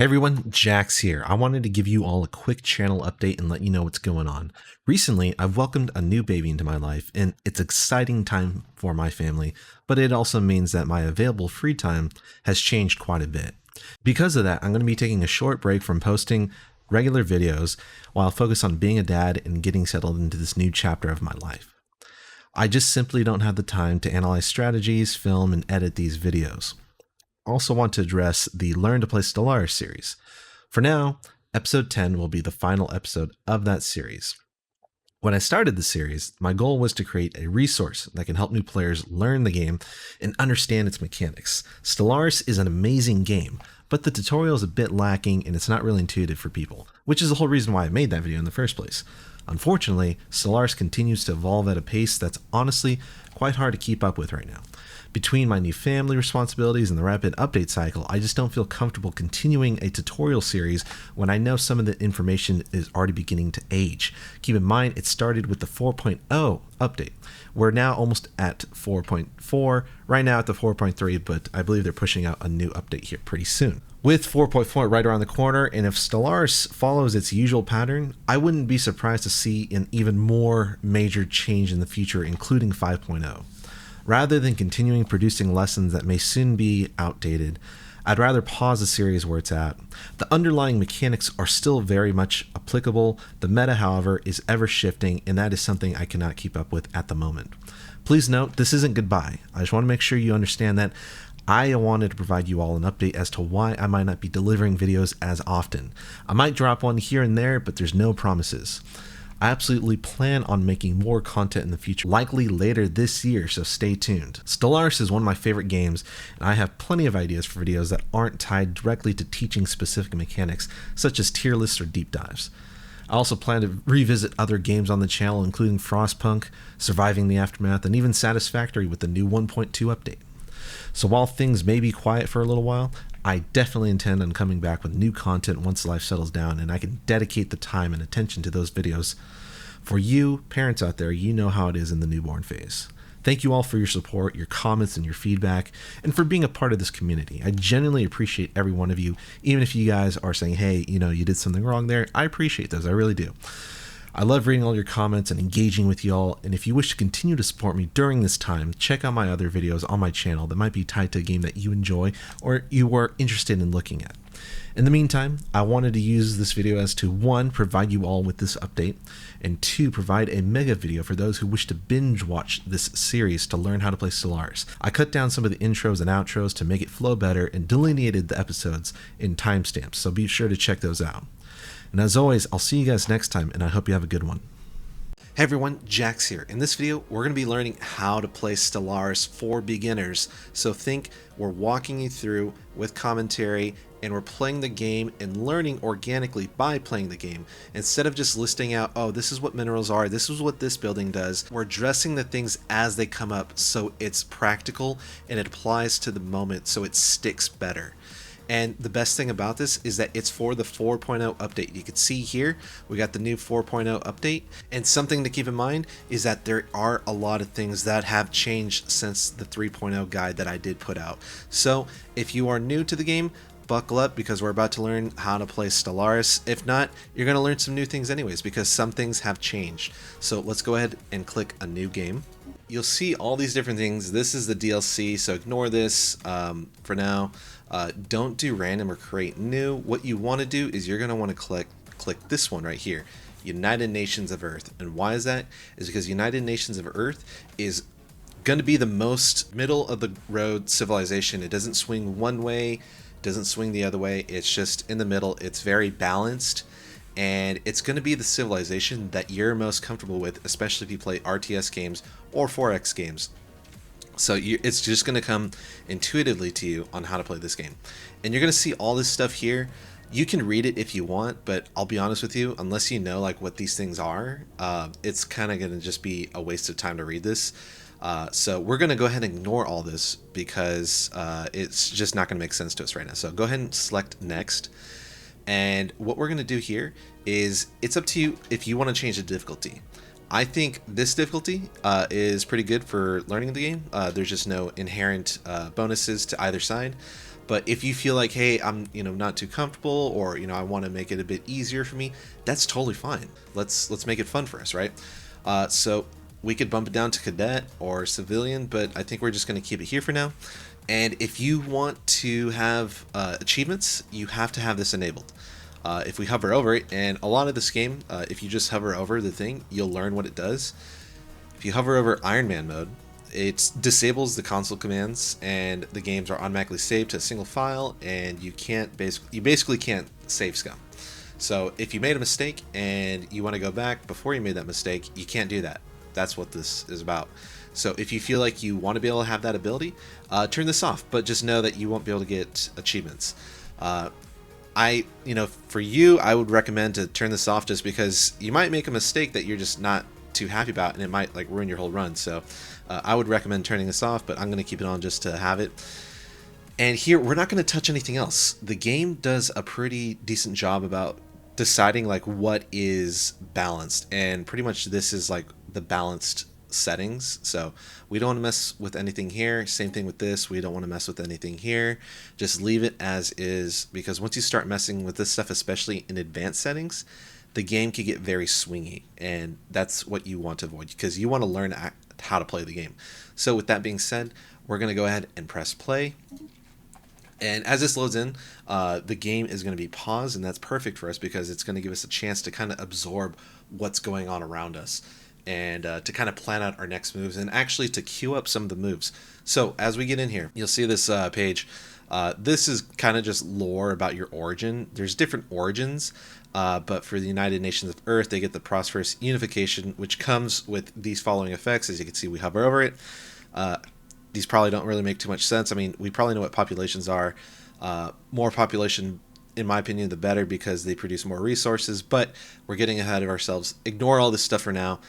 Hey everyone, Jax here. I wanted to give you all a quick channel update and let you know what's going on. Recently, I've welcomed a new baby into my life, and it's an exciting time for my family, but it also means that my available free time has changed quite a bit. Because of that, I'm going to be taking a short break from posting regular videos while I focus on being a dad and getting settled into this new chapter of my life. I just simply don't have the time to analyze strategies, film, and edit these videos. Also want to address the Learn to Play Stellaris series. For now, episode 10 will be the final episode of that series. When I started the series, my goal was to create a resource that can help new players learn the game and understand its mechanics. Stellaris is an amazing game, but the tutorial is a bit lacking and it's not really intuitive for people, which is the whole reason why I made that video in the first place. Unfortunately, Stellaris continues to evolve at a pace that's honestly quite hard to keep up with right now. Between my new family responsibilities and the rapid update cycle, I just don't feel comfortable continuing a tutorial series when I know some of the information is already beginning to age. Keep in mind, it started with the 4.0 update. We're now almost at 4.4, right now at the 4.3, but I believe they're pushing out a new update here pretty soon. With 4.4 right around the corner, and if Stellaris follows its usual pattern, I wouldn't be surprised to see an even more major change in the future, including 5.0. Rather than continuing producing lessons that may soon be outdated, I'd rather pause the series where it's at. The underlying mechanics are still very much applicable. The meta, however, is ever shifting, and that is something I cannot keep up with at the moment. Please note, this isn't goodbye. I just want to make sure you understand that I wanted to provide you all an update as to why I might not be delivering videos as often. I might drop one here and there, but there's no promises. I absolutely plan on making more content in the future, likely later this year, so stay tuned. Stellaris is one of my favorite games, and I have plenty of ideas for videos that aren't tied directly to teaching specific mechanics, such as tier lists or deep dives. I also plan to revisit other games on the channel, including Frostpunk, Surviving the Aftermath, and even Satisfactory with the new 1.2 update. So while things may be quiet for a little while, I definitely intend on coming back with new content once life settles down and I can dedicate the time and attention to those videos. For you, parents out there, you know how it is in the newborn phase. Thank you all for your support, your comments, and your feedback, and for being a part of this community. I genuinely appreciate every one of you, even if you guys are saying, hey, you did something wrong there. I appreciate those, I really do. I love reading all your comments and engaging with y'all, and if you wish to continue to support me during this time, check out my other videos on my channel that might be tied to a game that you enjoy or you are interested in looking at. In the meantime, I wanted to use this video as to 1, provide you all with this update, and 2, provide a mega video for those who wish to binge watch this series to learn how to play Stellaris. I cut down some of the intros and outros to make it flow better and delineated the episodes in timestamps, so be sure to check those out. And as always, I'll see you guys next time, and I hope you have a good one. Hey everyone, Jax here. In this video, we're going to be learning how to play Stellaris for beginners. So think we're walking you through with commentary, and we're playing the game and learning organically by playing the game. Instead of just listing out, oh, this is what minerals are, this is what this building does, we're addressing the things as they come up so it's practical and it applies to the moment so it sticks better. And the best thing about this is that it's for the 4.0 update. You can see here, we got the new 4.0 update. And something to keep in mind is that there are a lot of things that have changed since the 3.0 guide that I did put out. So if you are new to the game, buckle up because we're about to learn how to play Stellaris. If not, you're going to learn some new things anyways because some things have changed. So let's go ahead and click a new game. You'll see all these different things. This is the DLC, so ignore this for now. Don't do random or create new. What you want to do is you're going to want to click this one right here, United Nations of Earth. And why is that? Is because United Nations of Earth is going to be the most middle of the road civilization. It doesn't swing one way, doesn't swing the other way. It's just in the middle. It's very balanced. And it's going to be the civilization that you're most comfortable with, especially if you play RTS games or 4X games. So it's just going to come intuitively to you on how to play this game. And you're going to see all this stuff here. You can read it if you want, but I'll be honest with you, unless you know like what these things are, it's kind of going to just be a waste of time to read this. So we're going to go ahead and ignore all this because it's just not going to make sense to us right now. So go ahead and select next. And what we're going to do here is it's up to you if you want to change the difficulty. I think this difficulty is pretty good for learning the game. There's just no inherent bonuses to either side. But if you feel like, hey, I'm not too comfortable, or I want to make it a bit easier for me, that's totally fine. Let's make it fun for us, right? So we could bump it down to cadet or civilian, but I think we're just going to keep it here for now. And if you want to have achievements, you have to have this enabled. If we hover over it, and a lot of this game, if you just hover over the thing, you'll learn what it does. If you hover over Iron Man mode, it disables the console commands, and the games are automatically saved to a single file, and you basically can't save scum. So if you made a mistake and you want to go back before you made that mistake, you can't do that. That's what this is about. So if you feel like you want to be able to have that ability, turn this off, but just know that you won't be able to get achievements. For you, I would recommend to turn this off, just because you might make a mistake that you're just not too happy about, and it might like ruin your whole run. So I would recommend turning this off, but I'm going to keep it on just to have it. And here, we're not going to touch anything else. The game does a pretty decent job about deciding like what is balanced, and pretty much this is like the balanced settings. So we don't want to mess with anything here. Same thing with this. We don't want to mess with anything here. Just leave it as is, because once you start messing with this stuff, especially in advanced settings, the game can get very swingy, and that's what you want to avoid, because you want to learn how to play the game. So with that being said, we're going to go ahead and press play. And as this loads in, the game is going to be paused, and that's perfect for us because it's going to give us a chance to kind of absorb what's going on around us, and to kind of plan out our next moves, and actually to queue up some of the moves. So as we get in here, you'll see this page. This is kind of just lore about your origin. There's different origins, but for the United Nations of Earth, they get the prosperous unification, which comes with these following effects. As you can see, we hover over it. These probably don't really make too much sense. I mean, we probably know what populations are. More population, in my opinion, the better, because they produce more resources, but we're getting ahead of ourselves. Ignore all this stuff for now.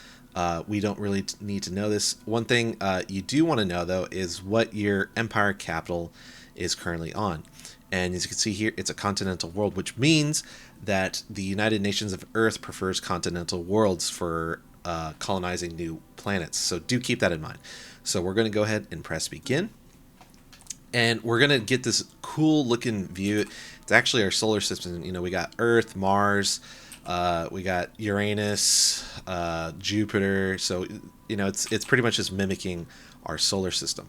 We don't really need to know this. One thing you do want to know, though, is what your empire capital is currently on. And as you can see here, it's a continental world, which means that the United Nations of Earth prefers continental worlds for colonizing new planets. So do keep that in mind. So we're going to go ahead and press begin. And we're going to get this cool looking view. It's actually our solar system. We got Earth, Mars, we got Uranus, Jupiter. So, it's pretty much just mimicking our solar system.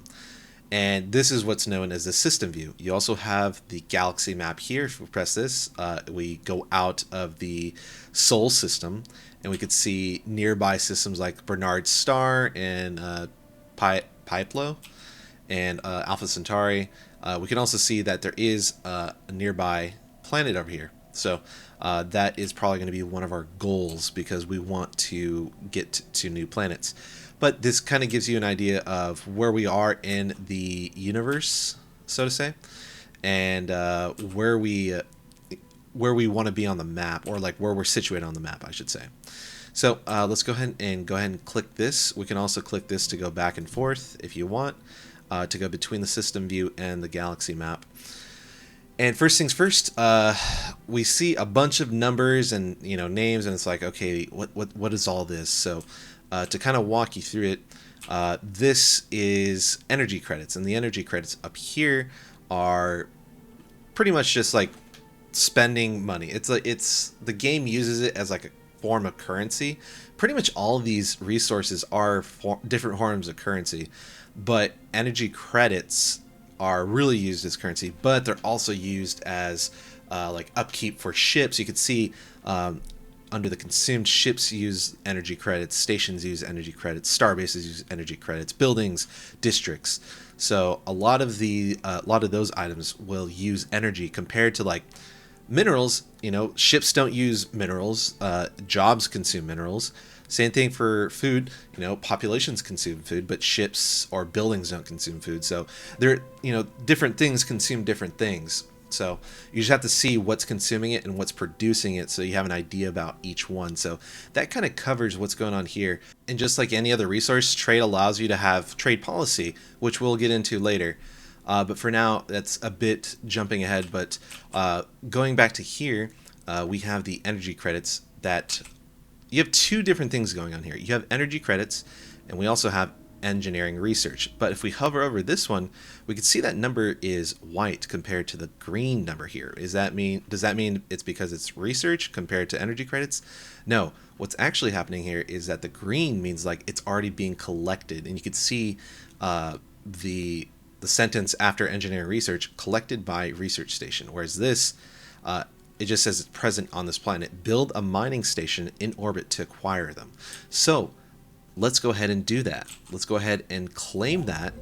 And this is what's known as the system view. You also have the galaxy map here. If we press this, we go out of the Sol system, and we could see nearby systems like Bernard's Star and Pyplo and Alpha Centauri. We can also see that there is a nearby planet over here. So that is probably going to be one of our goals, because we want to get to new planets. But this kind of gives you an idea of where we are in the universe, so to say, and where we want to be on the map, or like where we're situated on the map, I should say. So let's go ahead and click this. We can also click this to go back and forth if you want, to go between the system view and the galaxy map. And first things first, we see a bunch of numbers and names, and it's like, okay, what is all this? So to kind of walk you through it, this is energy credits, and the energy credits up here are pretty much just like spending money. It's the game uses it as like a form of currency. Pretty much all of these resources are different forms of currency, but energy credits are really used as currency, but they're also used as like upkeep for ships. You can see under the consumed, ships use energy credits, stations use energy credits, star bases use energy credits, buildings, districts. So a lot of those items will use energy compared to like minerals. Ships don't use minerals. Jobs consume minerals. Same thing for food. Populations consume food, but ships or buildings don't consume food. So different things consume different things. So you just have to see what's consuming it and what's producing it, so you have an idea about each one. So that kind of covers what's going on here. And just like any other resource, trade allows you to have trade policy, which we'll get into later. But for now, that's a bit jumping ahead. But going back to here, we have the energy credits. That you have two different things going on here. You have energy credits, and we also have engineering research. But if we hover over this one, we can see that number is white compared to the green number here. Does that mean it's because it's research compared to energy credits? No, what's actually happening here is that the green means like it's already being collected, and you can see the sentence after engineering research, collected by research station, whereas this it just says it's present on this planet. Build a mining station in orbit to acquire them. So let's go ahead and do that. Let's go ahead and claim that.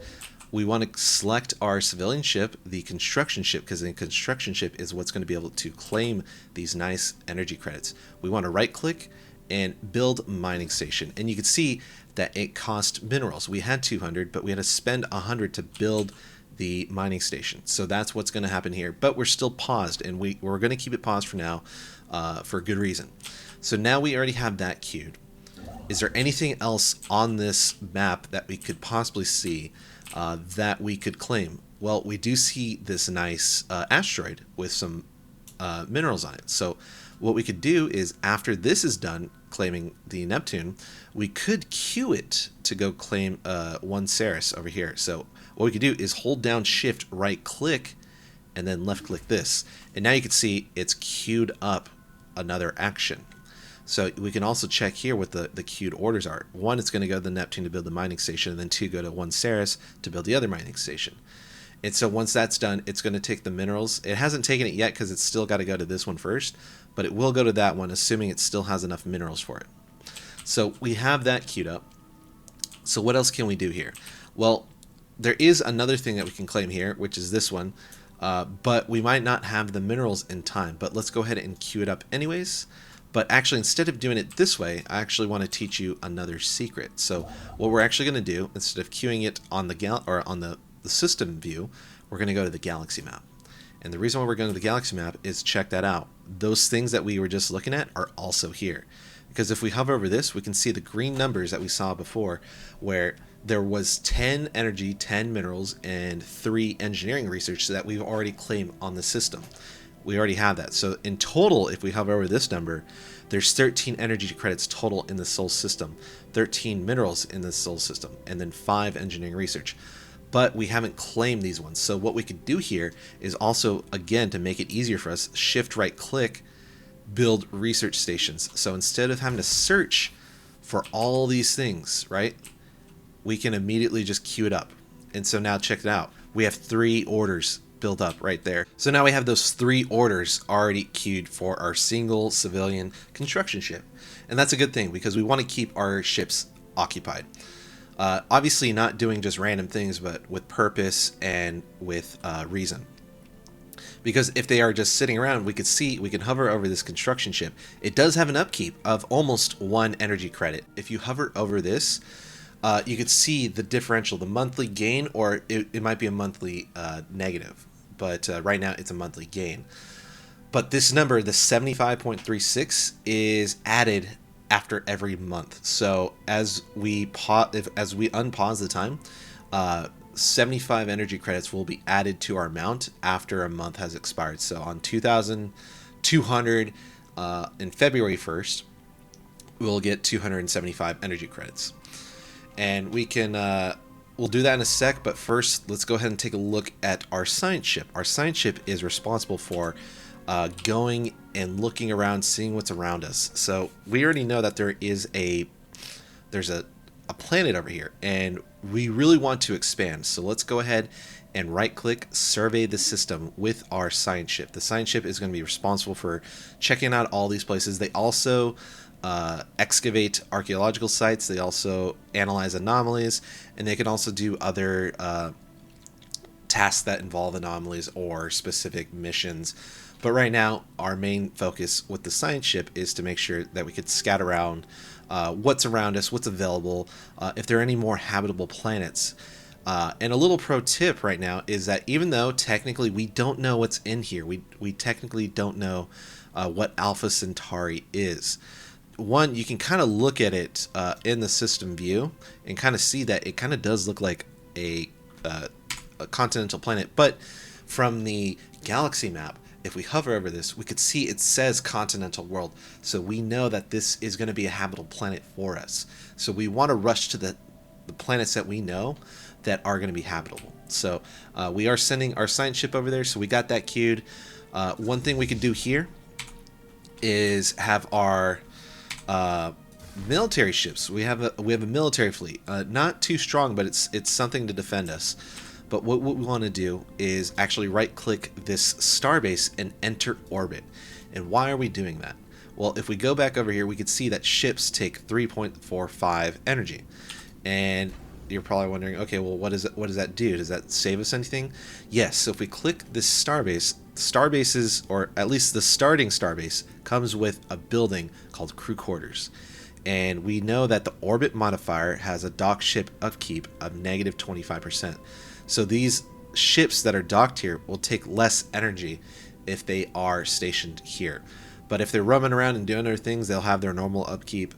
We want to select our civilian ship, the construction ship, because the construction ship is what's going to be able to claim these nice energy credits. We want to right click and build mining station. And you can see that it cost minerals. We had 200, but we had to spend 100 to build the mining station. So that's what's going to happen here. But we're still paused, and we're going to keep it paused for now for a good reason. So now we already have that queued. Is there anything else on this map that we could possibly see that we could claim? Well, we do see this nice asteroid with some minerals on it. So what we could do is, after this is done claiming the Neptune, we could queue it to go claim one Stellaris over here. So what we could do is hold down shift, right click, and then left click this. And now you can see it's queued up another action. So we can also check here what the queued orders are. One, it's going to go to the Neptune to build the mining station, and then two, go to one Stellaris to build the other mining station. And so once that's done, it's going to take the minerals. It hasn't taken it yet because it's still got to go to this one first, but it will go to that one, assuming it still has enough minerals for it. So we have that queued up. So what else can we do here? Well, there is another thing that we can claim here, which is this one, but we might not have the minerals in time. But let's go ahead and queue it up anyways. But actually, instead of doing it this way, I actually want to teach you another secret. So what we're actually going to do, instead of queuing it on the system view, we're going to go to the galaxy map. And the reason why we're going to the galaxy map is, check that out. Those things that we were just looking at are also here. Because if we hover over this, we can see the green numbers that we saw before, where there was 10 energy, 10 minerals, and 3 engineering research that we've already claimed on the system. We already have that. So in total, if we hover over this number, there's 13 energy credits total in the Sol system, 13 minerals in the Sol system, and then 5 engineering research. But we haven't claimed these ones. So what we could do here is also, again, to make it easier for us, shift right click, build research stations. So instead of having to search for all these things, right, we can immediately just queue it up. And so now check it out. We have 3 orders built up right there. So now we have those 3 orders already queued for our single civilian construction ship. And that's a good thing, because we want to keep our ships occupied. Obviously not doing just random things, but with purpose and with reason. Because if they are just sitting around, we can hover over this construction ship. It does have an upkeep of almost 1 energy credit. If you hover over this, you could see the differential, the monthly gain, or it might be a monthly negative. But right now it's a monthly gain. But this number, the 75.36, is added after every month. So as we unpause the time, 75 energy credits will be added to our amount after a month has expired. So on 2,200 in February 1st, we'll get 275 energy credits. And we can we'll do that in a sec, but first let's go ahead and take a look at our science ship. Our science ship is responsible for going and looking around, seeing what's around us. So we already know that there's a planet over here, and we really want to expand. So let's go ahead and right click, survey the system with our science ship. The science ship is going to be responsible for checking out all these places. They also excavate archaeological sites. They also analyze anomalies, and they can also do other tasks that involve anomalies or specific missions. But right now, our main focus with the science ship is to make sure that we could scout around what's around us, what's available, if there are any more habitable planets. And a little pro tip right now is that even though technically we don't know what's in here, we technically don't know what Alpha Centauri is. One, you can kind of look at it in the system view and kind of see that it kind of does look like a continental planet. But from the galaxy map, if we hover over this, we could see it says continental world. So we know that this is going to be a habitable planet for us. So we want to rush to the planets that we know that are going to be habitable. So we are sending our science ship over there, so we got that queued. One thing we could do here is have our military ships. We have a military fleet, not too strong, but it's something to defend us. But what we want to do is actually right-click this starbase and enter orbit. And why are we doing that? Well, if we go back over here, we could see that ships take 3.45 energy. And you're probably wondering, okay, well, what does that do? Does that save us anything? Yes. So if we click this starbase, starbases, or at least the starting starbase, comes with a building called crew quarters. And we know that the orbit modifier has a dock ship upkeep of negative 25%. So these ships that are docked here will take less energy if they are stationed here. But if they're roaming around and doing other things, they'll have their normal upkeep.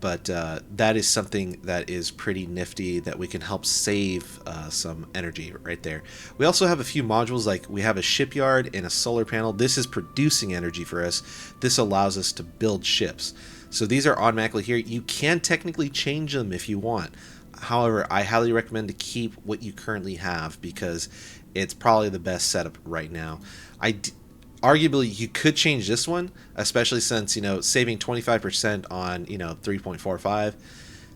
But that is something that is pretty nifty that we can help save some energy right there. We also have a few modules, like we have a shipyard and a solar panel. This is producing energy for us. This allows us to build ships. So these are automatically here. You can technically change them if you want. However, I highly recommend to keep what you currently have because it's probably the best setup right now. Arguably, you could change this one, especially since, saving 25% on, 3.45,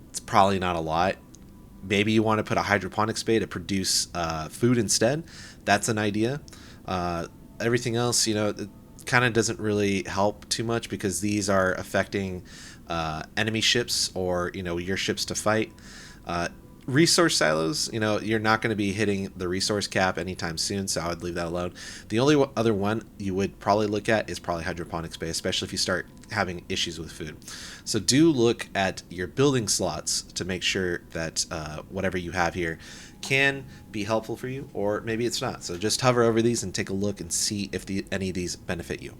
it's probably not a lot. Maybe you want to put a hydroponics bay to produce food instead. That's an idea. Everything else, it kind of doesn't really help too much because these are affecting enemy ships or, your ships to fight. Resource silos, you're not going to be hitting the resource cap anytime soon, so I would leave that alone. The only other one you would probably look at is probably hydroponics bay, especially if you start having issues with food. So do look at your building slots to make sure that whatever you have here can be helpful for you, or maybe it's not. So just hover over these and take a look and see if any of these benefit you.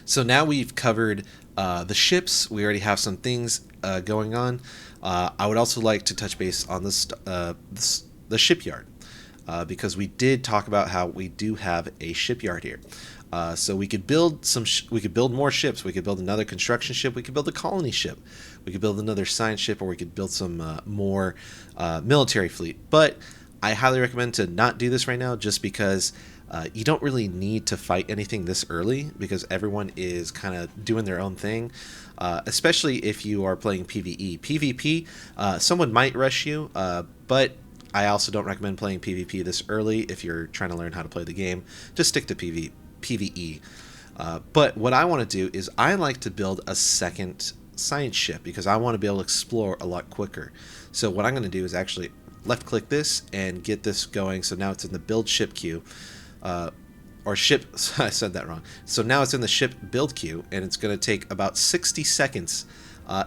So now we've covered the ships. We already have some things going on. I would also like to touch base on the shipyard because we did talk about how we do have a shipyard here. So we could build we could build more ships. We could build another construction ship. We could build a colony ship. We could build another science ship, or we could build some more military fleet. But I highly recommend to not do this right now, just because you don't really need to fight anything this early because everyone is kind of doing their own thing. Especially if you are playing PvE. PvP, someone might rush you, but I also don't recommend playing PvP this early if you're trying to learn how to play the game. Just stick to PvE. But what I want to do is I like to build a second science ship because I want to be able to explore a lot quicker. So what I'm going to do is actually left click this and get this going. So now it's in the build ship queue. Or ship, I said that wrong. So now it's in the ship build queue, and it's going to take about 60 seconds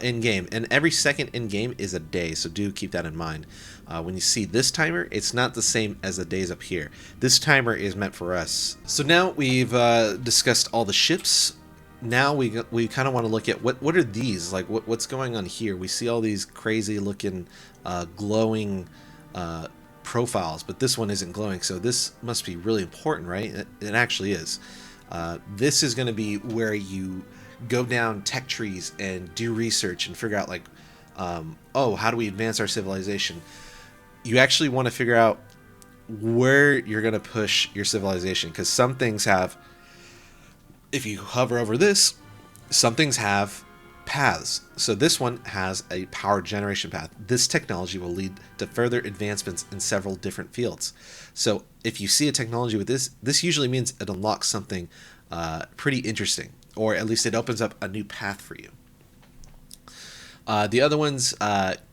in game. And every second in game is a day, so do keep that in mind. When you see this timer, it's not the same as the days up here. This timer is meant for us. So now we've discussed all the ships. Now we kind of want to look at what are these? Like what's going on here? We see all these crazy looking glowing profiles, but this one isn't glowing, so this must be really important, right? It actually is. This is going to be where you go down tech trees and do research and figure out like, oh, how do we advance our civilization? You actually want to figure out where you're going to push your civilization, because some things have, if you hover over this, some things have paths. So this one has a power generation path. This technology will lead to further advancements in several different fields. So if you see a technology with this usually means it unlocks something pretty interesting, or at least it opens up a new path for you. The other ones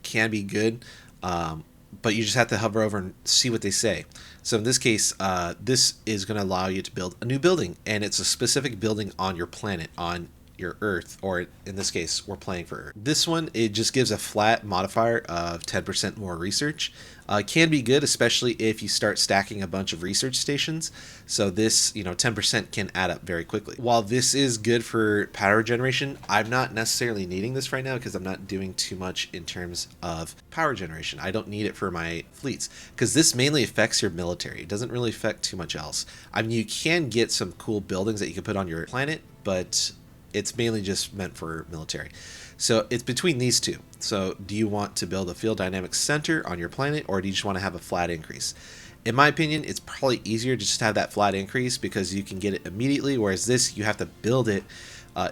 can be good, but you just have to hover over and see what they say. So in this case, this is going to allow you to build a new building, and it's a specific building on your planet, on your Earth, or in this case we're playing for Earth. This one, it just gives a flat modifier of 10% more research. Can be good, especially if you start stacking a bunch of research stations. So this, 10% can add up very quickly. While this is good for power generation, I'm not necessarily needing this right now because I'm not doing too much in terms of power generation. I don't need it for my fleets because this mainly affects your military. It doesn't really affect too much else. I mean, you can get some cool buildings that you can put on your planet, but It's mainly just meant for military. So it's between these two. So do you want to build a field dynamics center on your planet, or do you just want to have a flat increase? In my opinion, it's probably easier to just have that flat increase because you can get it immediately, whereas this, you have to build it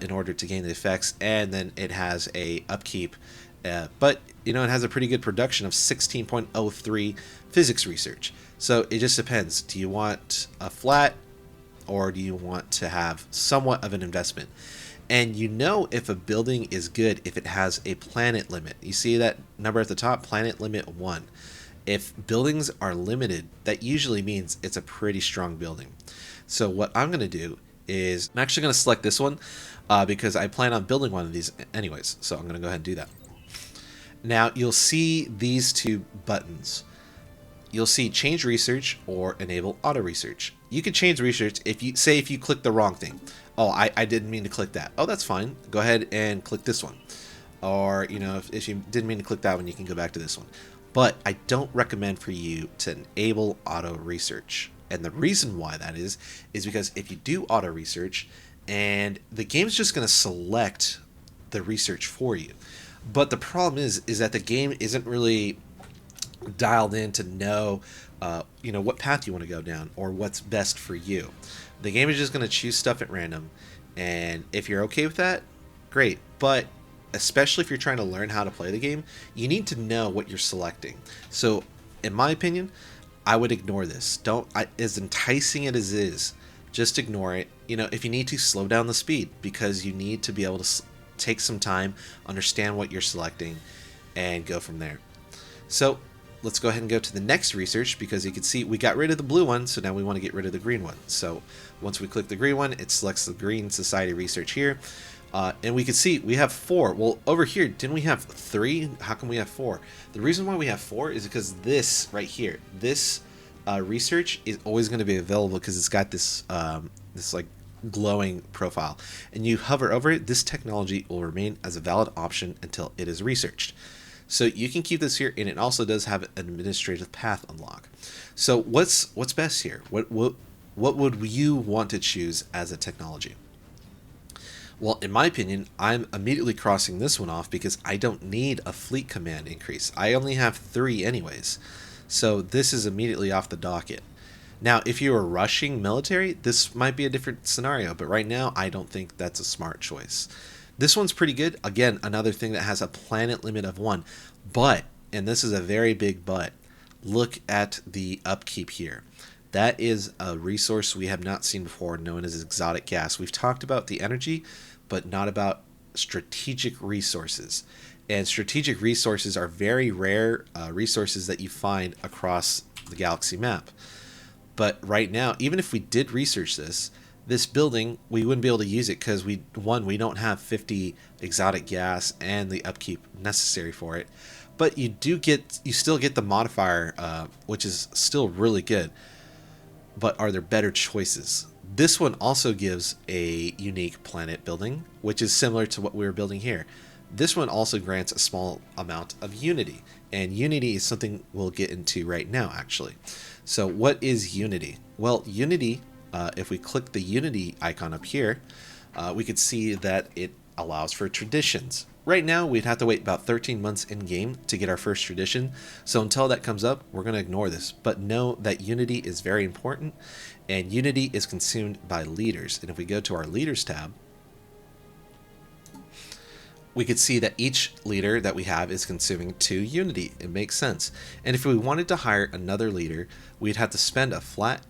in order to gain the effects, and then it has a upkeep. But, it has a pretty good production of 16.03 physics research. So it just depends. Do you want a flat, or do you want to have somewhat of an investment? And if a building is good if it has a planet limit. You see that number at the top, planet limit 1. If buildings are limited, that usually means it's a pretty strong building. So what I'm going to do is I'm actually going to select this one because I plan on building one of these anyways. So I'm going to go ahead and do that. Now you'll see these two buttons. You'll see change research or enable auto research. You can change research if you click the wrong thing. Oh, I didn't mean to click that. Oh, that's fine. Go ahead and click this one. Or, if you didn't mean to click that one, you can go back to this one. But I don't recommend for you to enable auto research. And the reason why that is because if you do auto research, and the game's just going to select the research for you. But the problem is that the game isn't really dialed in to know, what path you want to go down or what's best for you. The game is just going to choose stuff at random, and if you're okay with that, great. But especially if you're trying to learn how to play the game, you need to know what you're selecting. So, in my opinion, I would ignore this. As enticing it as is, just ignore it. If you need to, slow down the speed because you need to be able to take some time, understand what you're selecting, and go from there. So let's go ahead and go to the next research because you can see we got rid of the blue one, so now we want to get rid of the green one. So once we click the green one, it selects the Green Society research here. And we can see we have 4. Well, over here, didn't we have 3? How come we have 4? The reason why we have 4 is because this right here, this research is always going to be available because it's got this like glowing profile, and you hover over it, this technology will remain as a valid option until it is researched. So you can keep this here, and it also does have an administrative path unlock. So what's best here? What would you want to choose as a technology? Well, in my opinion, I'm immediately crossing this one off because I don't need a fleet command increase. I only have 3 anyways. So this is immediately off the docket. Now, if you were rushing military, this might be a different scenario, but right now I don't think that's a smart choice. This one's pretty good. Again, another thing that has a planet limit of 1. But, and this is a very big but, look at the upkeep here. That is a resource we have not seen before, known as exotic gas. We've talked about the energy, but not about strategic resources. And strategic resources are very rare resources that you find across the galaxy map. But right now, even if we did research this building, we wouldn't be able to use it because we don't have 50 exotic gas and the upkeep necessary for it. But you still get the modifier, which is still really good. But are there better choices? This one also gives a unique planet building, which is similar to what we were building here. This one also grants a small amount of unity, and unity is something we'll get into right now, actually. So what is unity? Well, unity, if we click the unity icon up here, we could see that it allows for traditions. Right now, we'd have to wait about 13 months in-game to get our first tradition, so until that comes up, we're going to ignore this. But know that unity is very important, and unity is consumed by leaders. And if we go to our leaders tab, we could see that each leader that we have is consuming 2 unity. It makes sense. And if we wanted to hire another leader, we'd have to spend a flat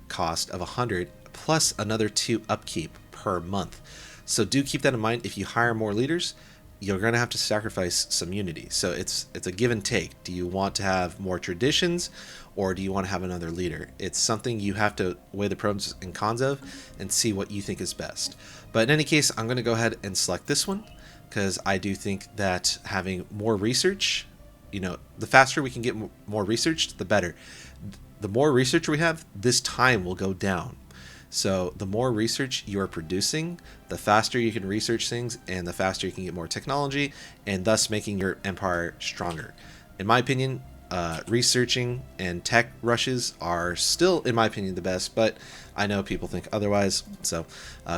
cost of 100 plus another 2 upkeep per month. So do keep that in mind. If you hire more leaders, you're going to have to sacrifice some unity. So it's a give and take. Do you want to have more traditions, or do you want to have another leader? It's something you have to weigh the pros and cons of and see what you think is best. But in any case, I'm going to go ahead and select this one, because I do think that having more research, the faster we can get more research, the better. The more research we have, this time will go down. So the more research you are producing, the faster you can research things, and the faster you can get more technology, and thus making your empire stronger. In my opinion, researching and tech rushes are still, in my opinion, the best, but I know people think otherwise. So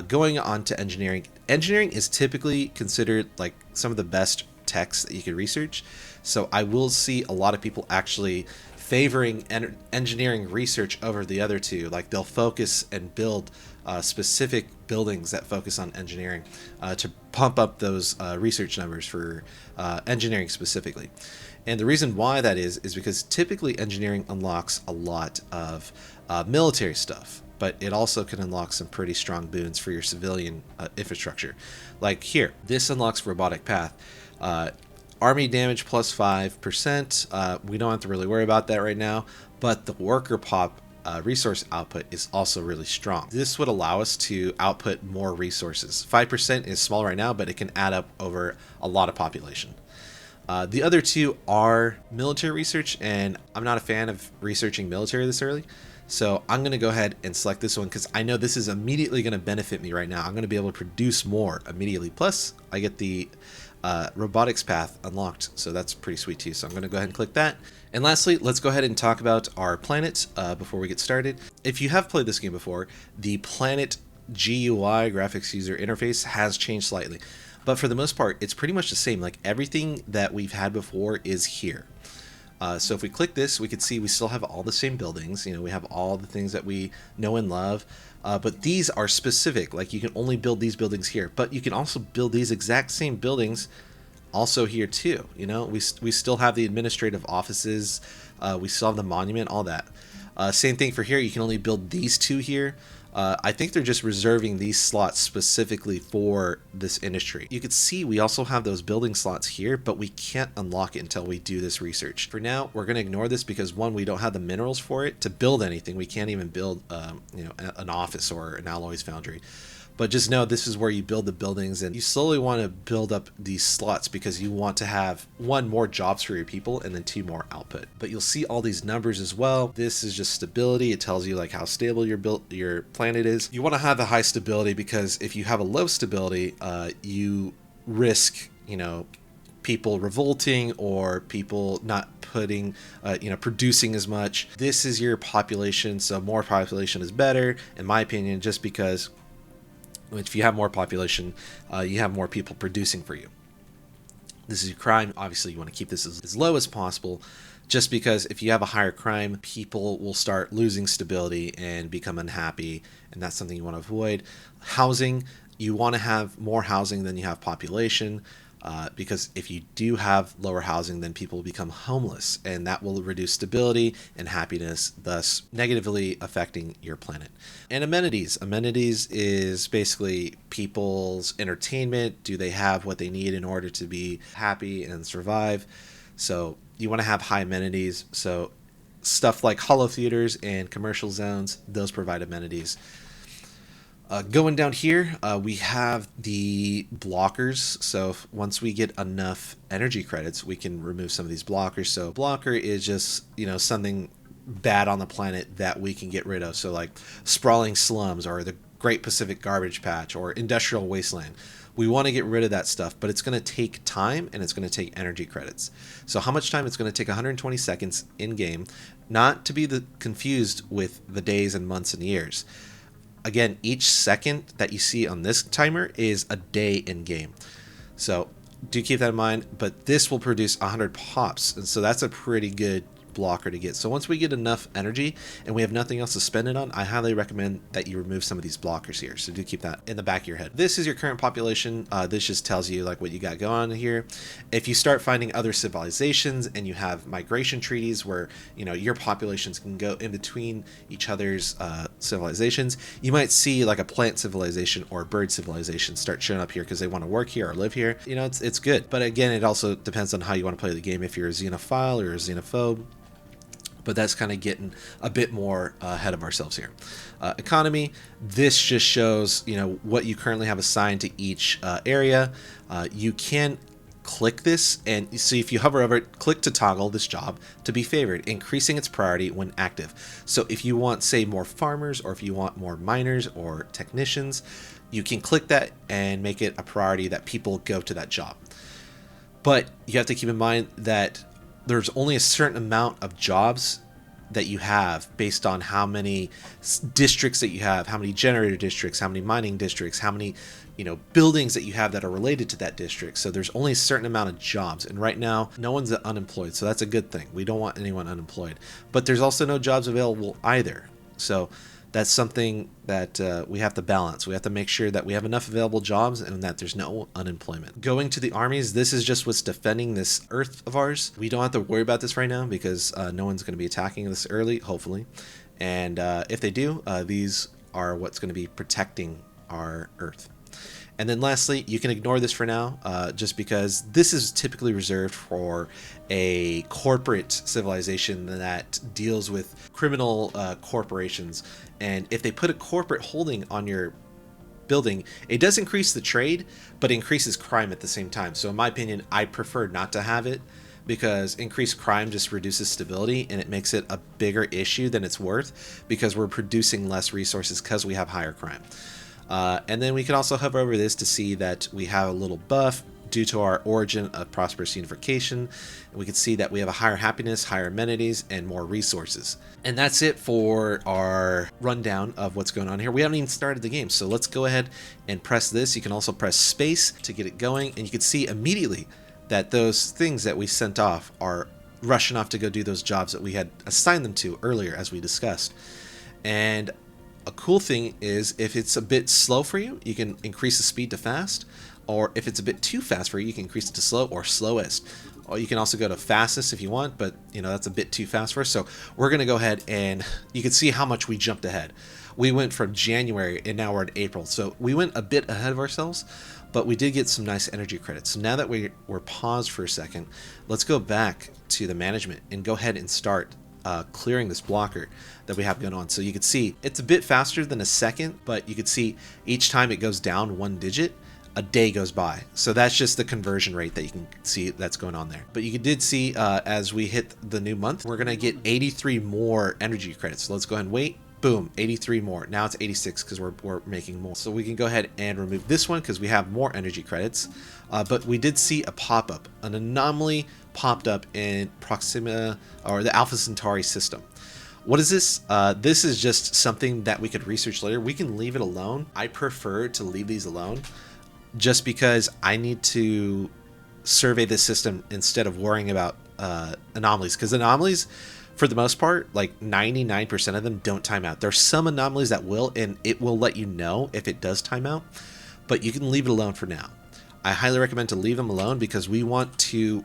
going on to engineering. Engineering is typically considered like some of the best techs that you can research. So I will see a lot of people actually favoring engineering research over the other two. Like they'll focus and build specific buildings that focus on engineering to pump up those research numbers for engineering specifically. And the reason why that is because typically engineering unlocks a lot of military stuff, but it also can unlock some pretty strong boons for your civilian infrastructure. Like here, this unlocks robotic path. Army damage plus 5%. We don't have to really worry about that right now, but the worker pop resource output is also really strong. This would allow us to output more resources. 5% is small right now, but it can add up over a lot of population. The other two are military research, and I'm not a fan of researching military this early. So I'm going to go ahead and select this one because I know this is immediately going to benefit me right now. I'm going to be able to produce more immediately. Plus, I get the robotics path unlocked, so that's pretty sweet too. So I'm going to go ahead and click that. And lastly, let's go ahead and talk about our planet before we get started. If you have played this game before, the planet GUI, graphics user interface, has changed slightly. But for the most part, it's pretty much the same. Like everything that we've had before is here. So if we click this, we can see we still have all the same buildings. You know, we have all the things that we know and love. But these are specific. Like you can only build these buildings here. But you can also build these exact same buildings also here too. You know, we still have the administrative offices. We still have the monument, all that. Same thing for here. You can only build these two here. I think they're just reserving these slots specifically for this industry. You can see we also have those building slots here, but we can't unlock it until we do this research. For now, we're going to ignore this because one, we don't have the minerals for it to build anything. We can't even build, an office or an alloys foundry. But just know this is where you build the buildings, and you slowly want to build up these slots because you want to have one, more jobs for your people, and then two, more output. But you'll see all these numbers as well. This is just stability. It tells you like how stable your planet is. You want to have a high stability because if you have a low stability, you risk, people revolting or people not putting, producing as much. This is your population, so more population is better, in my opinion, just because if you have more population, you have more people producing for you. This is your crime. Obviously, you want to keep this as low as possible, just because if you have a higher crime, people will start losing stability and become unhappy, and that's something you want to avoid. Housing, you want to have more housing than you have population. Because if you do have lower housing, then people will become homeless, and that will reduce stability and happiness, thus negatively affecting your planet. And amenities. Amenities is basically people's entertainment. Do they have what they need in order to be happy and survive? So you want to have high amenities. So stuff like hollow theaters and commercial zones, those provide amenities. Going down here, we have the blockers. So once we get enough energy credits, we can remove some of these blockers. So blocker is just, something bad on the planet that we can get rid of. So like sprawling slums or the Great Pacific Garbage Patch or industrial wasteland. We want to get rid of that stuff, but it's going to take time and it's going to take energy credits. So how much time? It's going to take 120 seconds in game, not to be confused with the days and months and years. Again, each second that you see on this timer is a day in game. So do keep that in mind, but this will produce 100 pops. And so that's a pretty good blocker to get. So once we get enough energy and we have nothing else to spend it on, I highly recommend that you remove some of these blockers here. So do keep that in the back of your head. This is your current population. This just tells you like what you got going on here. If you start finding other civilizations and you have migration treaties where your populations can go in between each other's civilizations, you might see like a plant civilization or bird civilization start showing up here because they want to work here or live here. It's good. But again, it also depends on how you want to play the game. If you're a xenophile or a xenophobe. But that's kind of getting a bit more ahead of ourselves here. Economy, this just shows what you currently have assigned to each area. You can click this, and see if you hover over it, click to toggle this job to be favored, increasing its priority when active. So if you want, say, more farmers, or if you want more miners or technicians, you can click that and make it a priority that people go to that job. But you have to keep in mind that there's only a certain amount of jobs that you have based on how many districts that you have, how many generator districts, how many mining districts, how many, buildings that you have that are related to that district. So there's only a certain amount of jobs. And right now, no one's unemployed. So that's a good thing. We don't want anyone unemployed. But there's also no jobs available either. So that's something that we have to balance. We have to make sure that we have enough available jobs and that there's no unemployment. Going to the armies, this is just what's defending this Earth of ours. We don't have to worry about this right now because no one's going to be attacking this early, hopefully. And if they do, these are what's going to be protecting our Earth. And then lastly, you can ignore this for now, just because this is typically reserved for a corporate civilization that deals with criminal corporations. And if they put a corporate holding on your building, it does increase the trade, but increases crime at the same time. So in my opinion, I prefer not to have it, because increased crime just reduces stability and it makes it a bigger issue than it's worth, because we're producing less resources because we have higher crime. And then we can also hover over this to see that we have a little buff due to our origin of prosperous unification. And we can see that we have a higher happiness, higher amenities, and more resources. And that's it for our rundown of what's going on here. We haven't even started the game, so let's go ahead and press this. You can also press space to get it going, and you can see immediately that those things that we sent off are rushing off to go do those jobs that we had assigned them to earlier, as we discussed. And a cool thing is, if it's a bit slow for you, you can increase the speed to fast, or if it's a bit too fast for you, you can increase it to slow or slowest. Or you can also go to fastest if you want, but that's a bit too fast for us. So we're going to go ahead, and you can see how much we jumped ahead. We went from January and now we're in April. So we went a bit ahead of ourselves, but we did get some nice energy credits. So now that we're paused for a second, let's go back to the management and go ahead and start clearing this blocker that we have going on. So you can see it's a bit faster than a second, but you can see each time it goes down one digit, a day goes by. So that's just the conversion rate that you can see that's going on there. But you did see as we hit the new month, we're going to get 83 more energy credits. So let's go ahead and wait. Boom, 83 more. Now it's 86 because we're making more. So we can go ahead and remove this one because we have more energy credits. But we did see a pop-up, an anomaly popped up in Proxima, or the Alpha Centauri system. What is this? This is just something that we could research later. We can leave it alone. I prefer to leave these alone just because I need to survey this system instead of worrying about anomalies, because anomalies, for the most part, like 99% of them don't time out. There's some anomalies that will, and it will let you know if it does time out, but you can leave it alone for now. I highly recommend to leave them alone because we want to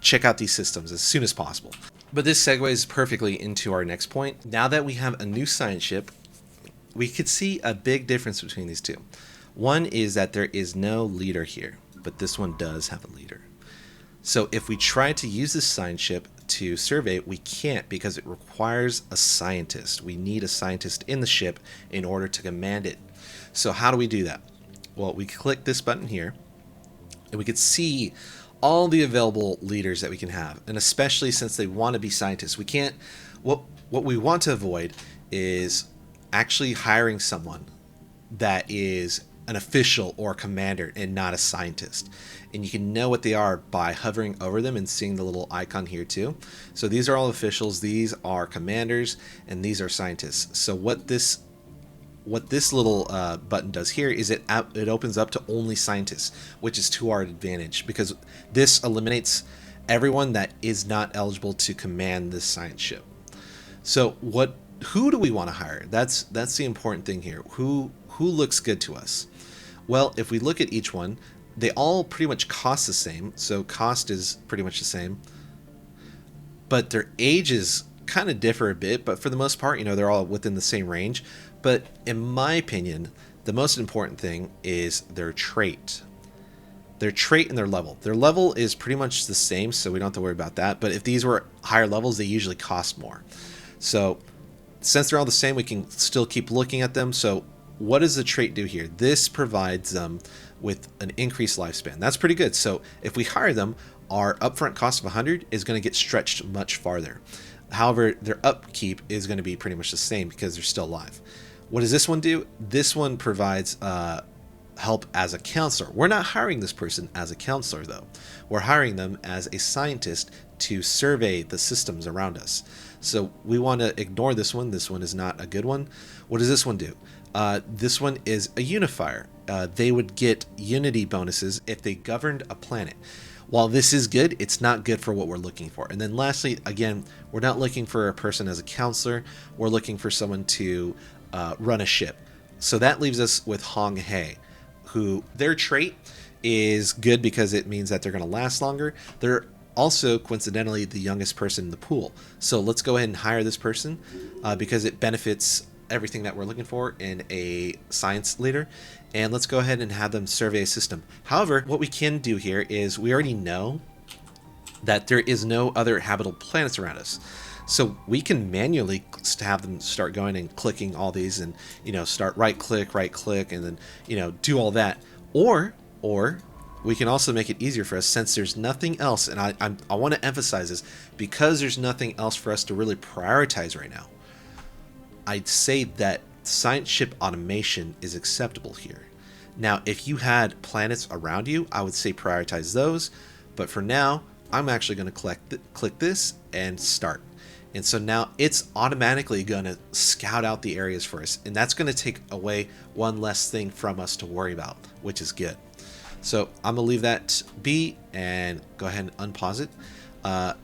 check out these systems as soon as possible. But this segues perfectly into our next point. Now that we have a new science ship, we could see a big difference between these two. One is that there is no leader here, but this one does have a leader. So if we try to use this science ship to survey, we can't because it requires a scientist. We need a scientist in the ship in order to command it. So how do we do that? Well, we click this button here, and we could see all the available leaders that we can have, and especially since they want to be scientists, we can't. What we want to avoid is actually hiring someone that is an official or commander and not a scientist. And you can know what they are by hovering over them and seeing the little icon here too. So these are all officials, these are commanders, and these are scientists. So what this little button does here is it opens up to only scientists, which is to our advantage because this eliminates everyone that is not eligible to command this science ship. So who do we want to hire? That's the important thing here. Who looks good to us? Well, if we look at each one, they all pretty much cost the same. So cost is pretty much the same, but their ages kind of differ a bit, but for the most part, they're all within the same range. But in my opinion, the most important thing is their trait. Their trait and their level. Their level is pretty much the same, so we don't have to worry about that. But if these were higher levels, they usually cost more. So since they're all the same, we can still keep looking at them. So what does the trait do here? This provides them with an increased lifespan. That's pretty good. So if we hire them, our upfront cost of 100 is going to get stretched much farther. However, their upkeep is going to be pretty much the same because they're still alive. What does this one do? This one provides help as a counselor. We're not hiring this person as a counselor, though. We're hiring them as a scientist to survey the systems around us. So we want to ignore this one. This one is not a good one. What does this one do? This one is a unifier. They would get unity bonuses if they governed a planet. While this is good, it's not good for what we're looking for. And then lastly, again, we're not looking for a person as a counselor. We're looking for someone to run a ship. So that leaves us with Hong Hei, who their trait is good because it means that they're going to last longer. They're also coincidentally the youngest person in the pool. So let's go ahead and hire this person because it benefits everything that we're looking for in a science leader. And let's go ahead and have them survey a system. However, what we can do here is we already know that there is no other habitable planets around us. So we can manually have them start going and clicking all these and, start right click, and then, do all that. Or we can also make it easier for us since there's nothing else. And I want to emphasize this because there's nothing else for us to really prioritize right now. I'd say that science ship automation is acceptable here. Now, if you had planets around you, I would say prioritize those. But for now, I'm actually going to click this and start. And so now it's automatically going to scout out the areas for us. And that's going to take away one less thing from us to worry about, which is good. So I'm going to leave that be and go ahead and unpause it.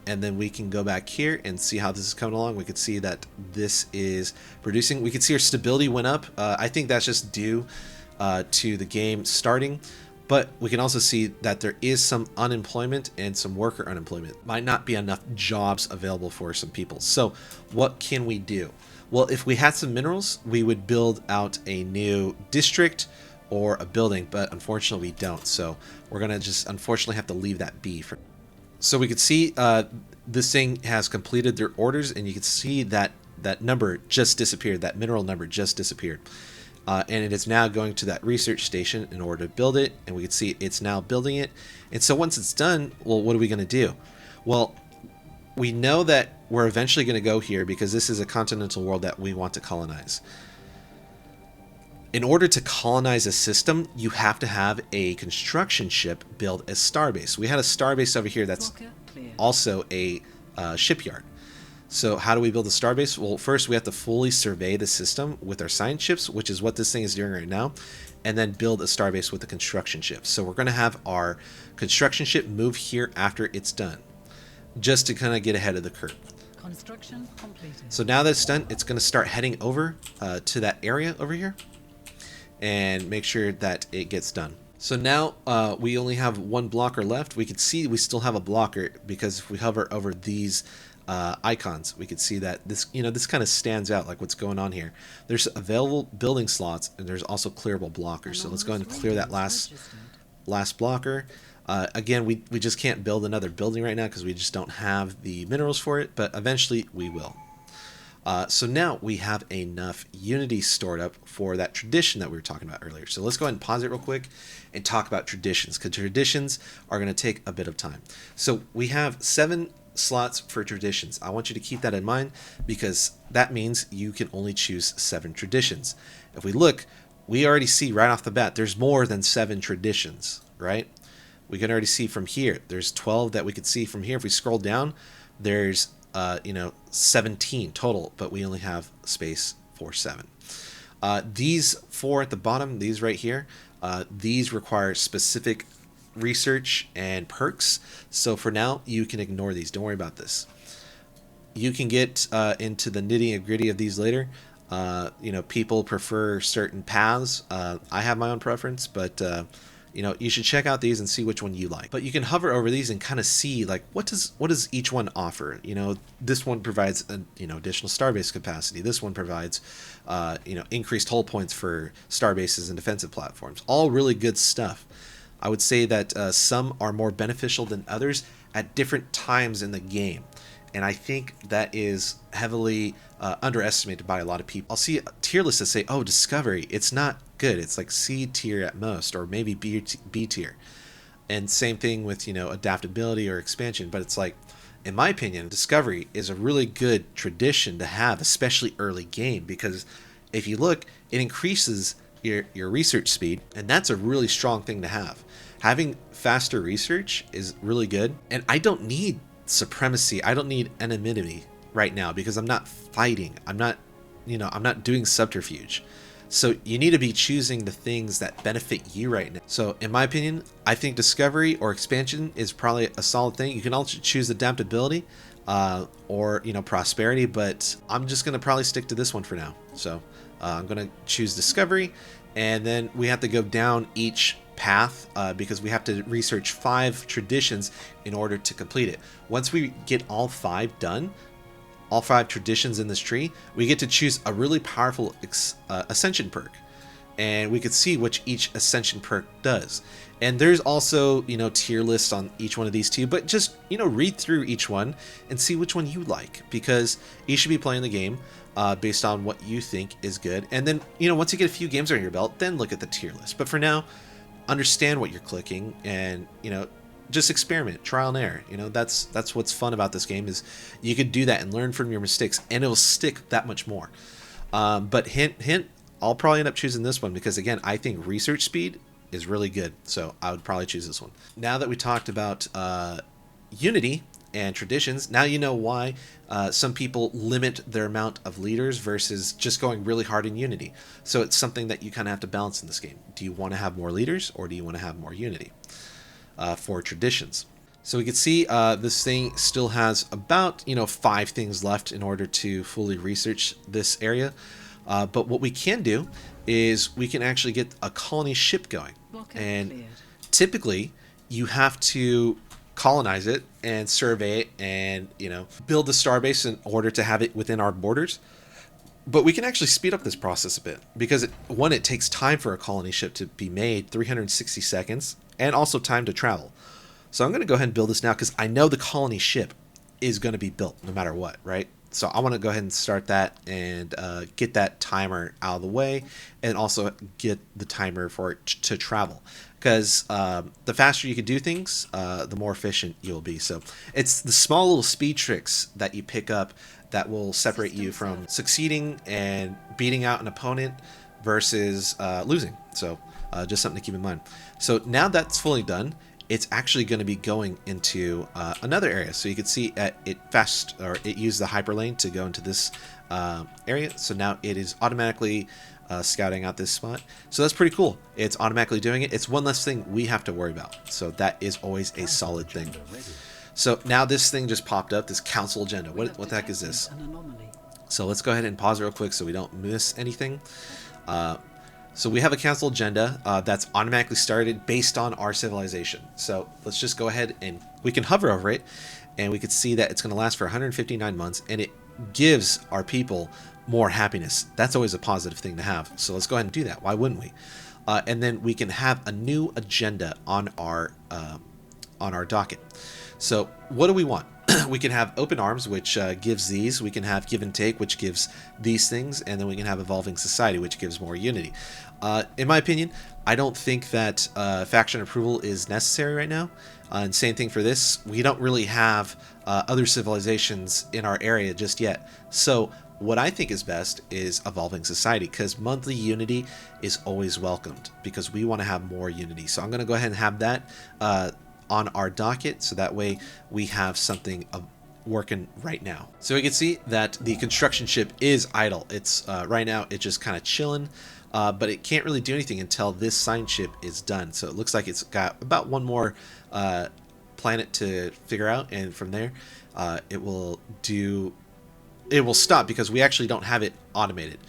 And then we can go back here and see how this is coming along. We could see that this is producing. We can see our stability went up. I think that's just due to the game starting. But we can also see that there is some unemployment and some worker unemployment. Might not be enough jobs available for some people. So what can we do? Well, if we had some minerals, we would build out a new district or a building, but unfortunately we don't. So we're going to just unfortunately have to leave that be. So we could see this thing has completed their orders, and you can see that that number just disappeared. That mineral number just disappeared. And it is now going to that research station in order to build it. And we can see it's now building it. And so once it's done, well, what are we going to do? Well, we know that we're eventually going to go here because this is a continental world that we want to colonize. In order to colonize a system, you have to have a construction ship build a starbase. We had a starbase over here that's also a shipyard. So how do we build a starbase? Well, first we have to fully survey the system with our science ships, which is what this thing is doing right now, and then build a starbase with the construction ship. So we're going to have our construction ship move here after it's done, just to kind of get ahead of the curve. Construction completed. So now that it's done, it's going to start heading over to that area over here and make sure that it gets done. So now we only have one blocker left. We can see we still have a blocker because if we hover over these icons, we could see that this, this kind of stands out like what's going on here. There's available building slots and there's also clearable blockers. So let's go ahead and clear that last blocker. Again, we just can't build another building right now because we just don't have the minerals for it, but eventually we will. So now we have enough unity stored up for that tradition that we were talking about earlier. So let's go ahead and pause it real quick and talk about traditions, because traditions are going to take a bit of time. So we have 7 slots for traditions. I want you to keep that in mind because that means you can only choose 7 traditions. If we look, we already see right off the bat there's more than 7 traditions, right? We can already see from here there's 12 that we could see from here. If we scroll down, there's 17 total, but we only have space for 7. These 4 at the bottom, these right here, these require specific research and perks. So for now, you can ignore these. Don't worry about this. You can get into the nitty and gritty of these later. People prefer certain paths. I have my own preference, but you should check out these and see which one you like. But you can hover over these and kind of see like what does each one offer. This one provides additional starbase capacity. This one provides increased hull points for starbases and defensive platforms. All really good stuff. I would say that some are more beneficial than others at different times in the game. And I think that is heavily underestimated by a lot of people. I'll see tier lists that say, oh, Discovery, it's not good. It's like C tier at most, or maybe B tier. And same thing with, adaptability or expansion. But it's like, in my opinion, Discovery is a really good tradition to have, especially early game, because if you look, it increases your research speed, and that's a really strong thing to have. Having faster research is really good, and I don't need supremacy. I don't need anonymity right now because I'm not fighting. I'm not, I'm not doing subterfuge. So you need to be choosing the things that benefit you right now. So in my opinion, I think discovery or expansion is probably a solid thing. You can also choose adaptability or prosperity, but I'm just gonna probably stick to this one for now. So I'm gonna choose discovery, and then we have to go down each path because we have to research 5 traditions in order to complete it. Once we get all 5 done, all 5 traditions in this tree, we get to choose a really powerful ascension perk, and we could see which each ascension perk does. And there's also tier lists on each one of these too, but just read through each one and see which one you like, because you should be playing the game based on what you think is good. And then once you get a few games under your belt, then look at the tier list. But for now, understand what you're clicking, and just experiment, trial and error. That's what's fun about this game, is you could do that and learn from your mistakes, and it'll stick that much more. But hint, I'll probably end up choosing this one because, again, I think research speed is really good, so I would probably choose this one. Now that we talked about unity and traditions, now you know why some people limit their amount of leaders versus just going really hard in unity. So it's something that you kind of have to balance in this game. Do you want to have more leaders, or do you want to have more unity for traditions? So we can see this thing still has about 5 things left in order to fully research this area. But what we can do is we can actually get a colony ship going. And typically you have to colonize it and survey it and build the starbase in order to have it within our borders. But we can actually speed up this process a bit, because it takes time for a colony ship to be made, 360 seconds, and also time to travel. So I'm going to go ahead and build this now, because I know the colony ship is going to be built no matter what, right? So I want to go ahead and start that and get that timer out of the way, and also get the timer for it to travel. Because the faster you can do things, the more efficient you'll be. So it's the small little speed tricks that you pick up that will separate you from succeeding and beating out an opponent versus losing. So just something to keep in mind. So now that's fully done, it's actually going to be going into another area. So you can see it used the hyperlane to go into this area. So now it is automatically scouting out this spot. So that's pretty cool. It's automatically doing it. It's one less thing we have to worry about. So that is always a solid thing. So now this thing just popped up, this council agenda. What the heck is this? So let's go ahead and pause real quick so we don't miss anything. So we have a council agenda that's automatically started based on our civilization. So let's just go ahead and we can hover over it, and we can see that it's going to last for 159 months, and it gives our people more happiness. That's always a positive thing to have. So let's go ahead and do that. Why wouldn't we? And then we can have a new agenda on our docket. So what do we want? We can have open arms, which gives these. We can have give and take, which gives these things. And then we can have evolving society, which gives more unity. In my opinion, I don't think that faction approval is necessary right now. And same thing for this. We don't really have other civilizations in our area just yet. So what I think is best is evolving society, because monthly unity is always welcomed, because we want to have more unity. So I'm going to go ahead and have that on our docket, so that way we have something working right now. So we can see that the construction ship is idle. It's right now it's just kind of chilling, but it can't really do anything until this sign ship is done. So it looks like it's got about one more planet to figure out, and from there it will stop, because we actually don't have it automated.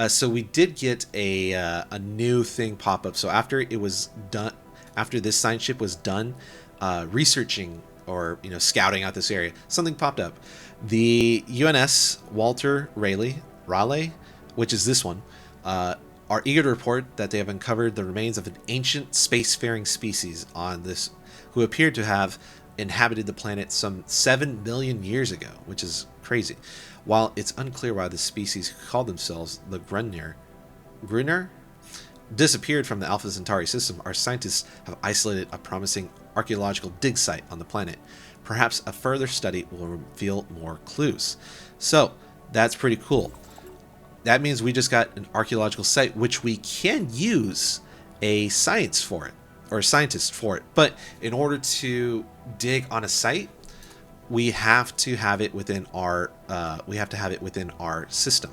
So we did get a new thing pop up. So after it was done, after this sign ship was done researching or scouting out this area, something popped up. The UNS Walter Raleigh, which is this one, are eager to report that they have uncovered the remains of an ancient spacefaring species on this, who appeared to have inhabited the planet some 7 million years ago, which is crazy. While it's unclear why the species, who called themselves the Grunner, disappeared from the Alpha Centauri system, our scientists have isolated a promising archaeological dig site on the planet. Perhaps a further study will reveal more clues. So that's pretty cool. that means we just got an archaeological site, which we can use a science for it, or a scientist for it. But in order to dig on a site, we have to have it within our system,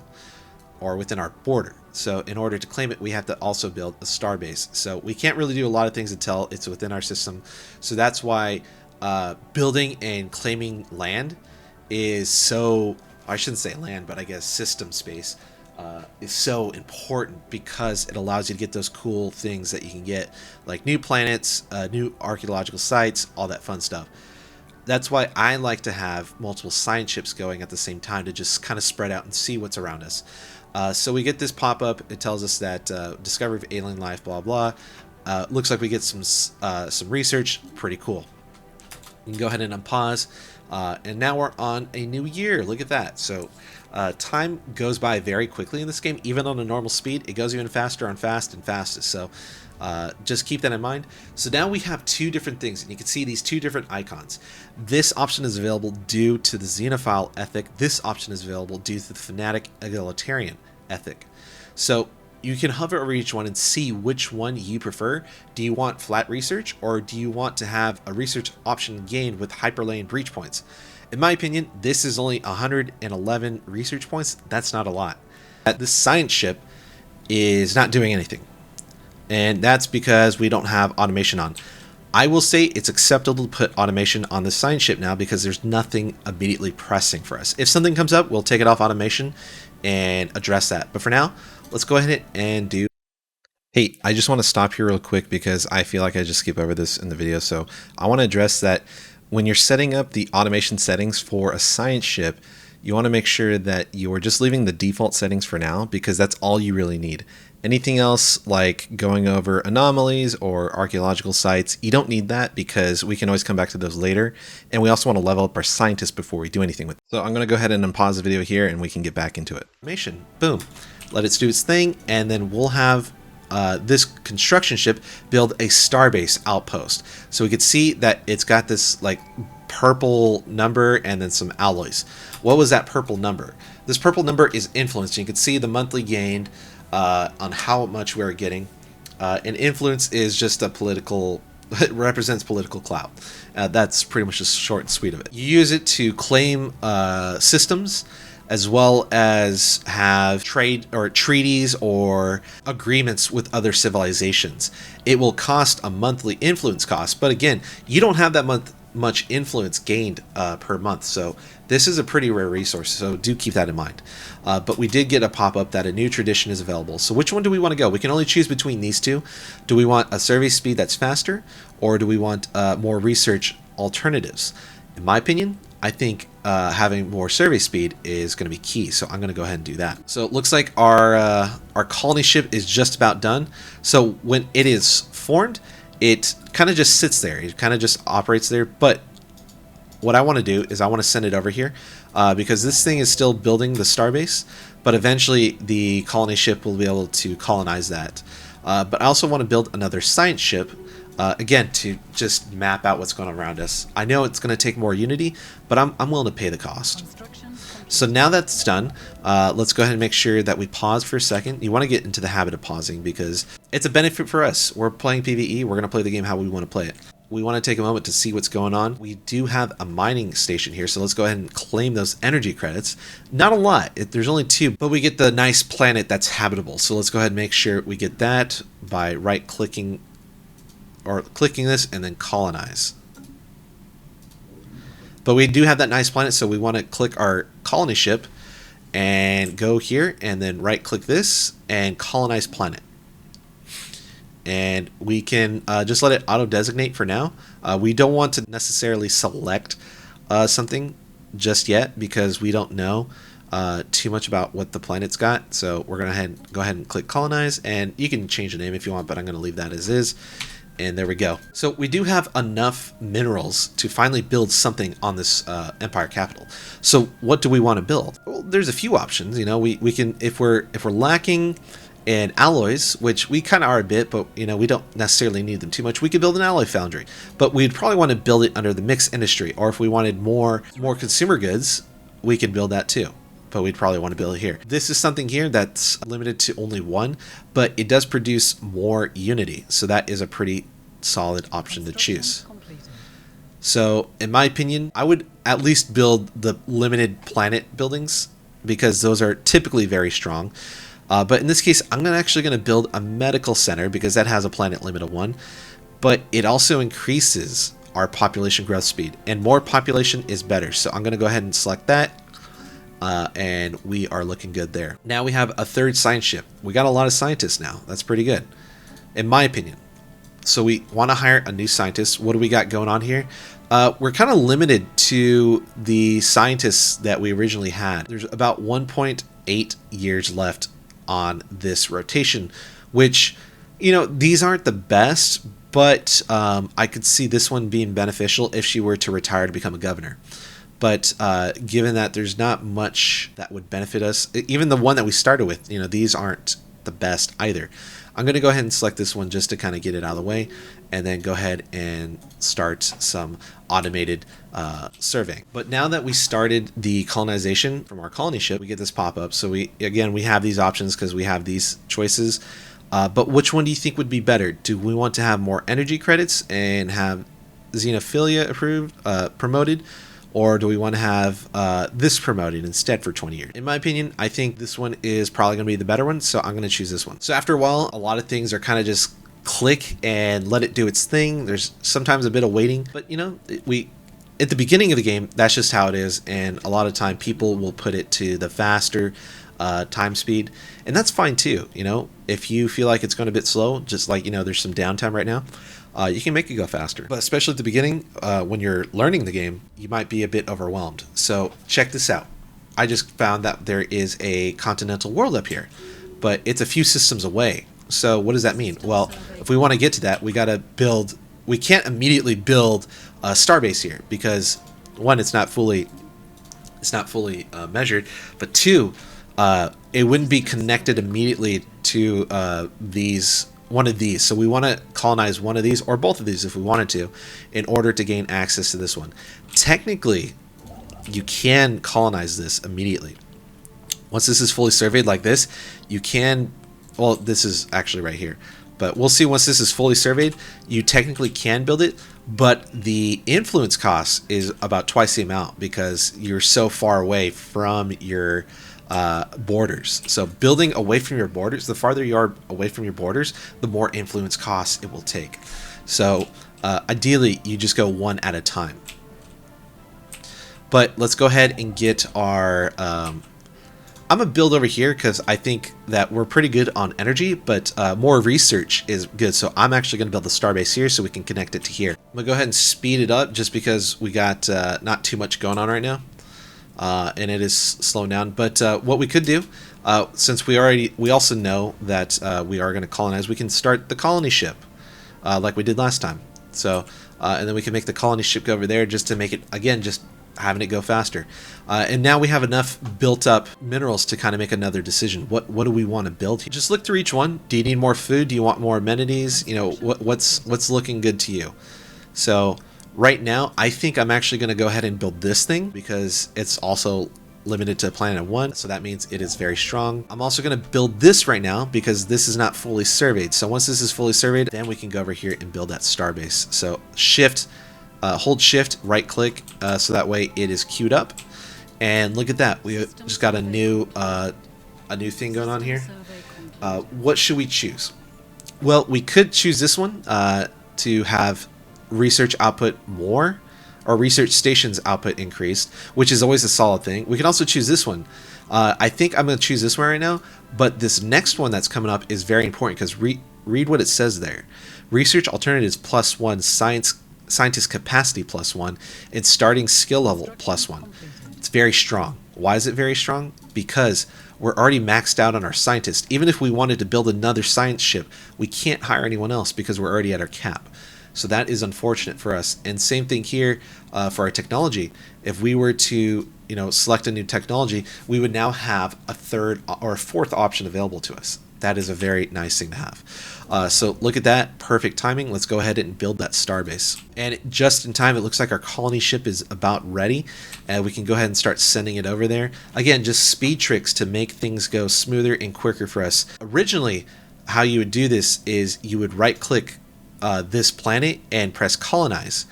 or within our border. So in order to claim it, we have to also build a starbase. So we can't really do a lot of things until it's within our system. So that's why building and claiming land is so, I shouldn't say land, but I guess system space is so important, because it allows you to get those cool things that you can get, like new planets, new archaeological sites, all that fun stuff. That's why I like to have multiple science ships going at the same time, to just kind of spread out and see what's around us. So we get this pop-up. It tells us that discovery of alien life, blah blah. Looks like we get some research. Pretty cool. You can go ahead and unpause. And now we're on a new year. Look at that. So time goes by very quickly in this game. Even on a normal speed, it goes even faster on fast and fastest. So just keep that in mind. So now we have two different things, and you can see these two different icons. This option is available due to the Xenophile ethic. This option is available due to the Fanatic Egalitarian ethic. So you can hover over each one and see which one you prefer. Do you want flat research, or do you want to have a research option gained with hyperlane breach points? In my opinion, this is only 111 research points. That's not a lot. This science ship is not doing anything, and that's because we don't have automation on. I will say it's acceptable to put automation on the science ship now, because there's nothing immediately pressing for us. If something comes up, we'll take it off automation and address that. But for now, let's go ahead and do. Hey, I just want to stop here real quick, because I feel like I just skip over this in the video. So I want to address that when you're setting up the automation settings for a science ship, you want to make sure that you're just leaving the default settings for now, because that's all you really need. Anything else, like going over anomalies or archaeological sites, you don't need that, because we can always come back to those later. And we also want to level up our scientists before we do anything with it. So I'm going to go ahead and unpause the video here, and we can get back into it. Automation, boom. Let it do its thing, and then we'll have this construction ship build a starbase outpost. So we could see that it's got this like purple number and then some alloys. What was that purple number? This purple number is influence. You can see the monthly gained on how much we're getting. And influence is just a political, it represents political clout. That's pretty much the short and sweet of it. You use it to claim systems, as well as have trade or treaties or agreements with other civilizations. It will cost a monthly influence cost, but again, you don't have that much influence gained per month, so this is a pretty rare resource, so do keep that in mind. But we did get a pop-up that a new tradition is available. So which one do we want to go? We can only choose between these two. Do we want a survey speed that's faster, or do we want more research alternatives? In my opinion, I think having more survey speed is going to be key, so I'm going to go ahead and do that. So it looks like our colony ship is just about done. So when it is formed, it kind of just sits there. It kind of just operates there. But what I want to do is I want to send it over here because this thing is still building the starbase, but eventually the colony ship will be able to colonize that. But I also want to build another science ship, again, to just map out what's going on around us. I know it's going to take more Unity, but I'm willing to pay the cost. So now that's done, let's go ahead and make sure that we pause for a second. You want to get into the habit of pausing because it's a benefit for us. We're playing PvE. We're going to play the game how we want to play it. We want to take a moment to see what's going on. We do have a mining station here, so let's go ahead and claim those energy credits. Not a lot. There's only 2, but we get the nice planet that's habitable. So let's go ahead and make sure we get that by right-clicking or clicking this and then colonize. But we do have that nice planet, so we want to click our colony ship and go here and then right click this and colonize planet. And we can just let it auto designate for now. We don't want to necessarily select something just yet because we don't know too much about what the planet's got. So we're going to go ahead and click colonize, and you can change the name if you want, but I'm going to leave that as is. And there we go. So we do have enough minerals to finally build something on this empire capital. So what do we want to build? Well, there's a few options. You know, we can, if we're lacking in alloys, which we kind of are a bit, but you know, we don't necessarily need them too much, we could build an alloy foundry. But we'd probably want to build it under the mixed industry, or if we wanted more consumer goods, we could build that too. but we'd probably want to build it here. This is something here that's limited to only one, but it does produce more unity. So that is a pretty solid option to choose. Completed. So in my opinion, I would at least build the limited planet buildings because those are typically very strong. But in this case, I'm actually going to build a medical center because that has a planet limit of 1. But it also increases our population growth speed, and more population is better. So I'm going to go ahead and select that. And we are looking good there. Now we have a third science ship. We got a lot of scientists now. That's pretty good, in my opinion. So we want to hire a new scientist. What do we got going on here? We're kind of limited to the scientists that we originally had. There's about 1.8 years left on this rotation, which, you know, these aren't the best, but I could see this one being beneficial if she were to retire to become a governor. But given that there's not much that would benefit us, even the one that we started with, you know, these aren't the best either. I'm going to go ahead and select this one just to kind of get it out of the way, and then go ahead and start some automated surveying. But now that we started the colonization from our colony ship, we get this pop-up. So we have these options because we have these choices. But which one do you think would be better? Do we want to have more energy credits and have xenophilia approved, promoted? Or do we want to have this promoted instead for 20 years? In my opinion, I think this one is probably going to be the better one, so I'm going to choose this one. So after a while, a lot of things are kind of just click and let it do its thing. There's sometimes a bit of waiting, but you know, at the beginning of the game, that's just how it is, and a lot of time people will put it to the faster time speed, and that's fine too. You know, if you feel like it's going a bit slow, just like, you know, there's some downtime right now, you can make it go faster. But especially at the beginning, when you're learning the game, you might be a bit overwhelmed. So check this out. I just found that there is a continental world up here, but it's a few systems away. So what does that mean? Well, if we want to get to that, we got to build. We can't immediately build a starbase here because, one, it's not fully measured, but two, it wouldn't be connected immediately to one of these. So we want to colonize one of these or both of these if we wanted to, in order to gain access to this one. Technically, you can colonize this immediately. Once this is fully surveyed like this, you can, well, this is actually right here, but we'll see once this is fully surveyed, you technically can build it, but the influence cost is about twice the amount because you're so far away from your borders. So building away from your borders, the farther you are away from your borders, the more influence costs it will take. So ideally, you just go one at a time. But let's go ahead and get our... I'm going to build over here because I think that we're pretty good on energy, but more research is good. So I'm actually going to build the starbase here so we can connect it to here. I'm going to go ahead and speed it up just because we got not too much going on right now. And it is slowing down. But what we could do, since we also know that we are going to colonize, we can start the colony ship like we did last time. So and then we can make the colony ship go over there just to make it, again, just having it go faster. And now we have enough built up minerals to kind of make another decision. What do we want to build here? Just look through each one. Do you need more food? Do you want more amenities? You know, what's looking good to you? So right now, I think I'm actually going to go ahead and build this thing because it's also limited to planet 1, so that means it is very strong. I'm also going to build this right now because this is not fully surveyed. So once this is fully surveyed, then we can go over here and build that starbase. So hold shift, right click, so that way it is queued up. And look at that, we just got a new thing going on here. What should we choose? Well, we could choose this one to have research output more, or research stations output increased, which is always a solid thing. We can also choose this one. I think I'm going to choose this one right now, but this next one that's coming up is very important because read what it says there. Research alternatives +1, scientist capacity +1, and starting skill level +1. It's very strong. Why is it very strong? Because we're already maxed out on our scientists. Even if we wanted to build another science ship, we can't hire anyone else because we're already at our cap. So that is unfortunate for us. And same thing here for our technology. If we were to, select a new technology, we would now have a third or a fourth option available to us. that is a very nice thing to have. So look at that, perfect timing. Let's go ahead and build that starbase. And just in time, it looks like our colony ship is about ready, and we can go ahead and start sending it over there. Again, just speed tricks to make things go smoother and quicker for us. Originally, how you would do this is you would right click this planet and press colonize.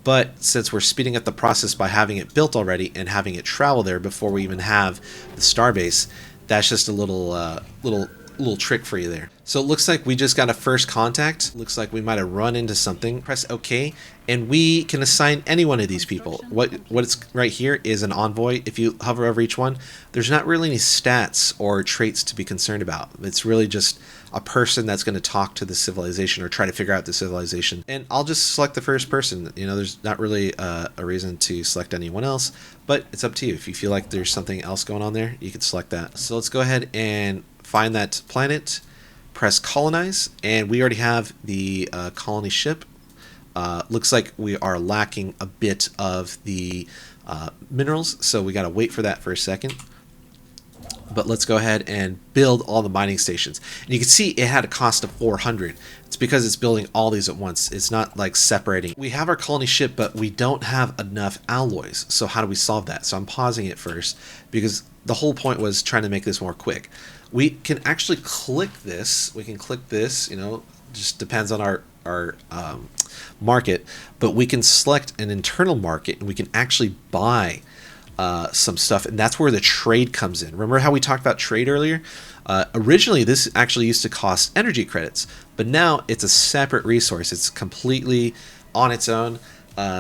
But since we're speeding up the process by having it built already and having it travel there before we even have the starbase, that's just a little trick for you there. So it looks like we just got a first contact. Looks like we might have run into something. Press OK, and we can assign any one of these people. What's right here is an envoy. If you hover over each one, there's not really any stats or traits to be concerned about. It's really just a person that's going to talk to the civilization or try to figure out the civilization. And I'll just select the first person. You know, there's not really a reason to select anyone else, but it's up to you. If you feel like there's something else going on there, you can select that. So let's go ahead and find that planet, press colonize, and we already have the colony ship. Looks like we are lacking a bit of the minerals, so we got to wait for that for a second. But let's go ahead and build all the mining stations. And you can see it had a cost of 400. It's because it's building all these at once. It's not like separating. We have our colony ship, but we don't have enough alloys. So how do we solve that? So I'm pausing it first because the whole point was trying to make this more quick. We can actually click this. We can click this, you know, just depends on our market, but we can select an internal market and we can actually buy some stuff, and that's where the trade comes in. Remember how we talked about trade earlier? Originally, this actually used to cost energy credits, but now it's a separate resource. It's completely on its own,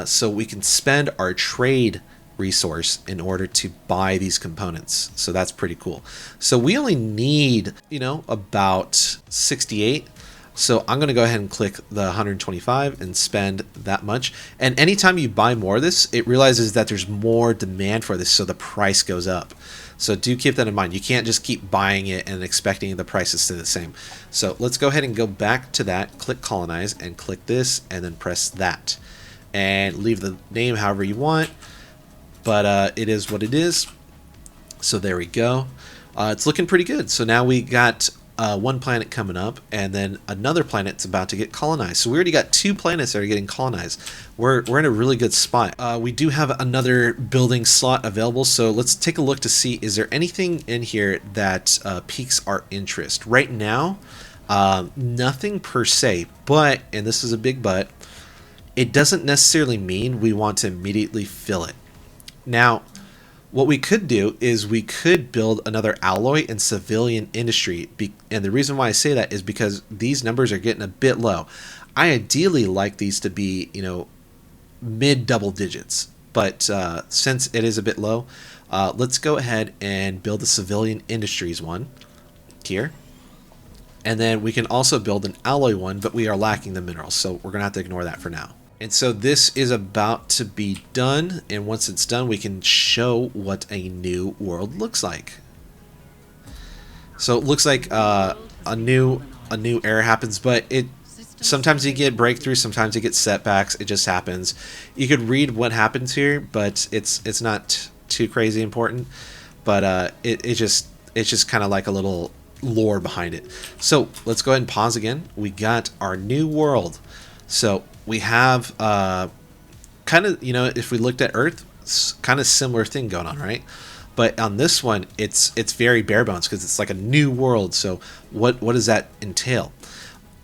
so we can spend our trade resource in order to buy these components. So that's pretty cool. So we only need, you know, about 68. So I'm going to go ahead and click the 125 and spend that much. And anytime you buy more of this, it realizes that there's more demand for this, so the price goes up. So do keep that in mind. You can't just keep buying it and expecting the prices to stay the same. So let's go ahead and go back to that, click colonize, and click this, and then press that. And leave the name however you want, but it is what it is. So there we go. It's looking pretty good. So now we got one planet coming up, and then another planet's about to get colonized. So we already got 2 planets that are getting colonized. We're in a really good spot. We do have another building slot available, so let's take a look to see, is there anything in here that piques our interest? Right now, nothing per se, but, and this is a big but, it doesn't necessarily mean we want to immediately fill it. Now, what we could do is we could build another alloy in civilian industry. And the reason why I say that is because these numbers are getting a bit low. I ideally like these to be, you know, mid double digits. But since it is a bit low, let's go ahead and build the civilian industries one here. And then we can also build an alloy one, but we are lacking the minerals. So we're going to have to ignore that for now. And so this is about to be done, and once it's done, we can show what a new world looks like. So it looks like a new era happens, but sometimes you get breakthroughs, sometimes you get setbacks. It just happens. You could read what happens here, but it's not too crazy important. But it's just kind of like a little lore behind it. So let's go ahead and pause again. We got our new world. So we have kind of, you know, if we looked at Earth, kind of similar thing going on, right? But on this one, it's very bare bones because it's like a new world. So what does that entail?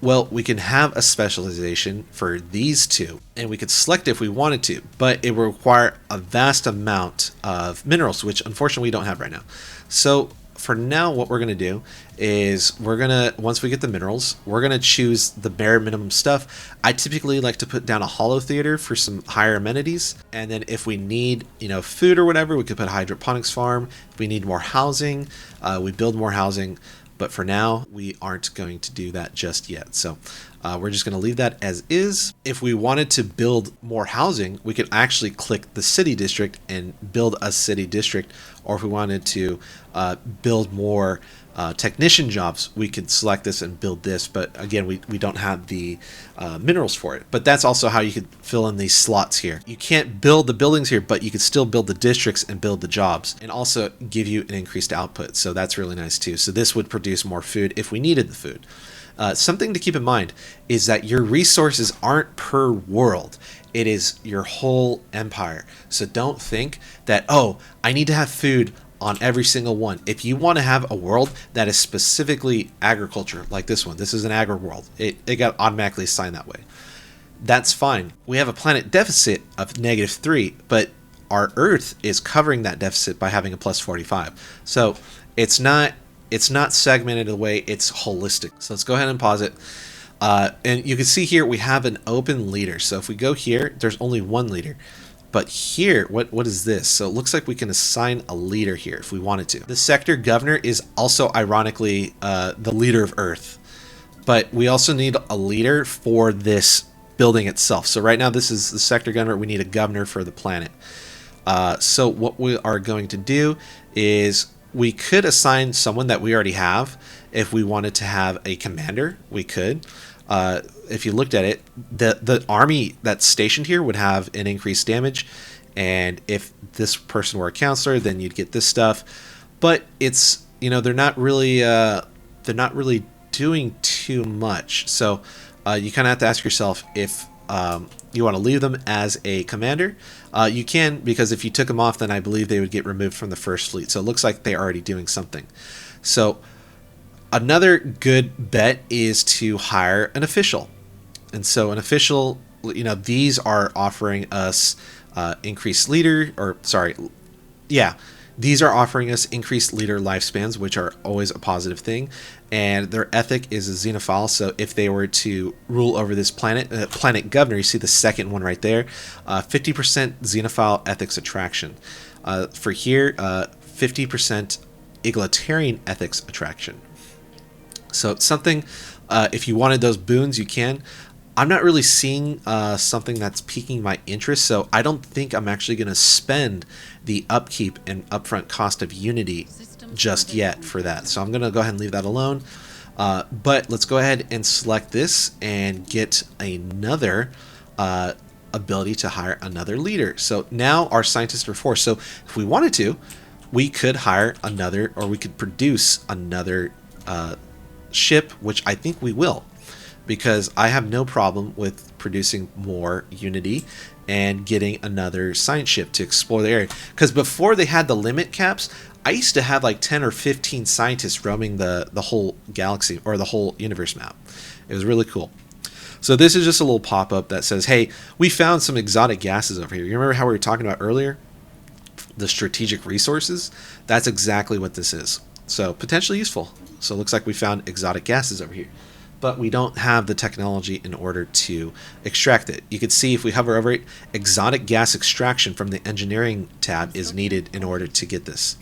Well, we can have a specialization for these two, and we could select if we wanted to, but it will require a vast amount of minerals, which unfortunately we don't have right now. So for now, what we're going to do is once we get the minerals, we're going to choose the bare minimum stuff. I typically like to put down a holo theater for some higher amenities. And then if we need, you know, food or whatever, we could put a hydroponics farm. If we need more housing, we build more housing. But for now, we aren't going to do that just yet. So we're just going to leave that as is. If we wanted to build more housing, we could actually click the city district and build a city district. Or if we wanted to build more technician jobs, we could select this and build this, but again, we don't have the minerals for it. But that's also how you could fill in these slots here. You can't build the buildings here, but you could still build the districts and build the jobs, and also give you an increased output. So that's really nice too. So this would produce more food if we needed the food. Something to keep in mind is that your resources aren't per world. It is your whole empire. So don't think that, oh, I need to have food on every single one. If you want to have a world that is specifically agriculture, like this one, this is an agri world. It got automatically assigned that way. That's fine. We have a planet deficit of -3, but our Earth is covering that deficit by having a +45. So it's not segmented away, it's holistic. So let's go ahead and pause it. And you can see here we have an open leader. So if we go here, there's only one leader. But here, what is this? So it looks like we can assign a leader here if we wanted to. The sector governor is also ironically the leader of Earth. But we also need a leader for this building itself. So right now this is the sector governor. We need a governor for the planet. So what we are going to do is we could assign someone that we already have. If we wanted to have a commander, we could. If you looked at it, the army that's stationed here would have an increased damage, and if this person were a counselor, then you'd get this stuff. But it's, you know, they're not really doing too much. So you kind of have to ask yourself if you want to leave them as a commander. You can, because if you took them off, then I believe they would get removed from the first fleet. So it looks like they're already doing something. So another good bet is to hire an official. And so an official, you know, these are offering us increased leader, or sorry, yeah, these are offering us increased leader lifespans, which are always a positive thing. And their ethic is a xenophile. So if they were to rule over this planet, planet governor, you see the second one right there, 50% xenophile ethics attraction. For here, 50% egalitarian ethics attraction. So it's something, if you wanted those boons, you can. I'm not really seeing something that's piquing my interest, so I don't think I'm actually going to spend the upkeep and upfront cost of Unity just yet for that. So I'm going to go ahead and leave that alone. But let's go ahead and select this and get another ability to hire another leader. So now our scientists are 4. So if we wanted to, we could hire another, or we could produce another ship, which I think we will, because I have no problem with producing more Unity and getting another science ship to explore the area. Because before they had the limit caps, I used to have like 10 or 15 scientists roaming the whole galaxy, or the whole universe map. It was really cool. So this is just a little pop-up that says, hey, we found some exotic gases over here. You remember how we were talking about earlier? The strategic resources? That's exactly what this is. So potentially useful. So it looks like we found exotic gases over here, but we don't have the technology in order to extract it. You can see if we hover over it, exotic gas extraction from the engineering tab is needed in order to get this.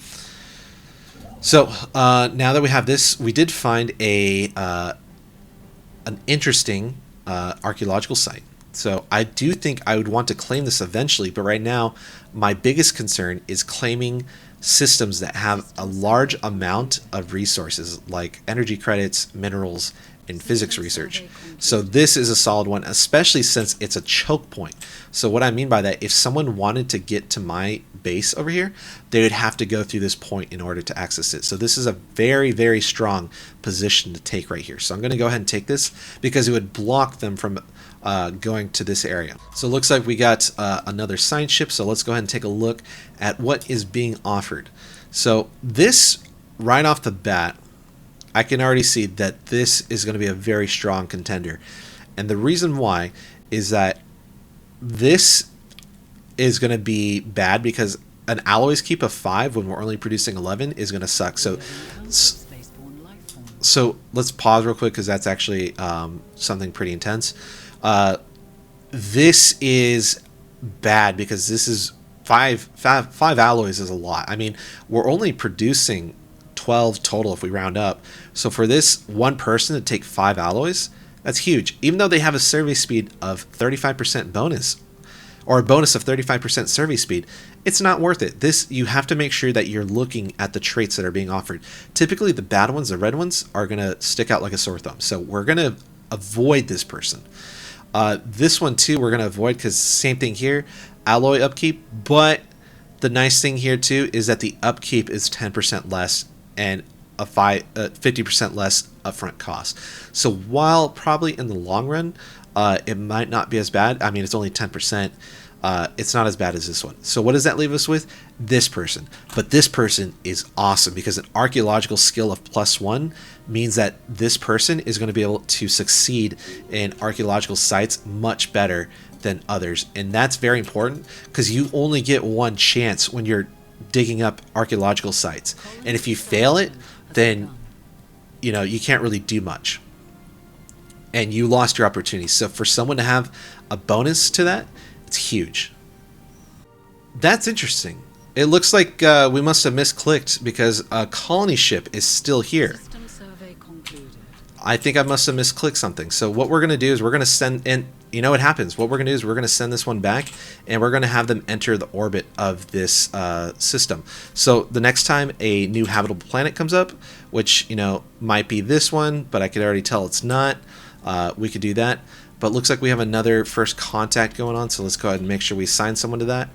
So now that we have this, we did find an interesting archaeological site. So I do think I would want to claim this eventually, but right now my biggest concern is claiming systems that have a large amount of resources like energy credits, minerals, and physics research. So this is a solid one, especially since it's a choke point. So what I mean by that, if someone wanted to get to my base over here, they would have to go through this point in order to access it. So this is a very, very strong position to take right here. So I'm going to go ahead and take this because it would block them from going to this area. So it looks like we got another science ship. So let's go ahead and take a look at what is being offered. So this, right off the bat, I can already see that this is going to be a very strong contender. And the reason why is that this is going to be bad because an alloys keep of 5 when we're only producing 11 is going to suck. So let's pause real quick because that's actually something pretty intense. This is bad because this is five alloys is a lot. I mean, we're only producing 12 total if we round up. So for this one person to take 5 alloys, that's huge. Even though they have a survey speed of 35% bonus, or a bonus of 35% survey speed, it's not worth it. This, you have to make sure that you're looking at the traits that are being offered. Typically the bad ones, the red ones, are going to stick out like a sore thumb. So we're going to avoid this person. This one too we're going to avoid because same thing here, alloy upkeep, but the nice thing here too is that the upkeep is 10% less and a 50% less upfront cost. So while probably in the long run it might not be as bad, I mean it's only 10%, it's not as bad as this one. So what does that leave us with? This person. But this person is awesome because an archaeological skill of +1 means that this person is going to be able to succeed in archaeological sites much better than others. And that's very important because you only get one chance when you're digging up archaeological sites. And if you fail it, then you know you can't really do much. And you lost your opportunity. So for someone to have a bonus to that, it's huge. That's interesting. It looks like we must have misclicked because a colony ship is still here. System survey concluded. I think I must have misclicked something. So what we're going to do is we're going to send, and you know what happens. What we're going to do is we're going to send this one back, and we're going to have them enter the orbit of this system. So the next time a new habitable planet comes up, which, you know, might be this one, but I could already tell it's not, we could do that. But looks like we have another first contact going on, so let's go ahead and make sure we assign someone to that.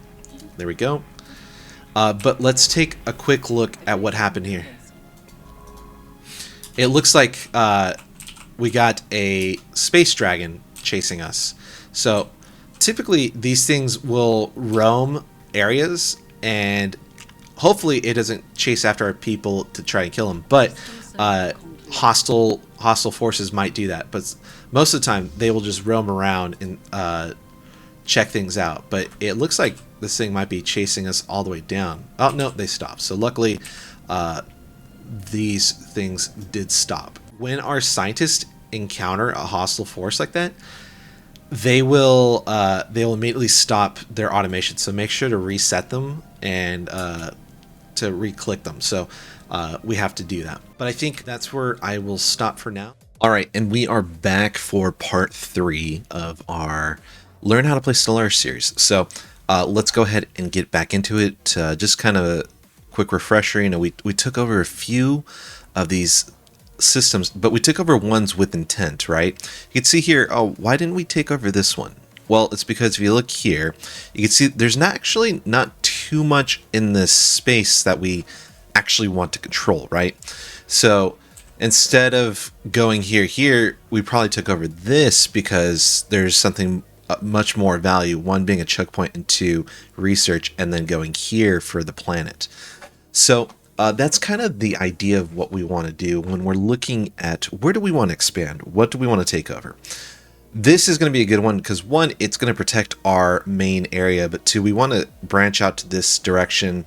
There we go. But let's take a quick look at what happened here. It looks like we got a space dragon chasing us. So typically these things will roam areas, and hopefully it doesn't chase after our people to try and kill them. But hostile forces might do that. But most of the time they will just roam around and check things out. But it looks like this thing might be chasing us all the way down. Oh no, they stopped. So luckily these things did stop. When our scientists encounter a hostile force like that, they will immediately stop their automation. So make sure to reset them and to re-click them. So we have to do that. But I think that's where I will stop for now. All right, and we are back for part 3 of our Learn How to Play Stellaris series. So let's go ahead and get back into it. Just kind of a quick refresher. You know, we took over a few of these systems, but we took over ones with intent, right? You can see here, oh, why didn't we take over this one? Well, it's because if you look here, you can see there's not too much in this space that we actually want to control, right? So instead of going here, we probably took over this because there's something much more value, one being a choke point and 2 research, and then going here for the planet. So that's kind of the idea of what we want to do when we're looking at where do we want to expand, what do we want to take over. This is going to be a good one because 1, it's going to protect our main area, but 2, we want to branch out to this direction,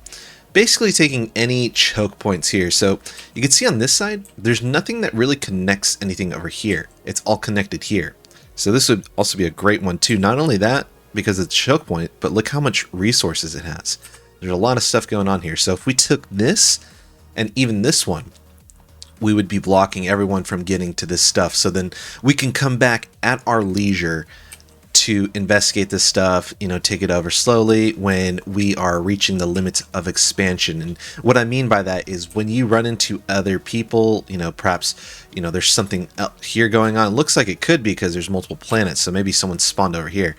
basically taking any choke points here. So you can see on this side there's nothing that really connects anything over here. It's all connected here. So this would also be a great one too. Not only that, because it's a choke point, but look how much resources it has. There's a lot of stuff going on here. So if we took this and even this one, we would be blocking everyone from getting to this stuff. So then we can come back at our leisure to investigate this stuff, you know, take it over slowly when we are reaching the limits of expansion. And what I mean by that is when you run into other people, you know, perhaps, you know, there's something here going on. It looks like it could be because there's multiple planets. So maybe someone spawned over here.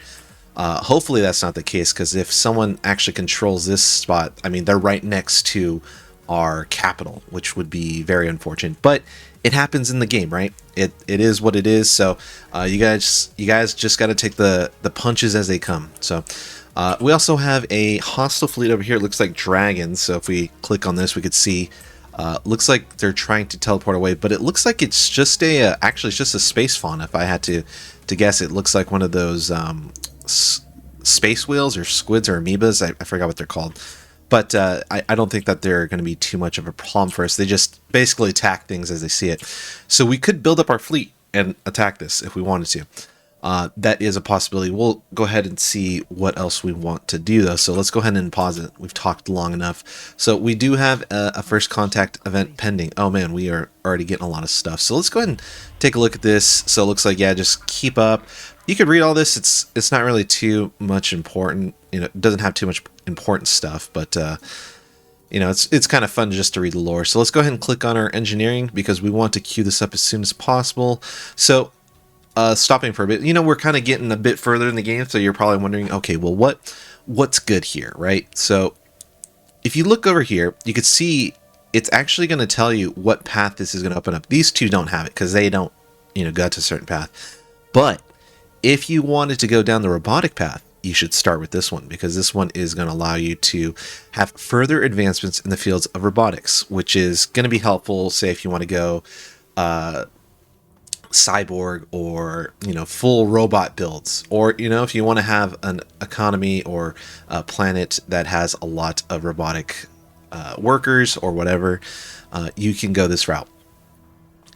Hopefully that's not the case, because if someone actually controls this spot, I mean, they're right next to our capital, which would be very unfortunate. But it happens in the game, right? It is what it is. So you guys just got to take the punches as they come. So we also have a hostile fleet over here. It looks like dragons. So if we click on this, we could see. Looks like they're trying to teleport away, but it looks like it's just a actually it's just a space fauna. If I had to guess, it looks like one of those space whales or squids or amoebas. I forgot what they're called. But I don't think that they're going to be too much of a problem for us. They just basically attack things as they see it. So we could build up our fleet and attack this if we wanted to. That is a possibility. We'll go ahead and see what else we want to do, though. So let's go ahead and pause it. We've talked long enough. So we do have a first contact event pending. Oh, man, we are already getting a lot of stuff. So let's go ahead and take a look at this. So it looks like, yeah, just keep up. you could read all this. It's not really too much important. It doesn't have too much important stuff, but it's kind of fun just to read the lore. So let's go ahead and click on our engineering because we want to queue this up as soon as possible. So stopping for a bit, we're kind of getting a bit further in the game, so you're probably wondering, okay, well, what's good here, right? So if you look over here, you could see it's actually going to tell you what path this is going to open up. These two don't have it because they don't, go to a certain path. But if you wanted to go down the robotic path, you should start with this one because this one is going to allow you to have further advancements in the fields of robotics, which is going to be helpful, say, if you want to go cyborg or full robot builds, or if you want to have an economy or a planet that has a lot of robotic workers or whatever, you can go this route.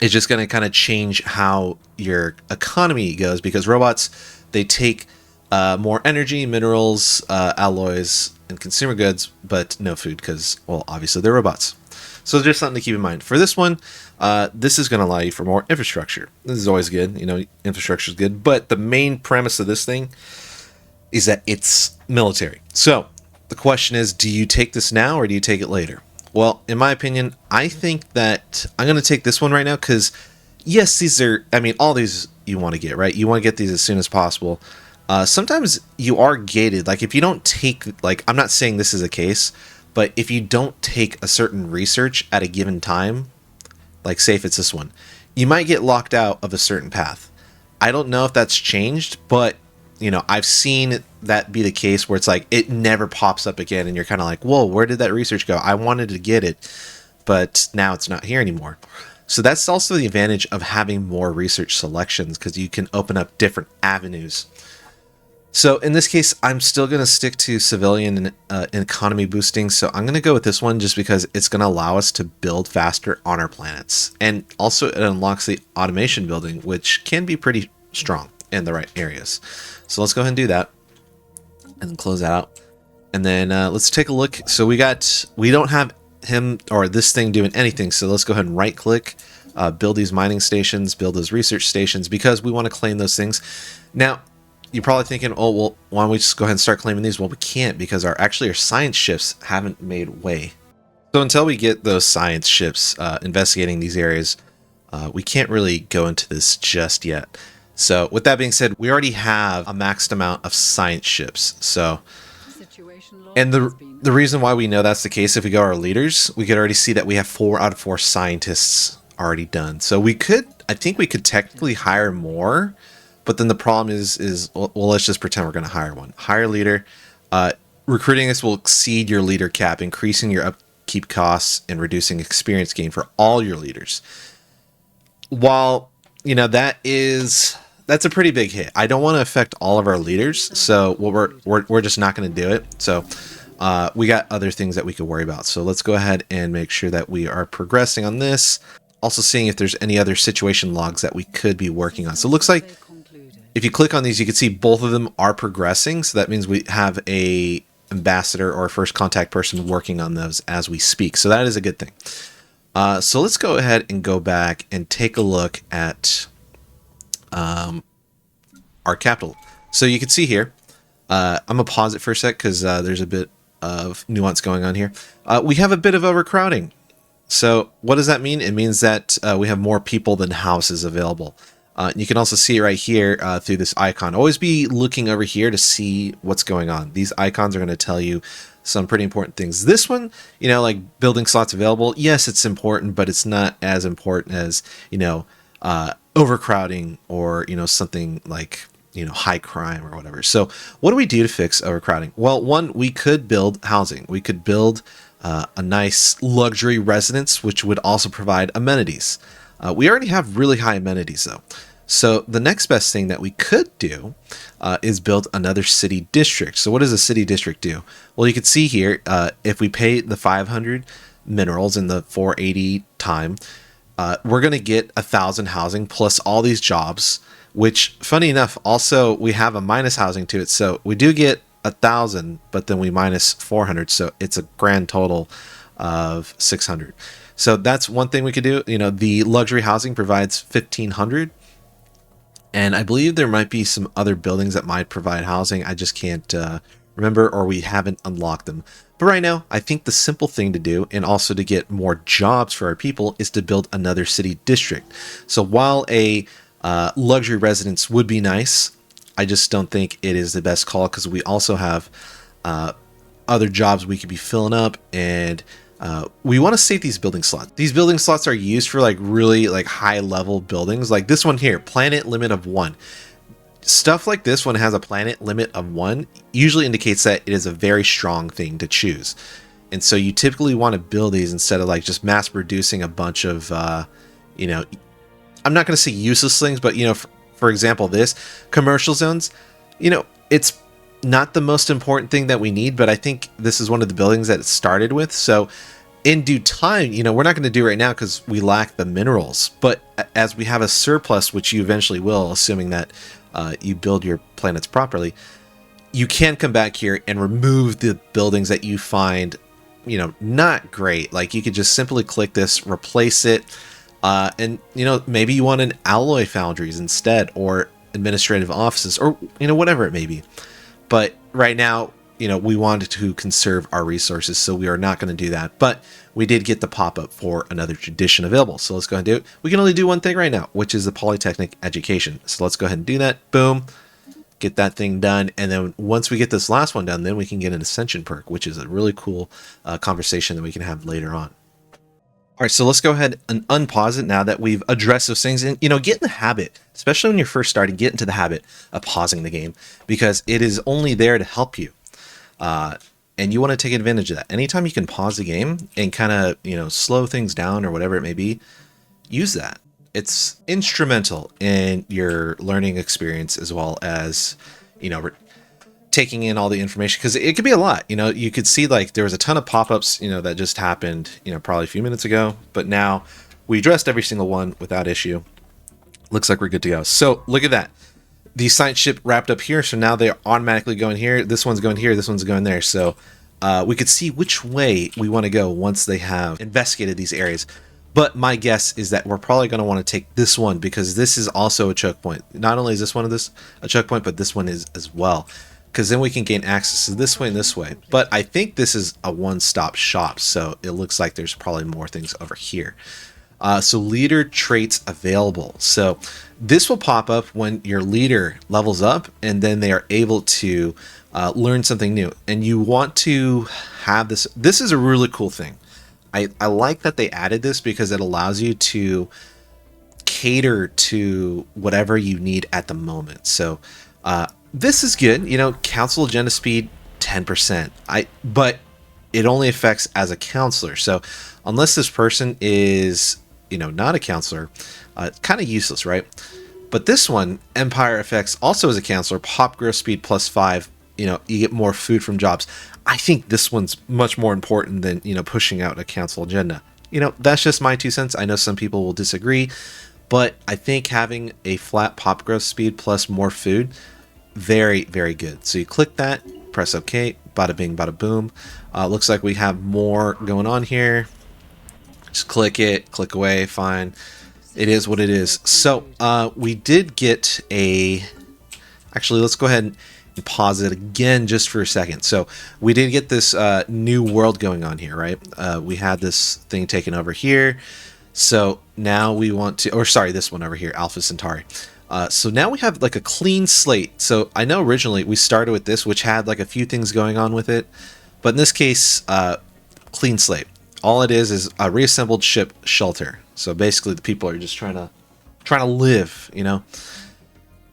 It's just going to kind of change how your economy goes because robots, they take more energy, minerals, alloys, and consumer goods, but no food because, well, obviously they're robots. So just something to keep in mind. For this one, this is going to allow you for more infrastructure. This is always good. Infrastructure is good. But the main premise of this thing is that it's military. So the question is, do you take this now or do you take it later? Well, in my opinion, I think that I'm going to take this one right now because, yes, these are, all these you want to get, right? You want to get these as soon as possible. Sometimes you are gated. Like, if you don't take, I'm not saying this is a case, but if you don't take a certain research at a given time, like say if it's this one, you might get locked out of a certain path. I don't know if that's changed, but I've seen that be the case where it's like it never pops up again and you're kind of like, whoa, where did that research go? I wanted to get it, but now it's not here anymore. So that's also the advantage of having more research selections because you can open up different avenues. So in this case, I'm still going to stick to civilian and economy boosting. So I'm going to go with this one just because it's going to allow us to build faster on our planets. And also it unlocks the automation building, which can be pretty strong in the right areas. So let's go ahead and do that and close that out. And then let's take a look. So we don't have him or this thing doing anything. So let's go ahead and right click, build these mining stations, build those research stations because we want to claim those things. Now, you're probably thinking, oh, well, why don't we just go ahead and start claiming these? Well, we can't because our science ships haven't made way. So until we get those science ships investigating these areas, we can't really go into this just yet. So with that being said, we already have a maxed amount of science ships. So, and the reason why we know that's the case, if we go to our leaders, we could already see that we have 4 out of 4 scientists already done. So I think we could technically hire more. But then the problem is well, let's just pretend we're going to hire one. Hire leader. Recruiting this will exceed your leader cap, increasing your upkeep costs and reducing experience gain for all your leaders. While, that's a pretty big hit. I don't want to affect all of our leaders, so we're just not going to do it. So we got other things that we could worry about. So let's go ahead and make sure that we are progressing on this. Also seeing if there's any other situation logs that we could be working on. So it looks like if you click on these, you can see both of them are progressing. So that means we have a ambassador or a first contact person working on those as we speak. So that is a good thing. So let's go ahead and go back and take a look at our capital. So you can see here, I'm going to pause it for a sec because there's a bit of nuance going on here. We have a bit of overcrowding. So what does that mean? It means that we have more people than houses available. You can also see it right here through this icon. Always be looking over here to see what's going on. These icons are going to tell you some pretty important things. This one, like building slots available. Yes, it's important, but it's not as important as, overcrowding or, something like, high crime or whatever. So what do we do to fix overcrowding? Well, one, we could build housing. We could build a nice luxury residence, which would also provide amenities. We already have really high amenities though. So the next best thing that we could do is build another city district. So what does a city district do? Well, you can see here, if we pay the 500 minerals and the 480 time, we're going to get 1,000 housing plus all these jobs, which funny enough, also we have a minus housing to it. So we do get 1,000, but then we minus 400. So it's a grand total of 600. So that's one thing we could do. The luxury housing provides 1,500. And I believe there might be some other buildings that might provide housing. I just can't remember, or we haven't unlocked them. But right now, I think the simple thing to do, and also to get more jobs for our people, is to build another city district. So while a luxury residence would be nice, I just don't think it is the best call, because we also have other jobs we could be filling up, and we want to save these building slots. These building slots are used for like really like high level buildings, like this one here, planet limit of 1. Stuff like this one has a planet limit of 1 usually indicates that it is a very strong thing to choose. And so you typically want to build these instead of like just mass producing a bunch of you know, I'm not going to say useless things, but you know, for example, this commercial zones, you know, it's not the most important thing that we need, but I think this is one of the buildings that it started with. So in due time, you know, we're not going to do right now because we lack the minerals, but as we have a surplus, which you eventually will, assuming that you build your planets properly, you can come back here and remove the buildings that you find, you know, not great. Like you could just simply click this, replace it, and you know, maybe you want an alloy foundries instead, or administrative offices, or you know, whatever it may be. But right now, you know, we wanted to conserve our resources, so we are not going to do that. But we did get the pop-up for another tradition available. So let's go ahead and do it. We can only do one thing right now, which is the Polytechnic education. So let's go ahead and do that. Boom. Get that thing done. And then once we get this last one done, then we can get an ascension perk, which is a really cool conversation that we can have later on. All right, so let's go ahead and unpause it now that we've addressed those things. And, you know, get in the habit, especially when you're first starting, get into the habit of pausing the game, because it is only there to help you. And you want to take advantage of that. Anytime you can pause the game and kind of, you know, slow things down or whatever it may be, use that. It's instrumental in your learning experience, as well as, you know, taking in all the information, because it could be a lot. You know, you could see like there was a ton of pop-ups, you know, that just happened, you know, probably a few minutes ago, but now we addressed every single one without issue. Looks like we're good to go. So look at that. The science ship wrapped up here, so now they're automatically going here. This one's going here, this one's going there. So we could see which way we want to go once they have investigated these areas. But my guess is that we're probably going to want to take this one, because this is also a choke point. Not only is this one of this a choke point, but this one is as well, because then we can gain access to this way and this way. But I think this is a one-stop shop, so it looks like there's probably more things over here. So leader traits available. So this will pop up when your leader levels up, and then they are able to learn something new. And you want to have this. This is a really cool thing. I like that they added this, because it allows you to cater to whatever you need at the moment. So this is good. You know, council agenda speed 10%. But it only affects as a counselor. So unless this person is, you know, not a counselor, it's kind of useless, right? But this one, Empire effects, also as a counselor, pop growth speed +5. You know, you get more food from jobs. I think this one's much more important than, you know, pushing out a council agenda. You know, that's just my 2 cents. I know some people will disagree, but I think having a flat pop growth speed plus more food, very, very good. So you click that, press OK, bada bing, bada boom. Looks like we have more going on here. Just click it, click away, fine. It is what it is. So we did get a... Actually, let's go ahead and pause it again just for a second. So we did get this new world going on here, right? We had this thing taken over here. So now we want to... Or sorry, this one over here, Alpha Centauri. So now we have like a clean slate. So I know originally we started with this, which had like a few things going on with it. But in this case, clean slate. All it is a reassembled ship shelter. So basically the people are just trying to live, you know.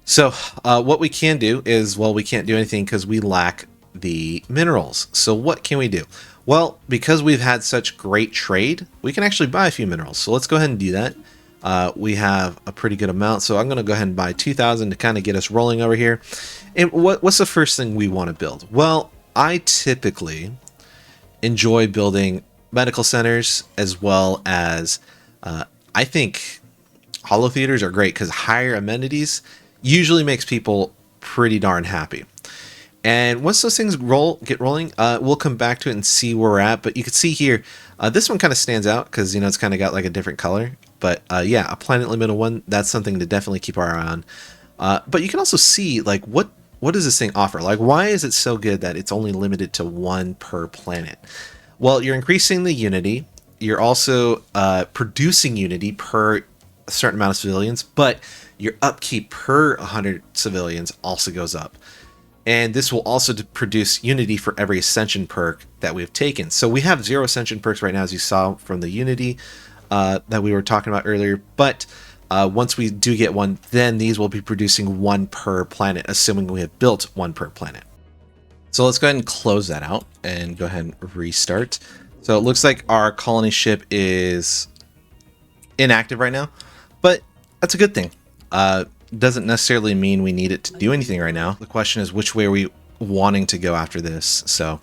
So what we can do is, well, we can't do anything because we lack the minerals. So what can we do? Well, because we've had such great trade, we can actually buy a few minerals. So let's go ahead and do that. We have a pretty good amount. So I'm going to go ahead and buy 2,000 to kind of get us rolling over here. And what's the first thing we want to build? Well, I typically enjoy building medical centers, as well as I think holo theaters are great because higher amenities usually makes people pretty darn happy. And once those things get rolling, we'll come back to it and see where we're at. But you can see here, this one kind of stands out because, you know, it's kind of got like a different color. But yeah, a planet limit of 1, that's something to definitely keep our eye on. But you can also see like what does this thing offer? Like, why is it so good that it's only limited to one per planet? Well, you're increasing the unity. You're also producing unity per a certain amount of civilians, but your upkeep per 100 civilians also goes up. And this will also produce unity for every ascension perk that we've taken. So we have 0 ascension perks right now, as you saw from the unity that we were talking about earlier. But once we do get one, then these will be producing 1 per planet, assuming we have built 1 per planet. So let's go ahead and close that out and go ahead and restart. So it looks like our colony ship is inactive right now, but that's a good thing. Doesn't necessarily mean we need it to do anything right now. The question is, which way are we wanting to go after this? So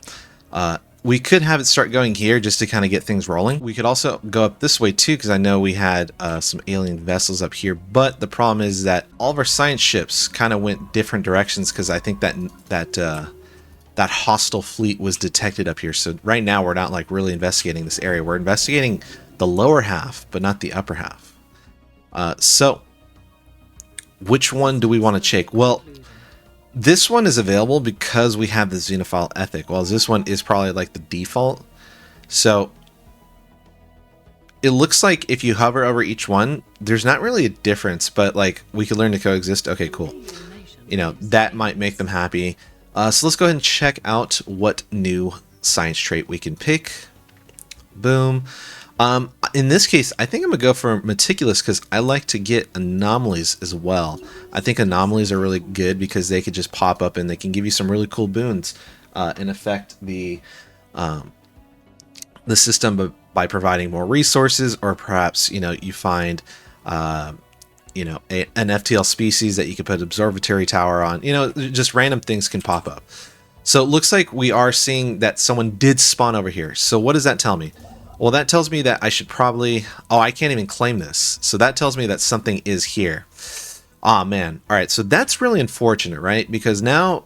we could have it start going here just to kind of get things rolling. We could also go up this way too, because I know we had some alien vessels up here, but the problem is that all of our science ships kind of went different directions, because I think that hostile fleet was detected up here. So right now we're not like really investigating this area. We're investigating the lower half, but not the upper half. So which one do we want to check? Well, this one is available because we have the xenophile ethic, while this one is probably like the default. So it looks like if you hover over each one, there's not really a difference, but like we could learn to coexist. Okay, cool. You know, that might make them happy. So let's go ahead and check out what new science trait we can pick. Boom. In this case, I think I'm gonna go for meticulous, because I like to get anomalies as well. I think anomalies are really good because they could just pop up and they can give you some really cool boons and affect the system by providing more resources, or perhaps, you know, you find you know, an FTL species that you could put an observatory tower on. You know, just random things can pop up. So it looks like we are seeing that someone did spawn over here. So what does that tell me? Well, that tells me that I should probably... Oh, I can't even claim this. So that tells me that something is here. Aw, man. All right, so that's really unfortunate, right? Because now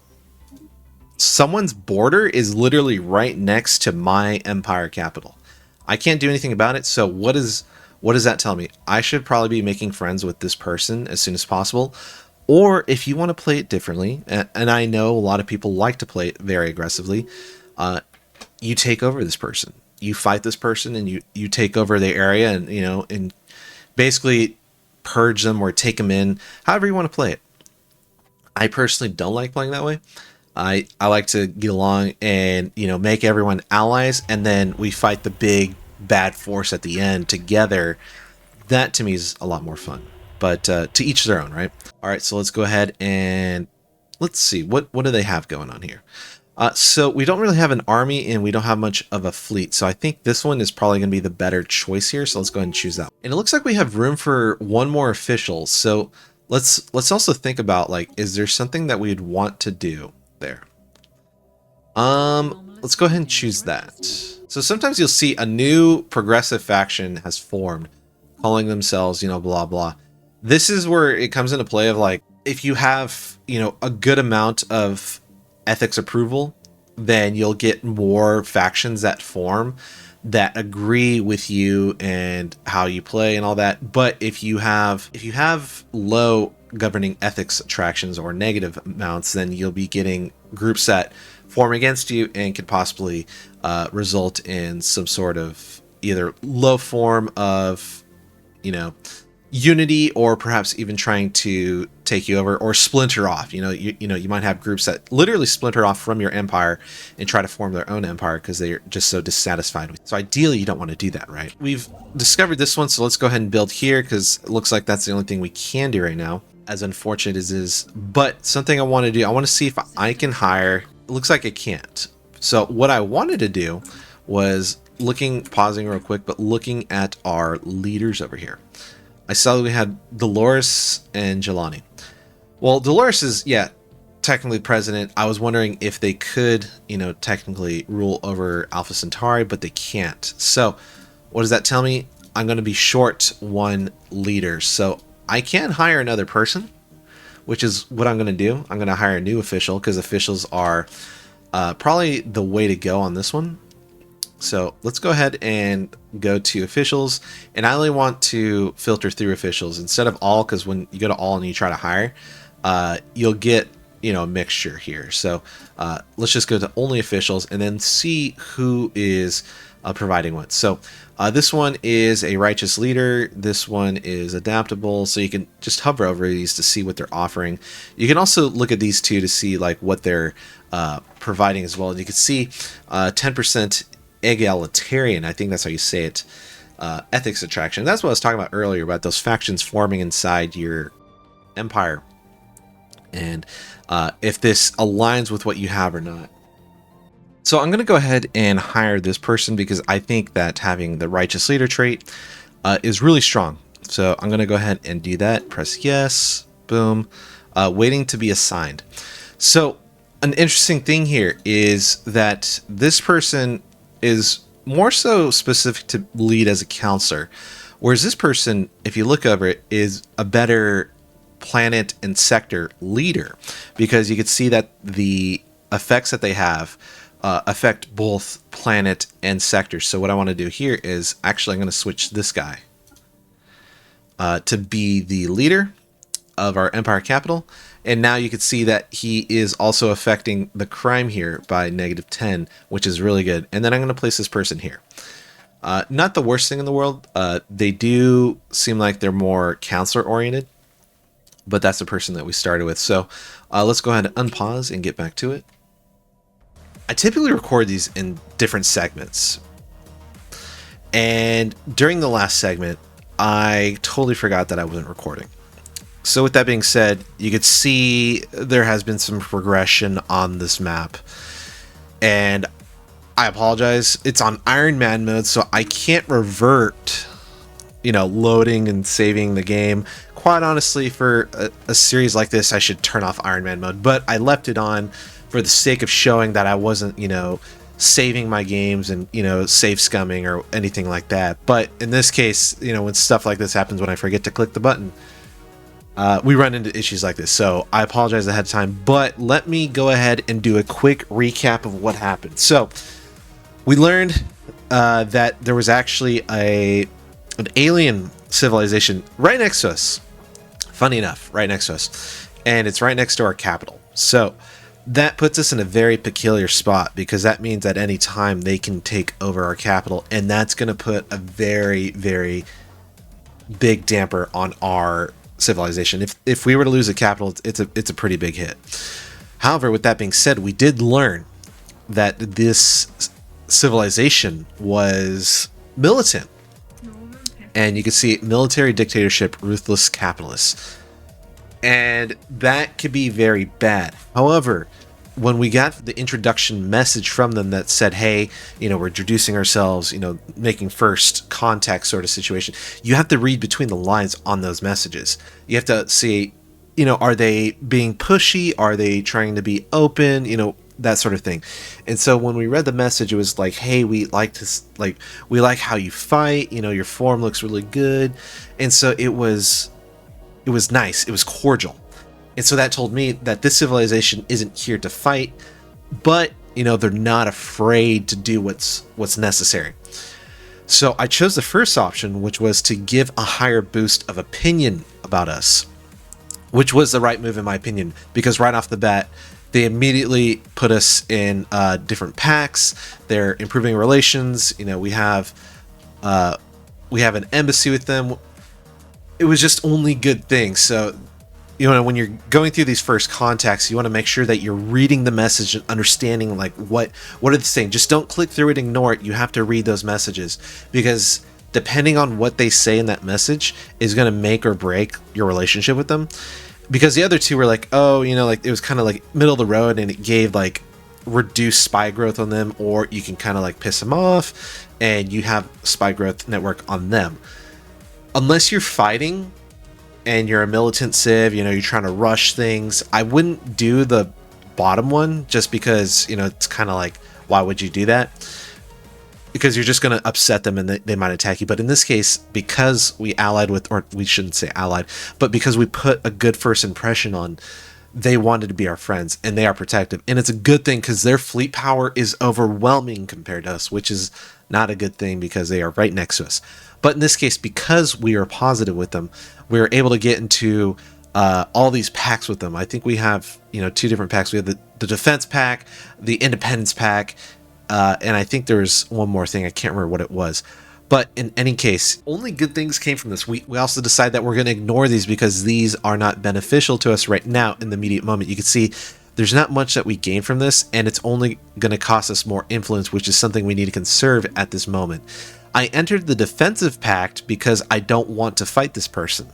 someone's border is literally right next to my empire capital. I can't do anything about it. So what does that tell me? I should probably be making friends with this person as soon as possible. Or if you want to play it differently, and I know a lot of people like to play it very aggressively, you take over this person. You fight this person and you take over their area, and, you know, and basically purge them or take them in, however you want to play it. I personally don't like playing that way. I like to get along and, you know, make everyone allies, and then we fight the big bad force at the end together. That to me is a lot more fun, but to each their own, right? All right, so let's go ahead and let's see what do they have going on here. So we don't really have an army, and we don't have much of a fleet. So I think this one is probably going to be the better choice here. So let's go ahead and choose that. And it looks like we have room for one more official. So let's also think about, like, is there something that we'd want to do there? Let's go ahead and choose that. So sometimes you'll see a new progressive faction has formed, calling themselves, you know, blah, blah. This is where it comes into play of, like, if you have, you know, a good amount of ethics approval, then you'll get more factions that form that agree with you and how you play and all that. But if you have low governing ethics attractions or negative amounts, then you'll be getting groups that form against you and could possibly result in some sort of either low form of, you know, unity, or perhaps even trying to take you over or splinter off. You know, you might have groups that literally splinter off from your empire and try to form their own empire because they're just so dissatisfied with it. So ideally you don't want to do that, right? We've discovered this one, so let's go ahead and build here, because it looks like that's the only thing we can do right now, as unfortunate as it is. But something I want to do, I want to see if I can hire. It looks like I can't. So what I wanted to do was pausing real quick, but looking at our leaders over here. I saw that we had Dolores and Jelani. Well, Dolores is, yeah, technically president. I was wondering if they could, you know, technically rule over Alpha Centauri, but they can't. So what does that tell me? I'm going to be short one leader. So I can hire another person, which is what I'm going to do. I'm going to hire a new official, because officials are probably the way to go on this one. So let's go ahead and go to officials, and I only want to filter through officials instead of all, because when you go to all and you try to hire, you'll get, a mixture here. So let's just go to only officials and then see who is providing what. So this one is a righteous leader. This one is adaptable. So you can just hover over these to see what they're offering. You can also look at these two to see like what they're providing as well. And you can see 10% egalitarian. I think that's how you say it. Ethics attraction. That's what I was talking about earlier about those factions forming inside your empire. And if this aligns with what you have or not. So I'm going to go ahead and hire this person because I think that having the righteous leader trait is really strong. So I'm going to go ahead and do that. Press yes. Boom. Waiting to be assigned. So an interesting thing here is that this person is more so specific to lead as a counselor. Whereas this person, if you look over it, is a better planet and sector leader, because you can see that the effects that they have affect both planet and sector. So what I want to do here is actually I'm going to switch this guy to be the leader of our empire capital. And now you can see that he is also affecting the crime here by -10, which is really good. And then I'm going to place this person here. Not the worst thing in the world. They do seem like they're more counselor oriented, but that's the person that we started with. So let's go ahead and unpause and get back to it. I typically record these in different segments. And during the last segment, I totally forgot that I wasn't recording. So with that being said, you could see there has been some progression on this map. And I apologize. It's on Iron Man mode, so I can't revert, loading and saving the game. Quite honestly, for a series like this, I should turn off Iron Man mode. But I left it on for the sake of showing that I wasn't, saving my games and, save scumming or anything like that. But in this case, when stuff like this happens, when I forget to click the button, we run into issues like this. So I apologize ahead of time, but let me go ahead and do a quick recap of what happened. So we learned that there was actually an alien civilization right next to us. Funny enough, right next to us. And it's right next to our capital. So that puts us in a very peculiar spot, because that means at any time they can take over our capital. And that's going to put a very, very big damper on our civilization. If we were to lose a capital, it's a pretty big hit. However, with that being said, we did learn that this civilization was militant. And you can see military dictatorship, ruthless capitalists. And that could be very bad. However, when we got the introduction message from them that said, hey, we're introducing ourselves, making first contact sort of situation, you have to read between the lines on those messages. You have to see, are they being pushy? Are they trying to be open? That sort of thing. And so when we read the message, it was like, hey, we like how you fight, your form looks really good. And so it was nice, it was cordial. And so that told me that this civilization isn't here to fight, but they're not afraid to do what's necessary. So I chose the first option, which was to give a higher boost of opinion about us, which was the right move in my opinion, because right off the bat they immediately put us in different packs. They're improving relations. We have an embassy with them. It was just only good things. So, when you're going through these first contacts, you want to make sure that you're reading the message and understanding what are they saying. Just don't click through it, ignore it. You have to read those messages, because depending on what they say in that message is going to make or break your relationship with them. Because the other two were like, oh, it was kind of like middle of the road, and it gave like reduced spy growth on them, or you can kind of like piss them off and you have spy growth network on them. Unless you're fighting and you're a militant civ, you're trying to rush things, I wouldn't do the bottom one, just because, it's kind of like, why would you do that? Because you're just going to upset them and they might attack you. But in this case, because we allied with, or we shouldn't say allied, but because we put a good first impression on, they wanted to be our friends, and they are protective. And it's a good thing, because their fleet power is overwhelming compared to us, which is not a good thing because they are right next to us. But in this case, because we are positive with them, we were able to get into all these packs with them. I think we have, two different packs. We have the defense pack, the independence pack, and I think there's one more thing. I can't remember what it was. But in any case, only good things came from this. We also decide that we're going to ignore these because these are not beneficial to us right now in the immediate moment. You can see there's not much that we gain from this, and it's only going to cost us more influence, which is something we need to conserve at this moment. I entered the defensive pact because I don't want to fight this person.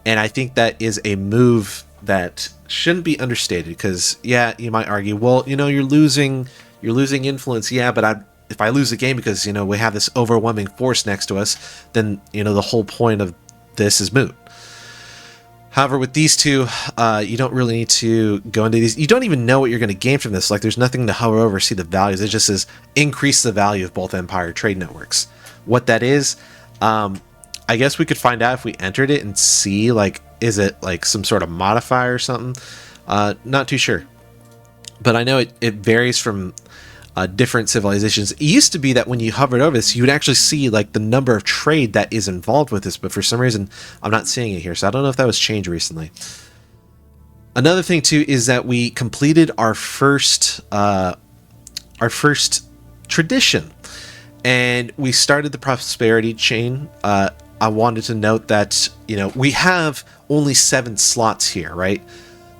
And I think that is a move that shouldn't be understated because, yeah, you might argue, well, you're losing influence. Yeah, but if I lose the game because, we have this overwhelming force next to us, then, the whole point of this is moot. However, with these two, you don't really need to go into these. You don't even know what you're going to gain from this. Like, there's nothing to hover over, see the values. It just says increase the value of both Empire trade networks. What that is, I guess we could find out if we entered it and see, like, is it like some sort of modifier or something? Not too sure. But I know it varies from different civilizations. It used to be that when you hovered over this, you would actually see like the number of trade that is involved with this, but for some reason I'm not seeing it here, so I don't know if that was changed recently. Another thing too is that we completed our first tradition, and we started the prosperity chain. I wanted to note that we have only 7 slots here, right?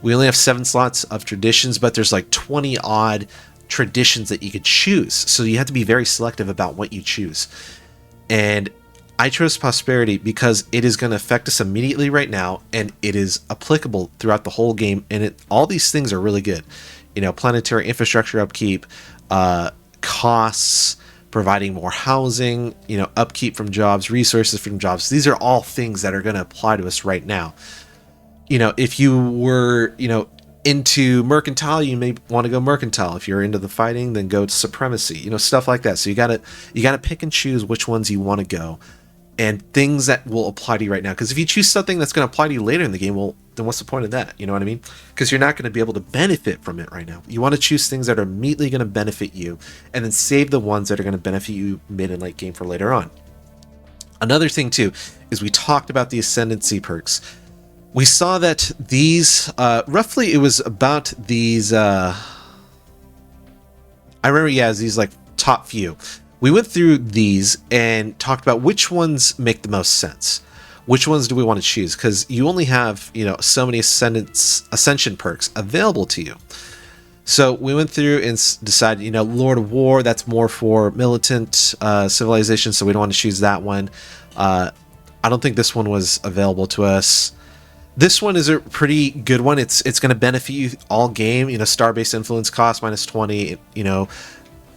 We only have 7 slots of traditions, but there's like 20 odd traditions that you could choose, so you have to be very selective about what you choose. And I chose prosperity because it is going to affect us immediately right now, and it is applicable throughout the whole game, and all these things are really good. Planetary infrastructure upkeep, costs, providing more housing, upkeep from jobs, resources from jobs. These are all things that are going to apply to us right now. If you were into mercantile, you may want to go mercantile. If you're into the fighting, then go to supremacy, stuff like that. So you gotta pick and choose which ones you want to go, and things that will apply to you right now. Because if you choose something that's going to apply to you later in the game, well, then what's the point of that? You know what I mean? Because you're not going to be able to benefit from it right now. You want to choose things that are immediately going to benefit you, and then save the ones that are going to benefit you mid and late game for later on. Another thing too is we talked about the ascendancy perks. We saw that these, roughly it was about these, I remember, yeah, these like top few. We went through these and talked about which ones make the most sense. Which ones do we want to choose? Because you only have, so many ascension perks available to you. So we went through and decided, Lord of War, that's more for militant civilization, so we don't want to choose that one. I don't think this one was available to us. This one is a pretty good one. It's going to benefit you all game. Star-based influence cost -20.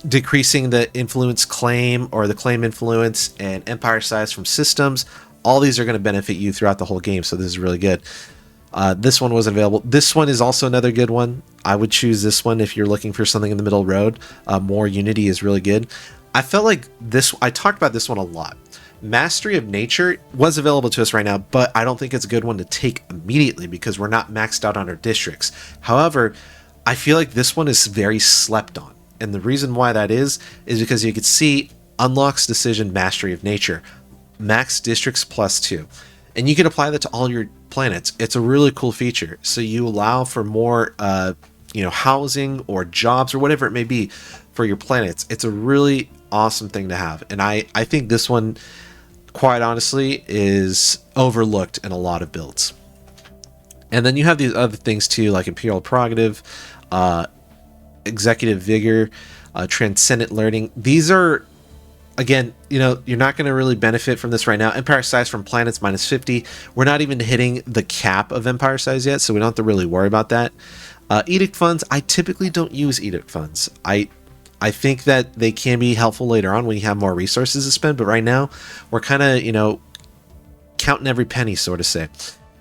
Decreasing the influence claim or the claim influence and empire size from systems. All these are going to benefit you throughout the whole game. So this is really good. This one wasn't available. This one is also another good one. I would choose this one if you're looking for something in the middle road. More unity is really good. I felt like I talked about this one a lot. Mastery of Nature was available to us right now, but I don't think it's a good one to take immediately because we're not maxed out on our districts. However, I feel like this one is very slept on. And the reason why that is because you can see unlocks decision Mastery of Nature, max districts +2. And you can apply that to all your planets. It's a really cool feature. So you allow for more housing or jobs or whatever it may be for your planets. It's a really awesome thing to have. And I think this one, quite honestly, is overlooked in a lot of builds. And then you have these other things too, like Imperial Prerogative, Executive Vigor, Transcendent Learning. These are, again, you're not going to really benefit from this right now. Empire size from planets -50. We're not even hitting the cap of empire size yet, so we don't have to really worry about that. Edict funds, I typically don't use edict funds. I think that they can be helpful later on when you have more resources to spend, but right now we're kind of, counting every penny, so to say.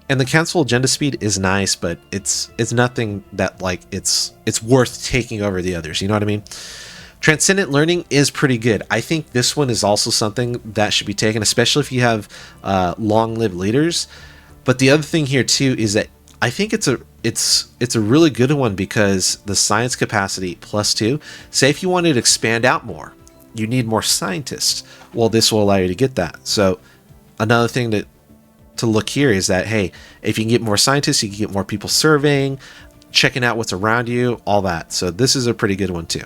And the council agenda speed is nice, but it's nothing that like it's worth taking over the others. You know what I mean? Transcendent Learning is pretty good. I think this one is also something that should be taken, especially if you have long-lived leaders. But the other thing here too is that I think it's a really good one because the science capacity +2. Say if you wanted to expand out more, you need more scientists. Well, this will allow you to get that. So another thing to to look here is that, hey, if you can get more scientists, you can get more people surveying, checking out what's around you, all that. So this is a pretty good one too.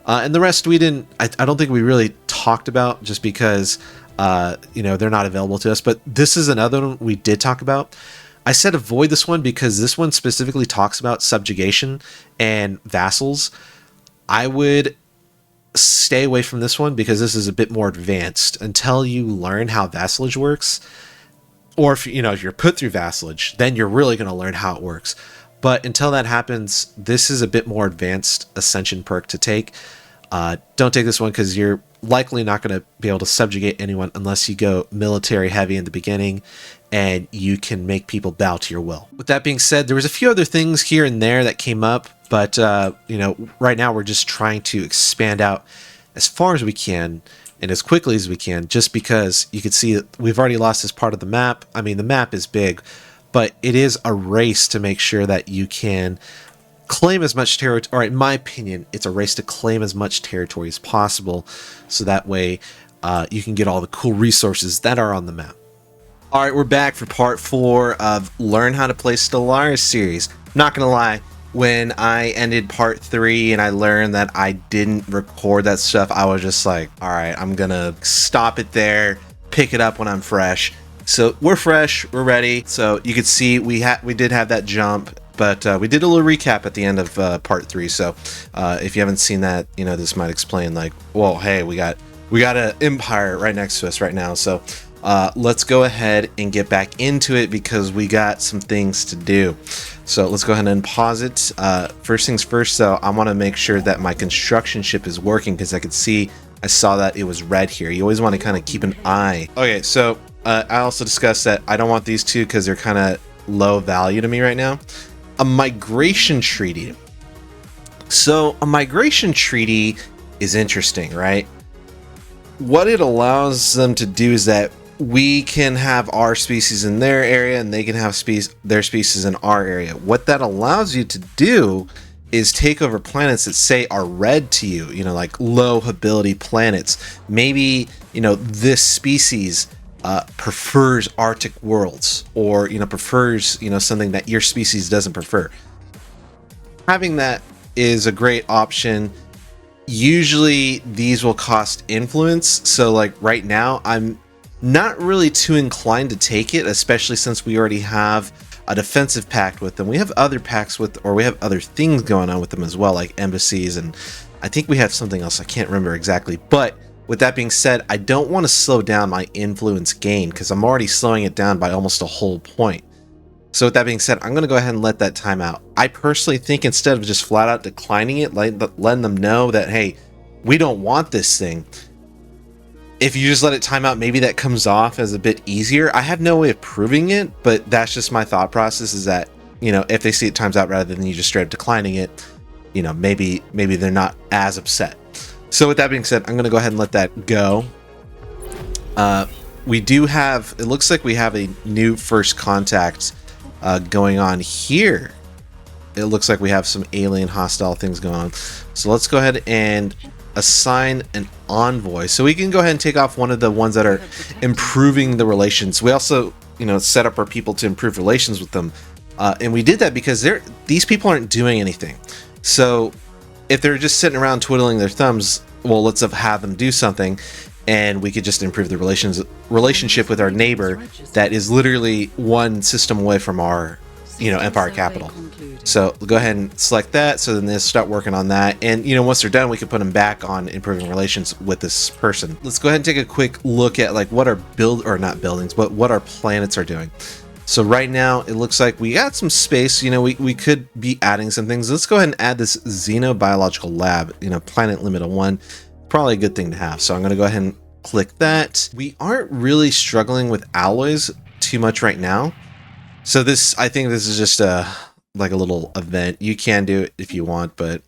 And the rest we didn't, I don't think we really talked about, just because, they're not available to us. But this is another one we did talk about. I said avoid this one because this one specifically talks about subjugation and vassals. I would stay away from this one because this is a bit more advanced. Until you learn how vassalage works, or if you're put through vassalage, then you're really going to learn how it works. But until that happens, this is a bit more advanced ascension perk to take. Don't take this one because you're likely not going to be able to subjugate anyone unless you go military heavy in the beginning and you can make people bow to your will. With that being said, there was a few other things here and there that came up, but right now we're just trying to expand out as far as we can and as quickly as we can, just because you can see that we've already lost this part of the map. I mean, the map is big, but it is a race to make sure that you can claim as much territory, or in my opinion, it's a race to claim as much territory as possible, so that way you can get all the cool resources that are on the map. All right, we're back for part 4 of Learn How to Play Stellaris series. Not gonna lie, when I ended part 3 and I learned that I didn't record that stuff, I was just like, all right, I'm gonna stop it there, pick it up when I'm fresh. So we're fresh, we're ready. So you can see we did have that jump, but we did a little recap at the end of part 3. So if you haven't seen that, this might explain, like, well, hey, we got an empire right next to us right now. So let's go ahead and get back into it because we got some things to do. So let's go ahead and pause it. First things first, though, I want to make sure that my construction ship is working, because I saw that it was red here. You always want to kind of keep an eye. Okay, so I also discussed that I don't want these two because they're kind of low value to me right now. A migration treaty. So a migration treaty is interesting, right? What it allows them to do is that we can have our species in their area and they can have their species in our area. What that allows you to do is take over planets that say are red to you, like low ability planets. Maybe, this species prefers Arctic worlds, or prefers something that your species doesn't prefer. Having that is a great option. Usually these will cost influence, so like right now I'm not really too inclined to take it, especially since we already have a defensive pact with them. We have other pacts we have other things going on with them as well, like embassies, and I think we have something else, I can't remember exactly. But with that being said, I don't want to slow down my influence gain because I'm already slowing it down by almost a whole point. So with that being said, I'm going to go ahead and let that time out. I personally think instead of just flat out declining it, letting them know that, hey, we don't want this thing, if you just let it time out, maybe that comes off as a bit easier. I have no way of proving it, but that's just my thought process, is that, if they see it times out rather than you just straight up declining it, maybe they're not as upset. So with that being said, I'm going to go ahead and let that go. We do have, it looks like we have a new first contact going on here. It looks like we have some alien hostile things going on. So let's go ahead and assign an envoy. So we can go ahead and take off one of the ones that are improving the relations. We also, set up our people to improve relations with them. And we did that because these people aren't doing anything. So if they're just sitting around twiddling their thumbs, well, let's have them do something, and we could just improve the relationship with our neighbor that is literally one system away from our, empire capital. So we'll go ahead and select that. So then they'll start working on that. And, once they're done, we can put them back on improving relations with this person. Let's go ahead and take a quick look at like what our what our planets are doing. So right now it looks like we got some space. We could be adding some things. Let's go ahead and add this xenobiological lab, planet limit of 1. Probably a good thing to have. So I'm going to go ahead and click that. We aren't really struggling with alloys too much right now. So I think this is just like a little event. You can do it if you want, but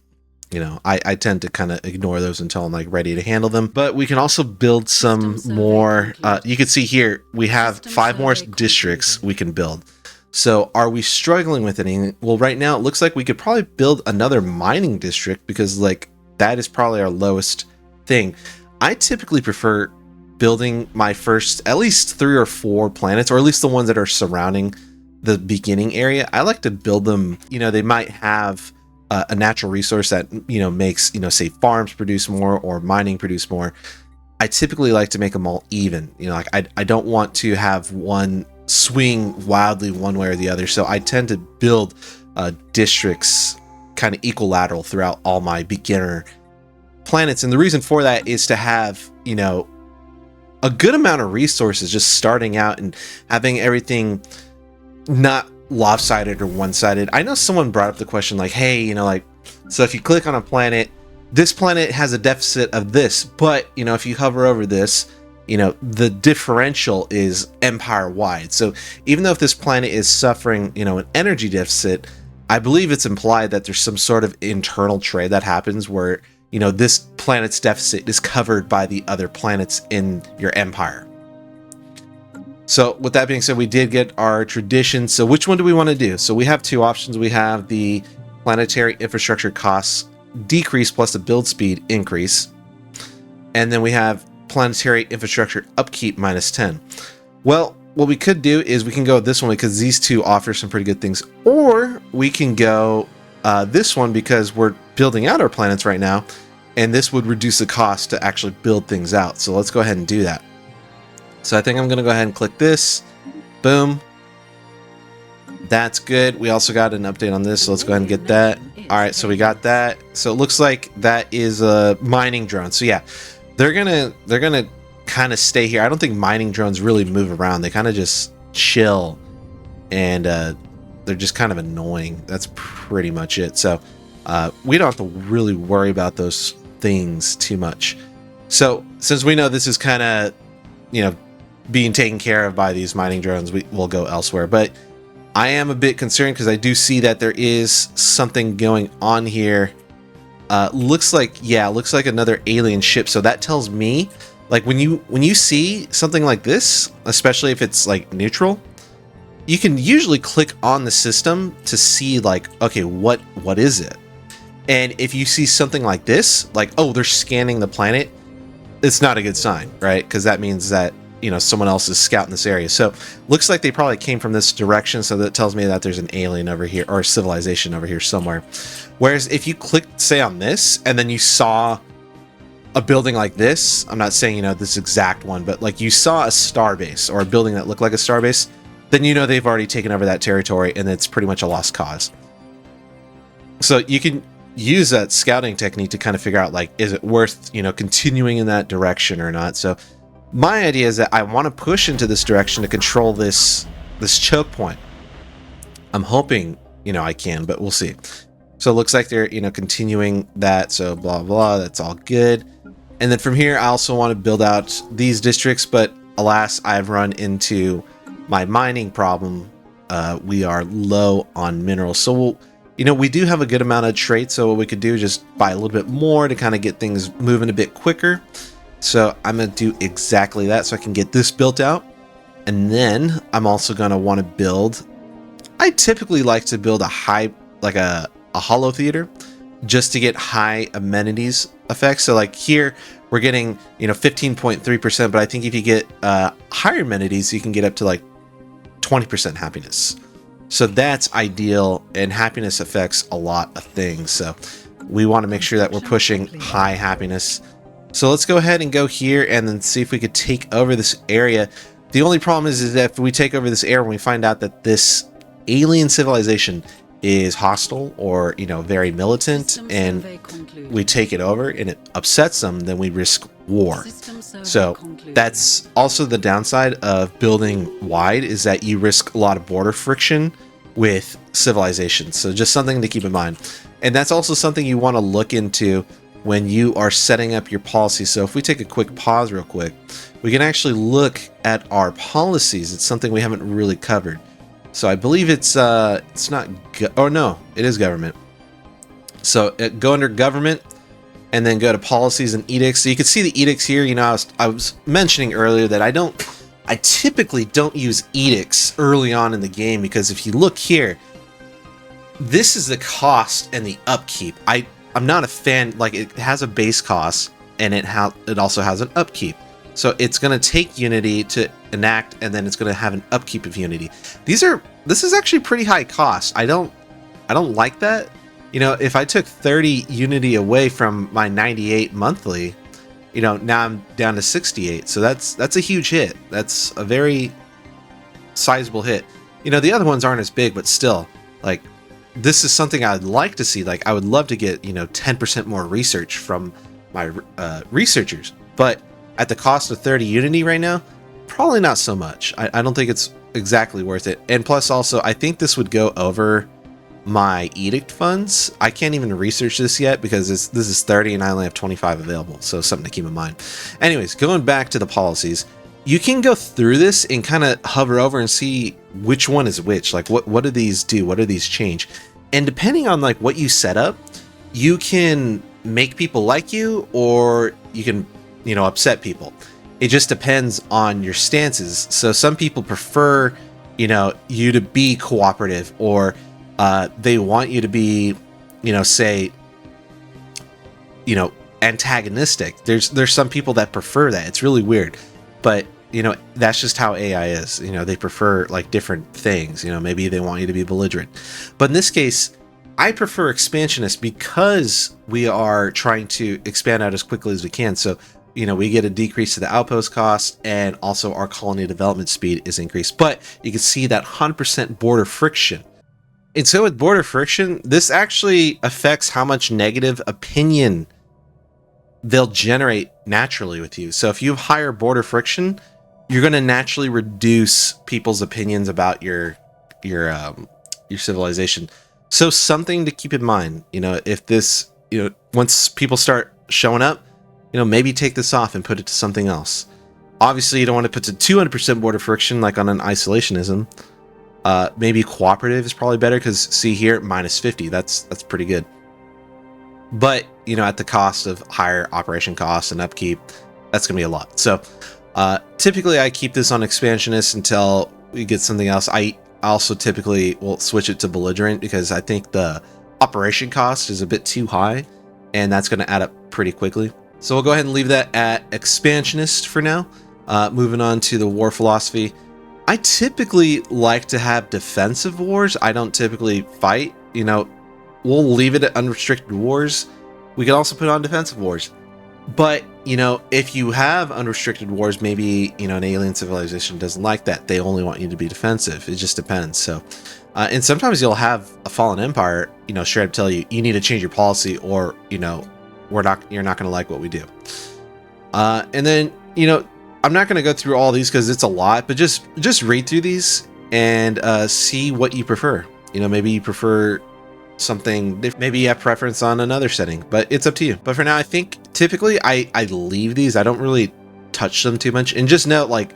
I tend to kind of ignore those until I'm like ready to handle them. But we can also build some more. You can see here we have 5 more districts we can build. So are we struggling with anything? Well, right now it looks like we could probably build another mining district, because like that is probably our lowest thing. I typically prefer building my first at least 3 or 4 planets, or at least the ones that are surrounding the beginning area. I like to build them, they might have a natural resource that, makes, say farms produce more or mining produce more. I typically like to make them all even, like I don't want to have one swing wildly one way or the other. So I tend to build districts kind of equilateral throughout all my beginner planets. And the reason for that is to have, a good amount of resources just starting out and having everything not lopsided or one-sided. I know someone brought up the question like, hey, so if you click on a planet, this planet has a deficit of this, but if you hover over this, the differential is empire wide. So even though if this planet is suffering, an energy deficit, I believe it's implied that there's some sort of internal trade that happens where this planet's deficit is covered by the other planets in your empire. So with that being said, we did get our tradition. So which one do we want to do? So we have 2 options. We have the planetary infrastructure costs decrease plus the build speed increase. And then we have planetary infrastructure upkeep -10. Well, what we could do is we can go this one because these 2 offer some pretty good things. Or we can go this one because we're building out our planets right now, and this would reduce the cost to actually build things out. So let's go ahead and do that. So I think I'm going to go ahead and click this. Boom. That's good. We also got an update on this, so let's go ahead and get that. All right, so we got that. So it looks like that is a mining drone. So yeah, they're gonna kind of stay here. I don't think mining drones really move around. They kind of just chill, and they're just kind of annoying. That's pretty much it. So we don't have to really worry about those things too much. So since we know this is kind of, being taken care of by these mining drones, we'll go elsewhere. But I am a bit concerned because I do see that there is something going on here. Looks like another alien ship. So that tells me, like, when you see something like this, especially if it's like neutral, you can usually click on the system to see like, okay, what is it? And if you see something like this, like, oh, they're scanning the planet, it's not a good sign, right? Because that means that, someone else is scouting this area. So looks like they probably came from this direction. So that tells me that there's an alien over here or a civilization over here somewhere. Whereas if you clicked, say, on this, and then you saw a building like this, I'm not saying, this exact one, but like you saw a starbase or a building that looked like a starbase, then they've already taken over that territory and it's pretty much a lost cause. So you can use that scouting technique to kind of figure out, like, is it worth, continuing in that direction or not? So my idea is that I want to push into this direction to control this choke point. I'm hoping, I can, but we'll see. So it looks like they're, continuing that. So blah, blah, that's all good. And then from here, I also want to build out these districts, but alas, I've run into my mining problem. We are low on minerals. So we do have a good amount of traits. So what we could do is just buy a little bit more to kind of get things moving a bit quicker. So I'm going to do exactly that so I can get this built out. And then I'm also going to want to build, I typically like to build a hollow theater just to get high amenities effects. So like here we're getting, 15.3%, but I think if you get higher amenities, you can get up to like 20% happiness. So that's ideal, and happiness affects a lot of things. So we want to make sure that we're pushing high happiness. So let's go ahead and go here and then see if we could take over this area. The only problem is that if we take over this area and we find out that this alien civilization is hostile or, very militant, and we take it over and it upsets them, then we risk war. So that's also the downside of building wide, is that you risk a lot of border friction with civilizations. So just something to keep in mind. And that's also something you want to look into when you are setting up your policy. So if we take a quick pause real quick, we can actually look at our policies. It's something we haven't really covered. So I believe it's not, no, it is government. So go under government and then go to policies and edicts. So you can see the edicts here. I was mentioning earlier that I typically don't use edicts early on in the game, because if you look here, this is the cost and the upkeep. I'm not a fan, like, it has a base cost and it also has an upkeep. So it's going to take unity to enact, and then it's going to have an upkeep of unity. This is actually pretty high cost. I don't like that. You know, if I took 30 unity away from my 98 monthly, you know, now I'm down to 68. So that's a huge hit. That's a very sizable hit. You know, the other ones aren't as big, but still, like, this is something I'd like to see. Like, I would love to get, you know, 10% more research from my researchers, but at the cost of 30 unity right now, probably not so much. I don't think it's exactly worth it. And plus also, I think this would go over my edict funds. I can't even research this yet because this is 30 and I only have 25 available. So something to keep in mind. Anyways, going back to the policies, you can go through this and kind of hover over and see which one is which. Like, what do these do? What do these change? And depending on like what you set up, you can make people like you, or you can, you know, upset people. It just depends on your stances. So some people prefer, you know, you to be cooperative, or they want you to be, you know, say, you know, antagonistic. There's some people that prefer that. It's really weird, but you know, that's just how AI is. You know, they prefer like different things. You know, maybe they want you to be belligerent, but in this case, I prefer expansionist because we are trying to expand out as quickly as we can. So, you know, we get a decrease to the outpost cost, and also our colony development speed is increased. But you can see that 100% border friction. And so with border friction, this actually affects how much negative opinion they'll generate naturally with you. So if you have higher border friction, you're going to naturally reduce people's opinions about your civilization. So something to keep in mind, you know, if this, you know, once people start showing up, you know, maybe take this off and put it to something else. Obviously, you don't want to put to 200% border friction like on an isolationism. Maybe cooperative is probably better, because see here, -50. That's pretty good. But, you know, at the cost of higher operation costs and upkeep, that's going to be a lot. So typically I keep this on expansionist until we get something else. I also typically will switch it to belligerent because I think the operation cost is a bit too high, and that's going to add up pretty quickly. So we'll go ahead and leave that at expansionist for now. Moving on to the war philosophy. I typically like to have defensive wars. I don't typically fight. You know, we'll leave it at unrestricted wars. We can also put on defensive wars. But, you know, if you have unrestricted wars, maybe, you know, an alien civilization doesn't like that. They only want you to be defensive. It just depends. So, and sometimes you'll have a fallen empire, you know, straight up tell you, you need to change your policy, or, you know, you're not going to like what we do. And then, you know, I'm not going to go through all these because it's a lot, but just read through these and see what you prefer. You know, maybe you prefer something different. Maybe you have preference on another setting, but it's up to you. But for now, I think typically I leave these. I don't really touch them too much. And just note, like,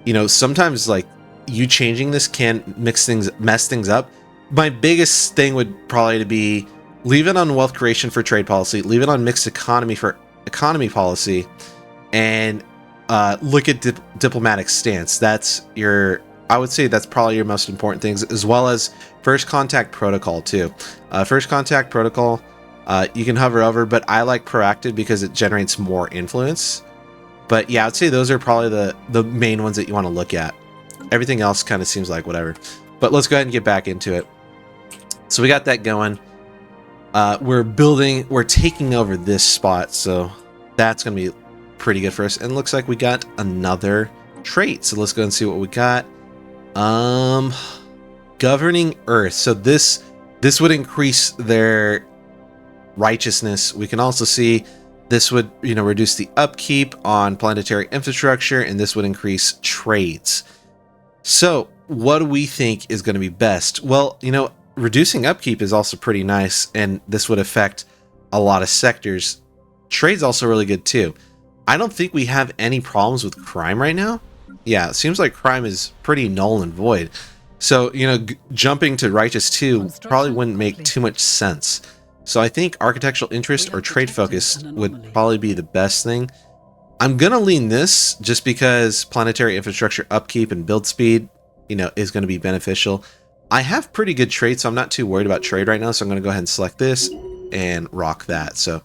you know, sometimes like you changing this can mess things up. My biggest thing would probably to be leave it on wealth creation for trade policy, leave it on mixed economy for economy policy, and look at diplomatic stance. That's your, I would say that's probably your most important things, as well as first contact protocol too. First contact protocol, you can hover over, but I like proactive because it generates more influence. But yeah, I'd say those are probably the main ones that you want to look at. Everything else kind of seems like whatever. But let's go ahead and get back into it. So we got that going. We're taking over this spot, so that's going to be pretty good for us. And it looks like we got another trait. So let's go and see what we got. Governing Earth. So this would increase their righteousness. We can also see this would, you know, reduce the upkeep on planetary infrastructure, and this would increase trades. So what do we think is going to be best? Well, you know, reducing upkeep is also pretty nice, and this would affect a lot of sectors. Trade's also really good too. I don't think we have any problems with crime right now. Yeah, it seems like crime is pretty null and void. So, you know, jumping to righteous 2 probably wouldn't make too much sense. So I think architectural interest or trade focus would probably be the best thing. I'm going to lean this just because planetary infrastructure upkeep and build speed, you know, is going to be beneficial. I have pretty good trade, so I'm not too worried about trade right now. So I'm going to go ahead and select this and rock that. So,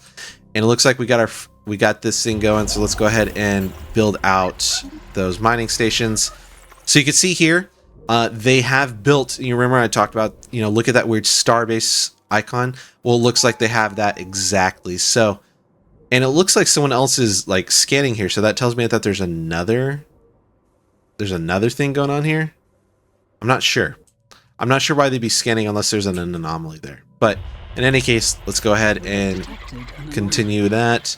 and it looks like we got we got this thing going, so let's go ahead and build out those mining stations. So you can see here, they have built, you remember I talked about, look at that weird starbase icon. Well, it looks like they have that exactly. So, and it looks like someone else is like scanning here. So that tells me that there's another thing going on here. I'm not sure why they'd be scanning unless there's an anomaly there. But in any case, let's go ahead and continue that.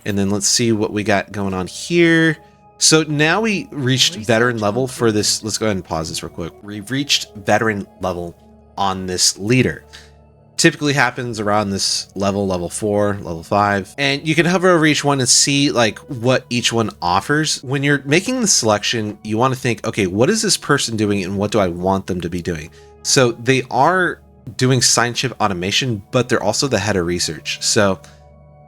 And then let's see what we got going on here. So now we reached veteran level for this. Let's go ahead and pause this real quick. We've reached veteran level on this leader. Typically happens around this level 4, level 5. And you can hover over each one and see like what each one offers. When you're making the selection, you want to think, okay, what is this person doing and what do I want them to be doing? So they are doing science ship automation, but they're also the head of research. So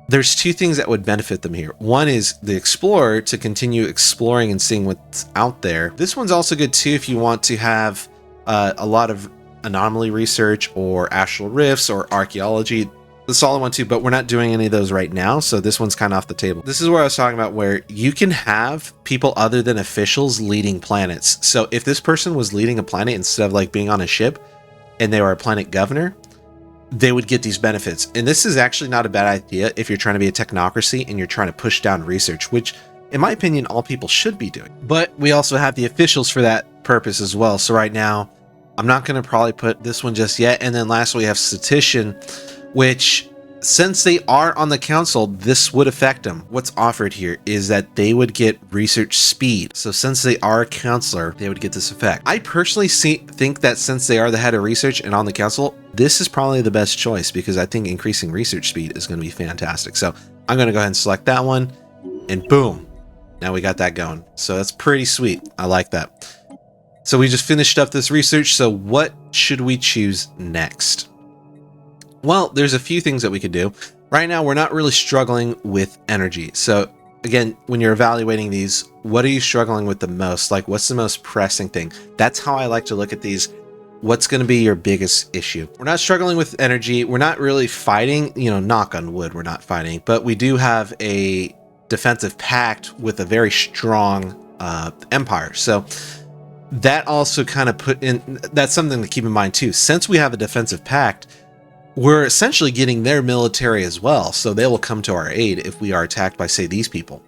there's two things that would benefit them here. One is the explorer to continue exploring and seeing what's out there. This one's also good too if you want to have a lot of anomaly research or astral rifts or archaeology. That's all I want to, but we're not doing any of those right now, so this one's kind of off the table. This is where I was talking about where you can have people other than officials leading planets. So if this person was leading a planet instead of like being on a ship and they were a planet governor, they would get these benefits. And this is actually not a bad idea if you're trying to be a technocracy and you're trying to push down research, which in my opinion, all people should be doing. But we also have the officials for that purpose as well. So right now, I'm not going to probably put this one just yet. And then lastly, we have statistician, which since they are on the council, this would affect them. What's offered here is that they would get research speed. So since they are a counselor, they would get this effect. I personally think that since they are the head of research and on the council, this is probably the best choice because I think increasing research speed is going to be fantastic. So I'm going to go ahead and select that one and boom, now we got that going. So that's pretty sweet. I like that. So we just finished up this research. So what should we choose next? Well, there's a few things that we could do. Right now, we're not really struggling with energy. So again, when you're evaluating these, what are you struggling with the most? Like, what's the most pressing thing? That's how I like to look at these. What's going to be your biggest issue? We're not struggling with energy. We're not really fighting, knock on wood, we're not fighting, but we do have a defensive pact with a very strong empire. So that also kind of that's something to keep in mind too. Since we have a defensive pact, we're essentially getting their military as well. So they will come to our aid if we are attacked by, say, these people.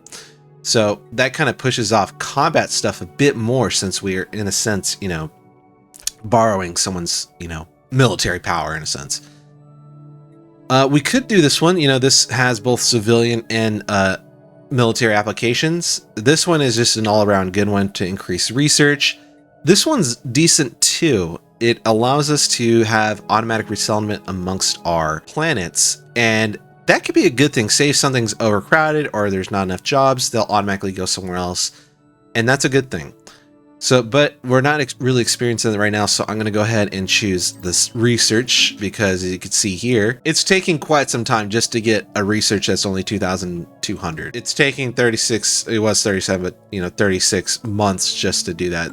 So that kind of pushes off combat stuff a bit more since we're, in a sense, borrowing someone's, military power in a sense. We could do this one. This has both civilian and military applications. This one is just an all-around good one to increase research. This one's decent too. It allows us to have automatic resettlement amongst our planets, and that could be a good thing. Say if something's overcrowded or there's not enough jobs, they'll automatically go somewhere else, and that's a good thing. So, but we're not really experiencing it right now, so I'm going to go ahead and choose this research because as you can see here, it's taking quite some time just to get a research that's only 2,200. It's taking 36, it was 37, but 36 months just to do that.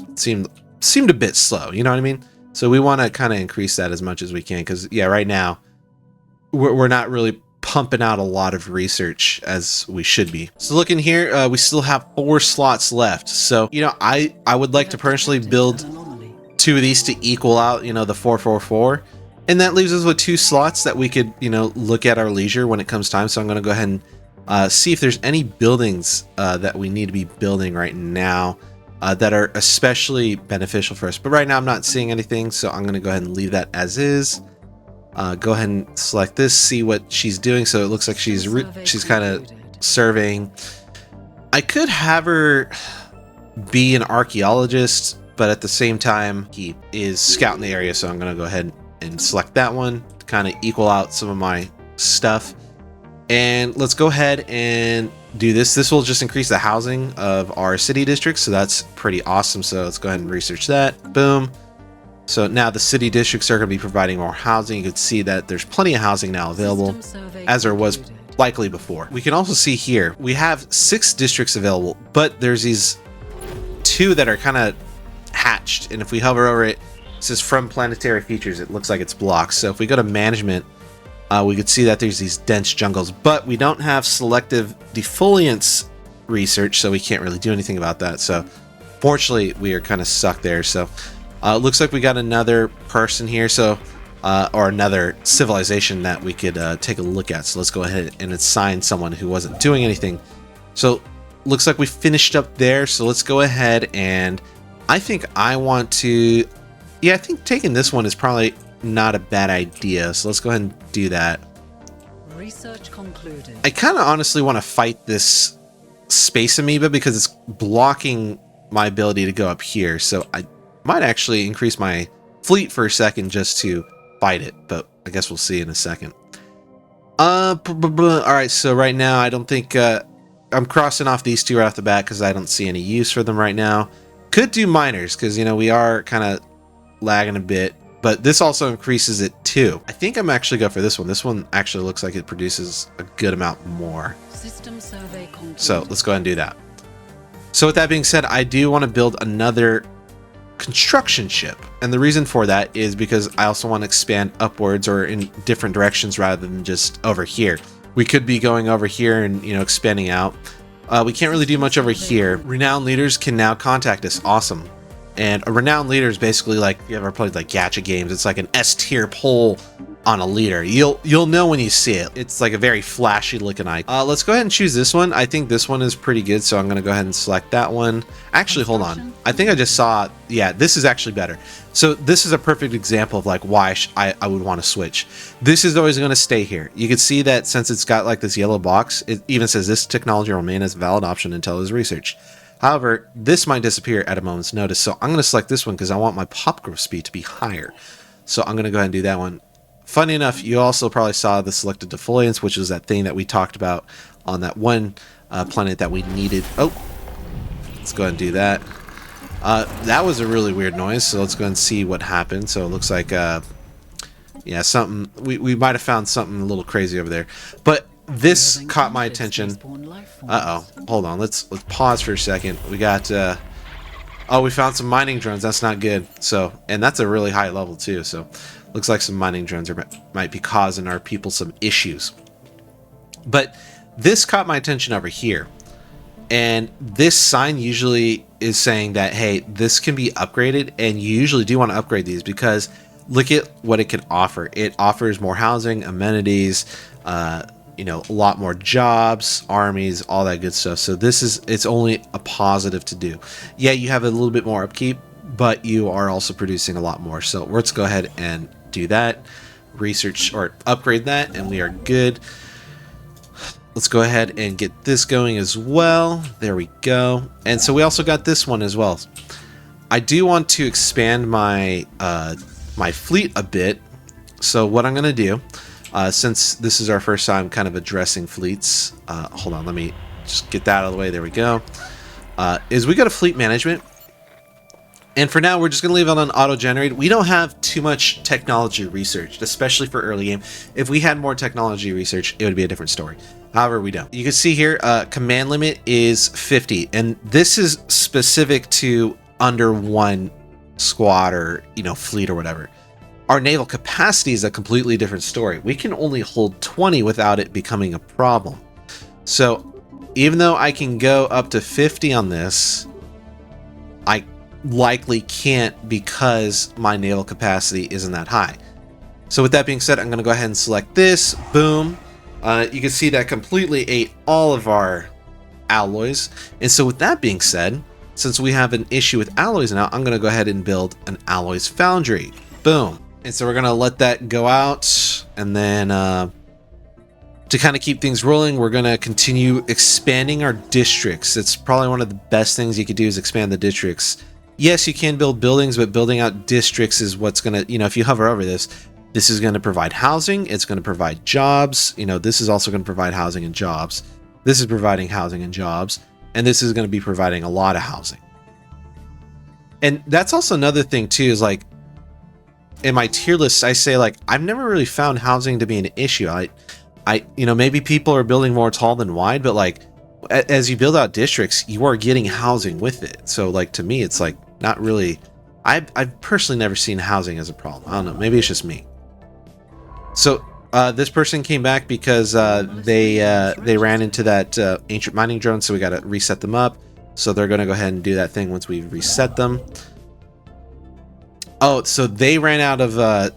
Seemed a bit slow, you know what I mean? So we want to kind of increase that as much as we can because, yeah, right now we're not really pumping out a lot of research as we should be. So looking here, we still have 4 slots left. So, I would like to personally build 2 of these to equal out, the 444. And that leaves us with 2 slots that we could, look at our leisure when it comes time. So I'm going to go ahead and see if there's any buildings that we need to be building right now. That are especially beneficial for us. But right now I'm not seeing anything, so I'm going to go ahead and leave that as is. Go ahead and select this, see what she's doing. So it looks like she's kind of surveying. I could have her be an archaeologist, but at the same time, he is scouting the area. So I'm going to go ahead and select that one to kind of equal out some of my stuff. And let's go ahead and do this. This will just increase the housing of our city districts. So that's pretty awesome. So let's go ahead and research that. Boom. So now the city districts are going to be providing more housing. You can see that there's plenty of housing now available as there was likely before. We can also see here, we have 6 districts available, but there's these 2 that are kind of hatched. And if we hover over it, it says from planetary features, it looks like it's blocked. So if we go to management, we could see that there's these dense jungles, but we don't have selective defoliants research, so we can't really do anything about that. So fortunately, we are kind of stuck there. So looks like we got another person here, so or another civilization that we could take a look at. So let's go ahead and assign someone who wasn't doing anything. So looks like we finished up there. So let's go ahead, and I think I want to, yeah, I think taking this one is probably not a bad idea. So let's go ahead and do that. Research concluded. I kind of honestly want to fight this space amoeba because it's blocking my ability to go up here. So I might actually increase my fleet for a second just to fight it, but I guess we'll see in a second. All right, so right now I don't think I'm crossing off these two right off the bat because I don't see any use for them right now. Could do miners because, you know, we are kind of lagging a bit, but this also increases it too. I think I'm actually go for this one. This one actually looks like it produces a good amount more. System survey concluded. So let's go ahead and do that. So with that being said, I do want to build another construction ship, and the reason for that is because I also want to expand upwards or in different directions rather than just over here. We could be going over here and, you know, expanding out. We can't really do much over here. Renowned leaders can now contact us. Awesome. And a renowned leader is basically like, if you ever played like gacha games, it's like an S tier pull on a leader. You'll know when you see it. It's like a very flashy looking icon. Let's go ahead and choose this one. I think this one is pretty good, so I'm gonna go ahead and select that one. Actually, hold on. I think I just saw, yeah, this is actually better. So this is a perfect example of like why I would want to switch. This is always going to stay here. You can see that since it's got like this yellow box, it even says this technology will remain as a valid option until it is researched. However, this might disappear at a moment's notice. So I'm going to select this one because I want my pop growth speed to be higher. So I'm going to go ahead and do that one. Funny enough, you also probably saw the selected defoliants, which was that thing that we talked about on that one planet that we needed. Oh, let's go ahead and do that. That was a really weird noise, so let's go ahead and see what happened. So it looks like, yeah, something, we might have found something a little crazy over there. But this caught my attention. Uh-oh, hold on, let's pause for a second. We got, oh, we found some mining drones. That's not good. So, and that's a really high level too, so looks like some mining drones might be causing our people some issues. But this caught my attention over here. And this sign usually is saying that, hey, this can be upgraded, and you usually do want to upgrade these because look at what it can offer. It offers more housing, amenities, you know, a lot more jobs, armies, all that good stuff. So this is, it's only a positive to do. Yeah, you have a little bit more upkeep, but you are also producing a lot more. So let's go ahead and do that, research or upgrade that, and we are good. Let's go ahead and get this going as well. There we go. And so we also got this one as well. I do want to expand my my fleet a bit. So what I'm going to do, since this is our first time kind of addressing fleets, hold on, let me just get that out of the way. There we go. Is we got a fleet management. And for now, we're just going to leave it on auto-generated. We don't have too much technology researched, especially for early game. If we had more technology research, it would be a different story. However, we don't. You can see here, command limit is 50. And this is specific to under one squad or, you know, fleet or whatever. Our naval capacity is a completely different story. We can only hold 20 without it becoming a problem. So even though I can go up to 50 on this, I likely can't because my naval capacity isn't that high. So with that being said, I'm going to go ahead and select this. Boom. You can see that completely ate all of our alloys. And so with that being said, since we have an issue with alloys now, I'm going to go ahead and build an alloys foundry. Boom. And so we're going to let that go out. And then to kind of keep things rolling, we're going to continue expanding our districts. It's probably one of the best things you could do is expand the districts. Yes, you can build buildings, but building out districts is what's going to, you know, if you hover over this, this is going to provide housing. It's going to provide jobs. You know, this is also going to provide housing and jobs. This is providing housing and jobs. And this is going to be providing a lot of housing. And that's also another thing too, is like in my tier list, I say like, I've never really found housing to be an issue. I, you know, maybe people are building more tall than wide, but like as you build out districts, you are getting housing with it. So like, to me, it's like not really, I've personally never seen housing as a problem. I don't know. Maybe it's just me. So This person came back because they ran into that ancient mining drone, so we got to reset them up. So they're going to go ahead and do that thing once we reset them. Oh, so they ran out of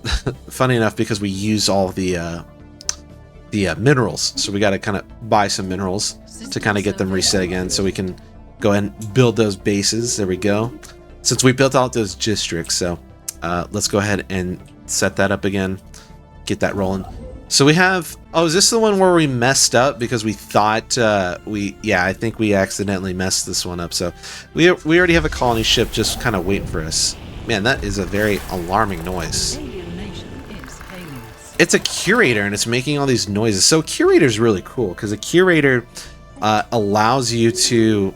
funny enough, because we used all the minerals, so we got to kind of buy some minerals to kind of get them reset again, so we can go ahead and build those bases. There we go. Since we built out those districts, so let's go ahead and set that up again, get that rolling. So we have, oh, is this the one where we messed up because we thought yeah, I think we accidentally messed this one up. So we already have a colony ship just kind of waiting for us. Man, that is a very alarming noise. It's a curator and it's making all these noises. So curator is really cool because a curator allows you to,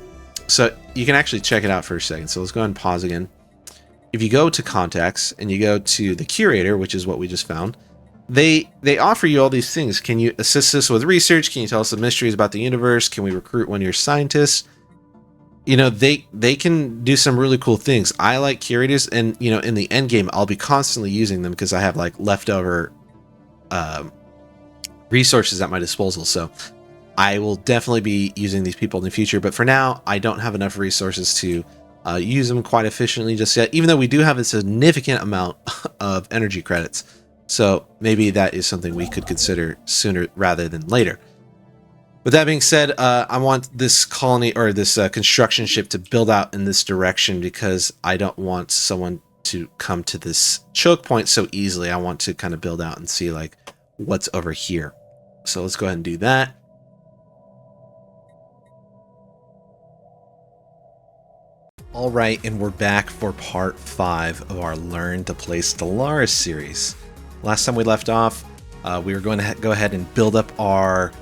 so you can actually check it out for a second. So let's go ahead and pause again. If you go to contacts and you go to the curator, which is what we just found, they offer you all these things. Can you assist us with research? Can you tell us the mysteries about the universe? Can we recruit one of your scientists? You know, they can do some really cool things. I like curators, and you know, in the end game, I'll be constantly using them because I have like leftover resources at my disposal. So I will definitely be using these people in the future. But for now, I don't have enough resources to use them quite efficiently just yet, even though we do have a significant amount of energy credits. So maybe that is something we could consider sooner rather than later. With that being said, I want this colony or this construction ship to build out in this direction because I don't want someone to come to this choke point so easily. I want to kind of build out and see like what's over here. So let's go ahead and do that. All right, and we're back for part 5 of our Learn to Play Stellaris series. Last time we left off, we were going to go ahead and build up our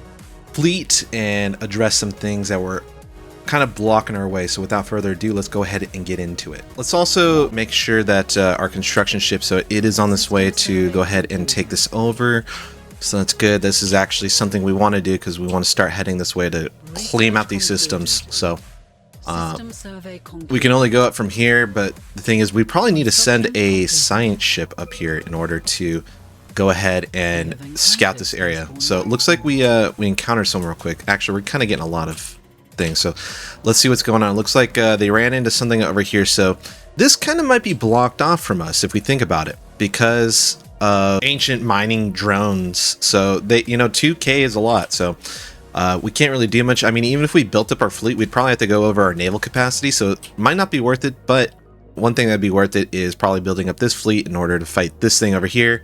fleet and address some things that were kind of blocking our way. So without further ado, let's go ahead and get into it. Let's also make sure that our construction ship, so it is on this way to go ahead and take this over. So that's good. This is actually something we want to do because we want to start heading this way to claim out these systems. So we can only go up from here, but the thing is we probably need to send a science ship up here in order to go ahead and scout this area. So it looks like we encountered someone real quick. Actually, we're kind of getting a lot of things, so let's see what's going on. It looks like they ran into something over here, so this kind of might be blocked off from us if we think about it, because ancient mining drones. So they, you know, 2K is a lot, so we can't really do much. I mean, even if we built up our fleet, we'd probably have to go over our naval capacity, so it might not be worth it. But one thing that'd be worth it is probably building up this fleet in order to fight this thing over here,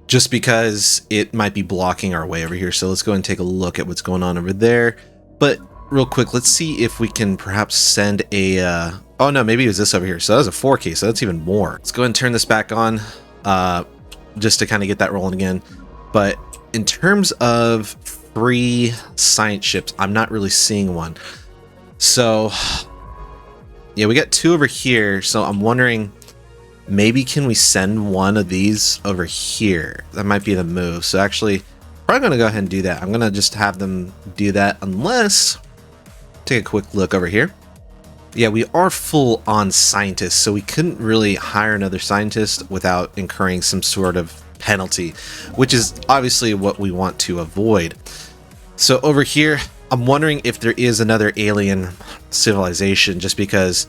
just because it might be blocking our way over here. So let's go and take a look at what's going on over there. But real quick, let's see if we can perhaps send a oh no, maybe it was this over here. So that was a 4K, so that's even more. Let's go ahead and turn this back on just to kind of get that rolling again. But in terms of free science ships, I'm not really seeing one. So yeah, we got 2 over here, so I'm wondering, maybe can we send one of these over here? That might be the move. So actually, probably gonna go ahead and do that. I'm gonna just have them do that, unless, take a quick look over here. Yeah, we are full on scientists, so we couldn't really hire another scientist without incurring some sort of penalty, which is obviously what we want to avoid. So over here, I'm wondering if there is another alien civilization, just because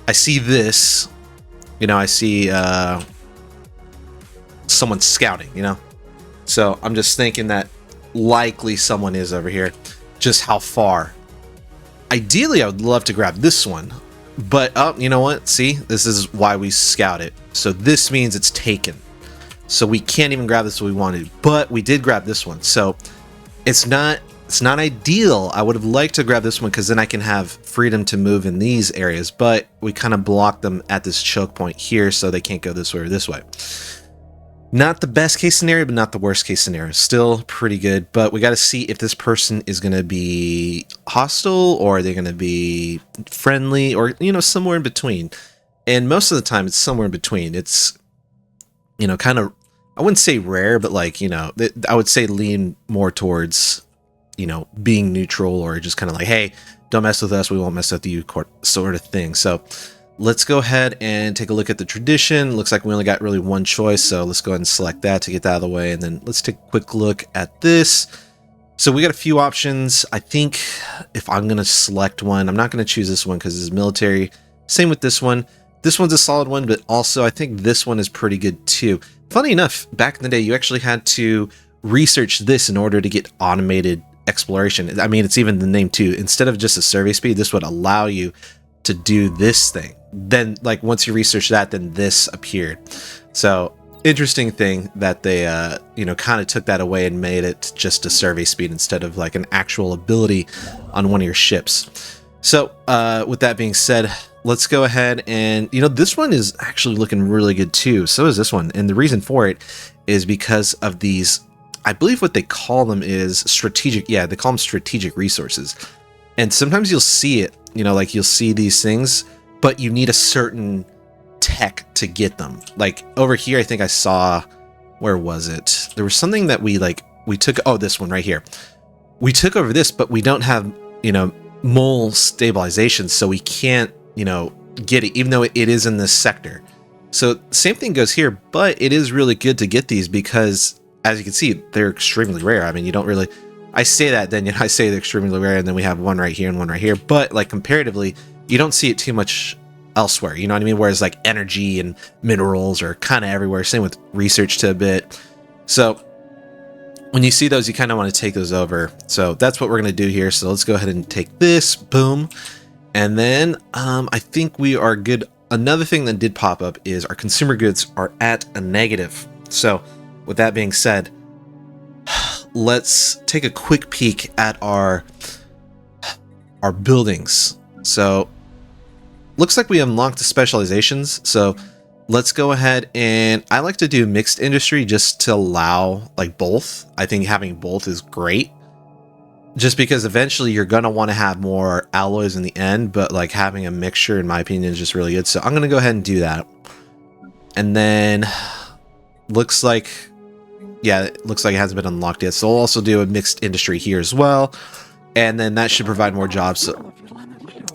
I see this, you know, I see someone scouting, you know, so I'm just thinking that likely someone is over here. Just how far? Ideally, I would love to grab this one, but oh, you know what? See, this is why we scout it. So this means it's taken. So we can't even grab this what we wanted, but we did grab this one. So it's not ideal. I would have liked to grab this one because then I can have freedom to move in these areas, but we kind of blocked them at this choke point here, so they can't go this way or this way. Not the best case scenario, but not the worst case scenario. Still pretty good, but we got to see if this person is going to be hostile, or are they going to be friendly, or, you know, somewhere in between. And most of the time it's somewhere in between. It's, you know, kind of, I wouldn't say rare, but like, you know, I would say lean more towards, you know, being neutral, or just kind of like, hey, don't mess with us, we won't mess with you sort of thing. So let's go ahead and take a look at the tradition. Looks like we only got really one choice, so let's go ahead and select that to get that out of the way. And then let's take a quick look at this. So we got a few options. I think if I'm going to select one, I'm not going to choose this one because it's military. Same with this one. This one's a solid one, but also I think this one is pretty good too. Funny enough, back in the day, you actually had to research this in order to get automated exploration. I mean, it's even the name too. Instead of just a survey speed, this would allow you to do this thing. Then, like, once you research that, then this appeared. So interesting thing that they, kind of took that away and made it just a survey speed instead of like an actual ability on one of your ships. So with that being said, let's go ahead and, this one is actually looking really good too. So is this one. And the reason for it is because of these, I believe what they call them is strategic. Yeah, they call them strategic resources. And sometimes you'll see it, like you'll see these things, but you need a certain tech to get them. Like over here, I think I saw, where was it? There was something that we took, oh, this one right here. We took over this, but we don't have, mole stabilization, so we can't, get it, even though it is in this sector. So same thing goes here, but it is really good to get these because, as you can see, they're extremely rare. I mean, you don't really, I say that, then I say they're extremely rare, and then we have one right here and one right here, but like comparatively, you don't see it too much elsewhere, you know what I mean? Whereas like energy and minerals are kind of everywhere. Same with research to a bit. So when you see those, you kind of want to take those over. So that's what we're going to do here. So let's go ahead and take this, boom. And then I think we are good. Another thing that did pop up is our consumer goods are at a negative. So with that being said, let's take a quick peek at our buildings. So looks like we unlocked the specializations. So let's go ahead, and I like to do mixed industry just to allow like both. I think having both is great, just because eventually you're going to want to have more alloys in the end, but like having a mixture, in my opinion, is just really good. So I'm going to go ahead and do that. And then looks like, yeah, it looks like it hasn't been unlocked yet. So we'll also do a mixed industry here as well. And then that should provide more jobs.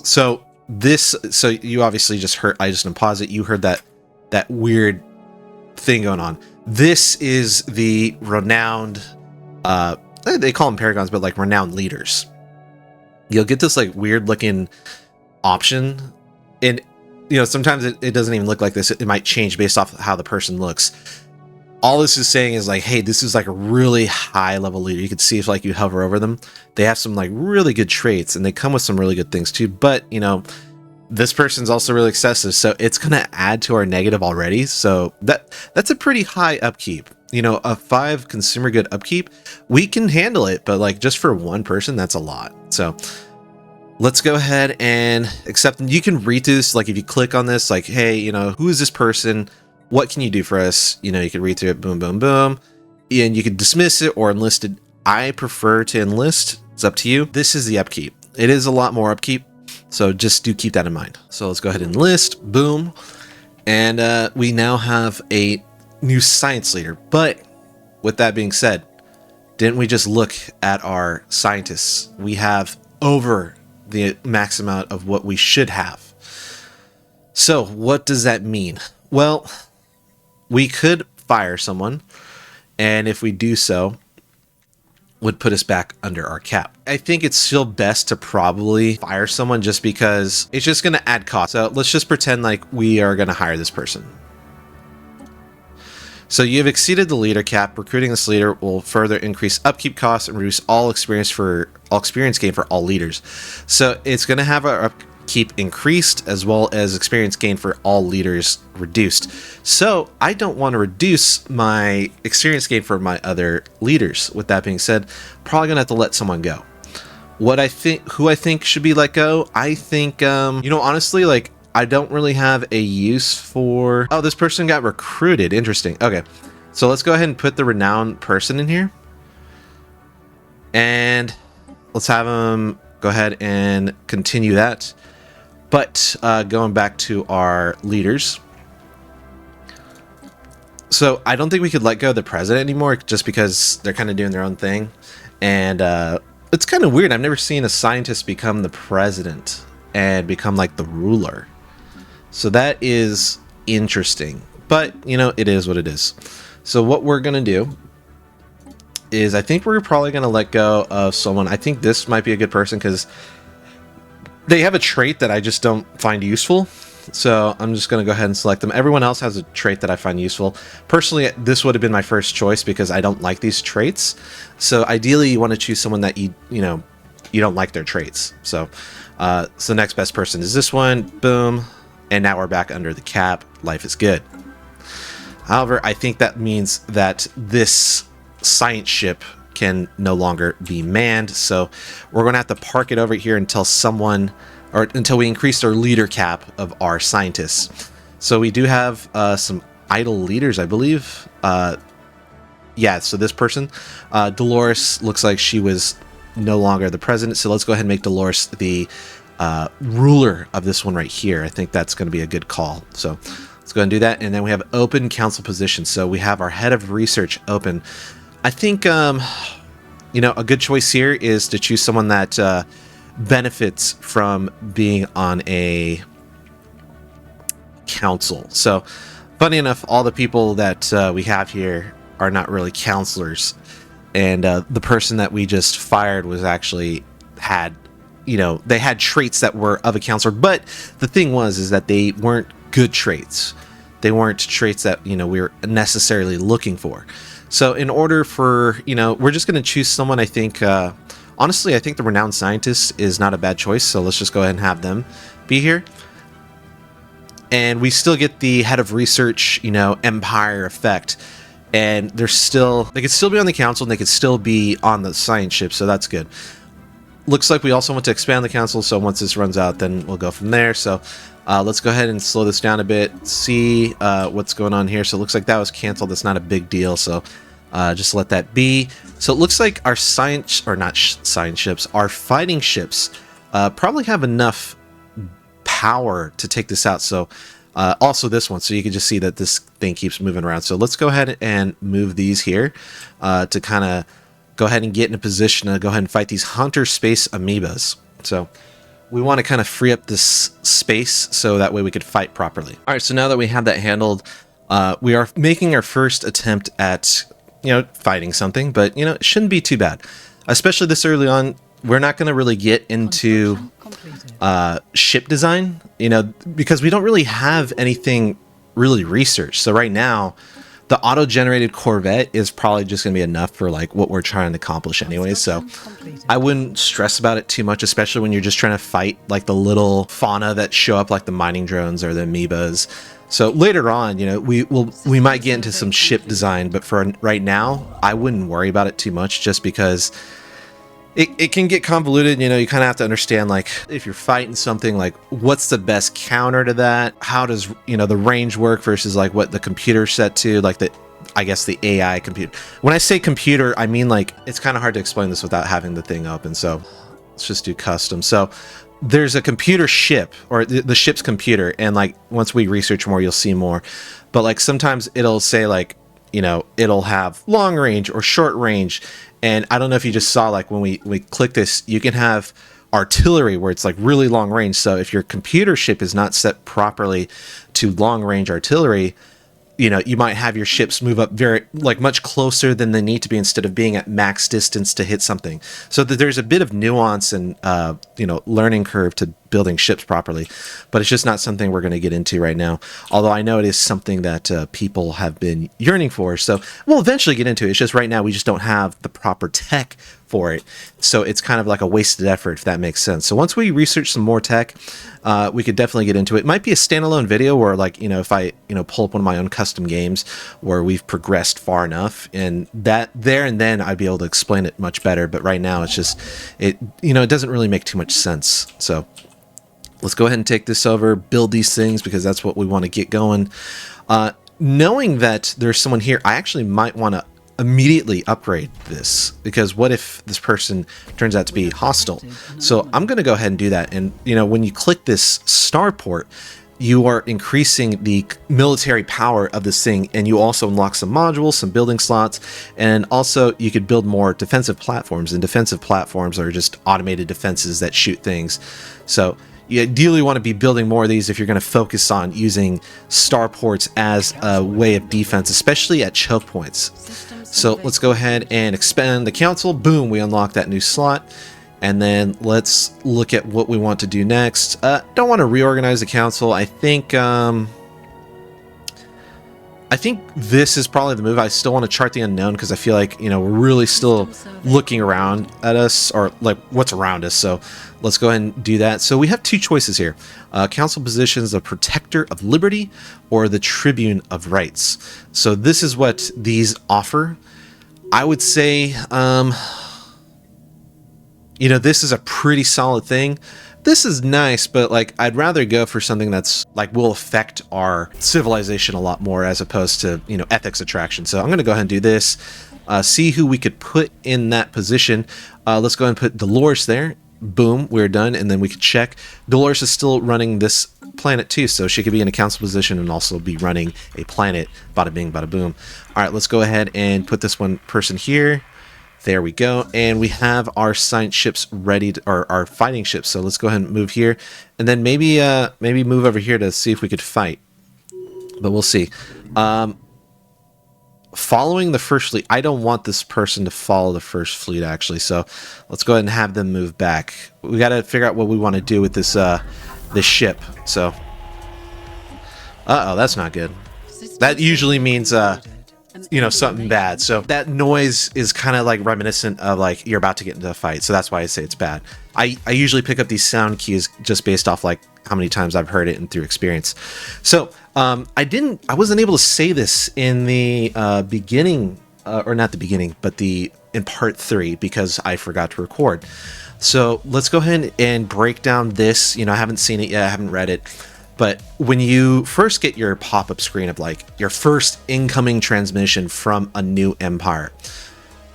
So you obviously just heard, I just pause it. You heard that weird thing going on. This is the renowned, they call them paragons, but like renowned leaders. You'll get this like weird looking option, and sometimes it doesn't even look like this. It might change based off how the person looks. All this is saying is like, hey, this is like a really high level leader. You can see if like you hover over them, they have some like really good traits, and they come with some really good things too. But this person's also really excessive, so it's gonna add to our negative already. So that's a pretty high upkeep. A 5 consumer good upkeep, we can handle it, but like just for one person, that's a lot. So let's go ahead and accept them. You can read through this, like if you click on this, like, hey, who is this person? What can you do for us? You can read through it, boom, boom, boom. And you can dismiss it or enlist it. I prefer to enlist. It's up to you. This is the upkeep. It is a lot more upkeep, so just do keep that in mind. So let's go ahead and enlist, boom. And we now have a new science leader. But with that being said, didn't we just look at our scientists? We have over the max amount of what we should have. So what does that mean? Well, we could fire someone, and if we do so, would put us back under our cap. I think it's still best to probably fire someone just because it's just going to add cost. So let's just pretend like we are going to hire this person. So you have exceeded the leader cap. Recruiting this leader will further increase upkeep costs and reduce all experience gain for all leaders. So it's going to have our upkeep increased as well as experience gain for all leaders reduced. So I don't want to reduce my experience gain for my other leaders. With that being said, probably going to have to let someone go. Who I think should be let go? I think, honestly, like, I don't really have a use for... Oh, this person got recruited. Interesting. Okay. So let's go ahead and put the renowned person in here. And let's have him go ahead and continue that. But going back to our leaders. So I don't think we could let go of the president anymore just because they're kind of doing their own thing. And it's kind of weird. I've never seen a scientist become the president and become like the ruler. So that is interesting, but you know, it is what it is. So what we're gonna do is, I think we're probably gonna let go of someone. I think this might be a good person because they have a trait that I just don't find useful. So I'm just going to go ahead and select them. Everyone else has a trait that I find useful. Personally, this would have been my first choice because I don't like these traits. So ideally, you want to choose someone that you don't like their traits. So next best person is this one. Boom. And now we're back under the cap. Life is good. However, I think that means that this science ship can no longer be manned. So we're going to have to park it over here until until we increase our leader cap of our scientists. So we do have some idle leaders, I believe. Yeah, so this person, Dolores, looks like she was no longer the president. So let's go ahead and make Dolores the ruler of this one right here. I think that's going to be a good call. So let's go ahead and do that. And then we have open council positions. So we have our head of research open. I think, a good choice here is to choose someone that benefits from being on a council. So funny enough, all the people that we have here are not really counselors, and the person that we just fired was actually they had traits that were of a counselor, but the thing is that they weren't good traits. They weren't traits that we were necessarily looking for. So in order for we're just going to choose someone. I think honestly, I think the renowned scientist is not a bad choice, so let's just go ahead and have them be here. And we still get the head of research, empire effect. And they could still be on the council, and they could still be on the science ship, so that's good. Looks like we also want to expand the council, so once this runs out, then we'll go from there. So let's go ahead and slow this down a bit, see what's going on here. So it looks like that was canceled. That's not a big deal, so just let that be. So it looks like our our fighting ships probably have enough power to take this out. So also this one, so you can just see that this thing keeps moving around. So let's go ahead and move these here to kind of go ahead and get in a position to go ahead and fight these hunter space amoebas. So we want to kind of free up this space so that way we could fight properly. All right, so now that we have that handled, we are making our first attempt at fighting something, but it shouldn't be too bad, especially this early on. We're not going to really get into ship design, because we don't really have anything really researched. So right now, the auto-generated Corvette is probably just going to be enough for like what we're trying to accomplish anyway. So I wouldn't stress about it too much, especially when you're just trying to fight like the little fauna that show up, like the mining drones or the amoebas. So later on, we might get into some ship design, but for right now, I wouldn't worry about it too much, just because it can get convoluted. You kind of have to understand, like, if you're fighting something, like, what's the best counter to that? How does, the range work versus, like, what the computer's set to, like, the AI computer. When I say computer, I mean, like, it's kind of hard to explain this without having the thing open, so let's just do custom. So there's a computer ship, or the ship's computer, and, like, once we research more, you'll see more. But, like, sometimes it'll say, like, it'll have long range or short range. And I don't know if you just saw, like, when we click this, you can have artillery where it's like really long range. So if your computer ship is not set properly to long range artillery, you might have your ships move up much closer than they need to be, instead of being at max distance to hit something. So that there's a bit of nuance and learning curve to building ships properly, but it's just not something we're going to get into right now. Although I know it is something that people have been yearning for, so we'll eventually get into it. It's just right now we just don't have the proper tech for it, so it's kind of like a wasted effort, if that makes sense. So once we research some more tech, we could definitely get into it. It might be a standalone video where, like, if I pull up one of my own custom games where we've progressed far enough, and that there and then I'd be able to explain it much better. But right now it's just it doesn't really make too much sense. So let's go ahead and take this over, build these things, because that's what we want to get going. Knowing that there's someone here, I actually might want to immediately upgrade this, because what if this person turns out to be hostile? So I'm going to go ahead and do that. And when you click this starport, you are increasing the military power of this thing, and you also unlock some modules, some building slots, and also you could build more defensive platforms. And defensive platforms are just automated defenses that shoot things. So You ideally want to be building more of these if you're going to focus on using starports as a way of defense, especially at choke points. So let's go ahead and expand the council. Boom, we unlock that new slot. And then let's look at what we want to do next. Don't want to reorganize the council. I think this is probably the move. I still want to chart the unknown because I feel like, we're really still looking around at us, or like what's around us. So let's go ahead and do that. So we have two choices here. Council positions, the protector of liberty or the tribune of rights. So this is what these offer. I would say, this is a pretty solid thing. This is nice, but like I'd rather go for something that's like will affect our civilization a lot more as opposed to, ethics attraction. So I'm going to go ahead and do this. See who we could put in that position. Let's go ahead and put Dolores there. Boom, we're done. And then we could check. Dolores is still running this planet too, so she could be in a council position and also be running a planet. Bada bing, bada boom. All right, let's go ahead and put this one person here. There we go, and we have our science ships ready, or our fighting ships. So let's go ahead and move here, and then maybe move over here to see if we could fight. But we'll see. Following the first fleet, I don't want this person to follow the first fleet actually. So let's go ahead and have them move back. We got to figure out what we want to do with this ship. So, that's not good. That usually means something bad. So that noise is kind of like reminiscent of like you're about to get into a fight. So that's why I say it's bad. I usually pick up these sound cues just based off like how many times I've heard it and through experience. So I wasn't able to say this in the beginning, or not the beginning, but in part 3 because I forgot to record. So let's go ahead and break down this. I haven't seen it yet. I haven't read it. But when you first get your pop-up screen of like your first incoming transmission from a new empire,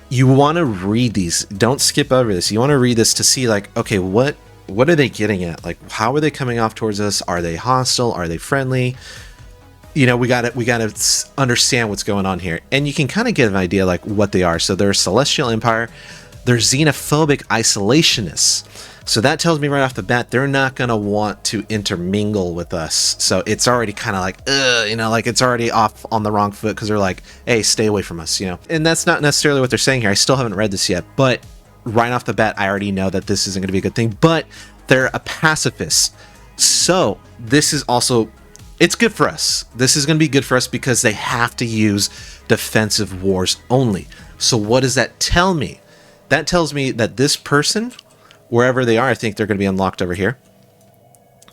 you want to read these. Don't skip over this. You want to read this to see like, okay, what are they getting at? Like, how are they coming off towards us? Are they hostile? Are they friendly? We gotta understand what's going on here, and you can kind of get an idea like what they are. So they're a celestial empire. They're xenophobic isolationists. So that tells me right off the bat, they're not going to want to intermingle with us. So it's already kind of like, like it's already off on the wrong foot because they're like, hey, stay away from us, And that's not necessarily what they're saying here. I still haven't read this yet, but right off the bat, I already know that this isn't going to be a good thing, but they're a pacifist. So this is also, it's good for us. This is going to be good for us because they have to use defensive wars only. So what does that tell me? That tells me that this person, wherever they are, I think they're going to be unlocked over here.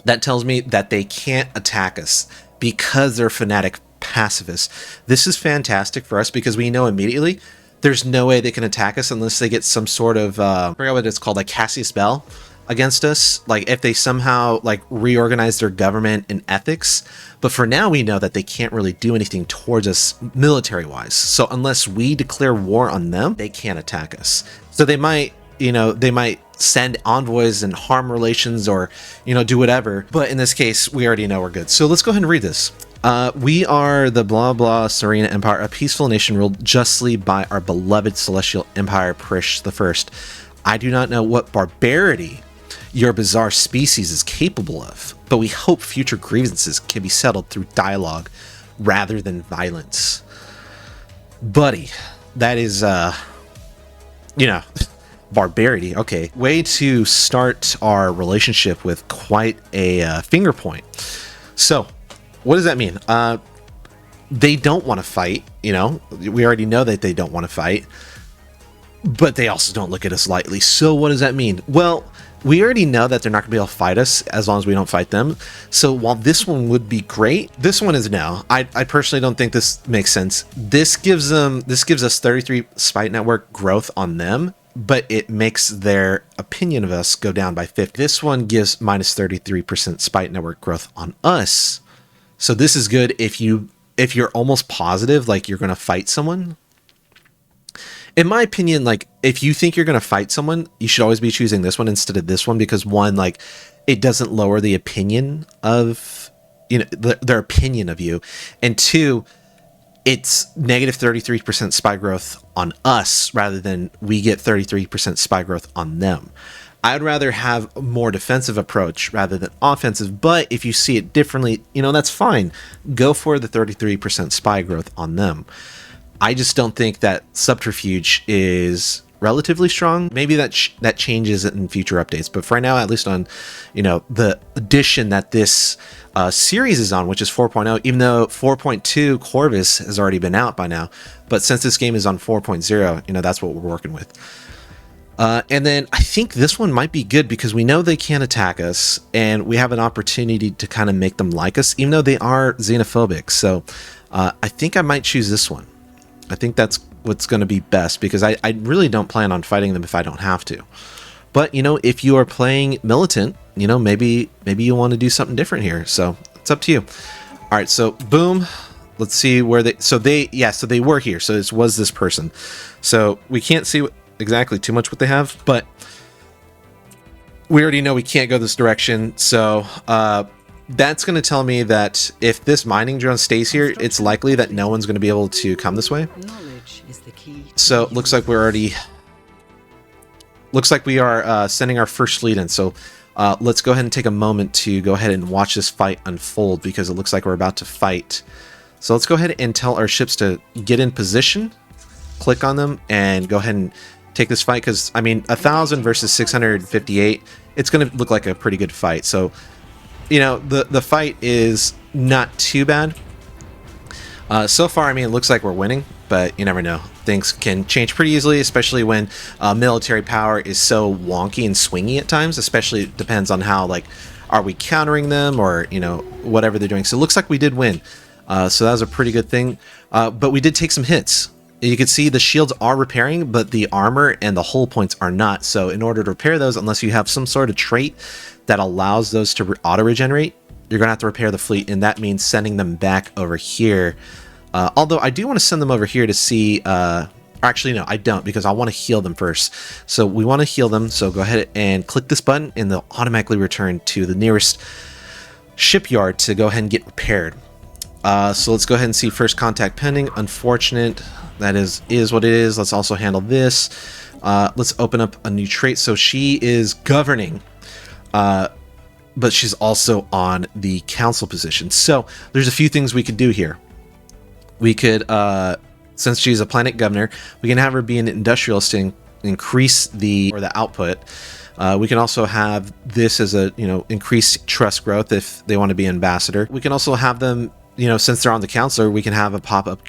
That tells me that they can't attack us because they're fanatic pacifists. This is fantastic for us because we know immediately there's no way they can attack us unless they get some sort of, I forgot what it's called, like Cassius Bell against us. Like if they somehow like reorganize their government and ethics. But for now, we know that they can't really do anything towards us military-wise. So unless we declare war on them, they can't attack us. So they might, send envoys and harm relations or, do whatever. But in this case, we already know we're good. So let's go ahead and read this. We are the blah blah Serena Empire, a peaceful nation ruled justly by our beloved celestial empire, Prish the First. I do not know what barbarity your bizarre species is capable of, but we hope future grievances can be settled through dialogue rather than violence. Buddy, that is, barbarity. Okay, way to start our relationship with quite a finger point. So, what does that mean? They don't want to fight, we already know that they don't want to fight, but they also don't look at us lightly. So what does that mean? Well, we already know that they're not going to be able to fight us as long as we don't fight them. So while this one would be great, this one is no. I personally don't think this makes sense. This gives us 33 spite network growth on them, but it makes their opinion of us go down by 50. This one gives minus 33% spite network growth on us. So this is good if you're almost positive like you're going to fight someone. In my opinion, like if you think you're going to fight someone, you should always be choosing this one instead of this one, because one, like it doesn't lower the opinion of, their opinion of you. And two, it's negative 33% spy growth on us rather than we get 33% spy growth on them. I'd rather have a more defensive approach rather than offensive, but if you see it differently, that's fine. Go for the 33% spy growth on them. I just don't think that subterfuge is relatively strong. Maybe that changes in future updates, but for right now, at least on the edition that this series is on, which is 4.0, even though 4.2 Corvus has already been out by now, but since this game is on 4.0, that's what we're working with. And then I think this one might be good because we know they can't attack us, and we have an opportunity to kind of make them like us, even though they are xenophobic. So I think I might choose this one. I think that's what's going to be best, because I really don't plan on fighting them if I don't have to. But if you are playing militant, maybe you want to do something different here. So it's up to you. All right, so boom. Let's see where they were here. So this was this person. So we can't see exactly too much what they have, but we already know we can't go this direction. So that's going to tell me that if this mining drone stays here, it's likely that no one's going to be able to come this way. Knowledge is the key. So it looks like we are sending our first fleet in. So let's go ahead and take a moment to go ahead and watch this fight unfold, because it looks like we're about to fight. So let's go ahead and tell our ships to get in position, click on them, and go ahead and take this fight, because 1,000 versus 658, it's going to look like a pretty good fight. So the fight is not too bad so far. It looks like we're winning, but you never know. Things can change pretty easily, especially when military power is so wonky and swingy at times. Especially it depends on how, are we countering them, or whatever they're doing. So it looks like we did win, so that was a pretty good thing, but we did take some hits. You can see the shields are repairing, but the armor and the hull points are not. So in order to repair those, unless you have some sort of trait that allows those to auto-regenerate, you're going to have to repair the fleet, and that means sending them back over here. Although I do want to send them over here to see... actually, no, I don't, because I want to heal them first. So we want to heal them, so go ahead and click this button, and they'll automatically return to the nearest shipyard to go ahead and get repaired. So let's go ahead and see first contact pending. Unfortunate. That is what it is. Let's also handle this. Let's open up a new trait. So she is governing, but she's also on the council position. So there's a few things we could do here. We could, since she's a planet governor, we can have her be an industrialist to increase the output. We can also have this as a increased trust growth if they want to be ambassador. We can also have them, since they're on the council, we can have a pop-up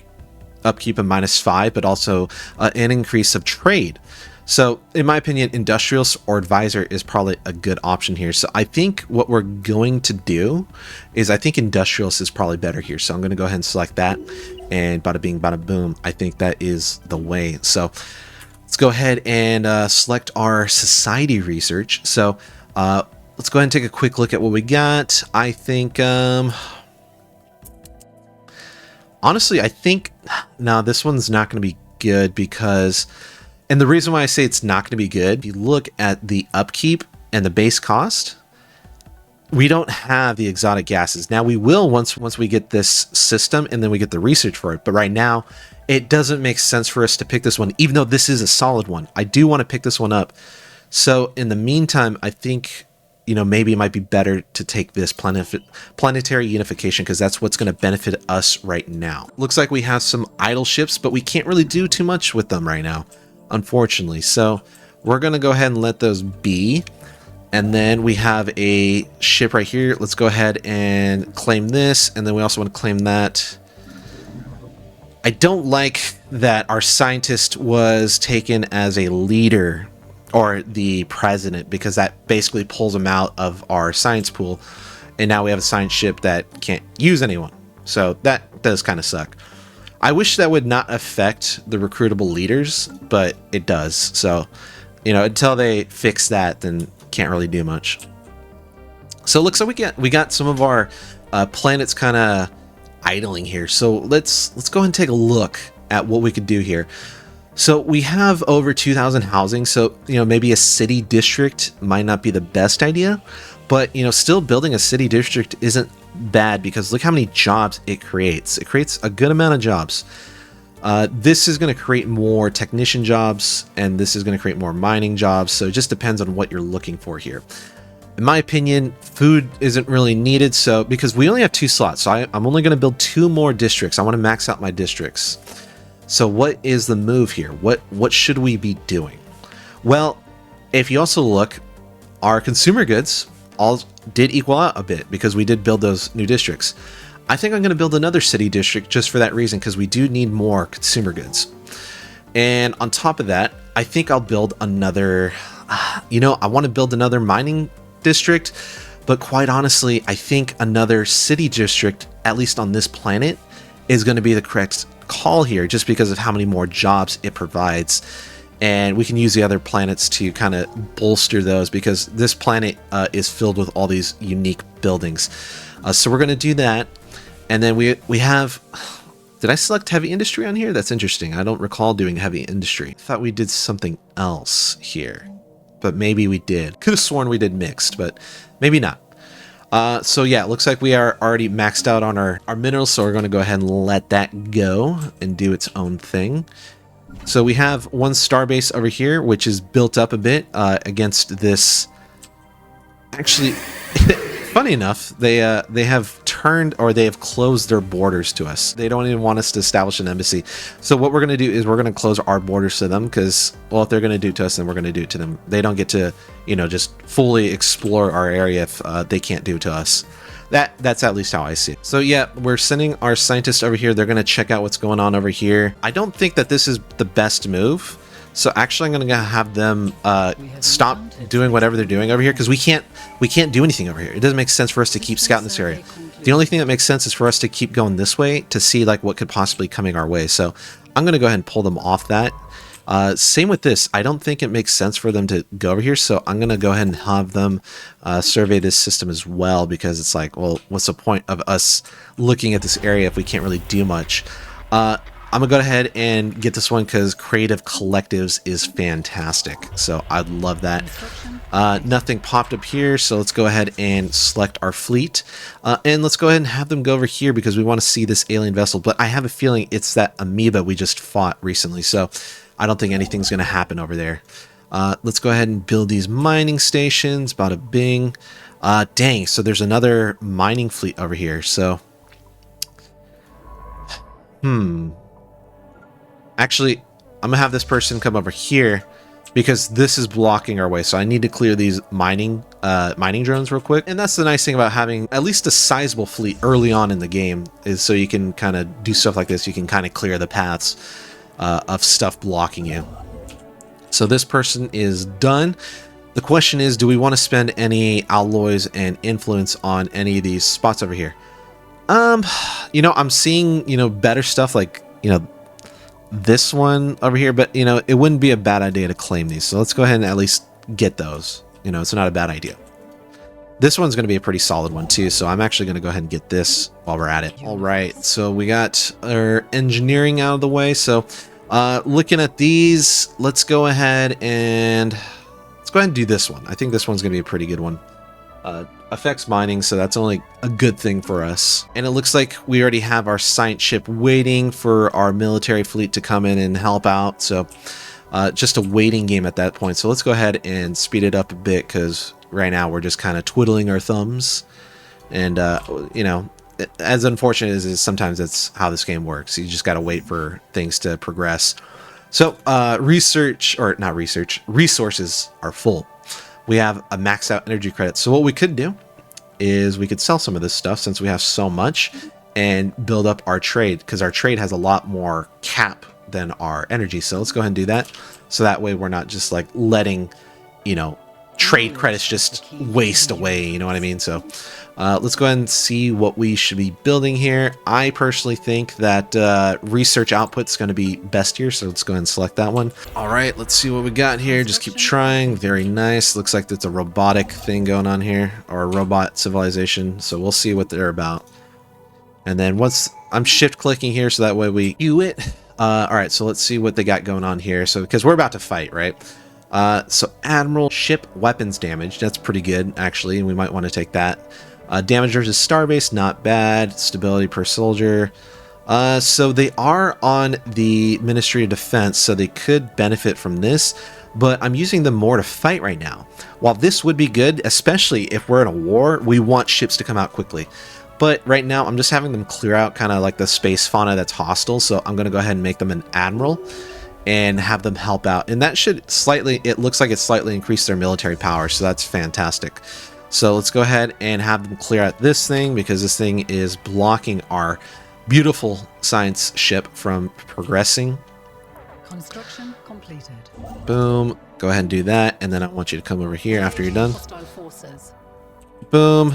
upkeep of -5, but also an increase of trade. So in my opinion, industrialist or advisor is probably a good option here. So I think what we're going to do is, I think industrialist is probably better here. So I'm going to go ahead and select that, and bada bing bada boom, I think that is the way. So let's go ahead and select our society research. So let's go ahead and take a quick look at what we got. I think honestly, I think now this one's not going to be good, because, and the reason why I say it's not going to be good, if you look at the upkeep and the base cost, we don't have the exotic gases. Now we will once we get this system, and then we get the research for it. But right now, it doesn't make sense for us to pick this one, even though this is a solid one. I do want to pick this one up. So in the meantime, I think, maybe it might be better to take this planetary unification, because that's what's going to benefit us right now. Looks like we have some idle ships, but we can't really do too much with them right now, unfortunately. So we're going to go ahead and let those be. And then we have a ship right here. Let's go ahead and claim this, and then we also want to claim that. I don't like that our scientist was taken as a leader, or the president, because that basically pulls them out of our science pool, and now we have a science ship that can't use anyone. So that does kind of suck. I wish that would not affect the recruitable leaders, but it does. So, until they fix that, then can't really do much. So it looks like we got some of our planets kind of idling here. So let's go ahead and take a look at what we could do here. So we have over 2,000 housing, so maybe a city district might not be the best idea, but still building a city district isn't bad, because look how many jobs it creates. It creates a good amount of jobs. This is going to create more technician jobs, and this is going to create more mining jobs. So it just depends on what you're looking for here. In my opinion, food isn't really needed, so because we only have 2 slots, so I'm only going to build 2 more districts. I want to max out my districts. So what is the move here? What should we be doing? Well, if you also look, our consumer goods all did equal out a bit because we did build those new districts. I think I'm going to build another city district just for that reason, because we do need more consumer goods. And on top of that, I think I'll build another, I want to build another mining district, but quite honestly, I think another city district, at least on this planet, is going to be the correct call here, just because of how many more jobs it provides. And we can use the other planets to kind of bolster those, because this planet is filled with all these unique buildings. So we're going to do that. And then we have, did I select heavy industry on here? That's interesting. I don't recall doing heavy industry. I thought we did something else here, but maybe we did. Could have sworn we did mixed, but maybe not. So yeah, it looks like we are already maxed out on our minerals, so we're going to go ahead and let that go and do its own thing. So we have one starbase over here, which is built up a bit against this. Actually, funny enough, they have turned, or they have closed their borders to us. They don't even want us to establish an embassy. So what we're going to do is we're going to close our borders to them, because, well, if they're going to do it to us, then we're going to do it to them. They don't get to, just fully explore our area if they can't do it to us. That's at least how I see it. So yeah, we're sending our scientists over here. They're going to check out what's going on over here. I don't think that this is the best move. So actually, I'm going to have them stop doing whatever they're doing over here, because we can't do anything over here. It doesn't make sense for us to keep scouting this area. The only thing that makes sense is for us to keep going this way to see like what could possibly coming our way. So I'm going to go ahead and pull them off that. Same with this. I don't think it makes sense for them to go over here, so I'm going to go ahead and have them survey this system as well, because it's like, well, what's the point of us looking at this area if we can't really do much? I'm going to go ahead and get this one because Creative Collectives is fantastic, so I'd love that. Nothing popped up here, so let's go ahead and select our fleet. And let's go ahead and have them go over here because we want to see this alien vessel, but I have a feeling it's that amoeba we just fought recently, so I don't think anything's going to happen over there. Let's go ahead and build these mining stations. Bada bing. Dang, so there's another mining fleet over here. So, actually, I'm going to have this person come over here because this is blocking our way. So I need to clear these mining drones real quick. And that's the nice thing about having at least a sizable fleet early on in the game, is so you can kind of do stuff like this. You can kind of clear the paths of stuff blocking you. So this person is done. The question is, do we want to spend any alloys and influence on any of these spots over here? I'm seeing, better stuff like, this one over here, but, it wouldn't be a bad idea to claim these. So let's go ahead and at least get those. It's not a bad idea. This one's going to be a pretty solid one too, so I'm actually going to go ahead and get this while we're at it. All right, so we got our engineering out of the way. So looking at these, let's go ahead and do this one. I think this one's going to be a pretty good one. Affects mining, so that's only a good thing for us. And it looks like we already have our science ship waiting for our military fleet to come in and help out. So just a waiting game at that point. So let's go ahead and speed it up a bit, because right now we're just kind of twiddling our thumbs. And, as unfortunate as it is, sometimes that's how this game works. You just got to wait for things to progress. So resources are full. We have a max out energy credit. So what we could do is we could sell some of this stuff since we have so much and build up our trade, because our trade has a lot more cap than our energy. So let's go ahead and do that. So that way we're not just like letting, trade credits just waste away. You know what I mean? So let's go ahead and see what we should be building here. I personally think that research output is going to be best here, so let's go ahead and select that one. All right, let's see what we got here. Just keep trying. Very nice. Looks like there's a robotic thing going on here, or a robot civilization, so we'll see what they're about. And then once I'm shift clicking here, so that way we do it. All right, so let's see what they got going on here. So because we're about to fight, right? So Admiral ship weapons damage, that's pretty good actually, and we might want to take that. Damage versus starbase, not bad. Stability per soldier, So they are on the Ministry of Defense, so they could benefit from this, but I'm using them more to fight right now. While this would be good, especially if we're in a war, we want ships to come out quickly. But right now, I'm just having them clear out kind of like the space fauna that's hostile, so I'm going to go ahead and make them an admiral and have them help out. And that should slightly, it looks like it slightly increased their military power, so that's fantastic. So let's go ahead and have them clear out this thing, because this thing is blocking our beautiful science ship from progressing. Construction completed. Boom. Go ahead and do that, and then I want you to come over here after you're done. Hostile forces. Boom.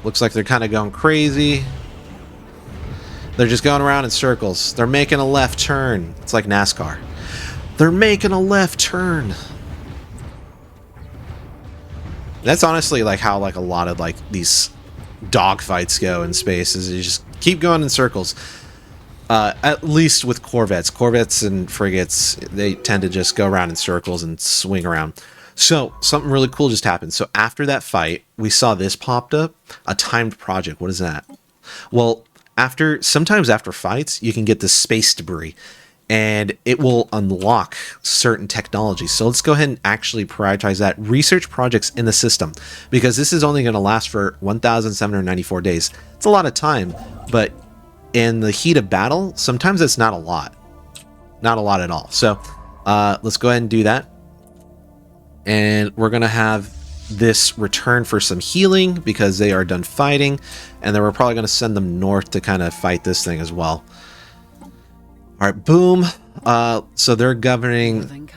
Looks like they're kind of going crazy. They're just going around in circles. They're making a left turn. It's like NASCAR. They're making a left turn. That's honestly like how like a lot of like these dogfights go in space, is you just keep going in circles. At least with corvettes. Corvettes and frigates, they tend to just go around in circles and swing around. So something really cool just happened. So after that fight, we saw this popped up. A timed project. What is that? Well, sometimes after fights, you can get this space debris, and it will unlock certain technologies. So let's go ahead and actually prioritize that. Research projects in the system, because this is only going to last for 1,794 days. It's a lot of time, but in the heat of battle, sometimes it's not a lot. Not a lot at all. So let's go ahead and do that. And we're going to have this return for some healing, because they are done fighting. And then we're probably going to send them north to kind of fight this thing as well. All right, boom. So they're governing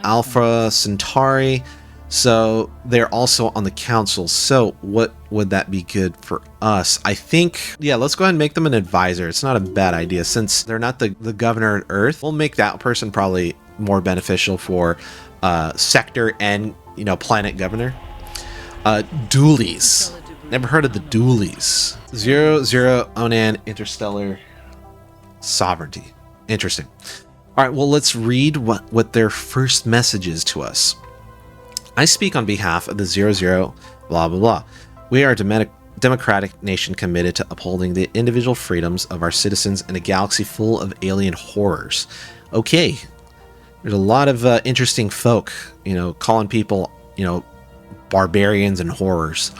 Alpha Centauri. So they're also on the council. So what would that be good for us? I think, yeah, let's go ahead and make them an advisor. It's not a bad idea, since they're not the governor of Earth. We'll make that person probably more beneficial for sector and, you know, planet governor. Dualies. Never heard of the Dualies. 00 Onan Interstellar Sovereignty. Interesting. All right, well, let's read what their first message is to us. I speak on behalf of the 00 blah blah blah. We are a democratic nation committed to upholding the individual freedoms of our citizens in a galaxy full of alien horrors. Okay. There's a lot of interesting folk, you know, calling people, you know, barbarians and horrors.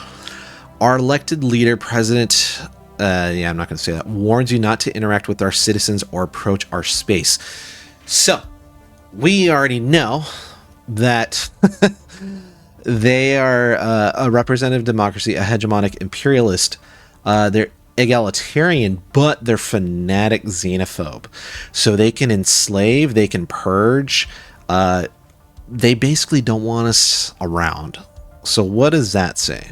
Our elected leader, President, yeah, I'm not going to say that, warns you not to interact with our citizens or approach our space. So, we already know that they are a representative democracy, a hegemonic imperialist. They're egalitarian, but they're fanatic xenophobe. So they can enslave, they can purge. They basically don't want us around. So what does that say?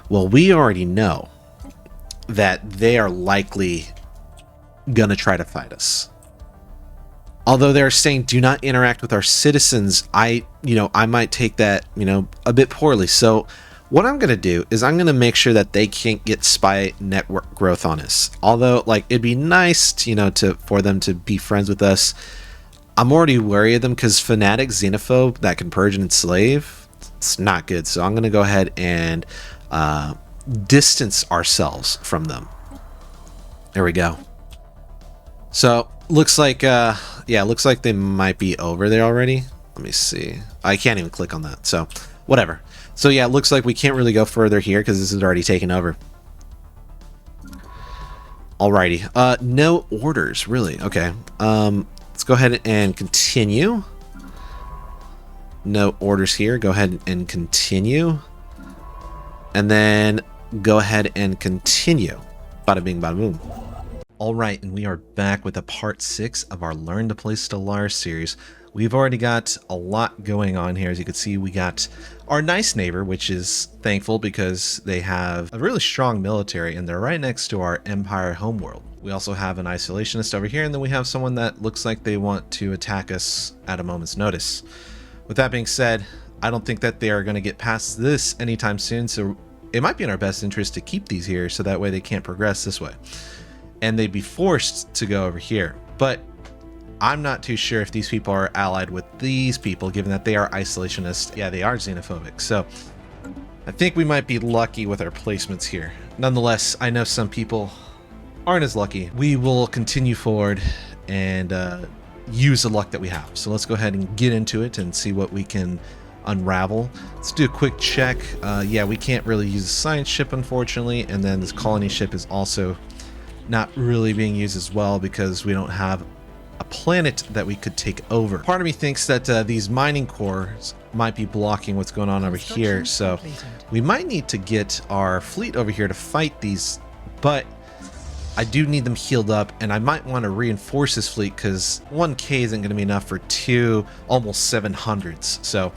Well, we already know that they are likely gonna try to fight us. Although they're saying do not interact with our citizens, I might take that, a bit poorly. So what I'm going to do is I'm going to make sure that they can't get spy network growth on us. Although, like, it'd be nice, for them to be friends with us. I'm already wary of them because fanatic xenophobe that can purge and enslave, it's not good. So I'm going to go ahead and distance ourselves from them. There we go. So looks like looks like they might be over there already. Let me see. I can't even click on that, so whatever. So yeah, it looks like we can't really go further here because this is already taken over. Alrighty. No orders, really. Okay. Let's go ahead and continue. No orders here. Go ahead and continue. And then go ahead and continue. Bada bing, bada boom. Alright, and we are back with a part 6 of our Learn to Play Stellaris series. We've already got a lot going on here. As you can see, we got our nice neighbor, which is thankful because they have a really strong military and they're right next to our Empire homeworld. We also have an isolationist over here, and then we have someone that looks like they want to attack us at a moment's notice. With that being said, I don't think that they are going to get past this anytime soon, so it might be in our best interest to keep these here so that way they can't progress this way. And they'd be forced to go over here. But I'm not too sure if these people are allied with these people, given that they are isolationists. Yeah, they are xenophobic. So I think we might be lucky with our placements here. Nonetheless, I know some people aren't as lucky, we will continue forward and use the luck that we have. So let's go ahead and get into it and see what we can unravel. Let's do a quick check. Yeah, we can't really use a science ship, unfortunately, and then this colony ship is also not really being used as well because we don't have a planet that we could take over. Part of me thinks that these mining cores might be blocking what's going on over here, so we might need to get our fleet over here to fight these, but I do need them healed up, and I might want to reinforce this fleet because 1K isn't going to be enough for two almost 700s, so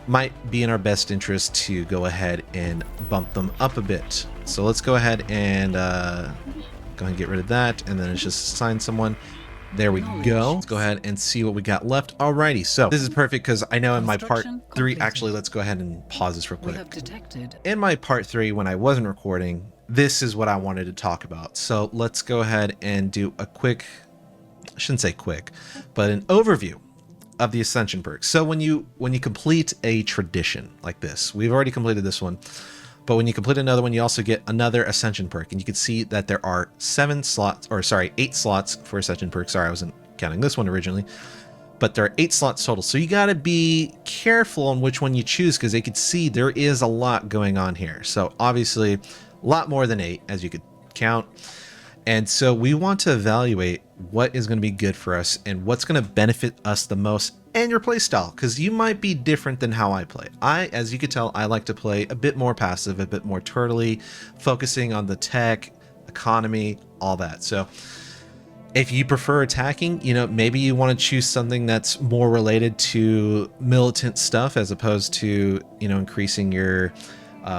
might be in our best interest to go ahead and bump them up a bit. So let's go ahead and get rid of that, and then it's just assign someone. There we go. Let's go ahead and see what we got left. Alrighty, so this is perfect because I know in my part 3, actually, let's go ahead and pause this real quick. In my part 3, when I wasn't recording, this is what I wanted to talk about. So let's go ahead and do a quick, I shouldn't say quick, but an overview of the Ascension perks. So when you complete a tradition like this, we've already completed this one, but when you complete another one, you also get another Ascension perk, and you can see that there are 8 slots for Ascension perks. Sorry, I wasn't counting this one originally, but there are 8 slots total. So you got to be careful on which one you choose because they could see there is a lot going on here. So obviously a lot more than 8, as you could count. And so we want to evaluate what is going to be good for us and what's going to benefit us the most and your play style, because you might be different than how I play. As you could tell, I like to play a bit more passive, a bit more turtley, focusing on the tech, economy, all that. So if you prefer attacking, maybe you want to choose something that's more related to militant stuff as opposed to, increasing your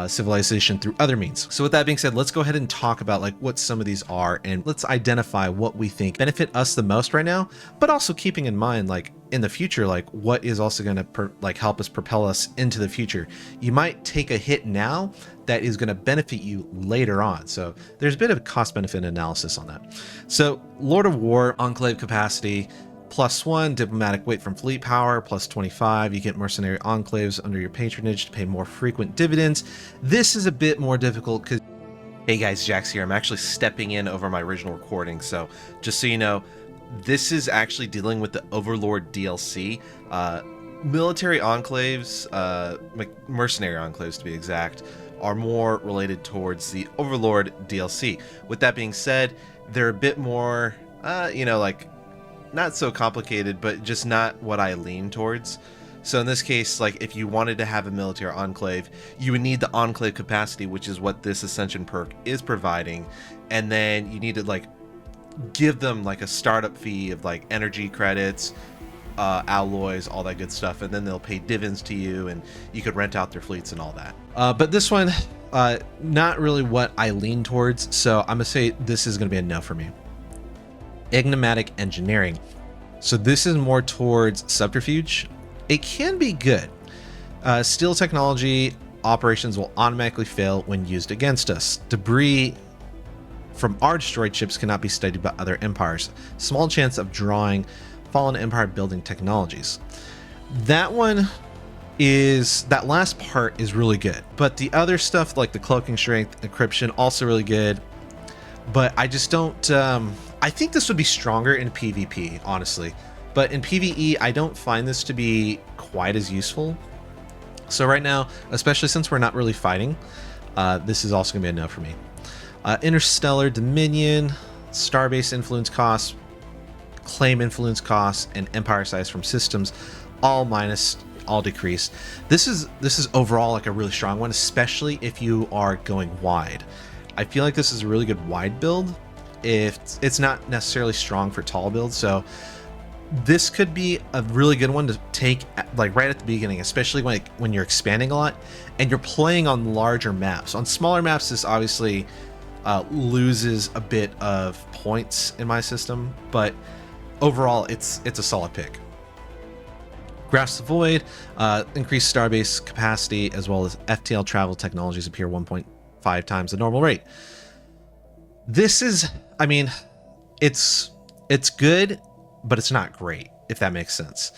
civilization through other means. So with that being said, let's go ahead and talk about what some of these are, and let's identify what we think benefit us the most right now, but also keeping in mind in the future, what is also going to help us propel us into the future. You might take a hit now that is going to benefit you later on. So there's a bit of cost benefit analysis on that. So Lord of War, Enclave capacity, +1 diplomatic weight from fleet power, +25. You get mercenary enclaves under your patronage to pay more frequent dividends. This is a bit more difficult because, hey guys, Jax here. I'm actually stepping in over my original recording. So just so you know, this is actually dealing with the Overlord DLC. Military enclaves, mercenary enclaves to be exact, are more related towards the Overlord DLC. With that being said, they're a bit more, not so complicated, but just not what I lean towards. So in this case, if you wanted to have a military enclave, you would need the enclave capacity, which is what this Ascension perk is providing, and then you need to give them a startup fee of energy credits, alloys, all that good stuff, and then they'll pay dividends to you, and you could rent out their fleets and all that. But this one, not really what I lean towards, so I'm gonna say this is gonna be a no for me. Enigmatic engineering. So this is more towards subterfuge. It can be good. Steel technology operations will automatically fail when used against us. Debris from our destroyed ships cannot be studied by other empires. Small chance of drawing fallen empire building technologies. That last part is really good, but the other stuff like the cloaking strength, encryption, also really good. But I just don't, I think this would be stronger in PvP, honestly. But in PvE, I don't find this to be quite as useful. So right now, especially since we're not really fighting, this is also going to be a no for me. Interstellar Dominion, Starbase influence costs, claim influence costs, and empire size from systems, all minus, all decreased. This is overall a really strong one, especially if you are going wide. I feel like this is a really good wide build. If it's not necessarily strong for tall builds, so this could be a really good one to take right at the beginning, especially when you're expanding a lot and you're playing on larger maps. On smaller maps, this obviously loses a bit of points in my system, but overall it's a solid pick. Grasp the Void, increased starbase capacity, as well as FTL travel technologies appear 1.5 times the normal rate. This is, it's good, but it's not great, if that makes sense.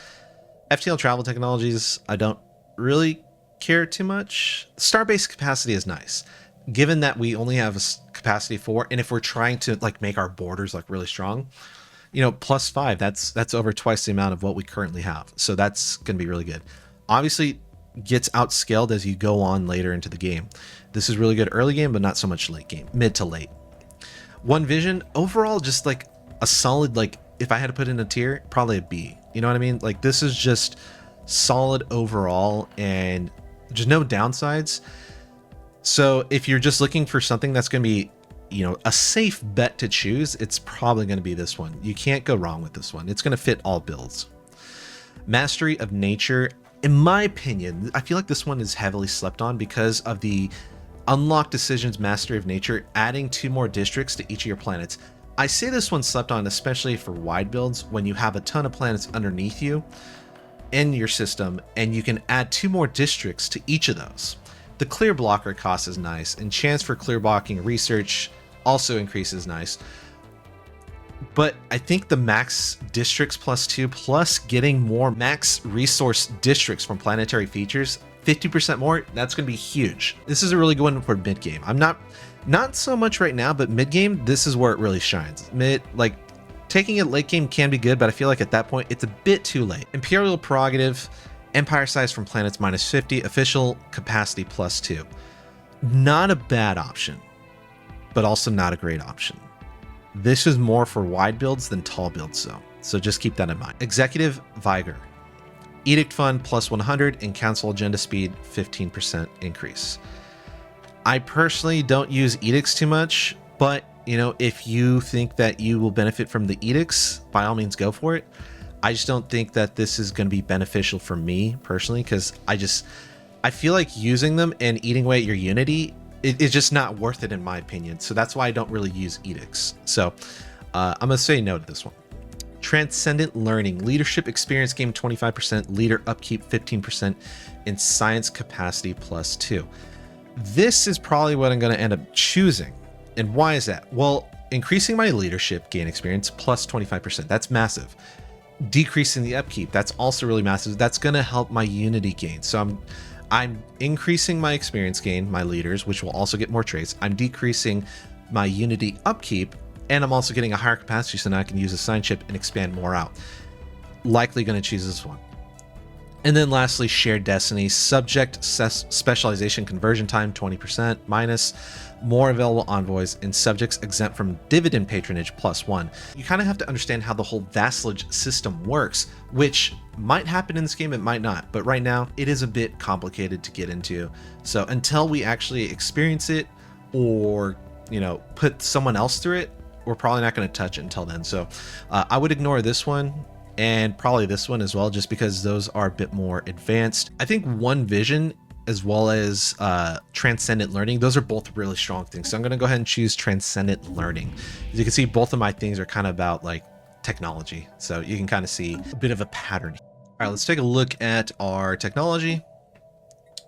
FTL travel technologies, I don't really care too much. Starbase capacity is nice. given that we only have capacity 4, and if we're trying to like make our borders like really strong, +5, that's over twice the amount of what we currently have. So that's going to be really good. Obviously gets outscaled as you go on later into the game. This is really good early game, but not so much late game, mid to late. One vision overall, just like a solid, like if I had to put in a tier, probably a B. You know what I mean? Like this is just solid overall and just no downsides. So if you're just looking for something that's going to be, a safe bet to choose, it's probably going to be this one. You can't go wrong with this one. It's going to fit all builds. Mastery of Nature. In my opinion, I feel like this one is heavily slept on because of the Unlock Decisions Mastery of Nature, adding 2 more districts to each of your planets. I say this one's slept on, especially for wide builds, when you have a ton of planets underneath you in your system, and you can add 2 more districts to each of those. The clear blocker cost is nice, and chance for clear blocking research also increases nice. But I think the max districts +2 plus getting more max resource districts from planetary features, 50% more, that's going to be huge. This is a really good one for mid game. I'm not so much right now, but mid game, this is where it really shines. Like taking it late game can be good, but I feel like at that point it's a bit too late. Imperial Prerogative, empire size from planets -50, official capacity +2. Not a bad option, but also not a great option. This is more for wide builds than tall builds though, so just keep that in mind. Executive Vigor. Edict Fund +100 and Council Agenda Speed 15% increase. I personally don't use edicts too much, but if you think that you will benefit from the edicts, by all means go for it. I just don't think that this is going to be beneficial for me personally, because I feel like using them and eating away at your unity it's just not worth it in my opinion. So that's why I don't really use edicts. So I'm gonna say no to this one. Transcendent Learning, leadership experience gain 25%, leader upkeep 15%, and science capacity +2. This is probably what I'm going to end up choosing. And why is that? Well, increasing my leadership gain experience +25%, that's massive. Decreasing the upkeep, that's also really massive. That's going to help my unity gain. So I'm increasing my experience gain, my leaders, which will also get more traits. I'm decreasing my unity upkeep, and I'm also getting a higher capacity, so now I can use a sign chip and expand more out. Likely going to choose this one. And then lastly, Shared Destiny, subject specialization conversion time 20% minus, more available envoys, and subjects exempt from dividend patronage +1. You kind of have to understand how the whole vassalage system works, which might happen in this game, it might not, but right now it is a bit complicated to get into. So until we actually experience it or put someone else through it, we're probably not going to touch it until then. So I would ignore this one and probably this one as well, just because those are a bit more advanced. I think One Vision as well as Transcendent Learning, those are both really strong things. So I'm going to go ahead and choose Transcendent Learning. As you can see, both of my things are kind of about like technology. So you can kind of see a bit of a pattern. All right, let's take a look at our technology.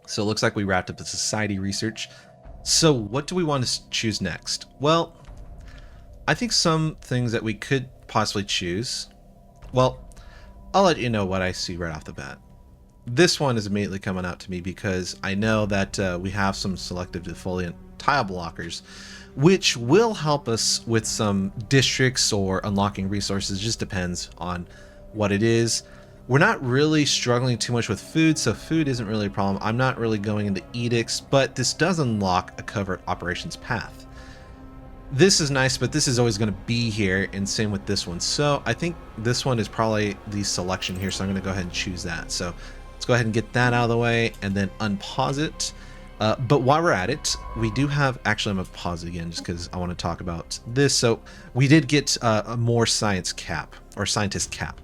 So it looks like we wrapped up the society research. So what do we want to choose next? Well, I think some things that we could possibly choose. Well, I'll let you know what I see right off the bat. This one is immediately coming out to me because I know that we have some selective defoliant tile blockers, which will help us with some districts or unlocking resources. Just depends on what it is. We're not really struggling too much with food, so food isn't really a problem. I'm not really going into edicts, but this does unlock a covert operations path. This is nice, but this is always going to be here, and same with this one. So I think this one is probably the selection here, so I'm going to go ahead and choose that. So let's go ahead and get that out of the way and then unpause it. But while we're at it, we do have, actually I'm going to pause it again just because I want to talk about this. So we did get a more science cap, or scientist cap.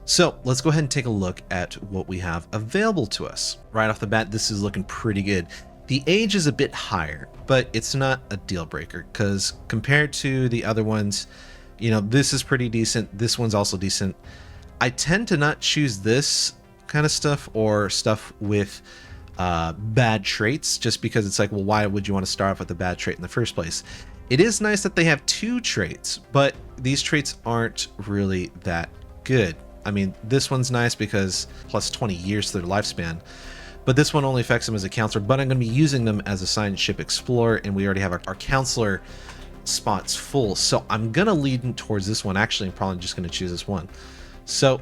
So let's go ahead and take a look at what we have available to us. Right off the bat, this is looking pretty good. The age is a bit higher, but it's not a deal breaker because compared to the other ones, this is pretty decent. This one's also decent. I tend to not choose this kind of stuff or stuff with bad traits just because it's like, well, why would you want to start off with a bad trait in the first place? It is nice that they have 2 traits, but these traits aren't really that good. I mean, this one's nice because plus 20 years to their lifespan, But this one only affects them as a counselor, but I'm going to be using them as a science ship explorer, and we already have our counselor spots full. So I'm going to lead towards this one. Actually, I'm probably just going to choose this one. So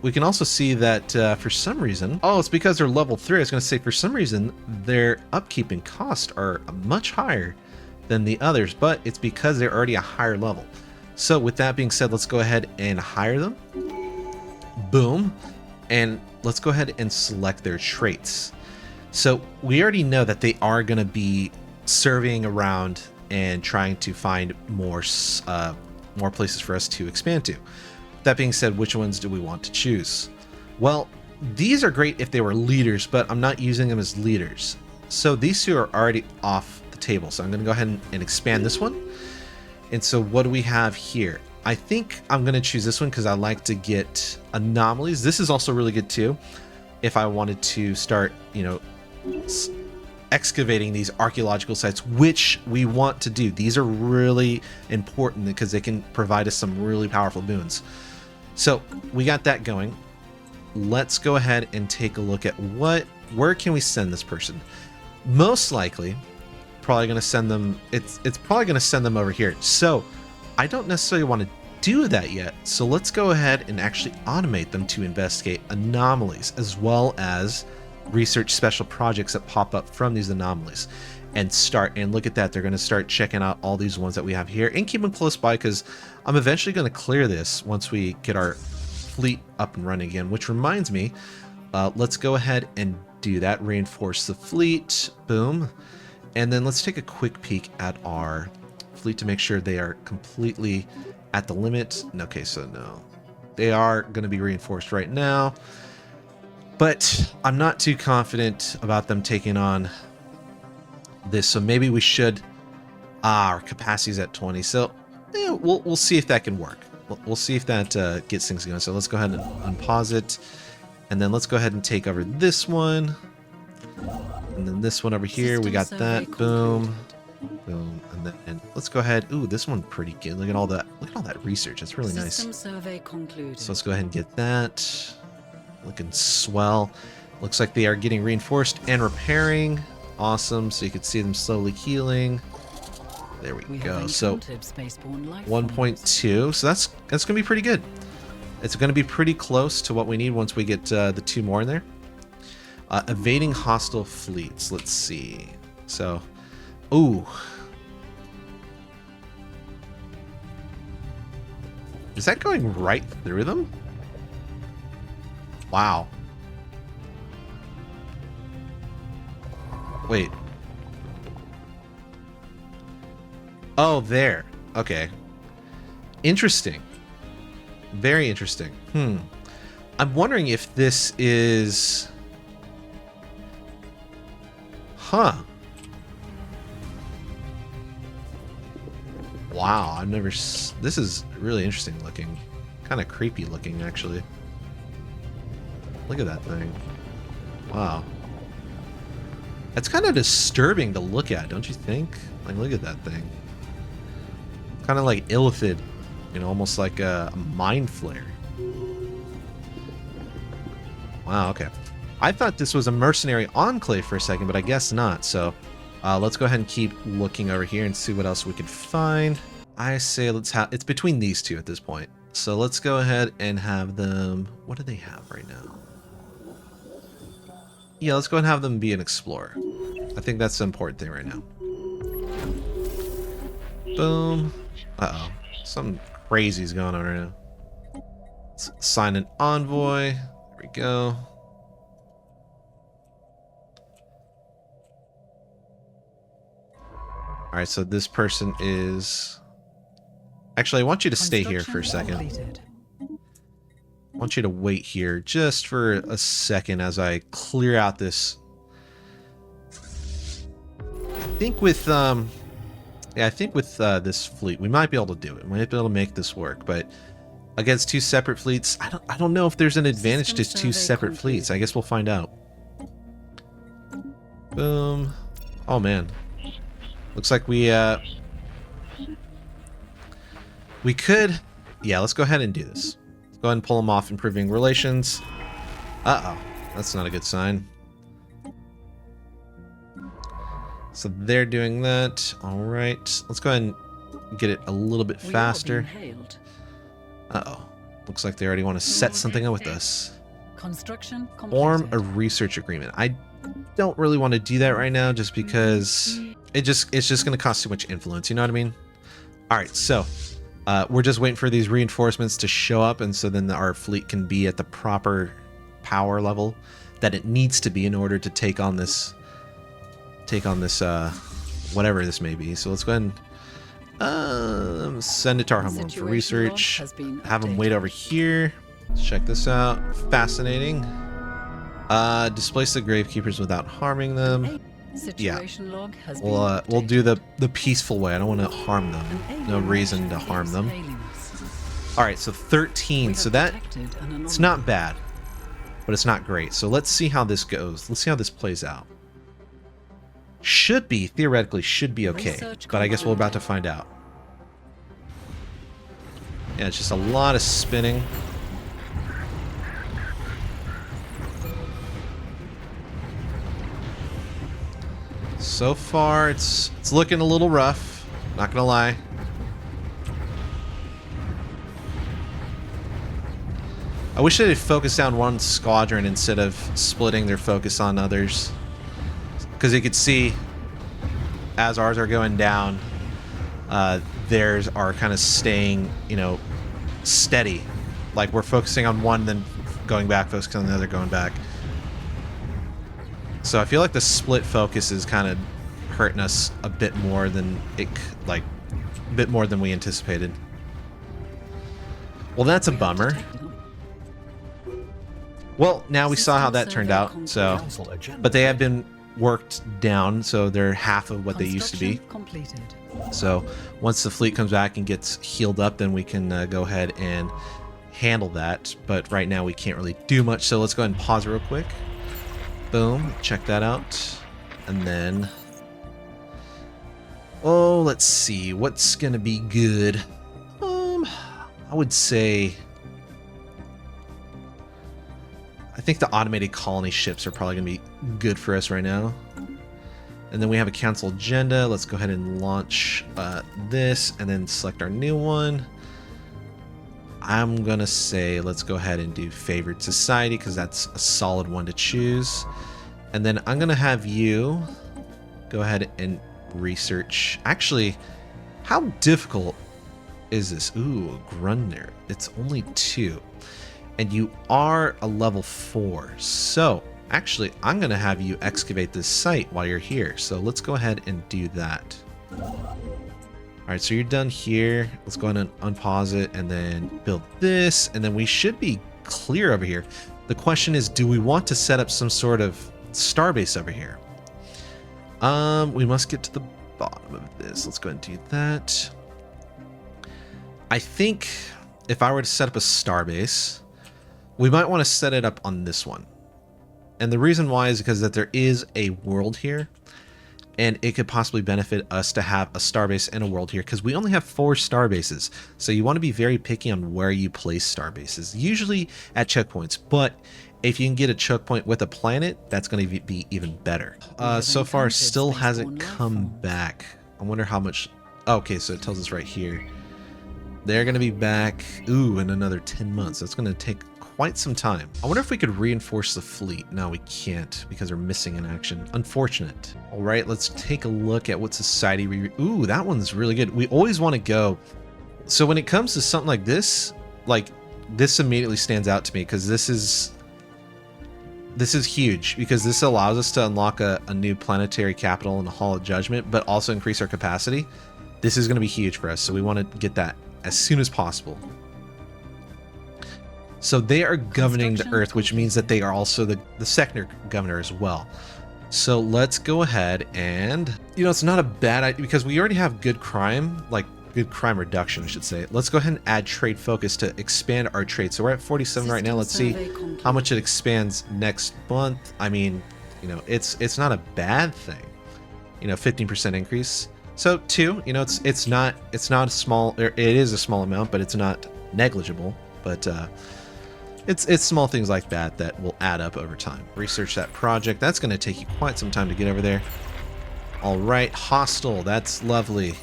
we can also see that for some reason, oh, it's because they're level 3. I was going to say for some reason, their upkeep and cost are much higher than the others, but it's because they're already a higher level. So with that being said, let's go ahead and hire them. Boom. And let's go ahead and select their traits. So we already know that they are going to be surveying around and trying to find more places for us to expand to. That being said, which ones do we want to choose? Well, these are great if they were leaders, but I'm not using them as leaders. So these two are already off the table. So I'm going to go ahead and expand this one. And so what do we have here? I think I'm going to choose this one because I like to get anomalies. This is also really good too. If I wanted to start, excavating these archaeological sites, which we want to do. These are really important because they can provide us some really powerful boons. So we got that going. Let's go ahead and take a look at where can we send this person? Most likely, probably going to send them. It's probably going to send them over here. So I don't necessarily want to do that yet. So let's go ahead and actually automate them to investigate anomalies as well as research special projects that pop up from these anomalies, and look at that. They're going to start checking out all these ones that we have here and keep them close by, because I'm eventually going to clear this once we get our fleet up and running again, which reminds me, let's go ahead and do that. Reinforce the fleet. Boom. And then let's take a quick peek at our fleet to make sure they are completely at the limit. Okay, so no, they are going to be reinforced right now, but I'm not too confident about them taking on this. So maybe we should. Our capacity is at 20, so we'll see if that can work. We'll see if that gets things going. So let's go ahead and unpause it, and then let's go ahead and take over this one, and then this one over here. We got that. Boom. Boom, and then let's go ahead. Ooh, this one pretty good. Look at all that. Look at all that research. It's really nice. Survey concluded. So let's go ahead and get that. Looking swell. Looks like they are getting reinforced and repairing. Awesome. So you can see them slowly healing. There we go. So 1.2. So that's gonna be pretty good. It's gonna be pretty close to what we need once we get the 2 more in there. Evading hostile fleets. Let's see. So. Ooh. Is that going right through them? Wow. Wait. Oh, there. Okay. Interesting. Very interesting. I'm wondering if this is... Huh. Wow, I've never... This is really interesting looking. Kind of creepy looking, actually. Look at that thing. Wow. That's kind of disturbing to look at, don't you think? Like, look at that thing. Kind of like illithid. Almost like a mind flare. Wow, okay. I thought this was a mercenary enclave for a second, but I guess not, so... let's go ahead and keep looking over here and see what else we can find. I say let's have... It's between these two at this point. So let's go ahead and have them... What do they have right now? Yeah, let's go ahead and have them be an explorer. I think that's the important thing right now. Boom. Uh-oh. Something crazy is going on right now. Let's assign an envoy. There we go. Alright, so this person is... Actually, I want you to stay here for a second. Completed. I want you to wait here just for a second as I clear out this. I think with this fleet, we might be able to do it. We might be able to make this work, but against 2 separate fleets, I don't know if there's an advantage to 2 separate fleets. I guess we'll find out. Boom. Oh man. Looks like we could... Yeah, let's go ahead and do this. Let's go ahead and pull them off, improving relations. Uh-oh. That's not a good sign. So they're doing that. All right. Let's go ahead and get it a little bit faster. Uh-oh. Looks like they already want to set something up with us. Construction completed. Form a research agreement. I don't really want to do that right now just because it's just going to cost too much influence. You know what I mean? All right. So we're just waiting for these reinforcements to show up. And so then our fleet can be at the proper power level that it needs to be in order to take on this whatever this may be. So let's go ahead and send it to our homeworld for research. Have them wait over here. Let's check this out. Fascinating. Displace the gravekeepers without harming them. Yeah, we'll do the peaceful way. I don't want to harm them. No reason to harm them. All right, so 13. So that it's not bad, but it's not great. So let's see how this goes. Let's see how this plays out. Should be, theoretically, should be okay. But I guess we're about to find out. Yeah, it's just a lot of spinning. So far, it's looking a little rough. Not gonna lie. I wish they'd focus down one squadron instead of splitting their focus on others. Because you could see, as ours are going down, theirs are kind of staying, steady. Like we're focusing on one, then going back, focusing on the other, going back. So I feel like the split focus is kind of hurting us a bit more than a bit more than we anticipated. Well, that's a bummer. Well, now we saw how that turned out. So, but they have been worked down, so they're half of what they used to be. So once the fleet comes back and gets healed up, then we can go ahead and handle that. But right now we can't really do much, so let's go ahead and pause real quick. Boom, check that out. And then let's see what's gonna be good. I would say I think the automated colony ships are probably going to be good for us right now. And then we have a council agenda. Let's go ahead and launch this and then select our new one. I'm going to say let's go ahead and do favored society because that's a solid one to choose. And then I'm going to have you go ahead and research. Actually, how difficult is this? Ooh, Grundner. It's only 2. And you are a level 4. So actually, I'm going to have you excavate this site while you're here. So let's go ahead and do that. All right, so you're done here. Let's go ahead and unpause it and then build this. And then we should be clear over here. The question is, do we want to set up some sort of starbase over here? We must get to the bottom of this. Let's go ahead and do that. I think if I were to set up a starbase, we might want to set it up on this one. And the reason why is because that there is a world here, and it could possibly benefit us to have a starbase and a world here because we only have 4 starbases. So you want to be very picky on where you place starbases, usually at checkpoints. But if you can get a checkpoint with a planet, that's going to be even better. So far, still hasn't come back. I wonder how much. Okay, so it tells us right here. They're going to be back, in another 10 months. That's going to take quite some time. I wonder if we could reinforce the fleet. No, we can't because they're missing in action. Unfortunate. All right, let's take a look at what society we... Ooh, that one's really good. We always want to go... So when it comes to something like this immediately stands out to me because this is huge because this allows us to unlock a new planetary capital and a Hall of Judgment, but also increase our capacity. This is going to be huge for us, so we want to get that as soon as possible. So they are governing the Earth, which means that they are also the sector governor as well. So let's go ahead and, it's not a bad idea because we already have good crime, good crime reduction, I should say. Let's go ahead and add trade focus to expand our trade. So we're at 47 right now. Let's see how much it expands next month. I mean, it's not a bad thing. 15% increase. So 2, it's not a small, it is a small amount, but it's not negligible. But it's small things like that that will add up over time. Research that project. That's going to take you quite some time to get over there. All right, hostile. That's lovely.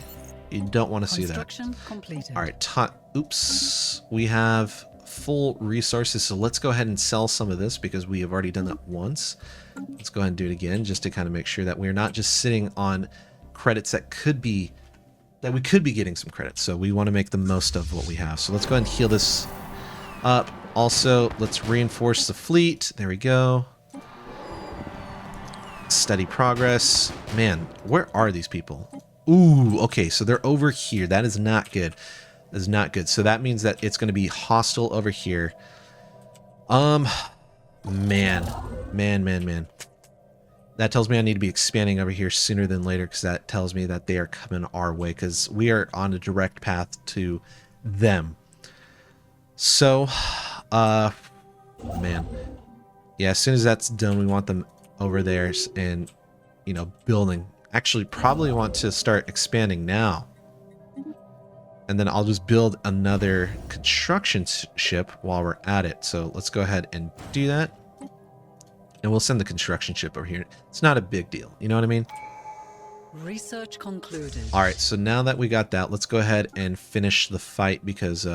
You don't want to see that. Construction completed. All right, oops. We have full resources, so let's go ahead and sell some of this because we have already done that once. Let's go ahead and do it again just to kind of make sure that we're not just sitting on credits that we could be getting some credits. So we want to make the most of what we have. So let's go ahead and heal this up. Also, let's reinforce the fleet. There we go. Steady progress. Man, where are these people? Ooh, okay, so they're over here. That is not good. That is not good. So that means that it's going to be hostile over here. Man. That tells me I need to be expanding over here sooner than later, because that tells me that they are coming our way, because we are on a direct path to them. So, man. Yeah, as soon as that's done, we want them over there and, you know, building. Actually, probably want to start expanding now. And then I'll just build another construction ship while we're at it. So let's go ahead and do that. And we'll send the construction ship over here. It's not a big deal. You know what I mean? Research concluded. All right. So now that we got that, let's go ahead and finish the fight because,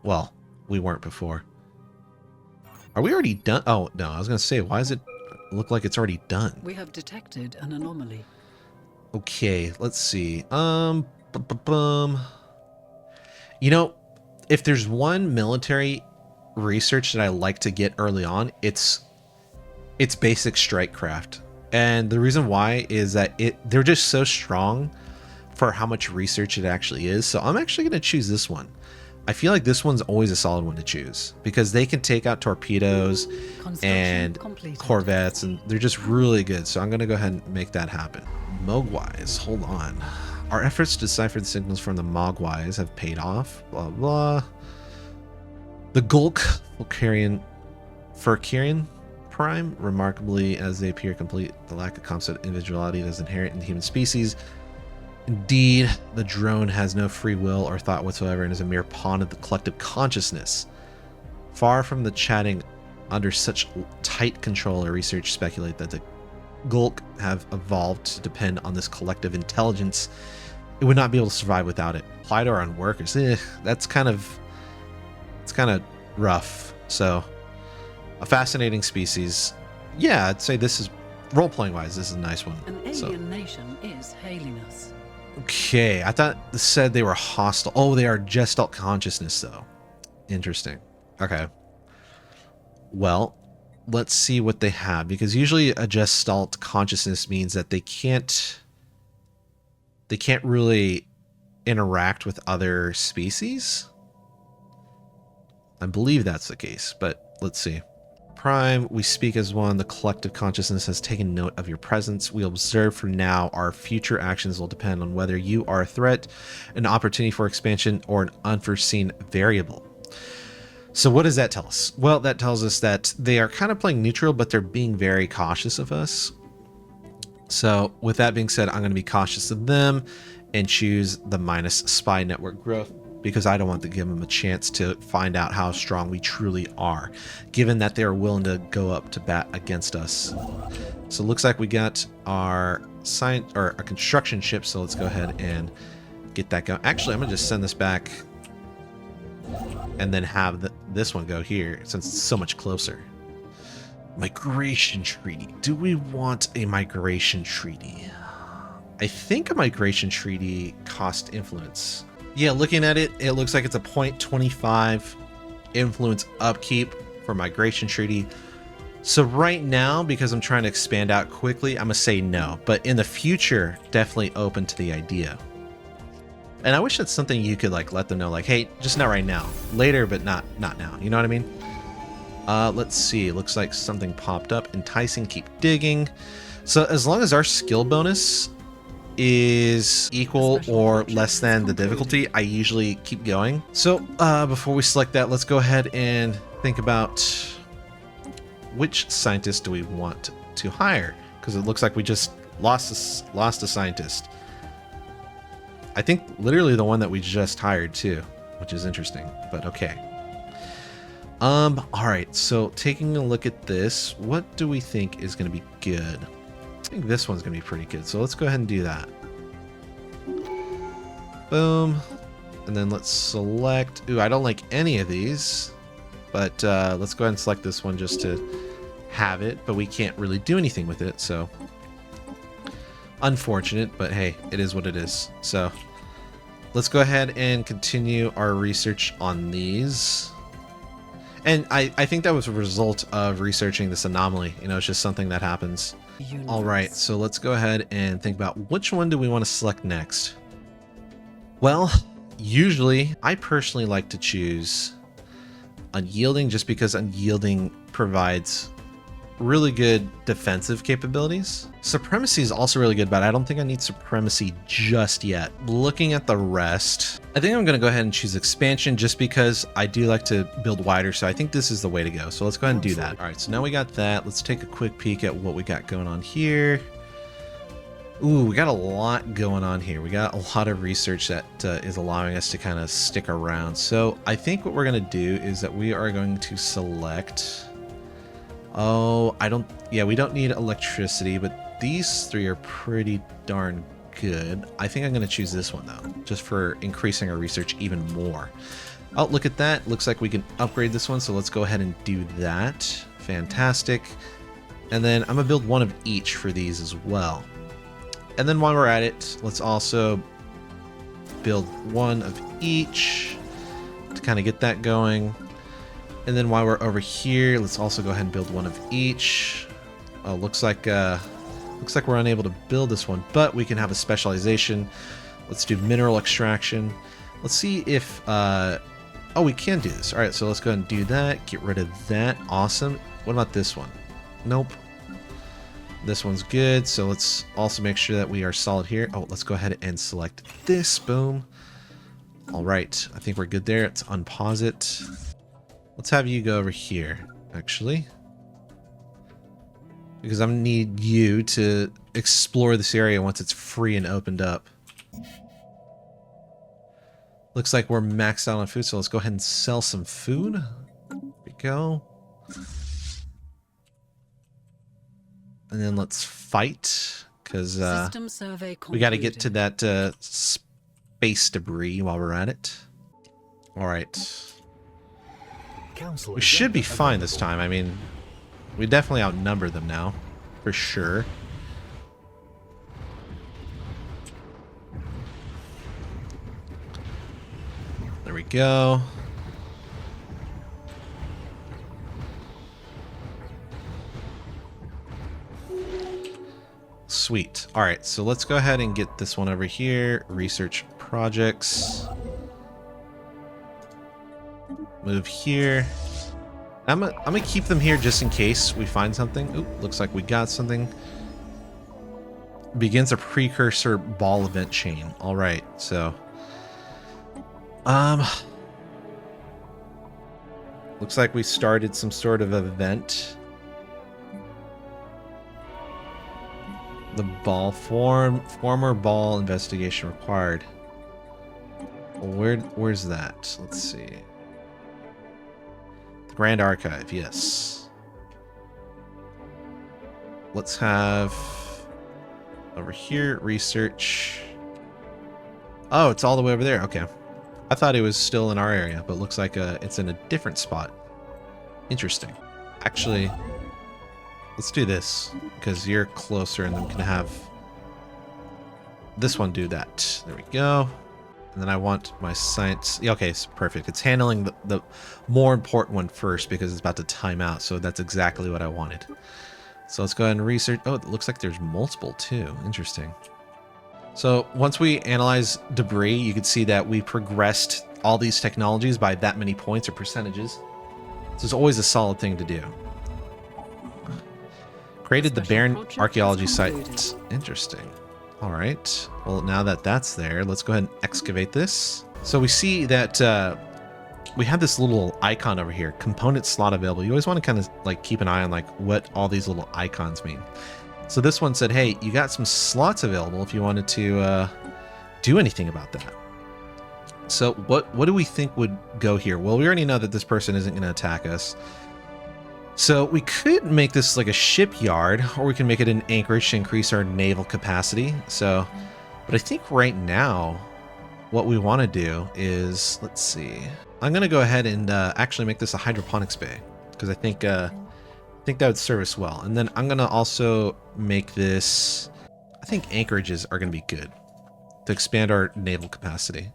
well, we weren't before. Are we already done? Oh, no. I was going to say, why does it look like it's already done? We have detected an anomaly. Okay. Let's see. You know, if there's one military research that I like to get early on, it's basic strike craft. And the reason why is that they're just so strong for how much research it actually is. So I'm actually going to choose this one. I feel like this one's always a solid one to choose because they can take out torpedoes and corvettes, and they're just really good. So I'm going to go ahead and make that happen. Mogwais, hold on. Our efforts to decipher the signals from the Mogwais have paid off. Blah, blah. The Gulk Furkarian Prime, remarkably as they appear complete, the lack of concept individuality that is inherent in the human species. Indeed, the drone has no free will or thought whatsoever and is a mere pawn of the collective consciousness. Far from the chatting under such tight control, our research speculate that the Gulk have evolved to depend on this collective intelligence. It would not be able to survive without it. Apply to our own workers. It's kind of rough. So, a fascinating species. Yeah, I'd say this is, role-playing wise, this is a nice one. An alien nation is hailing us. Okay, I thought it said they were hostile. Oh, they are Gestalt consciousness, though. Interesting. Okay. Well, let's see what they have, because usually a Gestalt consciousness means that they can't really interact with other species. I believe that's the case, but let's see. Prime, we speak as one. The collective consciousness has taken note of your presence. We observe for now. Our future actions will depend on whether you are a threat, an opportunity for expansion, or an unforeseen variable. So what does that tell us? Well, that tells us that they are kind of playing neutral, but they're being very cautious of us. So with that being said, I'm going to be cautious of them and choose the minus spy network growth, because I don't want to give them a chance to find out how strong we truly are, given that they are willing to go up to bat against us. So it looks like we got our a construction ship, so let's go ahead and get that going. Actually, I'm going to just send this back and then have this one go here, since it's so much closer. Migration treaty. Do we want a migration treaty? I think a migration treaty costs influence. Yeah, looking at it, it looks like it's a 0.25 influence upkeep for migration treaty. So right now, because I'm trying to expand out quickly, I'm gonna say no. But in the future, definitely open to the idea. And I wish that's something you could like let them know, like, hey, just not right now, later, but not now. You know what I mean? Let's see. Looks like something popped up. Enticing, keep digging. So as long as our skill bonus is equal or less than the difficulty, I usually keep going. So before we select that, let's go ahead and think about which scientist do we want to hire, because it looks like we just lost a scientist. I think literally the one that we just hired too, which is interesting, but okay. All right, so taking a look at this, what do we think is going to be good? I think this one's going to be pretty good, so let's go ahead and do that. Boom. And then let's select... Ooh, I don't like any of these, but let's go ahead and select this one just to have it, but we can't really do anything with it, so... Unfortunate, but hey, it is what it is. So let's go ahead and continue our research on these. And I think that was a result of researching this anomaly. You know, it's just something that happens. Universe. All right, so let's go ahead and think about which one do we want to select next. Well, usually I personally like to choose Unyielding just because Unyielding provides really good defensive capabilities. Supremacy is also really good, but I don't think I need Supremacy just yet. Looking at the rest, I think I'm going to go ahead and choose Expansion just because I do like to build wider, so I think this is the way to go. So let's go ahead and do that. All right, so now we got that. Let's take a quick peek at what we got going on here. Ooh, we got a lot going on here. We got a lot of research that is allowing us to kind of stick around. So I think what we're going to do is that we are going to select... Oh, we don't need electricity, but these three are pretty darn good. I think I'm going to choose this one, though, just for increasing our research even more. Oh, look at that. Looks like we can upgrade this one, so let's go ahead and do that. Fantastic. And then I'm going to build one of each for these as well. And then while we're at it, let's also build one of each to kind of get that going. And then while we're over here, let's also go ahead and build one of each. Oh, looks like we're unable to build this one, but we can have a specialization. Let's do mineral extraction. Let's see if oh, we can do this. All right, so let's go ahead and do that. Get rid of that. Awesome. What about this one? Nope. This one's good. So let's also make sure that we are solid here. Oh, let's go ahead and select this. Boom. All right. I think we're good there. Let's unpause it. Let's have you go over here, actually. Because I'm going to need you to explore this area once it's free and opened up. Looks like we're maxed out on food, so let's go ahead and sell some food. There we go. And then let's fight, because we got to get to that space debris while we're at it. All right. We should be fine this time. I mean, we definitely outnumber them now, for sure. There we go. Sweet. All right, so let's go ahead and get this one over here. Research projects. Move here. I'm gonna keep them here just in case we find something. Oop, looks like we got something. Begins a precursor ball event chain. All right, so looks like we started some sort of event. The ball former ball investigation required. Where's that? Let's see. Grand Archive, yes. Let's have over here research. Oh, it's all the way over there. Okay. I thought it was still in our area, but looks like it's in a different spot. Interesting. Actually, let's do this because you're closer and then can have this one do that. There we go. And then I want my science. Yeah, okay, it's perfect. It's handling the more important one first because it's about to time out. So that's exactly what I wanted. So let's go ahead and research. Oh, it looks like there's multiple too. Interesting. So once we analyze debris, you can see that we progressed all these technologies by that many points or percentages. So it's always a solid thing to do. Created the barren archaeology site. Interesting. All right. Well, now that that's there, let's go ahead and excavate this. So we see that we have this little icon over here, component slot available. You always want to kind of like keep an eye on like what all these little icons mean. So this one said, hey, you got some slots available if you wanted to do anything about that. So what do we think would go here? Well, we already know that this person isn't going to attack us. So we could make this like a shipyard, or we can make it an anchorage to increase our naval capacity. So, but I think right now, what we want to do is, let's see. I'm going to go ahead and actually make this a hydroponics bay, because I think that would serve us well. And then I'm going to also make this, I think anchorages are going to be good to expand our naval capacity.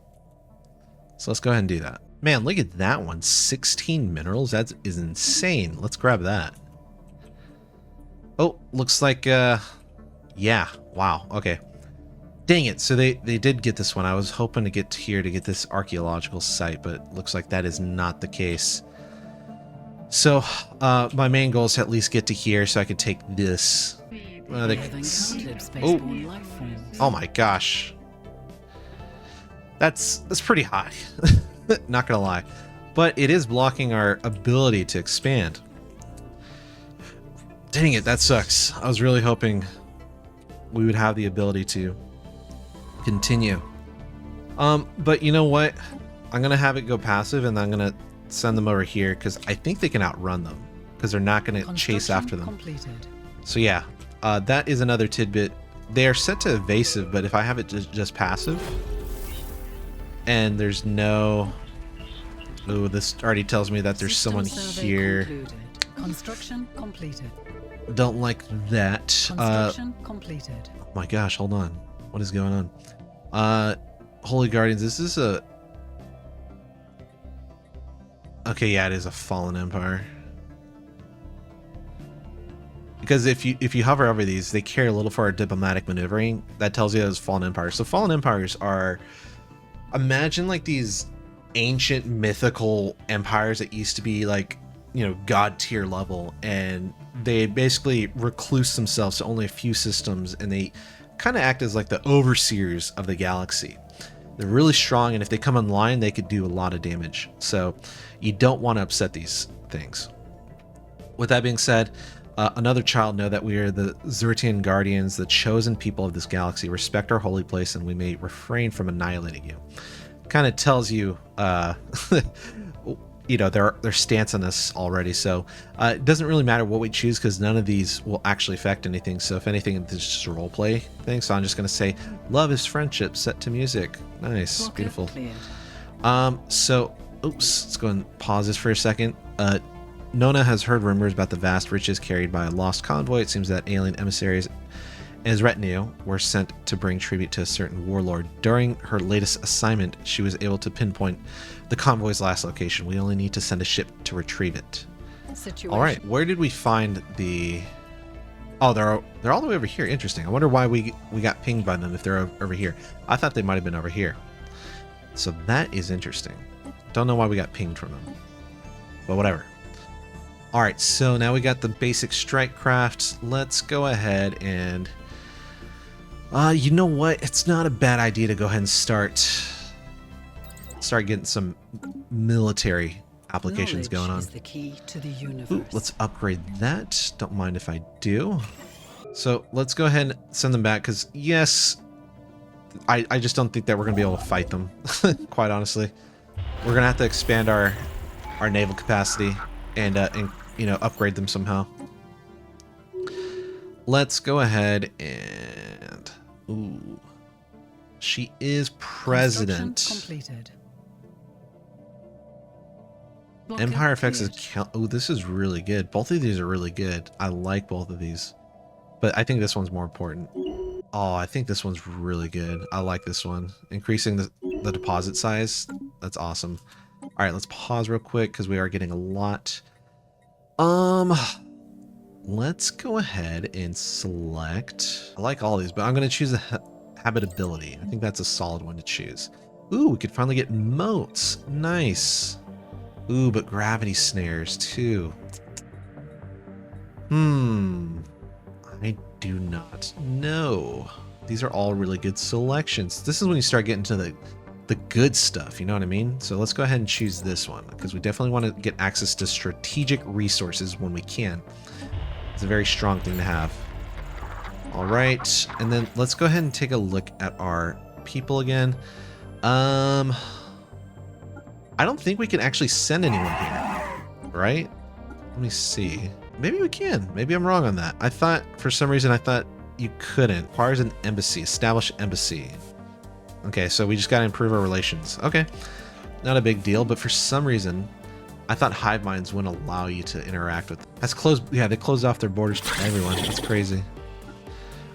So let's go ahead and do that. Man, look at that one. 16 minerals. That is insane. Let's grab that. Oh, looks like, yeah. Wow. Okay. Dang it. So they did get this one. I was hoping to get here to get this archaeological site, but looks like that is not the case. So my main goal is to at least get to here so I can take this. Oh my gosh. That's pretty high. Not gonna lie. But it is blocking our ability to expand. Dang it, that sucks. I was really hoping we would have the ability to continue. But you know what? I'm gonna have it go passive, and I'm gonna send them over here because I think they can outrun them because they're not gonna chase after them. Completed. So yeah, that is another tidbit. They are set to evasive, but if I have it just passive, and there's no... Ooh, this already tells me that there's someone here. Construction completed. Don't like that. Construction completed. Oh my gosh, hold on. What is going on? Holy Guardians, this is a... Okay, yeah, it is a fallen empire. Because if you hover over these, they care a little for our diplomatic maneuvering. That tells you that it's fallen empires. So fallen empires are... Imagine like these ancient mythical empires that used to be like, you know, god tier level, and they basically recluse themselves to only a few systems, and they kind of act as like the overseers of the galaxy. They're really strong, and if they come online, they could do a lot of damage. So you don't want to upset these things. With that being said, another child, know that we are the Zertian Guardians, the chosen people of this galaxy. Respect our holy place, and we may refrain from annihilating you. Kind of tells you, you know, their stance on this already. So it doesn't really matter what we choose because none of these will actually affect anything. So if anything, it's just a role play thing. So I'm just going to say, love is friendship, set to music. Nice, Rocket beautiful. Cleared. So, oops, let's go and pause this for a second. Nona has heard rumors about the vast riches carried by a lost convoy. It seems that alien emissaries and his retinue were sent to bring tribute to a certain warlord. During her latest assignment, she was able to pinpoint the convoy's last location. We only need to send a ship to retrieve it. Situation. All right, where did we find the... Oh, they're all the way over here. Interesting. I wonder why we got pinged by them if they're over here. I thought they might have been over here. So that is interesting. Don't know why we got pinged from them. But whatever. All right, so now we got the basic strike craft. Let's go ahead and... you know what? It's not a bad idea to go ahead and start getting some military applications going on. Is the key to the universe. Ooh, let's upgrade that. Don't mind if I do. So let's go ahead and send them back because, yes, I just don't think that we're going to be able to fight them, quite honestly. We're going to have to expand our naval capacity and you know, upgrade them somehow. Let's go ahead and... Ooh. She is president. Completed. Empire effects is count. Oh, this is really good. Both of these are really good. I like both of these. But I think this one's more important. Oh, I think this one's really good. I like this one. Increasing the deposit size. That's awesome. All right, let's pause real quick because we are getting a lot. Let's go ahead and select. I like all these, but I'm going to choose the habitability. I think that's a solid one to choose. Ooh, we could finally get moats. Nice. Ooh, but gravity snares too. I do not know. These are all really good selections. This is when you start getting to the good stuff, you know what I mean? So let's go ahead and choose this one because we definitely want to get access to strategic resources when we can. It's a very strong thing to have. All right, and then let's go ahead and take a look at our people again. I don't think we can actually send anyone here, right? Let me see. Maybe we can. Maybe I'm wrong on that. I thought, for some reason, I thought you couldn't. Requires an embassy. Establish embassy. Okay, so we just got to improve our relations. Okay, not a big deal, but for some reason, I thought hive minds wouldn't allow you to interact with them. That's closed. Yeah, they closed off their borders to everyone. That's crazy.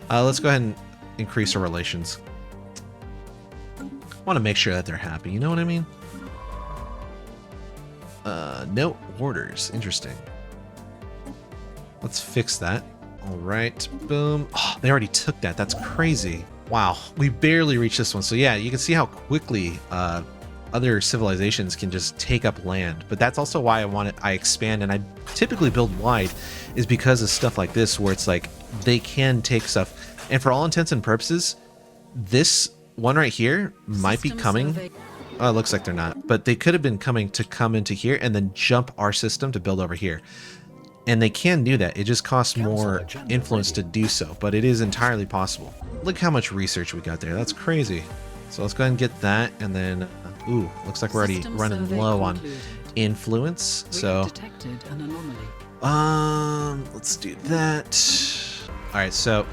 Let's go ahead and increase our relations. I want to make sure that they're happy. You know what I mean? No orders. Interesting. Let's fix that. All right. Boom. Oh, they already took that. That's crazy. Wow. We barely reached this one. So yeah, you can see how quickly other civilizations can just take up land. But that's also why I expand, and I typically build wide, is because of stuff like this, where it's like they can take stuff. And for all intents and purposes, this one right here might be coming. Oh, it looks like they're not, but they could have been coming to come into here and then jump our system to build over here. And they can do that. It just costs more influence to do so, but it is entirely possible. Look how much research we got there. That's crazy. So let's go ahead and get that. And then, ooh, looks like we're already running low on influence. So, let's do that. All right, so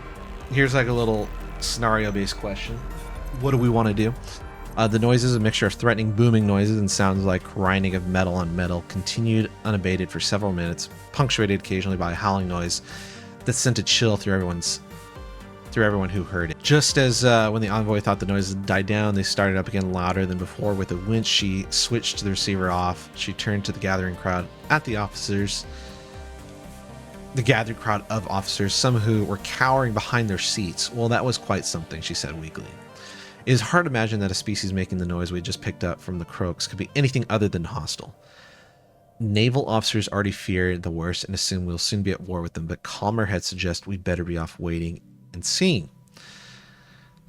here's like a little scenario-based question. What do we want to do? The noise is a mixture of threatening booming noises and sounds like grinding of metal on metal, continued unabated for several minutes, punctuated occasionally by a howling noise that sent a chill through everyone who heard it. Just as when the envoy thought the noise had died down, they started up again louder than before. With a winch, she switched the receiver off. She turned to the gathering crowd at the officers. The gathered crowd of officers, some who were cowering behind their seats. Well, that was quite something, she said weakly. It is hard to imagine that a species making the noise we just picked up from the croaks could be anything other than hostile. Naval officers already fear the worst and assume we'll soon be at war with them, but calmer heads suggest we better be off waiting and seeing.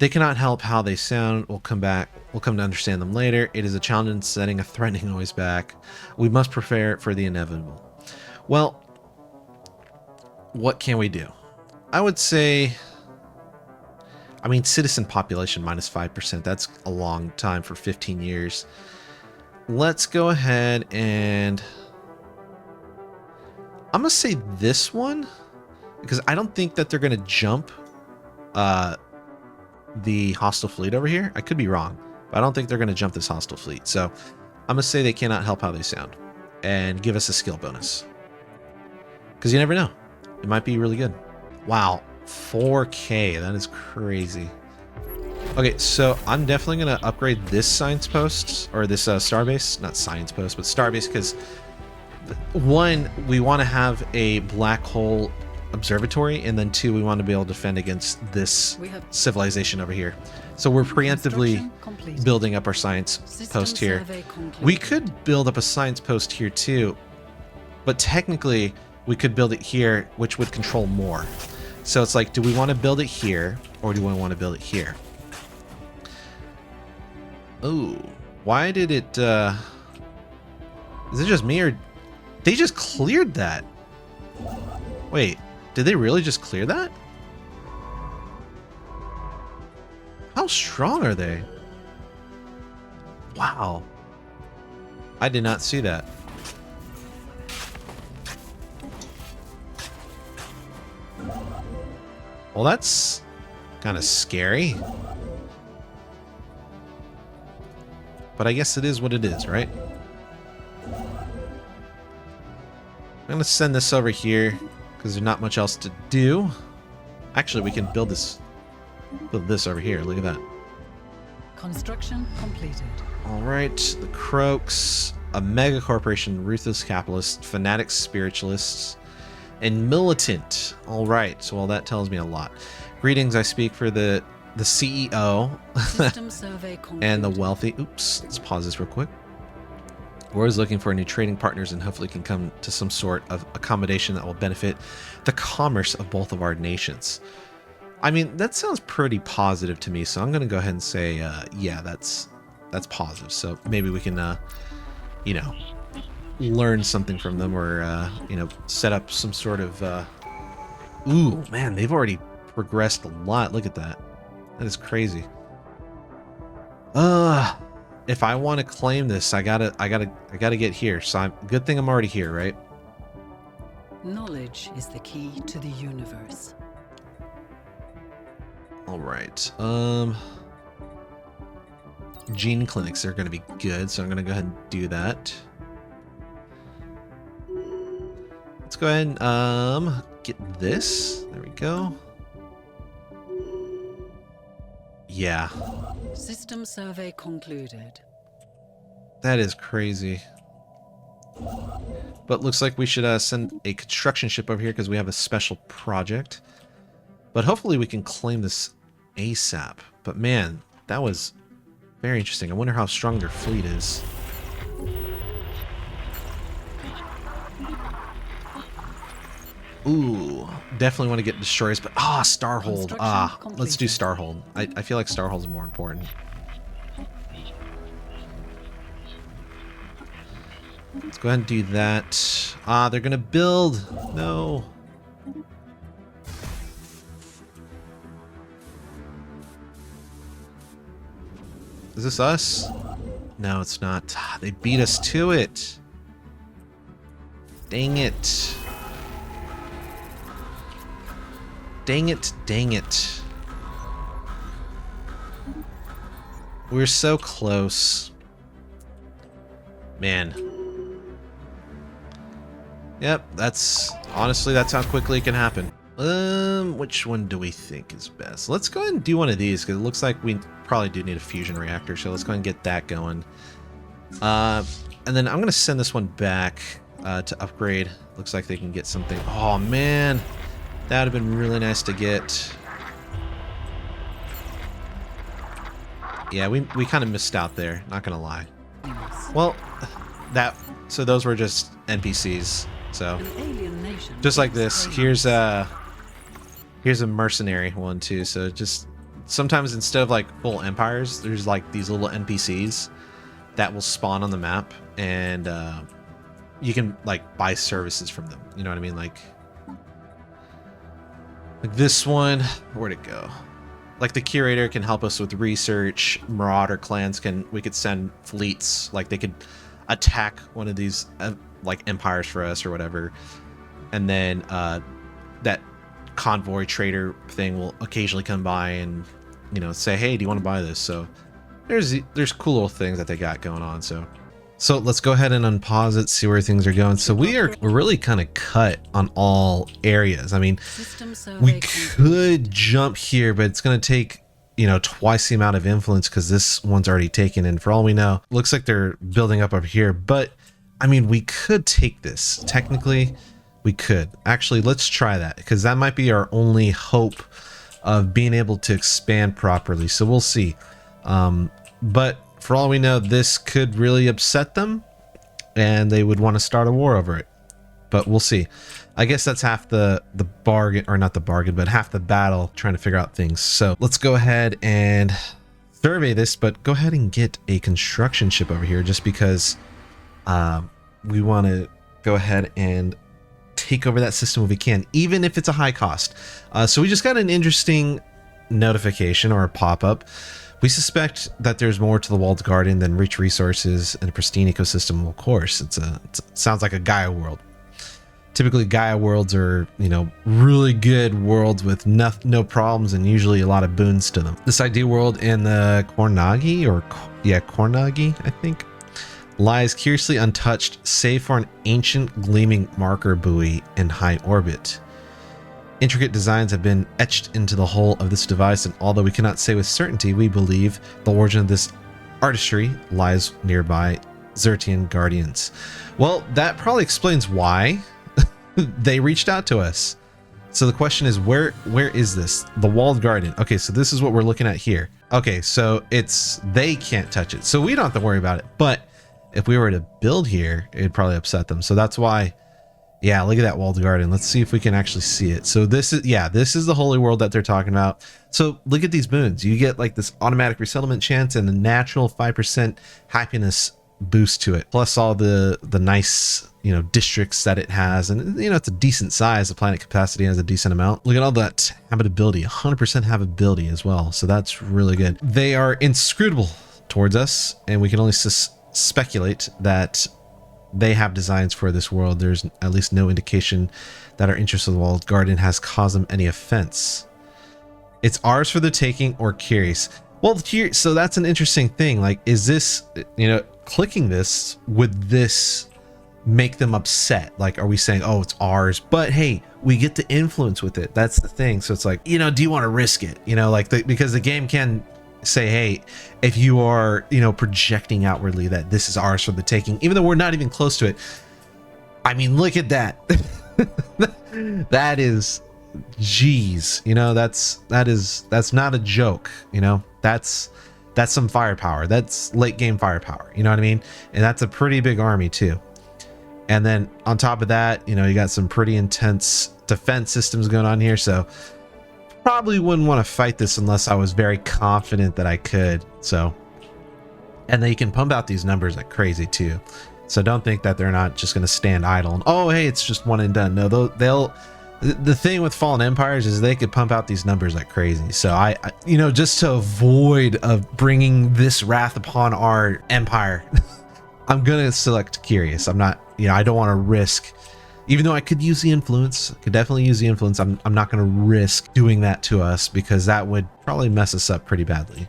They cannot help how they sound. We'll come to understand them later. It is a challenge in setting a threatening noise back. We must prepare for the inevitable. Well, what can we do? I would say, I mean, citizen population minus 5%. That's a long time for 15 years. Let's go ahead and I'm going to say this one, because I don't think that they're going to jump the hostile fleet over here. I could be wrong, but I don't think they're going to jump this hostile fleet. So I'm going to say they cannot help how they sound and give us a skill bonus, because you never know. It might be really good. Wow. 4K. That is crazy. Okay, so I'm definitely going to upgrade this science post, or this starbase. Not science post, but starbase, because one, we want to have a black hole observatory, and then two, we want to be able to defend against this civilization over here. So we're preemptively building up our science post here. We could build up a science post here too, but technically we could build it here, which would control more. So it's like, do we want to build it here, or do we want to build it here? Oh, why did it, is it just me, or they just cleared that? Wait, did they really just clear that? How strong are they? Wow. I did not see that. Well, that's kind of scary. But I guess it is what it is, right? I'm going to send this over here because there's not much else to do. Actually, we can build this over here. Look at that. Construction completed. All right, the Croaks, a mega corporation, ruthless capitalists, fanatic spiritualists, and militant. All right, so well, that tells me a lot. Greetings, I speak for the CEO System survey and the wealthy. Oops, let's pause this real quick. We're always looking for new trading partners and hopefully can come to some sort of accommodation that will benefit the commerce of both of our nations. I mean, that sounds pretty positive to me, so I'm going to go ahead and say, yeah, that's positive. So maybe we can, you know, learn something from them, or, you know, set up some sort of, ooh, man, they've already progressed a lot. Look at that. That is crazy. if I want to claim this, I gotta get here. So good thing I'm already here, right? Knowledge is the key to the universe. All right. Gene clinics are going to be good, so I'm going to go ahead and do that. Let's go ahead and get this. There we go. Yeah. System survey concluded. That is crazy. But looks like we should send a construction ship over here because we have a special project. But hopefully we can claim this ASAP. But man, that was very interesting. I wonder how strong their fleet is. Ooh, definitely want to get destroyers, but Starhold. Let's do Starhold. I feel like Starhold is more important. Let's go ahead and do that. They're gonna build. No. Is this us? No, it's not. They beat us to it. Dang it. Dang it, dang it. We're so close. Man. Yep, honestly, that's how quickly it can happen. Which one do we think is best? Let's go ahead and do one of these, because it looks like we probably do need a fusion reactor, so let's go ahead and get that going. And then I'm going to send this one back to upgrade. Looks like they can get something. Oh, man. That would have been really nice to get. Yeah, we kind of missed out there, not going to lie. Well, so those were just NPCs. So, just like this, here's a mercenary one too. So just sometimes instead of like full empires, there's like these little NPCs that will spawn on the map, and you can like buy services from them. You know what I mean? Like this one, where'd it go? Like the curator can help us with research. Marauder clans we could send fleets, like they could attack one of these like empires for us or whatever, and then that convoy trader thing will occasionally come by and say, hey, do you want to buy this? So there's cool little things that they got going on. So let's go ahead and unpause it, see where things are going. So we're really kind of cut on all areas. I mean, we could jump here, but it's going to take twice the amount of influence because this one's already taken, and for all we know, looks like they're building up over here. But I mean, we could take this. Technically, we could. Actually, let's try that, because that might be our only hope of being able to expand properly. So we'll see. But for all we know, this could really upset them, and they would want to start a war over it. But we'll see. I guess that's half the bargain, or not the bargain, but half the battle, trying to figure out things. So let's go ahead and survey this, but go ahead and get a construction ship over here, just because we want to go ahead and take over that system if we can, even if it's a high cost. So we just got an interesting notification or a pop-up. We suspect that there's more to the walled garden than rich resources and a pristine ecosystem. Well, of course, it sounds like a Gaia world. Typically, Gaia worlds are, really good worlds with no problems and usually a lot of boons to them. This ideal world in the Kornagi, I think, lies curiously untouched, save for an ancient gleaming marker buoy in high orbit. Intricate designs have been etched into the hull of this device, and although we cannot say with certainty, we believe the origin of this artistry lies nearby Zertian Guardians. Well, that probably explains why they reached out to us. So the question is, where is this? The walled garden. Okay, so this is what we're looking at here. Okay, so they can't touch it, so we don't have to worry about it. But if we were to build here, it'd probably upset them. So that's why, yeah, look at that walled garden. Let's see if we can actually see it. So this is the holy world that they're talking about. So look at these boons. You get like this automatic resettlement chance and a natural 5% happiness boost to it, plus all the nice districts that it has, and it's a decent size. The planet capacity has a decent amount. Look at all that habitability, 100% habitability as well, so that's really good. They are inscrutable, towards us, and we can only speculate that they have designs for this world. There's at least no indication that our interest in the walled garden has caused them any offense. It's ours for the taking or curious. Well, here, so that's an interesting thing. Like, is this, clicking this, would this make them upset? Like, are we saying, oh, it's ours, but hey, we get to influence with it? That's the thing. So it's like, do you want to risk it? Because the game can say, hey, if you are, projecting outwardly that this is ours for the taking, even though we're not even close to it. I mean, look at that. That is, geez, that's not a joke. That's some firepower. That's late game firepower. You know what I mean? And that's a pretty big army too. And then on top of that, you got some pretty intense defense systems going on here. So probably wouldn't want to fight this unless I was very confident that I could. So, and then you can pump out these numbers like crazy too. So don't think that they're not just going to stand idle and, oh, hey, it's just one and done. No, the thing with Fallen Empires is they could pump out these numbers like crazy. So I just to avoid of bringing this wrath upon our empire, I'm going to select curious. I'm not, I don't want to risk, even though I could use the influence, could definitely use the influence. I'm not going to risk doing that to us because that would probably mess us up pretty badly.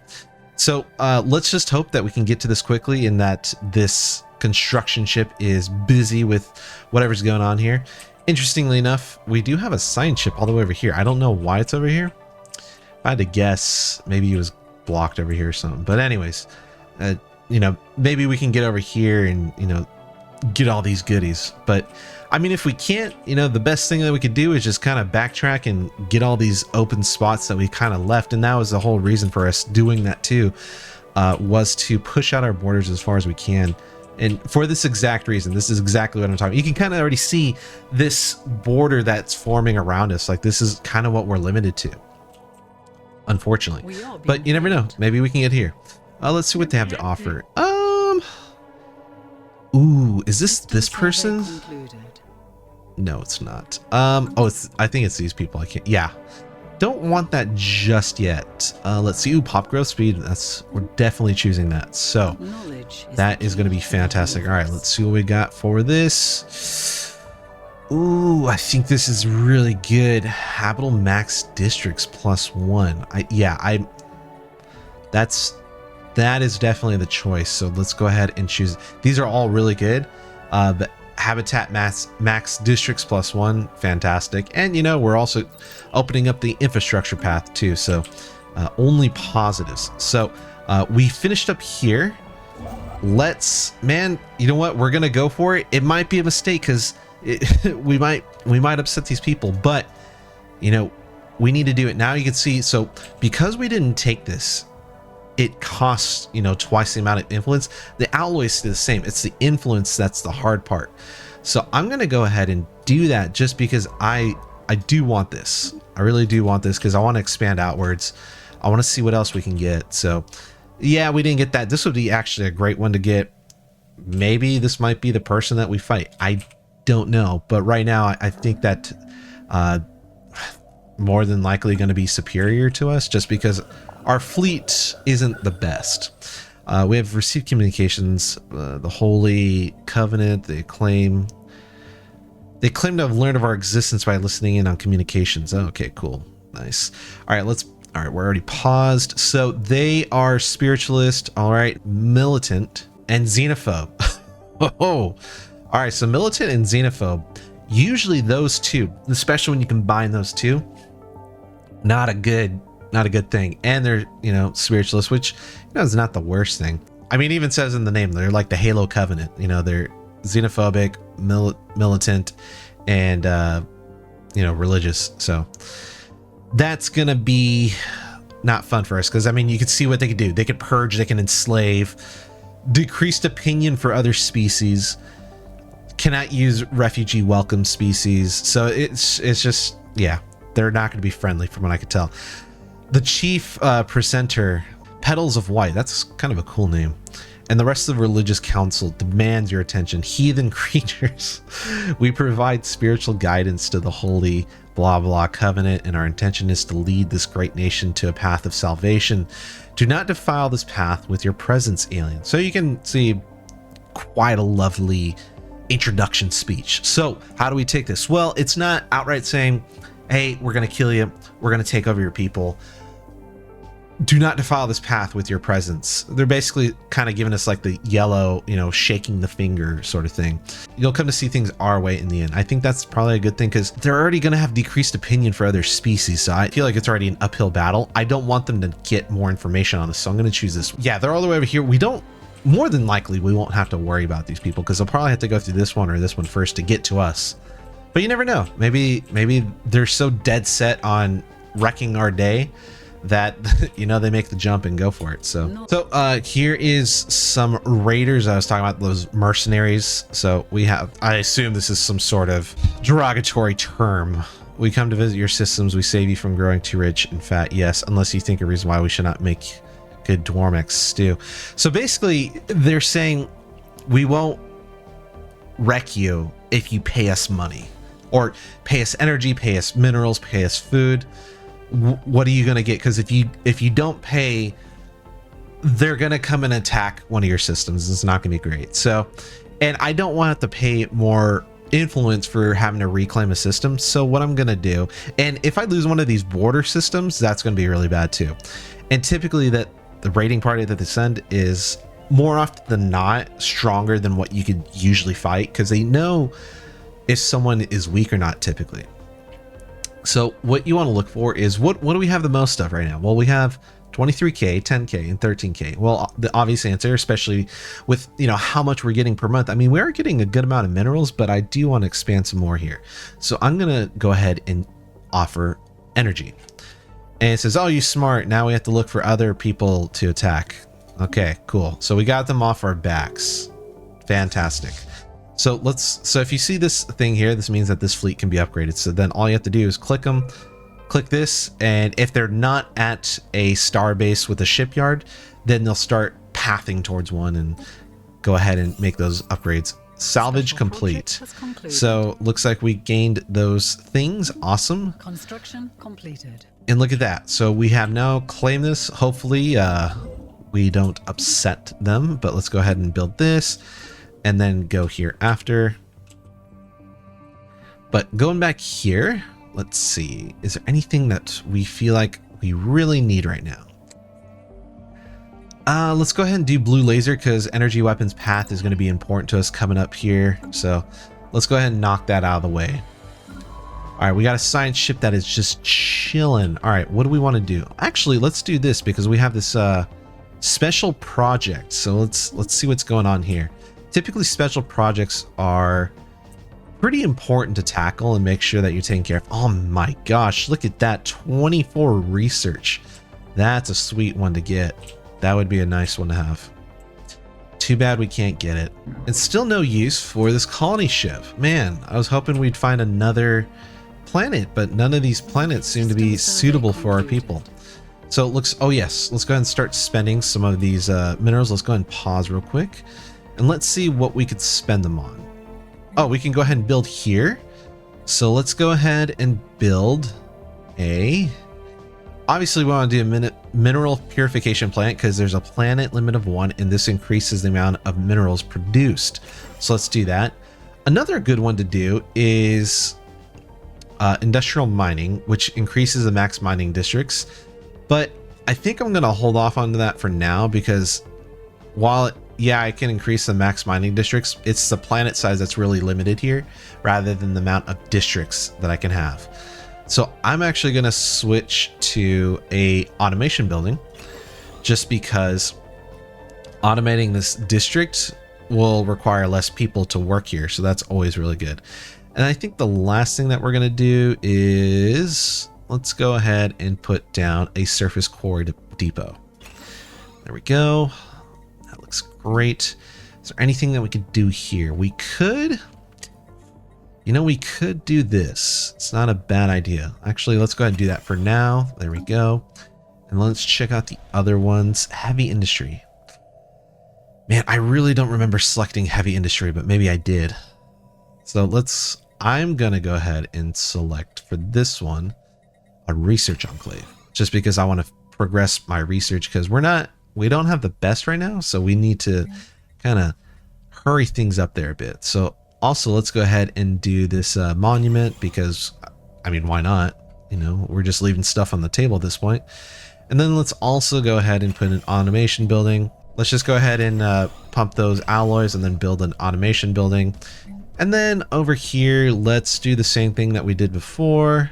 So let's just hope that we can get to this quickly and that this construction ship is busy with whatever's going on here. Interestingly enough, we do have a science ship all the way over here. I don't know why it's over here. If I had to guess, maybe it was blocked over here or something. But anyways, maybe we can get over here and, get all these goodies. But I mean, if we can't, the best thing that we could do is just kind of backtrack and get all these open spots that we kind of left. And that was the whole reason for us doing that too, was to push out our borders as far as we can. And for this exact reason, this is exactly what I'm talking about. You can kind of already see this border that's forming around us. Like, this is kind of what we're limited to, unfortunately. But you never know. Maybe we can get here. Let's see what they have to offer. Ooh, is this person? No, it's not. I think it's these people. I can't. Yeah. Don't want that just yet. Let's see. Ooh, pop growth speed. We're definitely choosing that. So that is going to be fantastic. All right, let's see what we got for this. Ooh, I think this is really good. Habitable max districts +1. That is definitely the choice. So let's go ahead and choose. These are all really good. But habitat max districts +1, fantastic. And we're also opening up the infrastructure path too, so only positives. So we finished up here. Man, you know what, we're gonna go for it. It might be a mistake because we might upset these people, but we need to do it now. You can see, so because we didn't take this, it costs twice the amount of influence. The alloys stay the same. It's the influence that's the hard part. So I'm gonna go ahead and do that just because I do want this. I really do want this because I want to expand outwards. I want to see what else we can get. So yeah, we didn't get that. This would be actually a great one to get. Maybe this might be the person that we fight. I don't know, but right now I think that more than likely going to be superior to us just because our fleet isn't the best. We have received communications, the Holy Covenant. They claim to have learned of our existence by listening in on communications. Oh, okay, cool, nice. All right, we're already paused. So they are spiritualist, all right, militant, and xenophobe. Oh, all right, so militant and xenophobe. Usually those two, especially when you combine those two, not a good thing. And they're spiritualist, which is not the worst thing. I mean, it even says in the name, they're like the Halo Covenant. They're xenophobic, militant, and religious. So that's gonna be not fun for us because I mean, you can see what they could do. They could purge, they can enslave, decreased opinion for other species, cannot use refugee welcome species. So it's just, yeah, they're not going to be friendly from what I could tell. The chief presenter, Petals of White, that's kind of a cool name. and the rest of the religious council demands your attention. Heathen creatures, we provide spiritual guidance to the holy blah blah covenant, and our intention is to lead this great nation to a path of salvation. Do not defile this path with your presence, alien. So you can see quite a lovely introduction speech. So how do we take this? Well, it's not outright saying, hey, we're going to kill you, we're going to take over your people, do not defile this path with your presence. They're basically kind of giving us like the yellow, you know, shaking the finger sort of thing. You'll come to see things our way in the end. I think that's probably a good thing, because they're already going to have decreased opinion for other species, so I feel like it's already an uphill battle. I don't want them to get more information on this, so I'm going to choose this. Yeah, they're all the way over here. We don't, more than likely, we won't have to worry about these people, because they'll probably have to go through this one or this one first to get to us. But you never know. Maybe they're so dead set on wrecking our day that, you know, they make the jump and go for it. So here is some raiders. I was talking about those mercenaries. So we have, I assume this is some sort of derogatory term. We come to visit your systems. We save you from growing too rich and fat. Yes, unless you think a reason why we should not make good Dwarmex stew. So basically they're saying we won't wreck you if you pay us money, or pay us energy, pay us minerals, pay us food. What are you going to get? Because if you don't pay, they're going to come and attack one of your systems. It's not going to be great. So, and I don't want to pay more influence for having to reclaim a system. So what I'm going to do, and if I lose one of these border systems, that's going to be really bad too. And typically that the raiding party that they send is more often than not stronger than what you could usually fight, because they know if someone is weak or not typically. So what you want to look for is what do we have the most of right now? Well, we have 23k, 10k, and 13k. Well, the obvious answer, especially with, you know, how much we're getting per month. I mean, we are getting a good amount of minerals, but I do want to expand some more here. So I'm gonna go ahead and offer energy. And it says, oh, you smart. Now we have to look for other people to attack. Okay, cool. So we got them off our backs. Fantastic. So if you see this thing here, this means that this fleet can be upgraded. So then all you have to do is click them, click this, and if they're not at a star base with a shipyard, then they'll start pathing towards one and go ahead and make those upgrades. Salvage complete. So looks like we gained those things. Awesome. Construction completed. And look at that. So we have now claimed this. Hopefully we don't upset them, but let's go ahead and build this and then go here after. But going back here, let's see, is there anything that we feel like we really need right now? Let's go ahead and do blue laser, because energy weapons path is going to be important to us coming up here. So let's go ahead and knock that out of the way. All right, we got a science ship that is just chilling. All right, what do we want to do? Actually, let's do this, because we have this special project. So let's see what's going on here. Typically, special projects are pretty important to tackle and make sure that you're taking care of. Oh my gosh, look at that, 24 research. That's a sweet one to get. That would be a nice one to have. Too bad we can't get it. And still no use for this colony ship. Man, I was hoping we'd find another planet, but none of these planets seem to be suitable for our people. So it looks, oh yes, let's go ahead and start spending some of these minerals. Let's go ahead and pause real quick. And let's see what we could spend them on. Oh, we can go ahead and build here. So let's go ahead and build a... Obviously, we want to do a mineral purification plant, because there's a planet limit of 1, and this increases the amount of minerals produced. So let's do that. Another good one to do is industrial mining, which increases the max mining districts. But I think I'm going to hold off on that for now, because while I can increase the max mining districts, it's the planet size that's really limited here, rather than the amount of districts that I can have. So I'm actually going to switch to a automation building, just because automating this district will require less people to work here. So that's always really good. And I think the last thing that we're going to do is let's go ahead and put down a surface core depot. There we go. That looks great. Is there anything that we could do here? We could, we could do this. It's not a bad idea. Actually, let's go ahead and do that for now. There we go. And let's check out the other ones. Heavy industry. Man, I really don't remember selecting heavy industry, but maybe I did. So I'm gonna go ahead and select for this one a research enclave, just because I want to progress my research, because we don't have the best right now, so we need to kind of hurry things up there a bit. So also let's go ahead and do this monument, because I mean, why not? You know, we're just leaving stuff on the table at this point. And then let's also go ahead and put an automation building. Let's just go ahead and pump those alloys and then build an automation building. And then over here, let's do the same thing that we did before.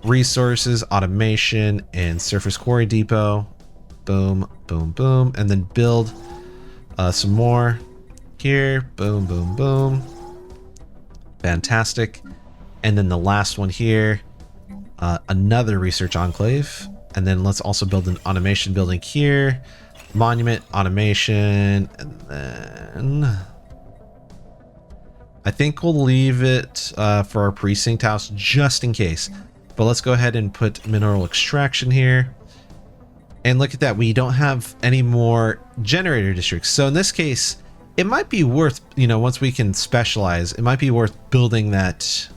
Resources, automation, and surface quarry depot. Boom, boom, boom. And then build some more here. Boom, boom, boom. Fantastic. And then the last one here, another research enclave. And then let's also build an automation building here. Monument, automation, and then I think we'll leave it for our precinct house just in case. But let's go ahead and put mineral extraction here. And look at that, we don't have any more generator districts. So in this case, it might be worth, you know, once we can specialize, it might be worth building that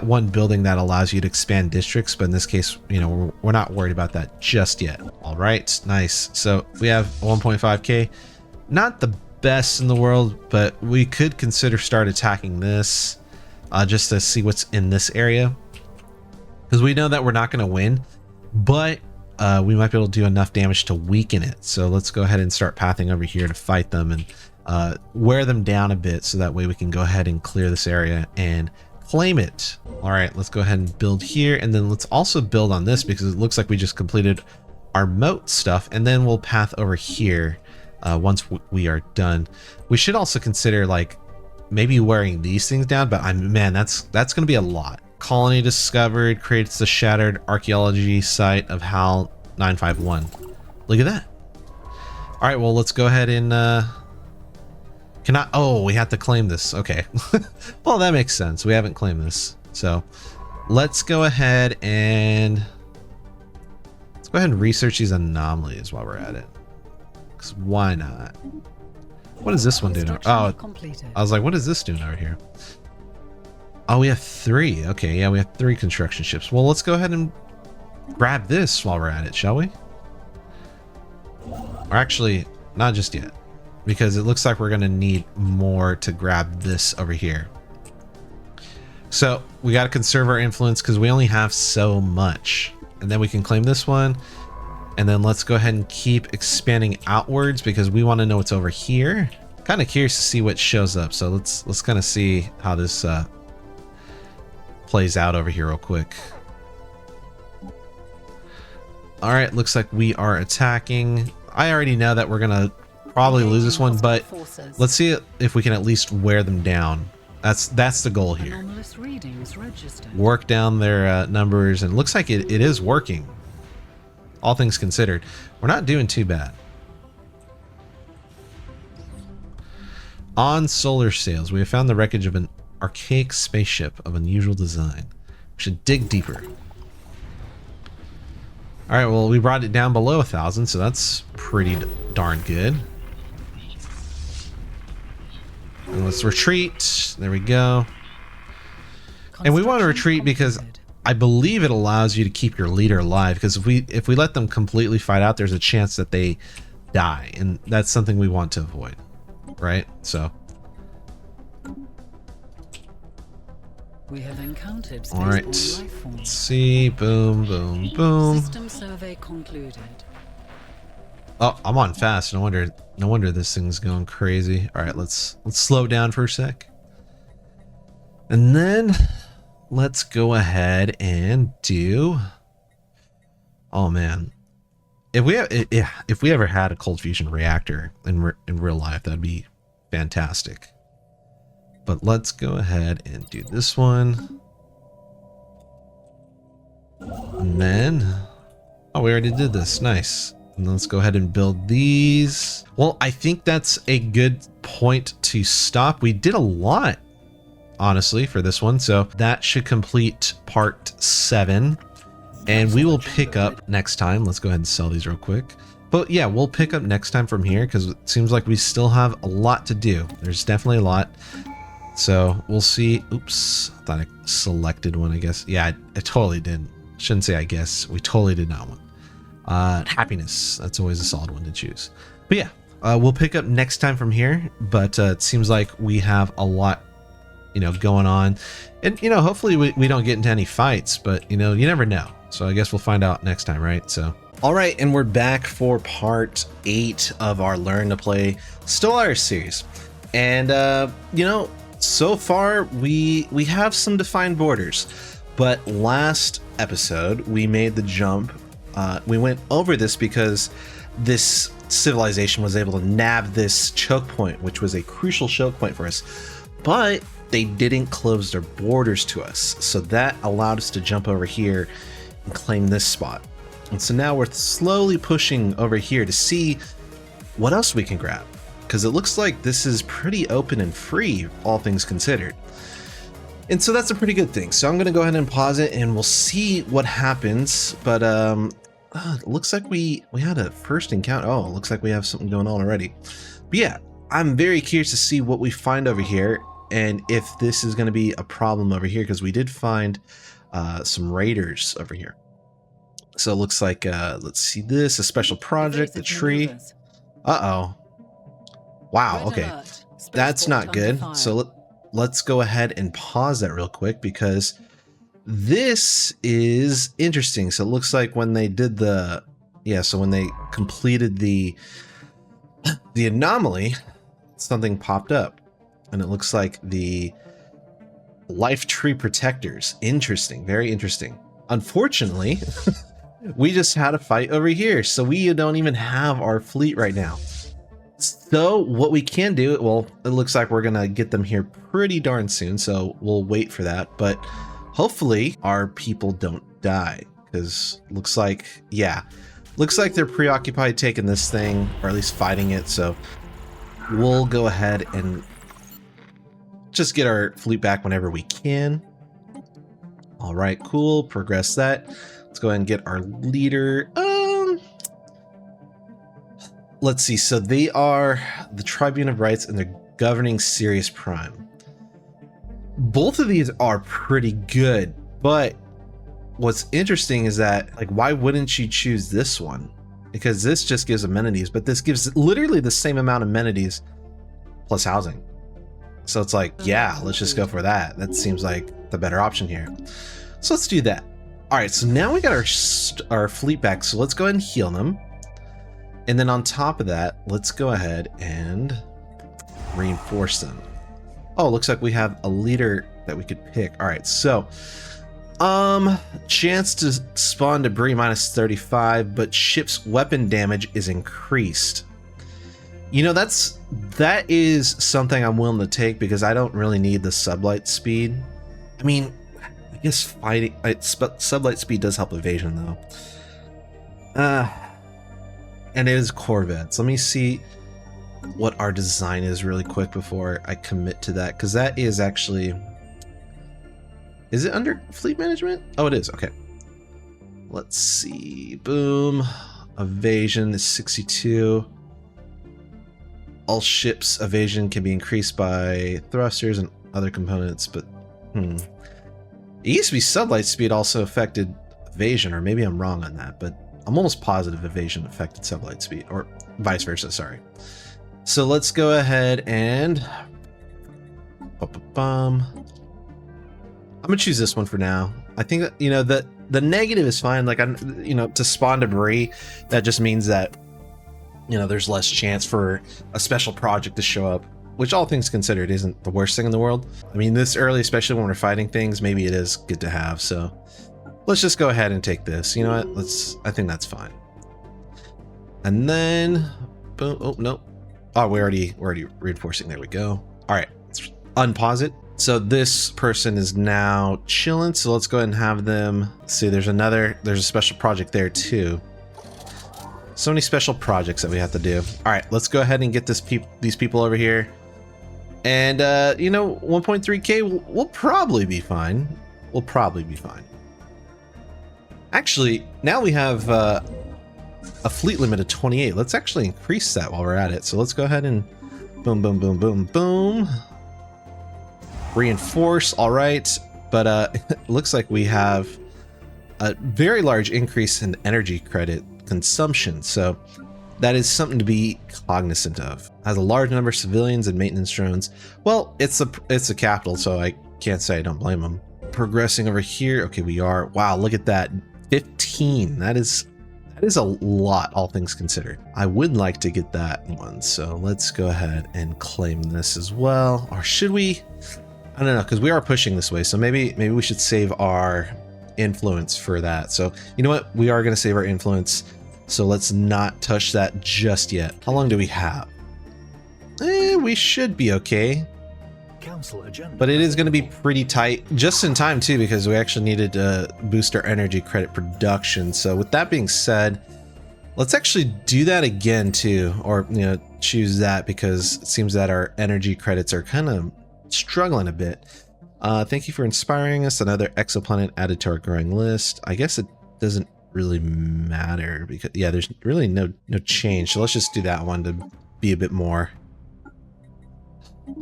one building that allows you to expand districts. But in this case, you know, we're not worried about that just yet. All right, nice. So we have 1.5k, not the best in the world, but we could consider start attacking this just to see what's in this area, because we know that we're not going to win, but we might be able to do enough damage to weaken it. So let's go ahead and start pathing over here to fight them and wear them down a bit, so that way we can go ahead and clear this area and claim it. All right, let's go ahead and build here, and then let's also build on this, because it looks like we just completed our moat stuff, and then we'll path over here once we are done. We should also consider like maybe wearing these things down, but man, that's gonna be a lot. Colony discovered, creates the shattered archaeology site of HAL 951. Look at that. All right, well, let's go ahead and oh, we have to claim this. Okay. Well, that makes sense. We haven't claimed this. So let's go ahead and research these anomalies while we're at it. Because why not? What is this one doing? Oh, I was like, what is this doing over here? Oh, we have 3. Okay, yeah, we have 3 construction ships. Well, let's go ahead and grab this while we're at it, shall we? Or actually, not just yet, because it looks like we're going to need more to grab this over here. So we got to conserve our influence, because we only have so much. And then we can claim this one. And then let's go ahead and keep expanding outwards, because we want to know what's over here. Kind of curious to see what shows up. So let's kind of see how this plays out over here real quick. All right, looks like we are attacking. I already know that we're gonna probably lose this one, but let's see if we can at least wear them down. That's the goal here. Work down their numbers, and it looks like it is working. All things considered, we're not doing too bad. On solar sails, we have found the wreckage of an archaic spaceship of unusual design. We should dig deeper. All right, well, we brought it down below 1,000, so that's pretty darn good. And let's retreat. There we go. And we want to retreat because I believe it allows you to keep your leader alive, because if we let them completely fight out, there's a chance that they die, and that's something we want to avoid, right? So we have encountered all right, let's see. Boom, boom, boom. System survey concluded. Oh, I'm on fast. No wonder this thing's going crazy. All right, let's slow down for a sec, and then let's go ahead and do. Oh man, if we ever had a cold fusion reactor in real life, that'd be fantastic. But let's go ahead and do this one. And then, oh, we already did this. Nice. And let's go ahead and build these. Well, I think that's a good point to stop. We did a lot, honestly, for this one. So that should complete part 7. And we will pick up next time. Let's go ahead and sell these real quick. But yeah, we'll pick up next time from here because it seems like we still have a lot to do. There's definitely a lot. So we'll see. Oops, I thought I selected one, I guess. Yeah, I totally did. Shouldn't say I guess. We totally did not want. Happiness. That's always a solid one to choose. But yeah, we'll pick up next time from here. But it seems like we have a lot, going on. And, hopefully we don't get into any fights. But, you never know. So I guess we'll find out next time, right? So. All right, and we're back for part 8 of our Learn to Play Stellaris series. And, so far we have some defined borders. But last episode, we made the jump. We went over this because this civilization was able to nab this choke point, which was a crucial choke point for us. But they didn't close their borders to us. So that allowed us to jump over here and claim this spot. And so now we're slowly pushing over here to see what else we can grab. Because it looks like this is pretty open and free, all things considered. And so that's a pretty good thing. So I'm going to go ahead and pause it and we'll see what happens. But it looks like we had a first encounter. Oh, it looks like we have something going on already. But yeah, I'm very curious to see what we find over here. And if this is going to be a problem over here. Because we did find some raiders over here. So it looks like, let's see this, a special project, the tree. Uh-oh. Wow, okay. That's not good. So let's go ahead and pause that real quick because this is interesting. So it looks like when they did so when they completed the anomaly, something popped up. And it looks like the life tree protectors. Interesting, very interesting. Unfortunately... we just had a fight over here, so we don't even have our fleet right now. So what we can do, well, it looks like we're gonna get them here pretty darn soon, so we'll wait for that. But hopefully our people don't die, because looks like they're preoccupied taking this thing, or at least fighting it. So we'll go ahead and just get our fleet back whenever we can. All right, cool. Progress that. Let's go ahead and get our leader. Let's see. So they are the Tribune of Rights and they're governing Sirius Prime. Both of these are pretty good, but what's interesting is that, like, why wouldn't you choose this one? Because this just gives amenities, but this gives literally the same amount of amenities plus housing. So it's like, yeah, let's just go for that. That seems like the better option here. So let's do that. All right, so now we got our fleet back, so let's go ahead and heal them. And then on top of that, let's go ahead and reinforce them. Oh, looks like we have a leader that we could pick. All right, so chance to spawn debris -35, but ship's weapon damage is increased. That is something I'm willing to take because I don't really need the sublight speed. I mean, I guess fighting sublight speed does help evasion though. And it is Corvettes. Let me see what our design is really quick before I commit to that, because that is actually, is it under fleet management? Oh, it is. Okay. Let's see. Boom. Evasion is 62. All ships' evasion can be increased by thrusters and other components, but it used to be sublight speed also affected evasion, or maybe I'm wrong on that, but I'm almost positive evasion affected sublight speed, or vice versa, sorry. So let's go ahead and I'm gonna choose this one for now. I think that, the negative is fine. Like, to spawn debris, that just means that, there's less chance for a special project to show up, which all things considered isn't the worst thing in the world. I mean, this early, especially when we're fighting things, maybe it is good to have. So let's just go ahead and take this. You know what? I think that's fine. And then, boom. Oh, no. Oh, we're already reinforcing. There we go. All right, let's unpause it. So this person is now chilling. So let's go ahead and have them. See, there's a special project there too. So many special projects that we have to do. All right, let's go ahead and get these people over here. And 1.3K, we'll probably be fine. We'll probably be fine. Actually, now we have a fleet limit of 28. Let's actually increase that while we're at it. So let's go ahead and boom, boom, boom, boom, boom. Reinforce, all right. But it looks like we have a very large increase in energy credit consumption. So that is something to be cognizant of. Has a large number of civilians and maintenance drones. Well, it's a capital, so I can't say I don't blame them. Progressing over here. Okay, we are. Wow, look at that. 15. That is a lot, all things considered. I would like to get that one, so let's go ahead and claim this as well. Or should we? I don't know, because we are pushing this way, so maybe we should save our influence for that. So you know what? We are going to save our influence. So let's not touch that just yet. How long do we have? We should be okay. Council agenda. But it is going to be pretty tight, just in time too, because we actually needed to boost our energy credit production. So with that being said, let's actually do that again too, or choose that, because it seems that our energy credits are kind of struggling a bit. Thank you for inspiring us. Another exoplanet added to our growing list. I guess it doesn't really matter because there's really no change. So let's just do that one to be a bit more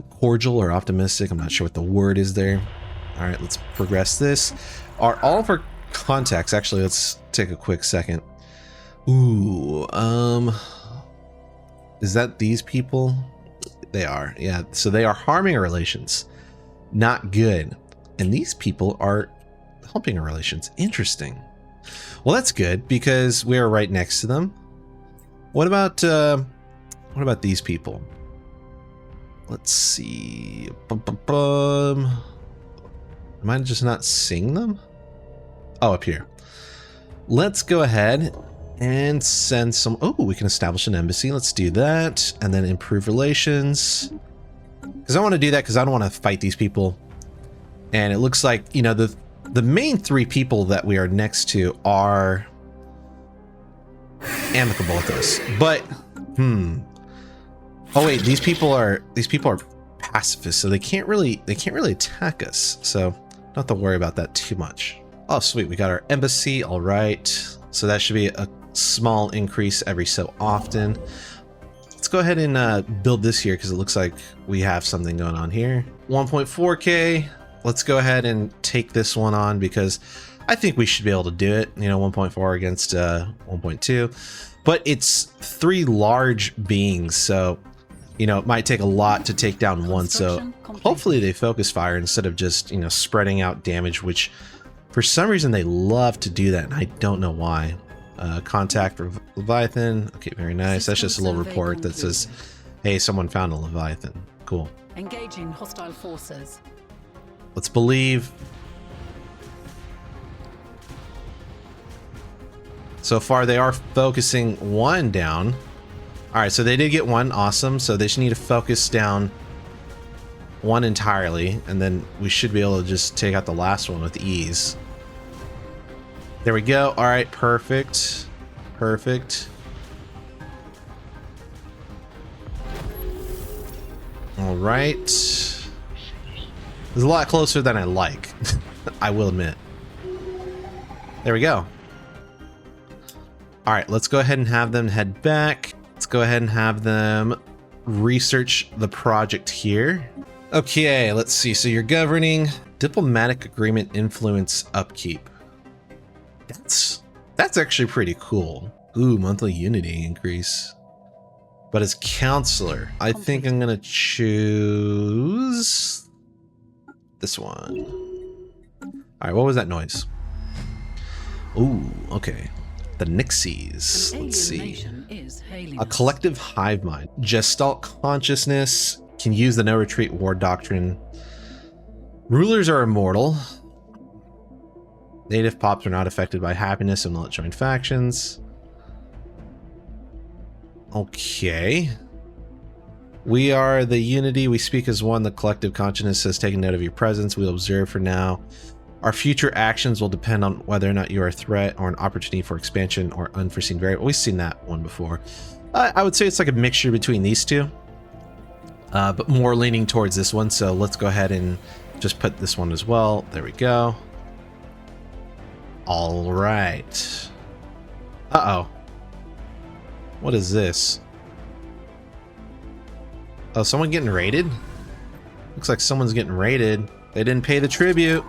cordial or optimistic. I'm not sure what the word is there. All right, let's progress this. Are all of our contacts, actually, let's take a quick second. Ooh, is that these people? They are, yeah. So they are harming our relations. Not good. And these people are helping our relations. Interesting. Well, that's good because we are right next to them. What about these people? Let's see. Am I just not seeing them? Oh, up here. Let's go ahead and send some. Oh, we can establish an embassy. Let's do that, and then improve relations. Because I want to do that because I don't want to fight these people. And it looks like the main three people that we are next to are amicable with us. But oh wait, these people are pacifists, so they can't really attack us. So don't have to worry about that too much. Oh sweet, we got our embassy. All right, so that should be a small increase every so often. Let's go ahead and build this here because it looks like we have something going on here. 1.4K. Let's go ahead and take this one on because I think we should be able to do it. 1.4 against 1.2, but it's three large beings, so it might take a lot to take down one. So hopefully they focus fire instead of just spreading out damage, which for some reason they love to do that, and I don't know why. Contact for Leviathan. Okay, very nice. That's just a little report that says, hey, someone found a Leviathan. Cool. Engaging hostile forces. Let's believe. So far they are focusing one down. All right, so they did get one. Awesome. So they just need to focus down one entirely, and then we should be able to just take out the last one with ease. There we go. All right, perfect. Perfect. All right. It's a lot closer than I like. I will admit. There we go. All right, let's go ahead and have them head back. Let's go ahead and have them research the project here. Okay, let's see. So you're governing diplomatic agreement influence upkeep. That's actually pretty cool. Ooh, monthly unity increase. But as counselor, I think I'm gonna choose this one. All right, what was that noise? Ooh, okay. The Nixies. Let's see. A collective hive mind. Gestalt consciousness. Can use the no retreat war doctrine. Rulers are immortal. Native pops are not affected by happiness and will not join factions. Okay. We are the unity. We speak as one. The collective consciousness has taken note of your presence. We'll observe for now. Our future actions will depend on whether or not you are a threat or an opportunity for expansion or unforeseen variable. We've seen that one before. I would say it's like a mixture between these two, but more leaning towards this one. So let's go ahead and just put this one as well. There we go. All right. Uh-oh. What is this? Oh, someone getting raided? Looks like someone's getting raided. They didn't pay the tribute.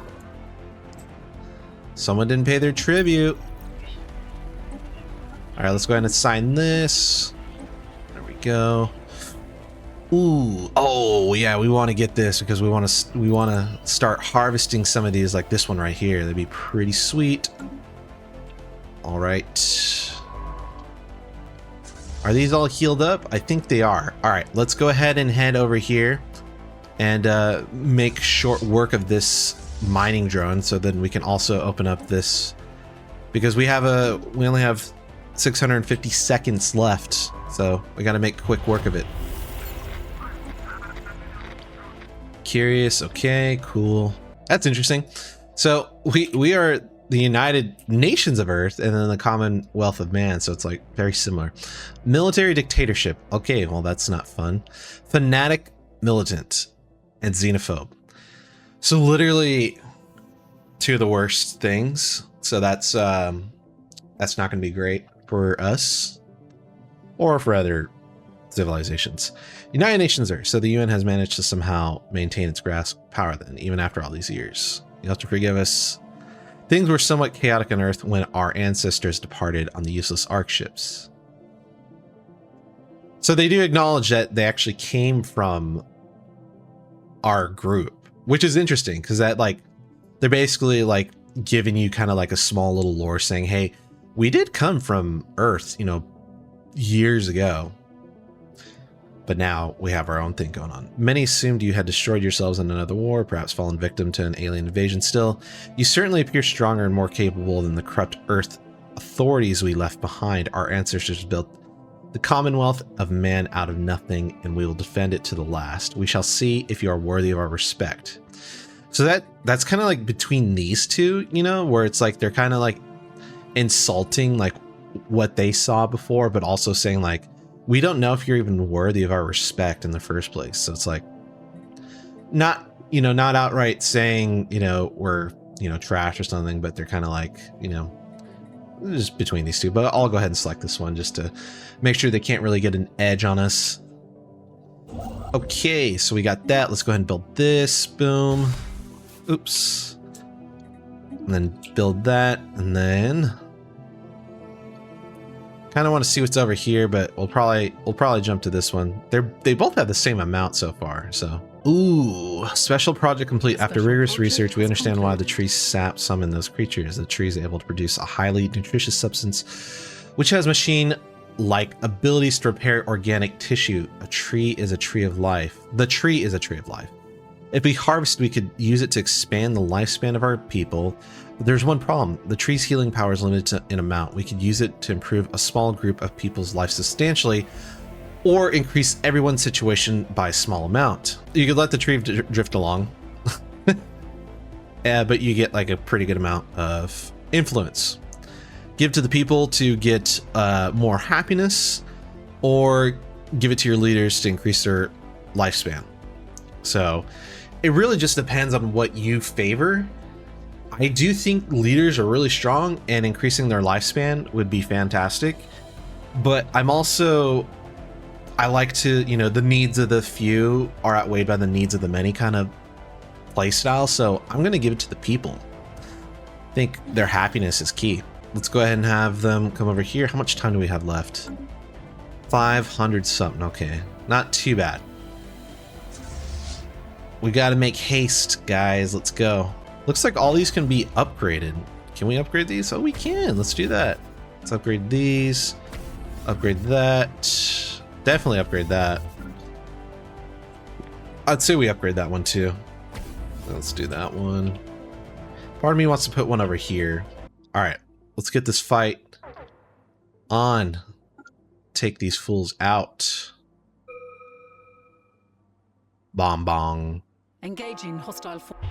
Someone didn't pay their tribute. All right, let's go ahead and sign this. There we go. Ooh, oh yeah, we want to get this because we want to start harvesting some of these, like this one right here. That'd be pretty sweet. All right. Are these all healed up? I think they are. All right, let's go ahead and head over here and make short work of this mining drone, so then we can also open up this, because we only have 650 seconds left, so we got to make quick work of it. Curious. Okay, cool. That's interesting. So we are the United Nations of Earth and then the Commonwealth of Man, so it's like very similar. Military dictatorship. Okay, well that's not fun. Fanatic, militant, and xenophobe. So literally two of the worst things. So that's not going to be great for us or for other civilizations. United Nations Earth. So the UN has managed to somehow maintain its grasp of power then, even after all these years. You have to forgive us. Things were somewhat chaotic on Earth when our ancestors departed on the useless Ark ships. So they do acknowledge that they actually came from our group, which is interesting because that, like, they're basically like giving you kind of like a small little lore saying, hey, we did come from Earth, you know, years ago. But now we have our own thing going on. Many assumed you had destroyed yourselves in another war, perhaps fallen victim to an alien invasion. Still, you certainly appear stronger and more capable than the corrupt Earth authorities we left behind. Our ancestors built the Commonwealth of Man out of nothing, and we will defend it to the last. We shall see if you are worthy of our respect. So that's kind of like between these two, you know, where it's like they're kind of like insulting like what they saw before, but also saying like, we don't know if you're even worthy of our respect in the first place. So it's like not outright saying, you know, we're, you know, trash or something, but they're kind of like, you know, just between these two. But I'll go ahead and select this one just to make sure they can't really get an edge on us. Okay, so we got that. Let's go ahead and build this. Boom. Oops. And then build that, and then kind of want to see what's over here, but we'll probably jump to this one. They both have the same amount so far, so. Ooh, special project complete. After rigorous research, we understand why the trees sap summon those creatures. The tree is able to produce a highly nutritious substance, which has machine-like abilities to repair organic tissue. A tree is a tree of life. The tree is a tree of life. If we harvest, we could use it to expand the lifespan of our people. But there's one problem. The tree's healing power is limited in amount. We could use it to improve a small group of people's life substantially, or increase everyone's situation by a small amount. You could let the tree drift along, but you get like a pretty good amount of influence. Give to the people to get more happiness, or give it to your leaders to increase their lifespan. So it really just depends on what you favor. I do think leaders are really strong, and increasing their lifespan would be fantastic. But I like to, you know, the needs of the few are outweighed by the needs of the many kind of play style. So I'm going to give it to the people. I think their happiness is key. Let's go ahead and have them come over here. How much time do we have left? 500 something. Okay, not too bad. We got to make haste, guys. Let's go. Looks like all these can be upgraded. Can we upgrade these? Oh, we can. Let's do that. Let's upgrade these. Upgrade that. Definitely upgrade that. I'd say we upgrade that one too. Let's do that one. Part of me wants to put one over here. All right, let's get this fight on. Take these fools out. Bong bong. Engaging hostile force.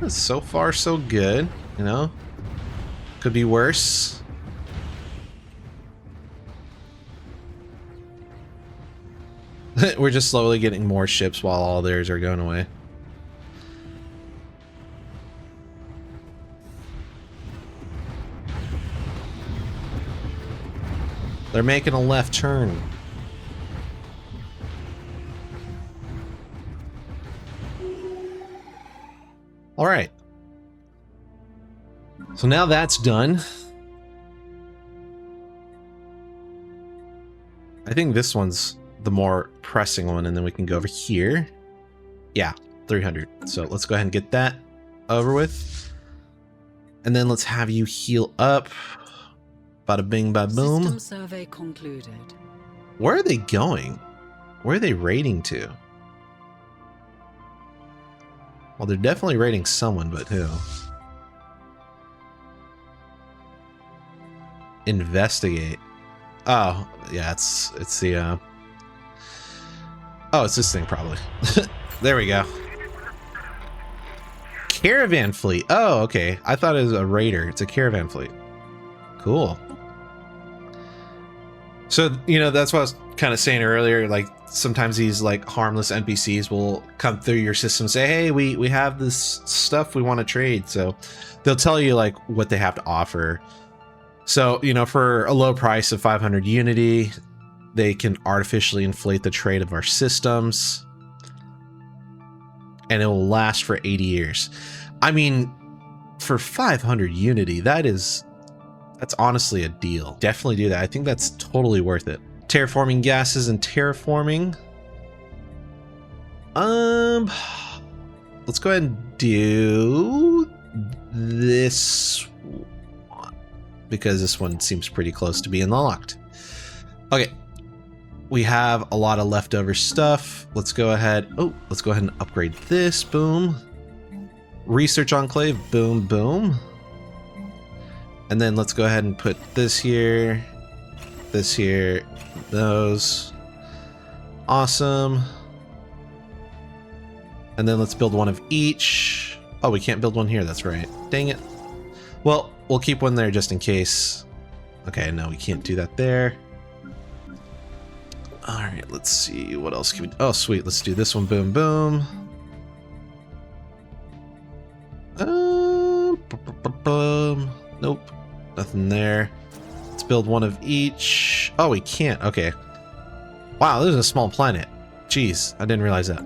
So far, so good. You know, could be worse. We're just slowly getting more ships while all theirs are going away. They're making a left turn. All right. So now that's done. I think this one's the more pressing one, and then we can go over here. Yeah, 300. So let's go ahead and get that over with. And then let's have you heal up. Bada bing, bada boom. System survey concluded. Where are they going? Where are they raiding to? Well, they're definitely raiding someone, but who? Investigate. Oh, yeah, it's the oh, it's this thing probably. There we go. Caravan fleet. Oh, okay. I thought it was a raider. It's a caravan fleet. Cool. So, you know, that's what I was kind of saying earlier. Like, sometimes these like harmless NPCs will come through your system and say, hey, we have this stuff we want to trade. So they'll tell you like what they have to offer. So, you know, for a low price of 500 Unity, they can artificially inflate the trade of our systems. And it will last for 80 years. I mean, for 500 Unity, that's honestly a deal. Definitely do that. I think that's totally worth it. Terraforming gases and terraforming. Let's go ahead and do this one, because this one seems pretty close to being unlocked. Okay. We have a lot of leftover stuff. Let's go ahead. Oh, let's go ahead and upgrade this. Boom. Research Enclave. Boom, boom. And then let's go ahead and put this here, those. Awesome. And then let's build one of each. Oh, we can't build one here. That's right. Dang it. Well, we'll keep one there just in case. Okay, no, we can't do that there. All right, let's see. What else can we do? Oh, sweet. Let's do this one. Boom, boom. Nope. Nothing there. Let's build one of each. Oh, we can't. Okay. Wow, this is a small planet. Jeez, I didn't realize that.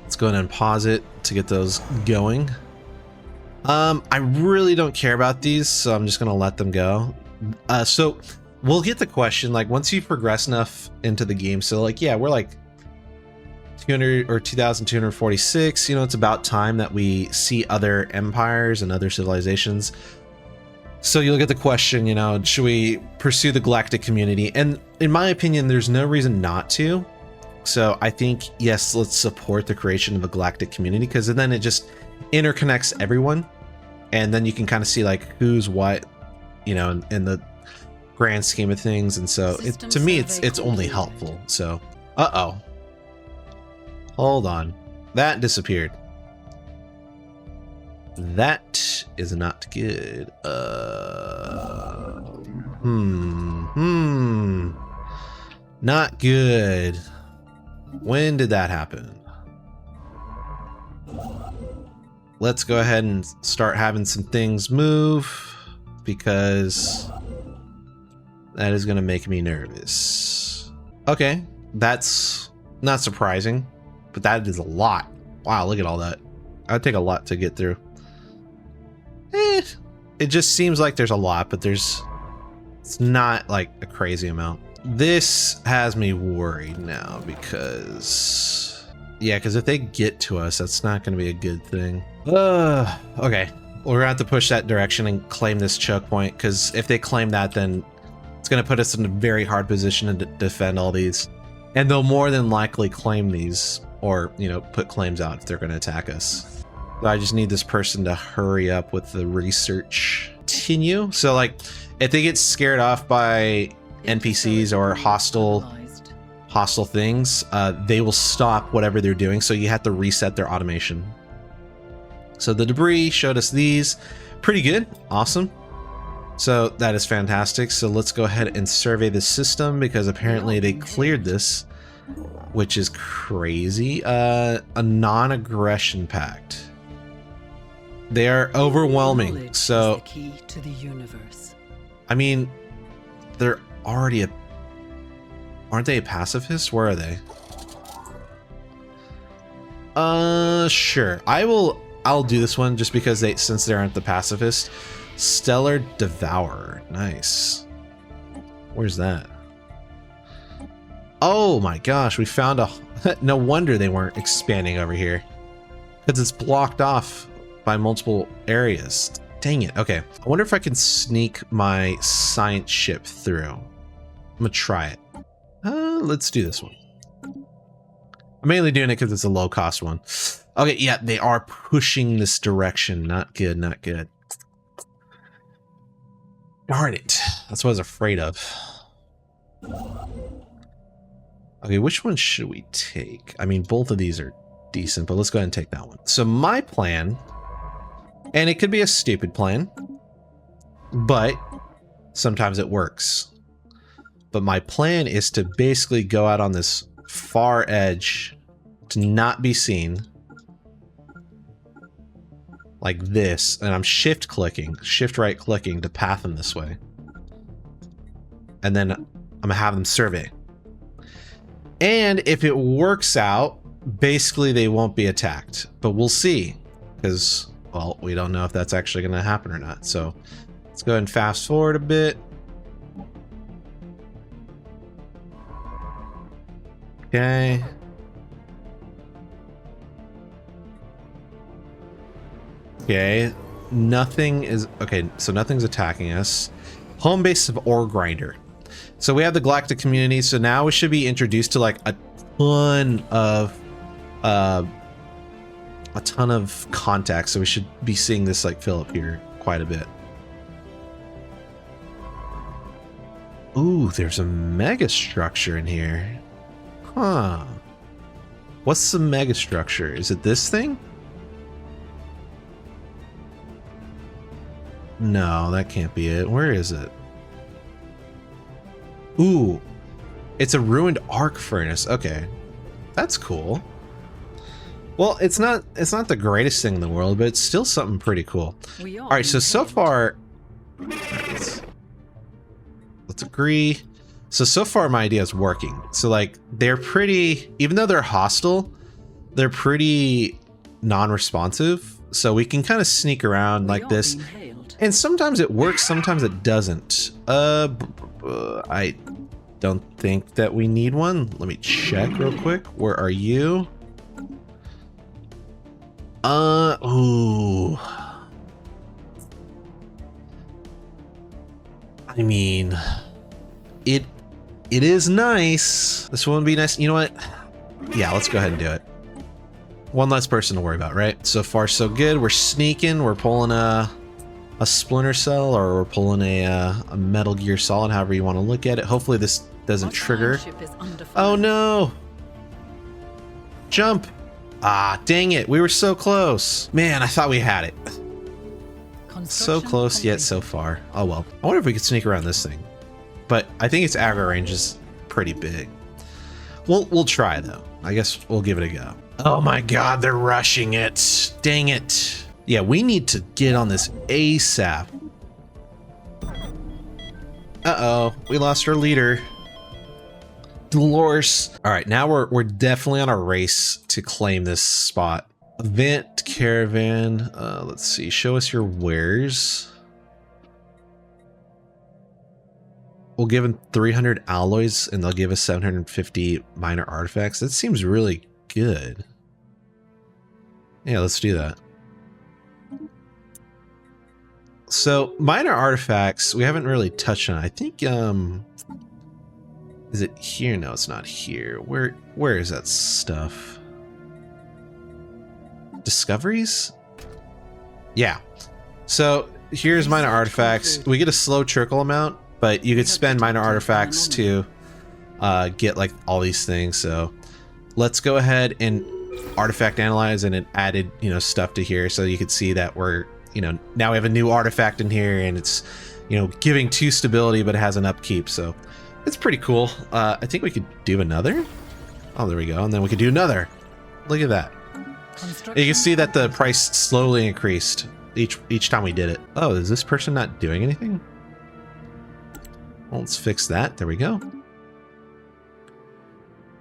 Let's go ahead and pause it to get those going. I really don't care about these, so I'm just gonna let them go. So we'll get the question, like, once you progress enough into the game, so like, yeah, we're like 200 or 2246, you know, it's about time that we see other empires and other civilizations. So you'll get the question, you know, should we pursue the galactic community? And in my opinion, there's no reason not to. So I think, yes, let's support the creation of a galactic community, because then it just interconnects everyone. And then you can kind of see like who's what, you know, in the grand scheme of things. And so to me, it's only helpful. So, uh-oh. Hold on. That disappeared. That is not good. Not good. When did that happen? Let's go ahead and start having some things move, because that is going to make me nervous. Okay, that's not surprising, but that is a lot. Wow, look at all that. That'd take a lot to get through. It just seems like there's a lot, but it's not like a crazy amount. This has me worried now because if they get to us, that's not going to be a good thing. Okay, we're gonna have to push that direction and claim this choke point, because if they claim that, then it's going to put us in a very hard position to defend all these, and they'll more than likely claim these, or, you know, put claims out if they're going to attack us. So I just need this person to hurry up with the research. Continue. So like, if they get scared off by NPCs or hostile things, they will stop whatever they're doing. So you have to reset their automation. So the debris showed us these. Pretty good. Awesome. So that is fantastic. So let's go ahead and survey the system, because apparently they cleared this, which is crazy. A non-aggression pact. They are overwhelming. So the key to the universe. I mean, they're already a... Aren't they a pacifist? Where are they? Sure. I'll do this one just because since they aren't the pacifist. Stellar Devourer. Nice. Where's that? Oh my gosh, we found a... No wonder they weren't expanding over here. Because it's blocked off by multiple areas. Dang it. Okay. I wonder if I can sneak my science ship through. I'm gonna try it. Let's do this one. I'm mainly doing it because it's a low cost one. Okay, yeah, they are pushing this direction. Not good, not good. Darn it. That's what I was afraid of. Okay, which one should we take? I mean, both of these are decent, but let's go ahead and take that one. So my plan, and it could be a stupid plan, but sometimes it works. But my plan is to basically go out on this far edge to not be seen. Like this, and I'm shift right clicking to path them this way. And then I'm gonna have them survey. And if it works out, basically they won't be attacked, but we'll see. Because, well, we don't know if that's actually gonna happen or not. So let's go ahead and fast forward a bit. Okay. Okay, nothing is... Okay, so nothing's attacking us. Home base of Ore Grinder. So we have the Galactic community, so now we should be introduced to like a ton of contacts, so we should be seeing this like fill up here quite a bit. Ooh, there's a mega structure in here. Huh. What's the mega structure? Is it this thing? No, that can't be it. Where is it? Ooh, it's a ruined arc furnace. Okay, that's cool. Well, it's not the greatest thing in the world, but it's still something pretty cool. All right, so far, let's agree. So far my idea is working. So like they're pretty, even though they're hostile, they're pretty non-responsive. So we can kind of sneak around like this. And sometimes it works, sometimes it doesn't. I don't think that we need one. Let me check real quick. Where are you? Ooh. I mean, it is nice. This one would be nice. You know what? Yeah, let's go ahead and do it. One less person to worry about, right? So far, so good. We're sneaking. We're pulling a Splinter Cell, or we're pulling a Metal Gear Solid, however you want to look at it. Hopefully this doesn't trigger. Oh no! Jump! Ah, dang it. We were so close. Man, I thought we had it. So close, yet so far. Oh well. I wonder if we could sneak around this thing. But I think its aggro range is pretty big. We'll try though. I guess we'll give it a go. Oh my god, they're rushing it. Dang it. Yeah, we need to get on this ASAP. Uh-oh, we lost our leader. Dolores. All right, now we're definitely on a race to claim this spot. Event caravan. Let's see. Show us your wares. We'll give them 300 alloys, and they'll give us 750 minor artifacts. That seems really good. Yeah, let's do that. So minor artifacts, we haven't really touched on. I think is it here? No, it's not here. Where is that stuff? Discoveries? Yeah. So here's minor artifacts. We get a slow trickle amount, but you could spend minor artifacts to get like all these things. So let's go ahead and artifact analyze, and it added, you know, stuff to here, so you could see that we're, you know, now we have a new artifact in here, and it's, you know, giving 2 stability, but it has an upkeep, so it's pretty cool. I think we could do another. Oh, there we go. And then we could do another. Look at that. You can see that the price slowly increased each time we did it. Oh, is this person not doing anything? Well, let's fix that. There we go.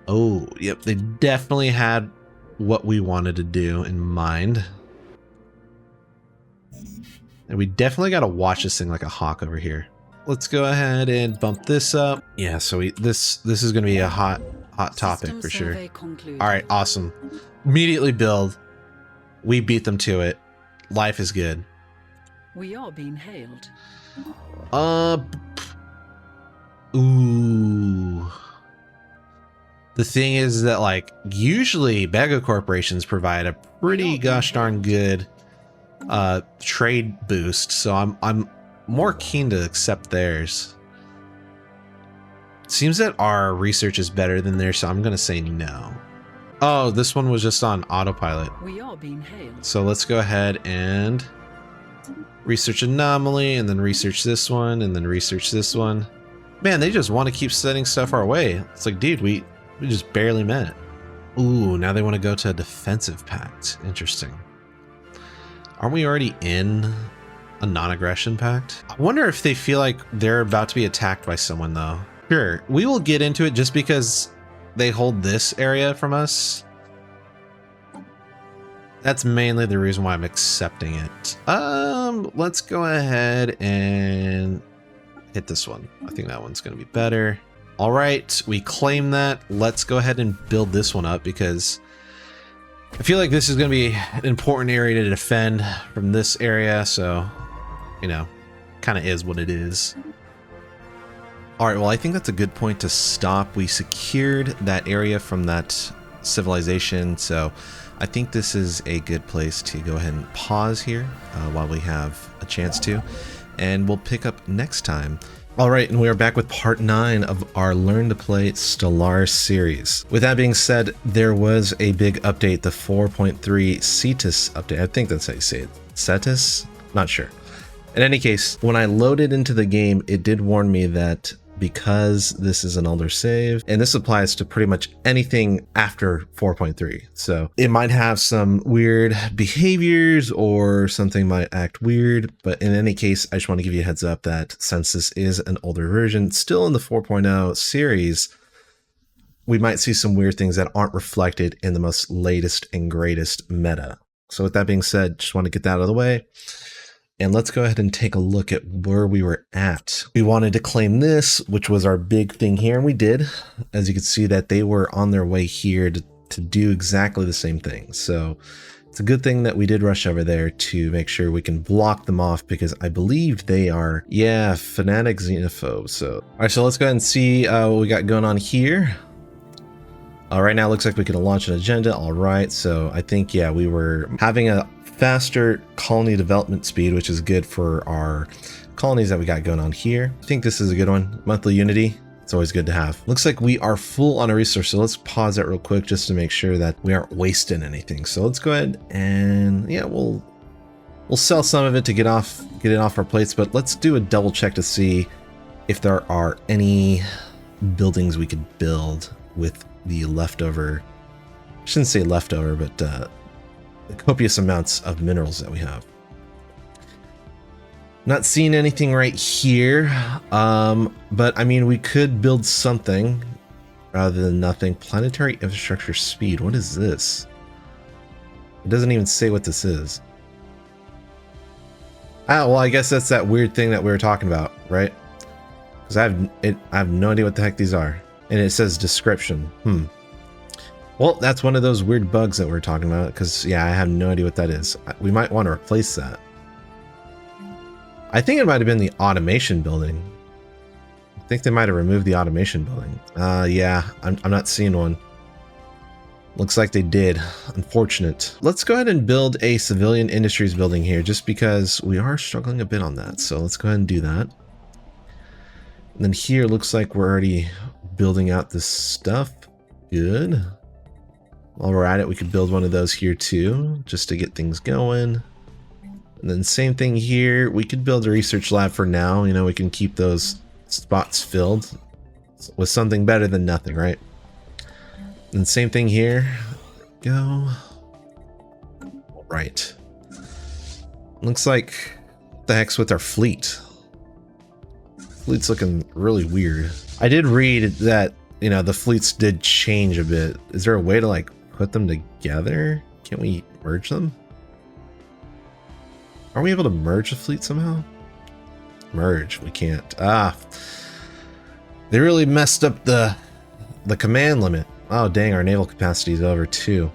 Oh, yep. They definitely had what we wanted to do in mind. And we definitely got to watch this thing like a hawk over here. Let's go ahead and bump this up. Yeah, so this is going to be a hot topic for sure. All right, awesome. Immediately build. We beat them to it. Life is good. We are being hailed. Ooh. The thing is that, like, usually mega corporations provide a pretty gosh darn good trade boost, so I'm more keen to accept theirs. Seems that our research is better than theirs, so I'm gonna say no. Oh, this one was just on autopilot. We are being hailed. So let's go ahead and research anomaly, and then research this one, and then research this one. Man, they just want to keep sending stuff our way. It's like, dude, we just barely met. Ooh, now they want to go to a defensive pact. Interesting. Aren't we already in a non-aggression pact? I wonder if they feel like they're about to be attacked by someone, though. Sure, we will get into it just because they hold this area from us. That's mainly the reason why I'm accepting it. Let's go ahead and hit this one. I think that one's going to be better. All right, we claim that. Let's go ahead and build this one up because I feel like this is going to be an important area to defend from this area. So, you know, kind of is what it is. All right, well, I think that's a good point to stop. We secured that area from that civilization, so I think this is a good place to go ahead and pause here while we have a chance to, and we'll pick up next time. All right, and we are back with part 9 of our Learn to Play Stellaris series. With that being said, there was a big update, the 4.3 Cetus update. I think that's how you say it. Cetus? Not sure. In any case, when I loaded into the game, it did warn me that because this is an older save, and this applies to pretty much anything after 4.3. So it might have some weird behaviors or something might act weird, but in any case, I just want to give you a heads up that since this is an older version, still in the 4.0 series, we might see some weird things that aren't reflected in the most latest and greatest meta. So with that being said, just want to get that out of the way. And let's go ahead and take a look at where we were at. We wanted to claim this, which was our big thing here, and we did. As you can see that they were on their way here to do exactly the same thing. So it's a good thing that we did rush over there to make sure we can block them off because I believe they are, yeah, fanatic xenophobes. So, all right, so let's go ahead and see what we got going on here. Right now, it looks like we can launch an agenda. All right, so I think, yeah, we were having a faster colony development speed, which is good for our colonies that we got going on here. I think this is a good one. Monthly unity, it's always good to have. Looks like we are full on a resource, so let's pause that real quick just to make sure that we aren't wasting anything. So let's go ahead and, yeah, we'll sell some of it to get it off our plates, but let's do a double check to see if there are any buildings we could build with the leftover, I shouldn't say leftover, but the copious amounts of minerals that we have. Not seeing anything right here, but I mean, we could build something rather than nothing. Planetary infrastructure speed, what is this? It doesn't even say what this is. Ah, well, I guess that's that weird thing that we were talking about, right? Because I have no idea what the heck these are. And it says description. Well, that's one of those weird bugs that we're talking about, because, yeah, I have no idea what that is. We might want to replace that. I think it might have been the automation building. I think they might have removed the automation building. Yeah, I'm not seeing one. Looks like they did. Unfortunate. Let's go ahead and build a civilian industries building here, just because we are struggling a bit on that. So let's go ahead and do that. And then here, looks like we're already building out this stuff. Good. While we're at it, we could build one of those here too, just to get things going. And then same thing here. We could build a research lab for now. You know, we can keep those spots filled with something better than nothing, right? And same thing here. Go. All right. Looks like what the heck's with our fleet? Fleet's looking really weird. I did read that, you know, the fleets did change a bit. Is there a way to like put them together? Can't we merge them? Are we able to merge the fleet somehow? Merge, we can't. Ah, they really messed up the command limit. Oh dang, our naval capacity is over too.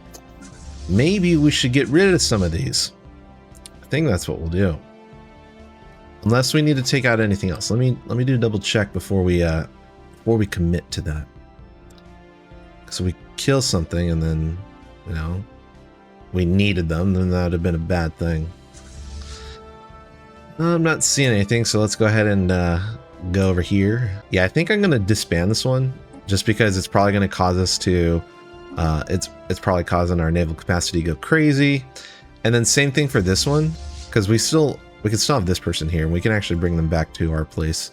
Maybe we should get rid of some of these. I think that's what we'll do. Unless we need to take out anything else. Let me do a double check before we commit to that. So we kill something and then, you know, we needed them, then that would have been a bad thing. I'm not seeing anything, so let's go ahead and go over here. Yeah, I think I'm gonna disband this one just because it's probably gonna cause us to it's probably causing our naval capacity to go crazy. And then same thing for this one, because we can still have this person here and we can actually bring them back to our place.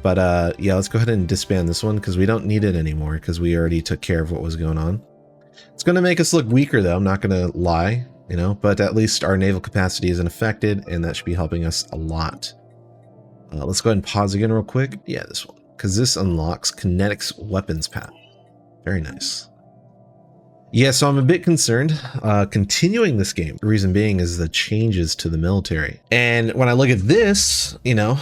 But yeah, let's go ahead and disband this one because we don't need it anymore because we already took care of what was going on. It's going to make us look weaker though, I'm not going to lie, you know, but at least our naval capacity isn't affected and that should be helping us a lot. Let's go ahead and pause again real quick. Yeah, this one, because this unlocks kinetics weapons path. Very nice. Yeah, so I'm a bit concerned continuing this game. The reason being is the changes to the military. And when I look at this, you know,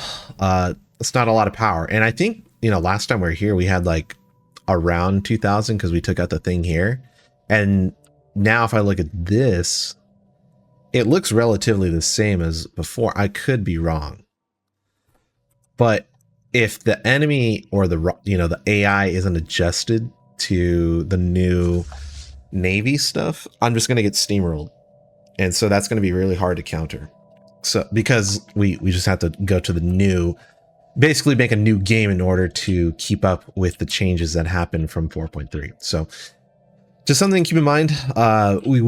it's not a lot of power. And I think, you know, last time we were here, we had like around 2,000 because we took out the thing here. And now if I look at this, it looks relatively the same as before. I could be wrong. But if the enemy or the, you know, the AI isn't adjusted to the new Navy stuff, I'm just going to get steamrolled. And so that's going to be really hard to counter. So because we just have to go to the new, basically make a new game in order to keep up with the changes that happen from 4.3. So just something to keep in mind. We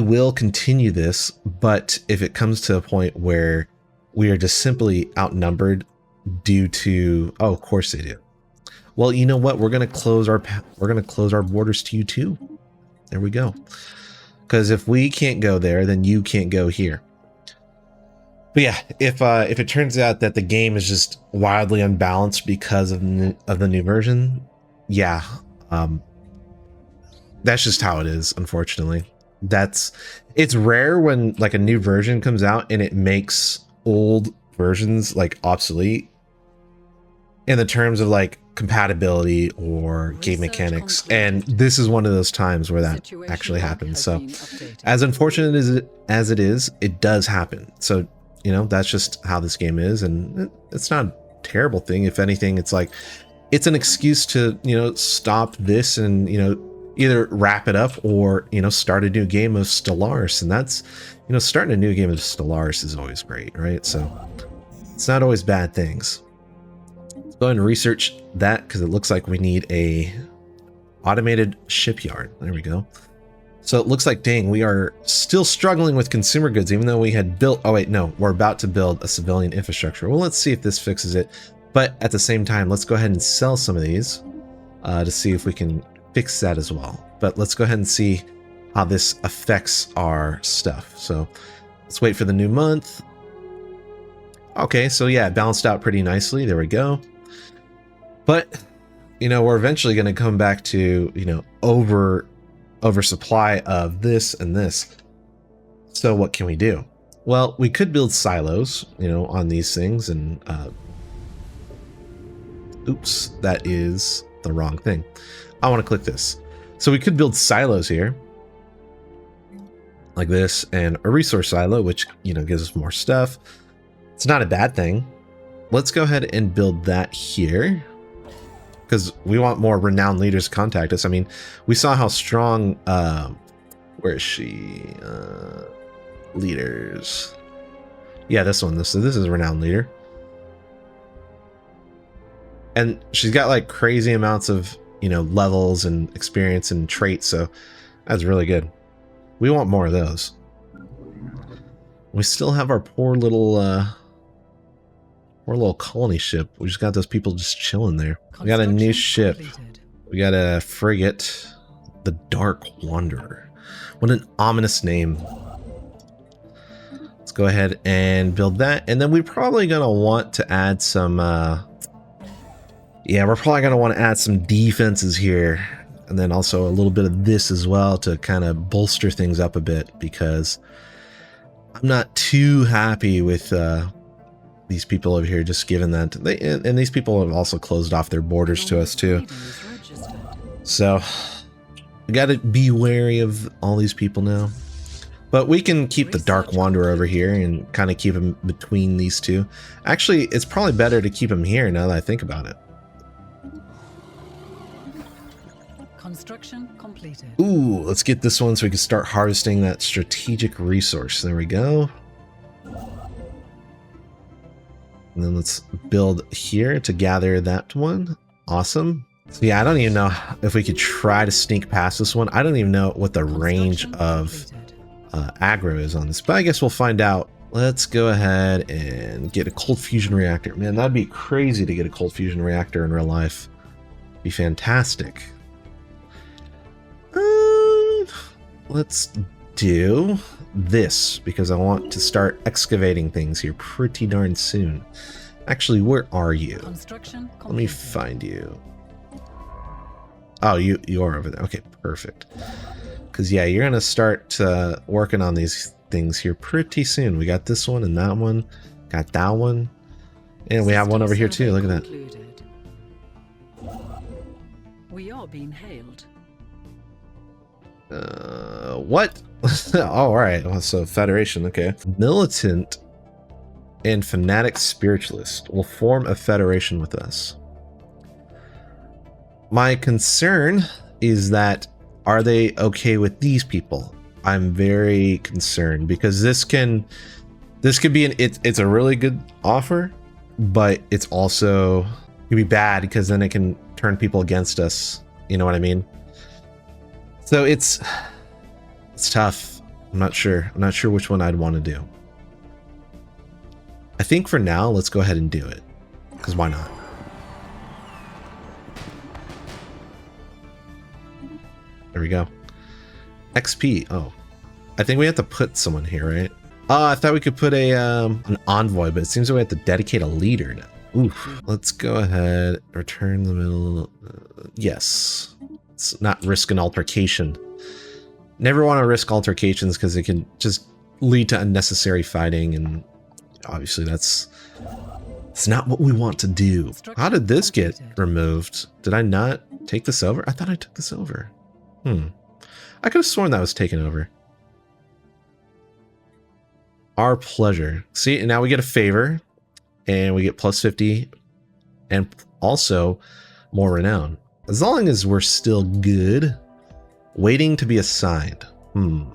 will continue this, but if it comes to a point where we are just simply outnumbered due to, oh, of course they do. Well, you know what? We're going to close our borders to you too. There we go. Because if we can't go there, then you can't go here. But yeah, if it turns out that the game is just wildly unbalanced because of the new version, yeah, that's just how it is. Unfortunately, it's rare when like a new version comes out and it makes old versions like obsolete in the terms of like compatibility or game mechanics, and this is one of those times where that actually happens. So as unfortunate as it is, it does happen. So, you know, that's just how this game is, and it's not a terrible thing. If anything, it's like it's an excuse to, you know, stop this and, you know, either wrap it up or, you know, start a new game of Stellaris. And that's, you know, starting a new game of Stellaris is always great, right? So it's not always bad things. Go ahead and research that because it looks like we need a automated shipyard. There we go. So it looks like, dang, we are still struggling with consumer goods, even though we had built, oh wait, no, we're about to build a civilian infrastructure. Well, let's see if this fixes it. But at the same time, let's go ahead and sell some of these to see if we can fix that as well. But let's go ahead and see how this affects our stuff. So let's wait for the new month. Okay, so yeah, it balanced out pretty nicely. There we go. But, you know, we're eventually going to come back to, you know, oversupply of this and this. So what can we do? Well, we could build silos, you know, on these things and, oops, that is the wrong thing. I want to click this. So we could build silos here like this, and a resource silo, which, you know, gives us more stuff. It's not a bad thing. Let's go ahead and build that here, because we want more renowned leaders to contact us. I mean, we saw how strong, where is she? Leaders. Yeah, this one. So this is a renowned leader. And she's got like crazy amounts of, you know, levels and experience and traits. So that's really good. We want more of those. We still have our poor little colony ship. We just got those people just chilling there. We got a new ship. We got a frigate, the Dark Wanderer. What an ominous name. Let's Let's go ahead and build that. And then we're probably going to want to add some, yeah, we're probably going to want to add some defenses here. And then also a little bit of this as well to kind of bolster things up a bit, because I'm not too happy with these people over here, just given that they, and these people have also closed off their borders to us too. So we got to be wary of all these people now. But we can keep the Dark Wanderer over here and kind of keep him between these two. Actually, it's probably better to keep him here now that I think about it. Construction completed. Ooh, let's get this one so we can start harvesting that strategic resource. There we go. And then let's build here to gather that one. Awesome. So yeah, I don't even know if we could try to sneak past this one. I don't even know what the range of aggro is on this, but I guess we'll find out. Let's go ahead and get a cold fusion reactor. Man, that'd be crazy to get a cold fusion reactor in real life. Be fantastic. Let's do this because I want to start excavating things here pretty darn soon. Actually, where are you? Let me find you. Oh, you're over there. Okay, perfect. Because yeah, you're gonna start working on these things here pretty soon. We got this one and that one, got that one, and we have one over here too. Look at that. We are being hailed. What? Oh, all right. Well, so Federation. Okay. Militant and fanatic spiritualist will form a federation with us. My concern is that, are they okay with these people? I'm very concerned because this could be it's a really good offer, but it's also could be bad because then it can turn people against us. You know what I mean? So it's tough. I'm not sure which one I'd want to do. I think for now, let's go ahead and do it, because why not? There we go. XP. Oh, I think we have to put someone here, right? Oh, I thought we could put a an envoy, but it seems that we have to dedicate a leader now. Oof. Let's go ahead. Return the middle. Yes. Let's not risk an altercation. Never want to risk altercations because it can just lead to unnecessary fighting, and obviously it's not what we want to do. How did this get removed? Did I not take this over? I thought I took this over. I could have sworn that was taken over. Our pleasure. See, and now we get a favor, and we get plus 50, and also more renown. As long as we're still good. Waiting to be assigned. Let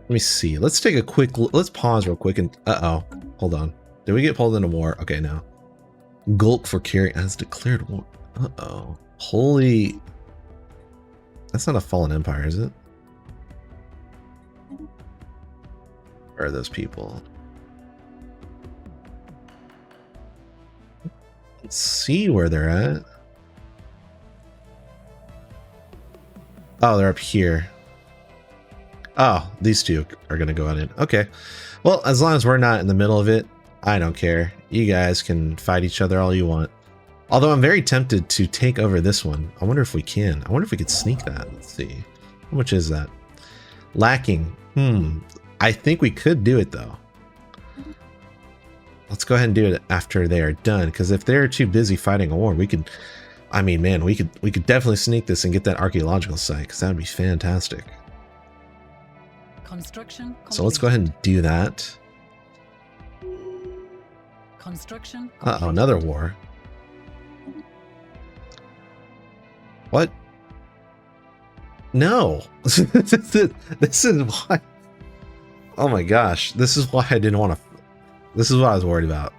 me see. Let's take a quick. Let's pause real quick and. Hold on. Did we get pulled into war? Okay, no. Gulk for carrying as declared war. Holy. That's not a fallen empire, is it? Where are those people? Let's see where they're at. Oh, they're up here. Oh, these two are going to go out in. Okay. Well, as long as we're not in the middle of it, I don't care. You guys can fight each other all you want. Although I'm very tempted to take over this one. I wonder if we can. I wonder if we could sneak that. Let's see. How much is that? Lacking. I think we could do it, though. Let's go ahead and do it after they are done. Because if they're too busy fighting a war, we could... I mean, man, we could definitely sneak this and get that archaeological site, because that would be fantastic. Construction completed. So let's go ahead and do that. Construction Uh-oh, another war. What? No. This is why. Oh my gosh. This is why I didn't want to. This is what I was worried about.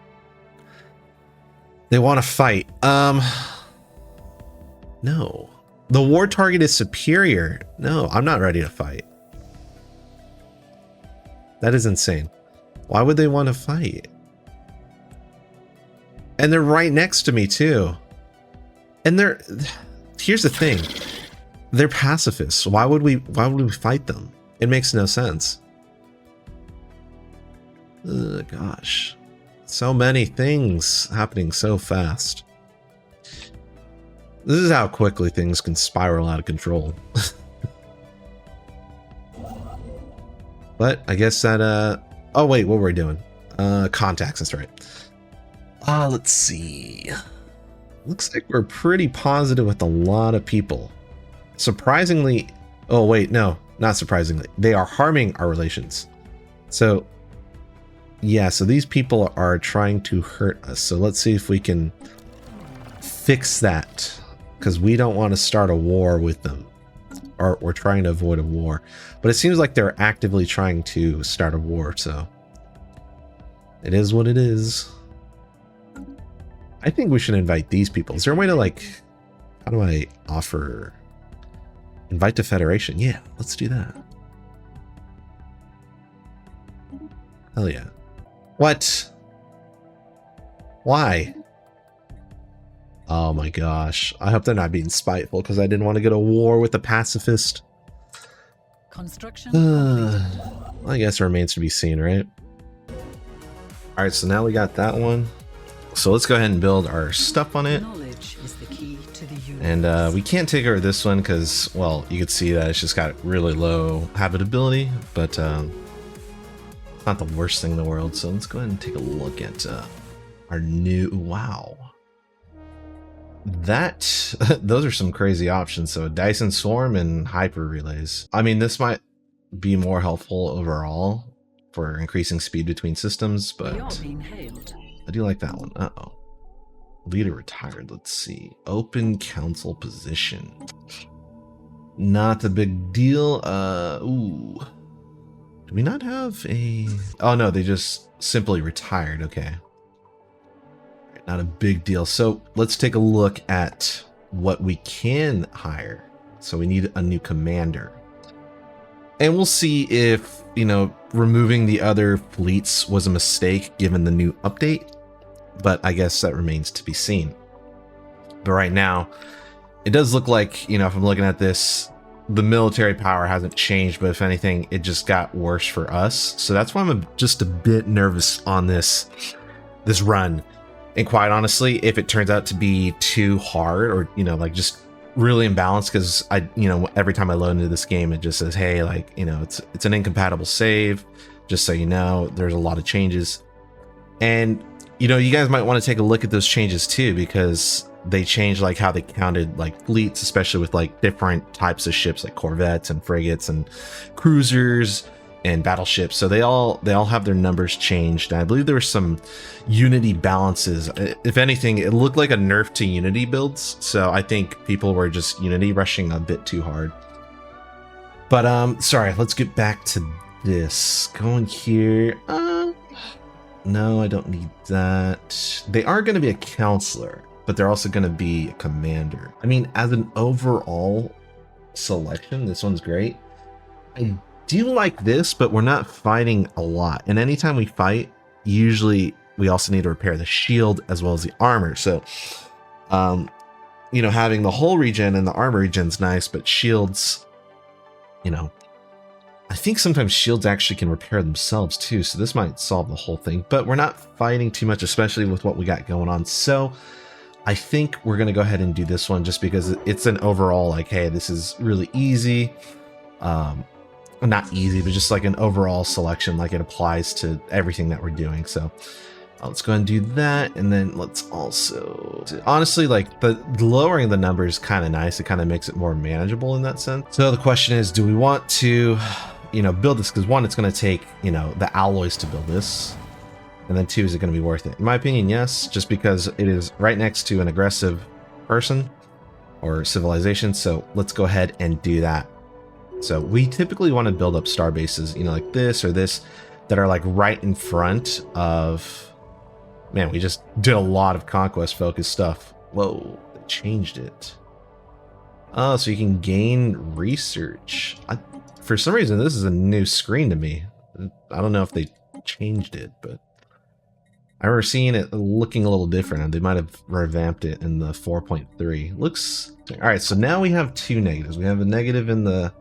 They want to fight. No. The war target is superior. No, I'm not ready to fight. That is insane. Why would they want to fight? And they're right next to me too. And here's the thing. They're pacifists. Why would we fight them? It makes no sense. Gosh. So many things happening so fast. This is how quickly things can spiral out of control. But I guess that, oh wait, what were we doing? Contacts, that's right. Let's see. Looks like we're pretty positive with a lot of people. Surprisingly, oh wait, no, not surprisingly. They are harming our relations. So, yeah, so these people are trying to hurt us. So let's see if we can fix that, because we don't want to start a war with them. Or we're trying to avoid a war. But it seems like they're actively trying to start a war, so it is what it is. I think we should invite these people. Is there a way to, like, how do I offer invite to Federation? Yeah, let's do that. Hell yeah. What? Why? Oh my gosh. I hope they're not being spiteful because I didn't want to get a war with a pacifist. Construction. I guess it remains to be seen, right? Alright, so now we got that one. So let's go ahead and build our stuff on it. Knowledge is the key to the universe. And we can't take over this one because, well, you can see that it's just got really low habitability, but not the worst thing in the world. So let's go ahead and take a look at our new, wow. That, those are some crazy options. So Dyson Swarm and Hyper Relays. I mean, this might be more helpful overall for increasing speed between systems, but We are being hailed. I do like that one. Uh-oh. Leader retired. Let's see. Open council position. Not a big deal. Ooh. Do we not have a... Oh, no, they just simply retired. Okay. Not a big deal. So let's take a look at what we can hire. So we need a new commander. And we'll see if, you know, removing the other fleets was a mistake given the new update. But I guess that remains to be seen. But right now, it does look like, you know, if I'm looking at this, the military power hasn't changed, but if anything, it just got worse for us. So that's why I'm just a bit nervous on this run. And quite honestly, if it turns out to be too hard or, you know, like just really imbalanced, because you know, every time I load into this game, it just says, hey, like, you know, it's an incompatible save, just so you know, there's a lot of changes. And, you know, you guys might want to take a look at those changes too, because they changed like how they counted like fleets, especially with like different types of ships like corvettes and frigates and cruisers and battleships. So they all have their numbers changed. And I believe there were some unity balances. If anything, it looked like a nerf to unity builds. So I think people were just unity rushing a bit too hard. But sorry, let's get back to this. Going here. No, I don't need that. They are going to be a counselor, but they're also going to be a commander. I mean, as an overall selection, this one's great. I do like this, but we're not fighting a lot. And anytime we fight, usually we also need to repair the shield as well as the armor. So, you know, having the whole regen and the armor regen's nice, but shields, you know, I think sometimes shields actually can repair themselves too. So this might solve the whole thing, but we're not fighting too much, especially with what we got going on. So I think we're going to go ahead and do this one just because it's an overall like, hey, this is really easy. Not easy, but just like an overall selection, like it applies to everything that we're doing. So let's go ahead and do that. And then let's also, honestly, like the lowering the number is kind of nice. It kind of makes it more manageable in that sense. So the question is, do we want to, you know, build this? Because one, it's going to take, you know, the alloys to build this. And then two, is it going to be worth it? In my opinion, yes, just because it is right next to an aggressive person or civilization. So let's go ahead and do that. So we typically want to build up star bases, you know, like this or this, that are like right in front of, man, we just did a lot of conquest focused stuff. Whoa, they changed it. Oh, so you can gain research. For some reason, this is a new screen to me. I don't know if they changed it, but I remember seeing it looking a little different. They might have revamped it in the 4.3. Looks all right. So now we have two negatives. We have a negative in the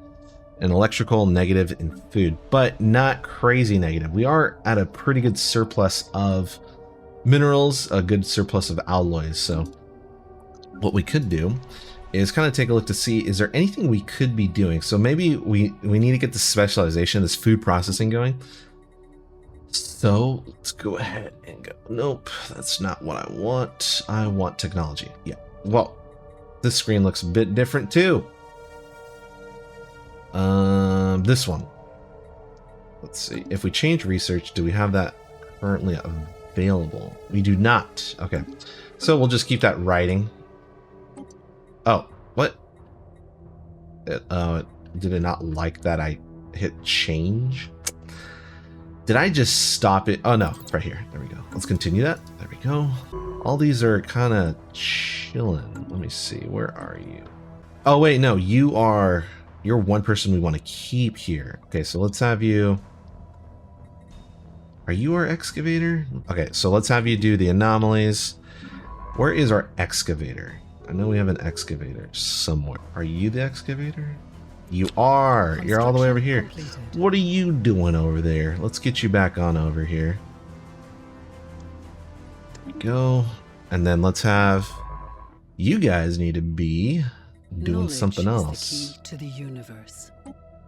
and electrical, negative in food, but not crazy negative. We are at a pretty good surplus of minerals, a good surplus of alloys. So what we could do is kind of take a look to see, is there anything we could be doing? So maybe we need to get the specialization, this food processing going. So let's go ahead and go, nope, that's not what I want. I want technology. Yeah, well, this screen looks a bit different too. This one. Let's see. If we change research, do we have that currently available? We do not. Okay. So we'll just keep that writing. Oh, what? Did it not like that I hit change? Did I just stop it? Oh no, it's right here. There we go. Let's continue that. There we go. All these are kind of chilling. Let me see. Where are you? Oh wait, no, you're one person we want to keep here. Okay, so let's have you. Are you our excavator? Okay, so let's have you do the anomalies. Where is our excavator? I know we have an excavator somewhere. Are you the excavator? You are. You're all the way over here. Completed. What are you doing over there? Let's get you back on over here. There we go. And then let's have you guys need to be doing Knowledge something is else. the key to the universe.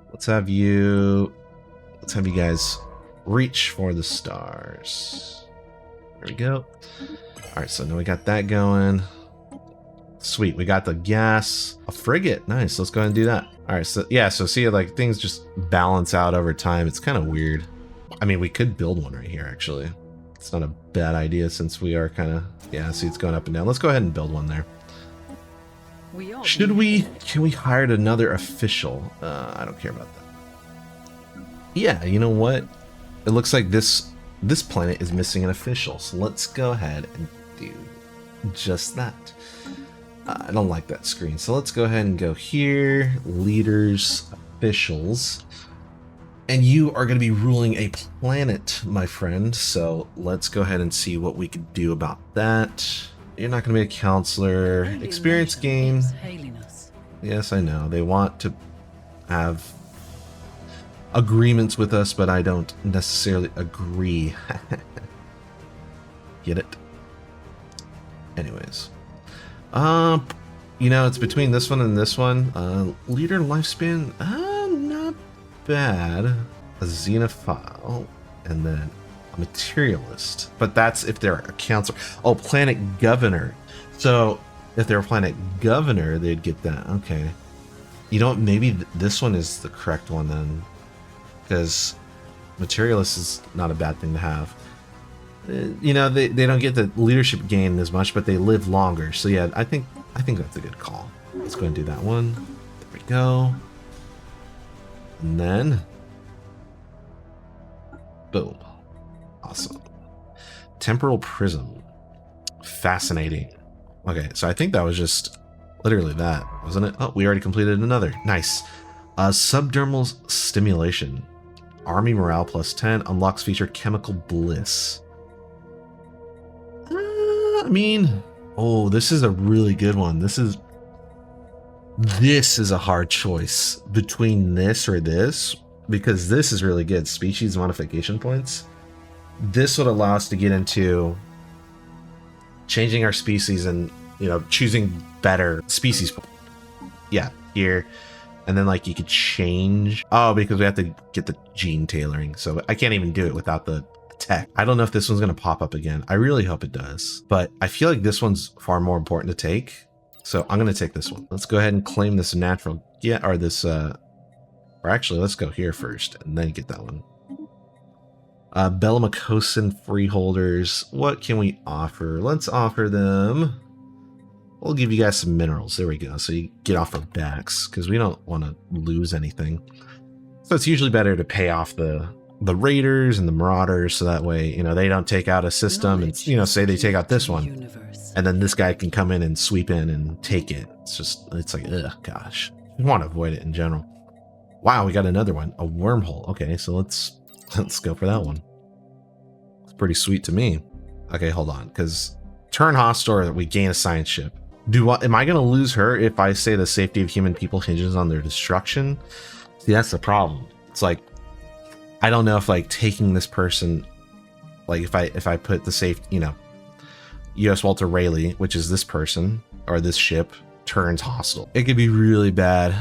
Let's have you guys reach for the stars. There we go. All right, so now we got that going. Sweet, we got the gas, a frigate. Nice, let's go ahead and do that. All right, so yeah, so see, like things just balance out over time. It's kind of weird. I mean, we could build one right here, actually. It's not a bad idea since we are kind of, yeah, see, it's going up and down. Let's go ahead and build one there. Can we hire another official? I don't care about that. Yeah, you know what? It looks like this planet is missing an official. So let's go ahead and do just that. I don't like that screen. So let's go ahead and go here, leaders, officials. And you are going to be ruling a planet, my friend. So let's go ahead and see what we can do about that. You're not going to be a counselor. Alien Experience nation gain. is hailing us. Yes, I know. They want to have agreements with us, but I don't necessarily agree. Get it? Anyways. You know, it's between this one and this one. Leader lifespan, not bad. A xenophile, and then a materialist. But that's if they're a counselor. Oh, planet governor. So if they're a planet governor, they'd get that. Okay. You know what? Maybe this one is the correct one then, because materialist is not a bad thing to have. You know, they don't get the leadership gain as much, but they live longer. So yeah, I think that's a good call. Let's go and do that one. There we go. And then boom. Awesome. Temporal prism. Fascinating. Okay, so I think that was just literally that, wasn't it? Oh, we already completed another. Nice. Subdermal stimulation. Army morale plus 10 unlocks feature chemical bliss. I mean, oh, this is a really good one. This is a hard choice between this or this, because this is really good. Species modification points. This would allow us to get into changing our species and, you know, choosing better species. Yeah, here. And then like you could change. Oh, because we have to get the gene tailoring. So I can't even do it without the tech. I don't know if this one's going to pop up again. I really hope it does. But I feel like this one's far more important to take. So I'm going to take this one. Let's go ahead and claim this natural. Yeah, or this, or actually, let's go here first and then get that one. Bellamycosin freeholders. What can we offer? Let's offer them. We'll give you guys some minerals. There we go. So you get off our backs because we don't want to lose anything. So it's usually better to pay off the raiders and the marauders, so that way, you know, they don't take out a system and, you know, say they take out this one and then this guy can come in and sweep in and take it. It's like, ugh, gosh. We want to avoid it in general. Wow, we got another one, a wormhole. Okay, so let's go for that one. It's pretty sweet to me. Okay, hold on, because turn hostile, we gain a science ship. Am I going to lose her if I say the safety of human people hinges on their destruction? See, that's the problem. It's like, I don't know if like taking this person, like if I put the safe, you know, U.S. Walter Rayleigh, which is this person or this ship, turns hostile. It could be really bad.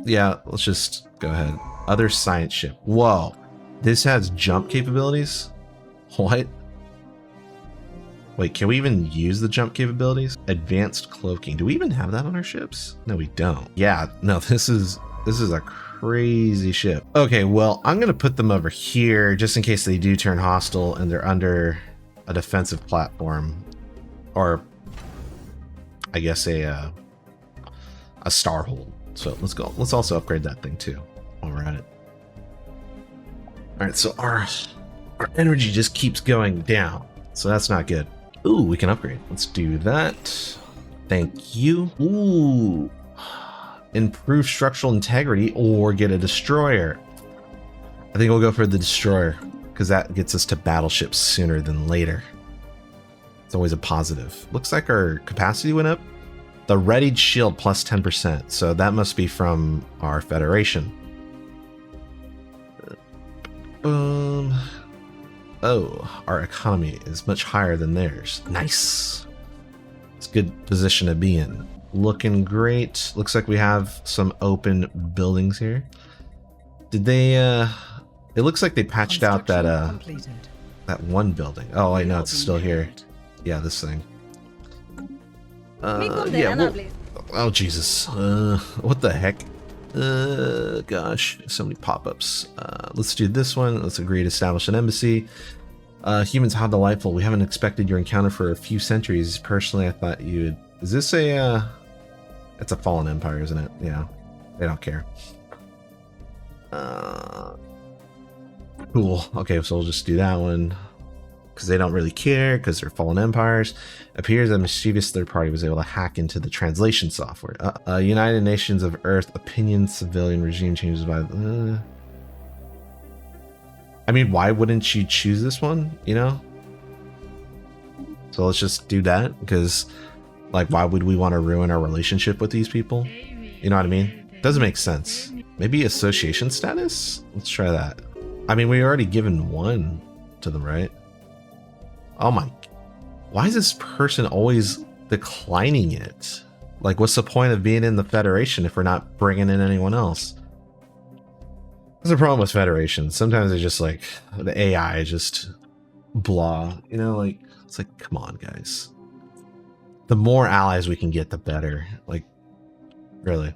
Yeah, let's just go ahead. Other science ship. Whoa, this has jump capabilities. What? Wait, can we even use the jump capabilities? Advanced cloaking. Do we even have that on our ships? No, we don't. Yeah, no, this is a crazy ship. Okay, well, I'm gonna put them over here just in case they do turn hostile and they're under a defensive platform, or I guess a starhold. So let's go. Let's also upgrade that thing too while we're at it. All right, so our energy just keeps going down, so that's not good. Ooh, we can upgrade. Let's do that. Thank you. Ooh. Improve structural integrity or get a destroyer. I think we'll go for the destroyer because that gets us to battleships sooner than later. It's always a positive. Looks like our capacity went up. The readied shield plus 10%. So that must be from our Federation. Oh, our economy is much higher than theirs. Nice. It's a good position to be in. Looking great. Looks like we have some open buildings here. Did they it looks like they patched out that that one building. Oh, I know it's still here. Yeah, this thing. Yeah, well, oh Jesus. What the heck? Gosh, so many pop-ups. Let's do this one. Let's agree to establish an embassy. Humans, how delightful. We haven't expected your encounter for a few centuries. Personally, I thought you'd... Is this a, it's a fallen empire, isn't it? Yeah, they don't care. Cool. Okay, so we'll just do that one. Because they don't really care, because they're fallen empires. Appears a mischievous third party was able to hack into the translation software. United Nations of Earth opinion civilian regime changes by... I mean, why wouldn't you choose this one, you know? So let's just do that, because, like, why would we want to ruin our relationship with these people? You know what I mean? Doesn't make sense. Maybe association status? Let's try that. I mean, we already given one to them, right? Oh my... Why is this person always declining it? Like, what's the point of being in the Federation if we're not bringing in anyone else? There's a problem with Federation. Sometimes they just like, the AI is just blah. You know, like, it's like, come on, guys. The more allies we can get, the better. Like, really.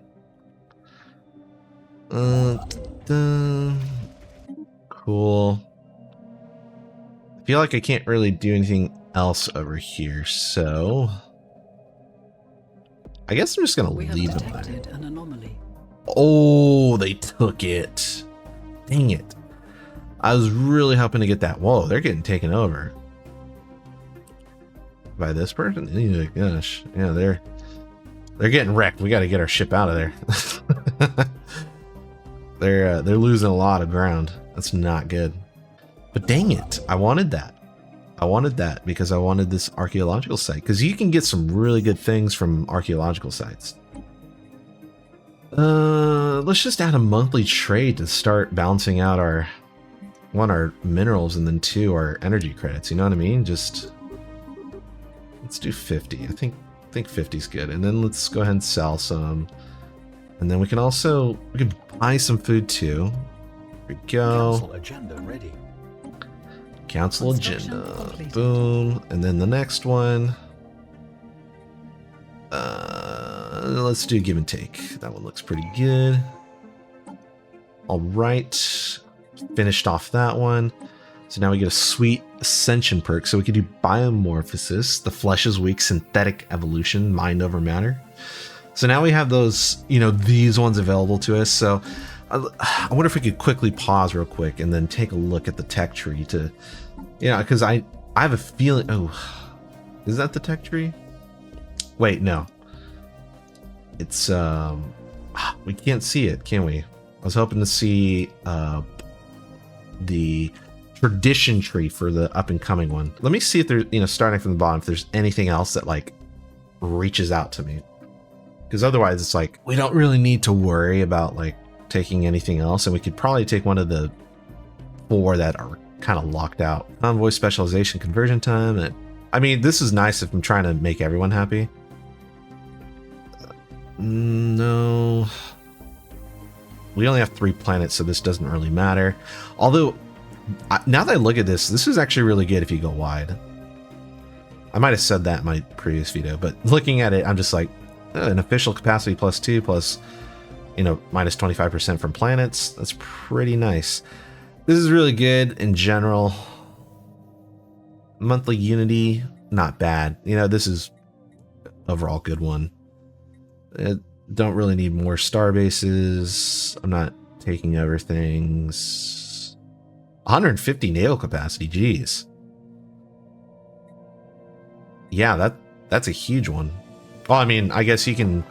Cool. I feel like I can't really do anything else over here, so I guess I'm just gonna leave them there. An anomaly. Oh, they took it. Dang it. I was really hoping to get that. Whoa, they're getting taken over by this person. Oh, gosh, yeah, they're getting wrecked. We got to get our ship out of there. They're losing a lot of ground. That's not good. But dang it, I wanted that. I wanted that because I wanted this archaeological site, because you can get some really good things from archaeological sites. Let's just add a monthly trade to start balancing out our, one, our minerals, and then two, our energy credits. You know what I mean? Just let's do 50. I think 50 is good, and then let's go ahead and sell some, and then we can buy some food too. Here we go. Council agenda ready. Council agenda. Boom. And then the next one. Let's do give and take. That one looks pretty good. All right. Finished off that one. So now we get a sweet ascension perk. So we can do biomorphosis, the flesh is weak, synthetic evolution, mind over matter. So now we have those, you know, these ones available to us. So I wonder if we could quickly pause real quick and then take a look at the tech tree to, you know, because I have a feeling. Oh, is that the tech tree? Wait, no. It's we can't see it, can we? I was hoping to see the tradition tree for the up and coming one. Let me see if there's, you know, starting from the bottom, if there's anything else that like reaches out to me, because otherwise it's like we don't really need to worry about like taking anything else, and we could probably take one of the 4 that are kind of locked out. Convoy specialization conversion time. I mean, this is nice if I'm trying to make everyone happy. No. We only have 3 planets, so this doesn't really matter. Although, now that I look at this, this is actually really good if you go wide. I might have said that in my previous video, but looking at it, I'm just like, an official capacity +2 plus, you know, minus 25% from planets. That's pretty nice. This is really good in general. Monthly unity, not bad. You know, this is overall good one. Don't really need more star bases. I'm not taking over things. 150 naval capacity, geez. Yeah, that's a huge one. Well, I mean, I guess you can...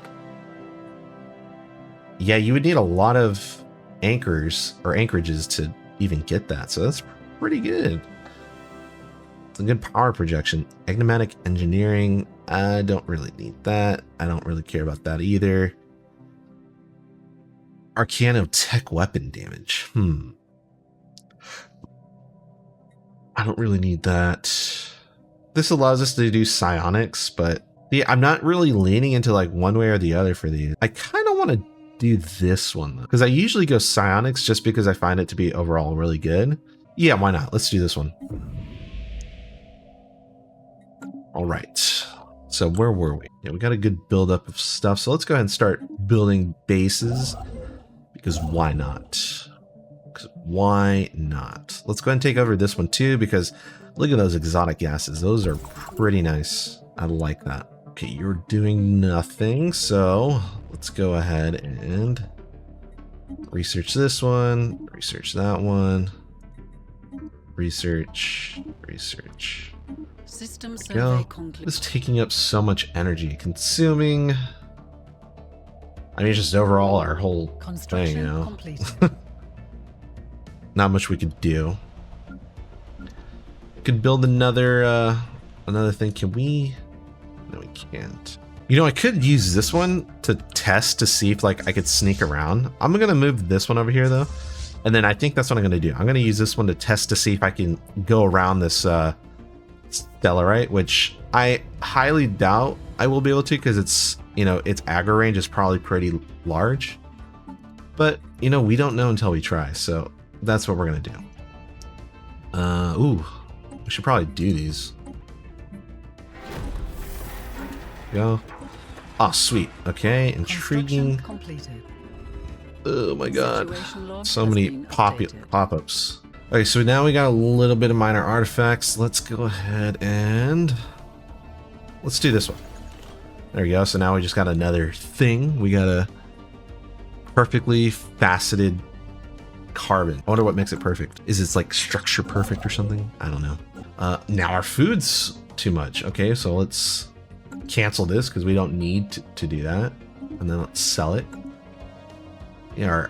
Yeah, you would need a lot of anchors or anchorages to even get that, so that's pretty good. It's a good power projection. Enigmatic engineering, I don't really need that. I don't really care about that either. Arcano tech weapon damage. I don't really need that. This allows us to do psionics, but yeah, I'm not really leaning into like one way or the other for these. I kind of want to do this one though, because I usually go psionics just because I find it to be overall really good. Yeah, why not? Let's do this one. All right. So where were we? Yeah, we got a good buildup of stuff. So let's go ahead and start building bases, because why not? Because why not? Let's go ahead and take over this one too, because look at those exotic gases. Those are pretty nice. I like that. Okay, you're doing nothing. So let's go ahead and research this one, research that one, research. System survey concluded. It's taking up so much energy, consuming. I mean, just overall our whole thing, you know. Not much we could do. Could build another thing. Can we? No, we can't. You know, I could use this one to test to see if like I could sneak around. I'm gonna move this one over here though, and then I think that's what I'm gonna do. I'm gonna use this one to test to see if I can go around this Stellarite, which I highly doubt I will be able to, because it's, you know, its aggro range is probably pretty large. But you know, we don't know until we try, so that's what we're gonna do. Ooh, we should probably do these. Go. Oh, sweet. Okay, intriguing. Oh my god, so many pop-ups. Okay, so now we got a little bit of minor artifacts. Let's go ahead and let's do this one. There we go. So now we just got another thing. We got a perfectly faceted carbon. I wonder what makes it perfect. Is it like structure perfect or something? I don't know. Now our food's too much. Okay, so let's cancel this because we don't need to do that. And then let's sell it. Yeah,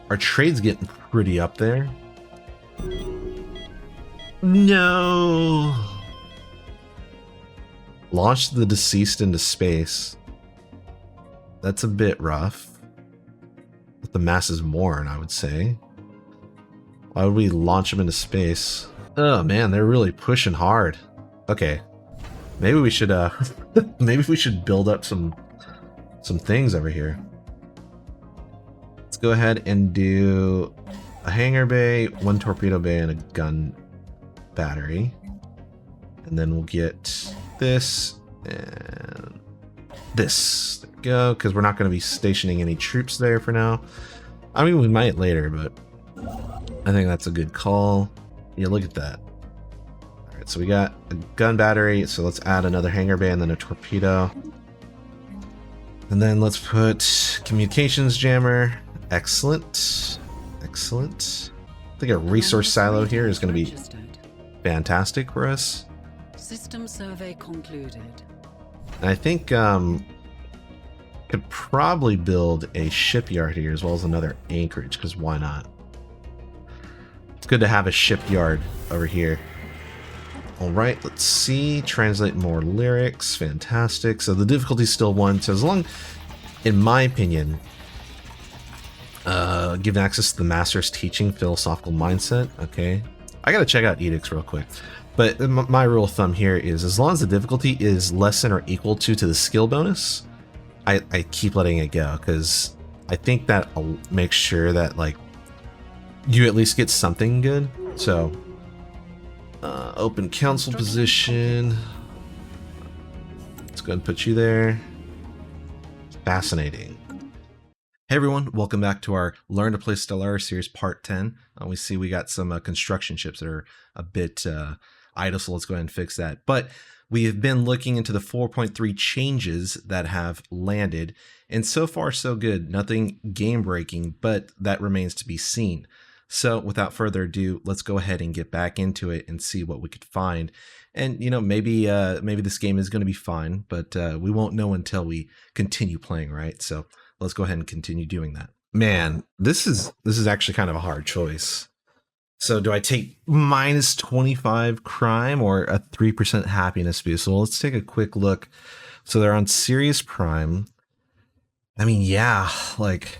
our trade's getting pretty up there. No. Launch the deceased into space. That's a bit rough. But the masses mourn, I would say. Why would we launch them into space? Oh man, they're really pushing hard. Okay. Maybe we should maybe we should build up some things over here. Let's go ahead and do a hangar bay, 1 torpedo bay, and a gun battery. And then we'll get this and this. There we go, because we're not going to be stationing any troops there for now. I mean, we might later, but I think that's a good call. Yeah, look at that. All right, so we got a gun battery, so let's add another hangar bay and then a torpedo. And then let's put communications jammer. Excellent. Excellent. I think a resource silo here is going to be fantastic for us. System survey concluded. And I think could probably build a shipyard here as well as another anchorage, because why not? It's good to have a shipyard over here. All right, let's see. Translate more lyrics. Fantastic. So the difficulty is still 1. So as long, in my opinion, Given access to the master's teaching philosophical mindset. Okay. I gotta check out edicts real quick. But my rule of thumb here is as long as the difficulty is less than or equal to the skill bonus, I keep letting it go, because I think that'll make sure that like you at least get something good. So open council position. Let's go ahead and put you there. Fascinating. Hey everyone, welcome back to our Learn to Play Stellaris series part 10. We see we got some construction ships that are a bit idle, so let's go ahead and fix that. But we have been looking into the 4.3 changes that have landed, and so far so good. Nothing game breaking, but that remains to be seen. So without further ado, let's go ahead and get back into it and see what we could find. And you know, maybe this game is going to be fine, but we won't know until we continue playing, right? So let's go ahead and continue doing that. Man, this is actually kind of a hard choice. So do I take minus 25 crime or a 3% happiness boost? So let's take a quick look. So they're on serious prime. I mean, yeah, like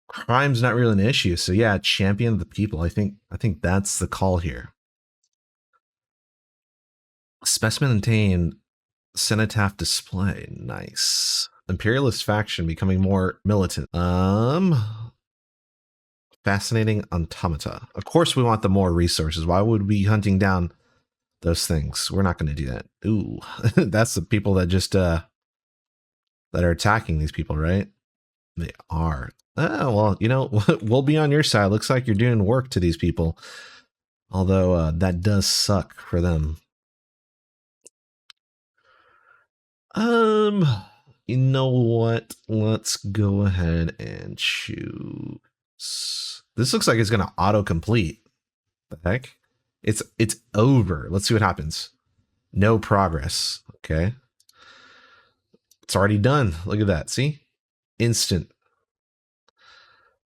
crime's not really an issue. So yeah, champion of the people. I think that's the call here. Specimen attained. Cenotaph display. Nice. Imperialist faction becoming more militant. Fascinating automata. Of course we want the more resources. Why would we be hunting down those things? We're not going to do that. Ooh, that's the people that just that are attacking these people, right? They are. Oh, well, you know, we'll be on your side. Looks like you're doing work to these people. Although that does suck for them. You know what? Let's go ahead and choose. This looks like it's gonna autocomplete. The heck? It's over. Let's see what happens. No progress. Okay. It's already done. Look at that. See? Instant.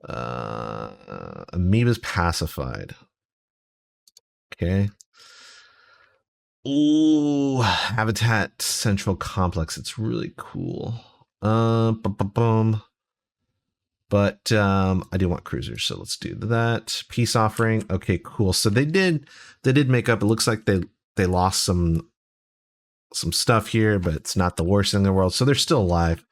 Amoeba's pacified. Okay. Ooh, Habitat Central Complex. It's really cool. But I do want cruisers, so let's do that. Peace offering. Okay, cool. So they did make up. It looks like they lost some stuff here, but it's not the worst thing in the world. So they're still alive.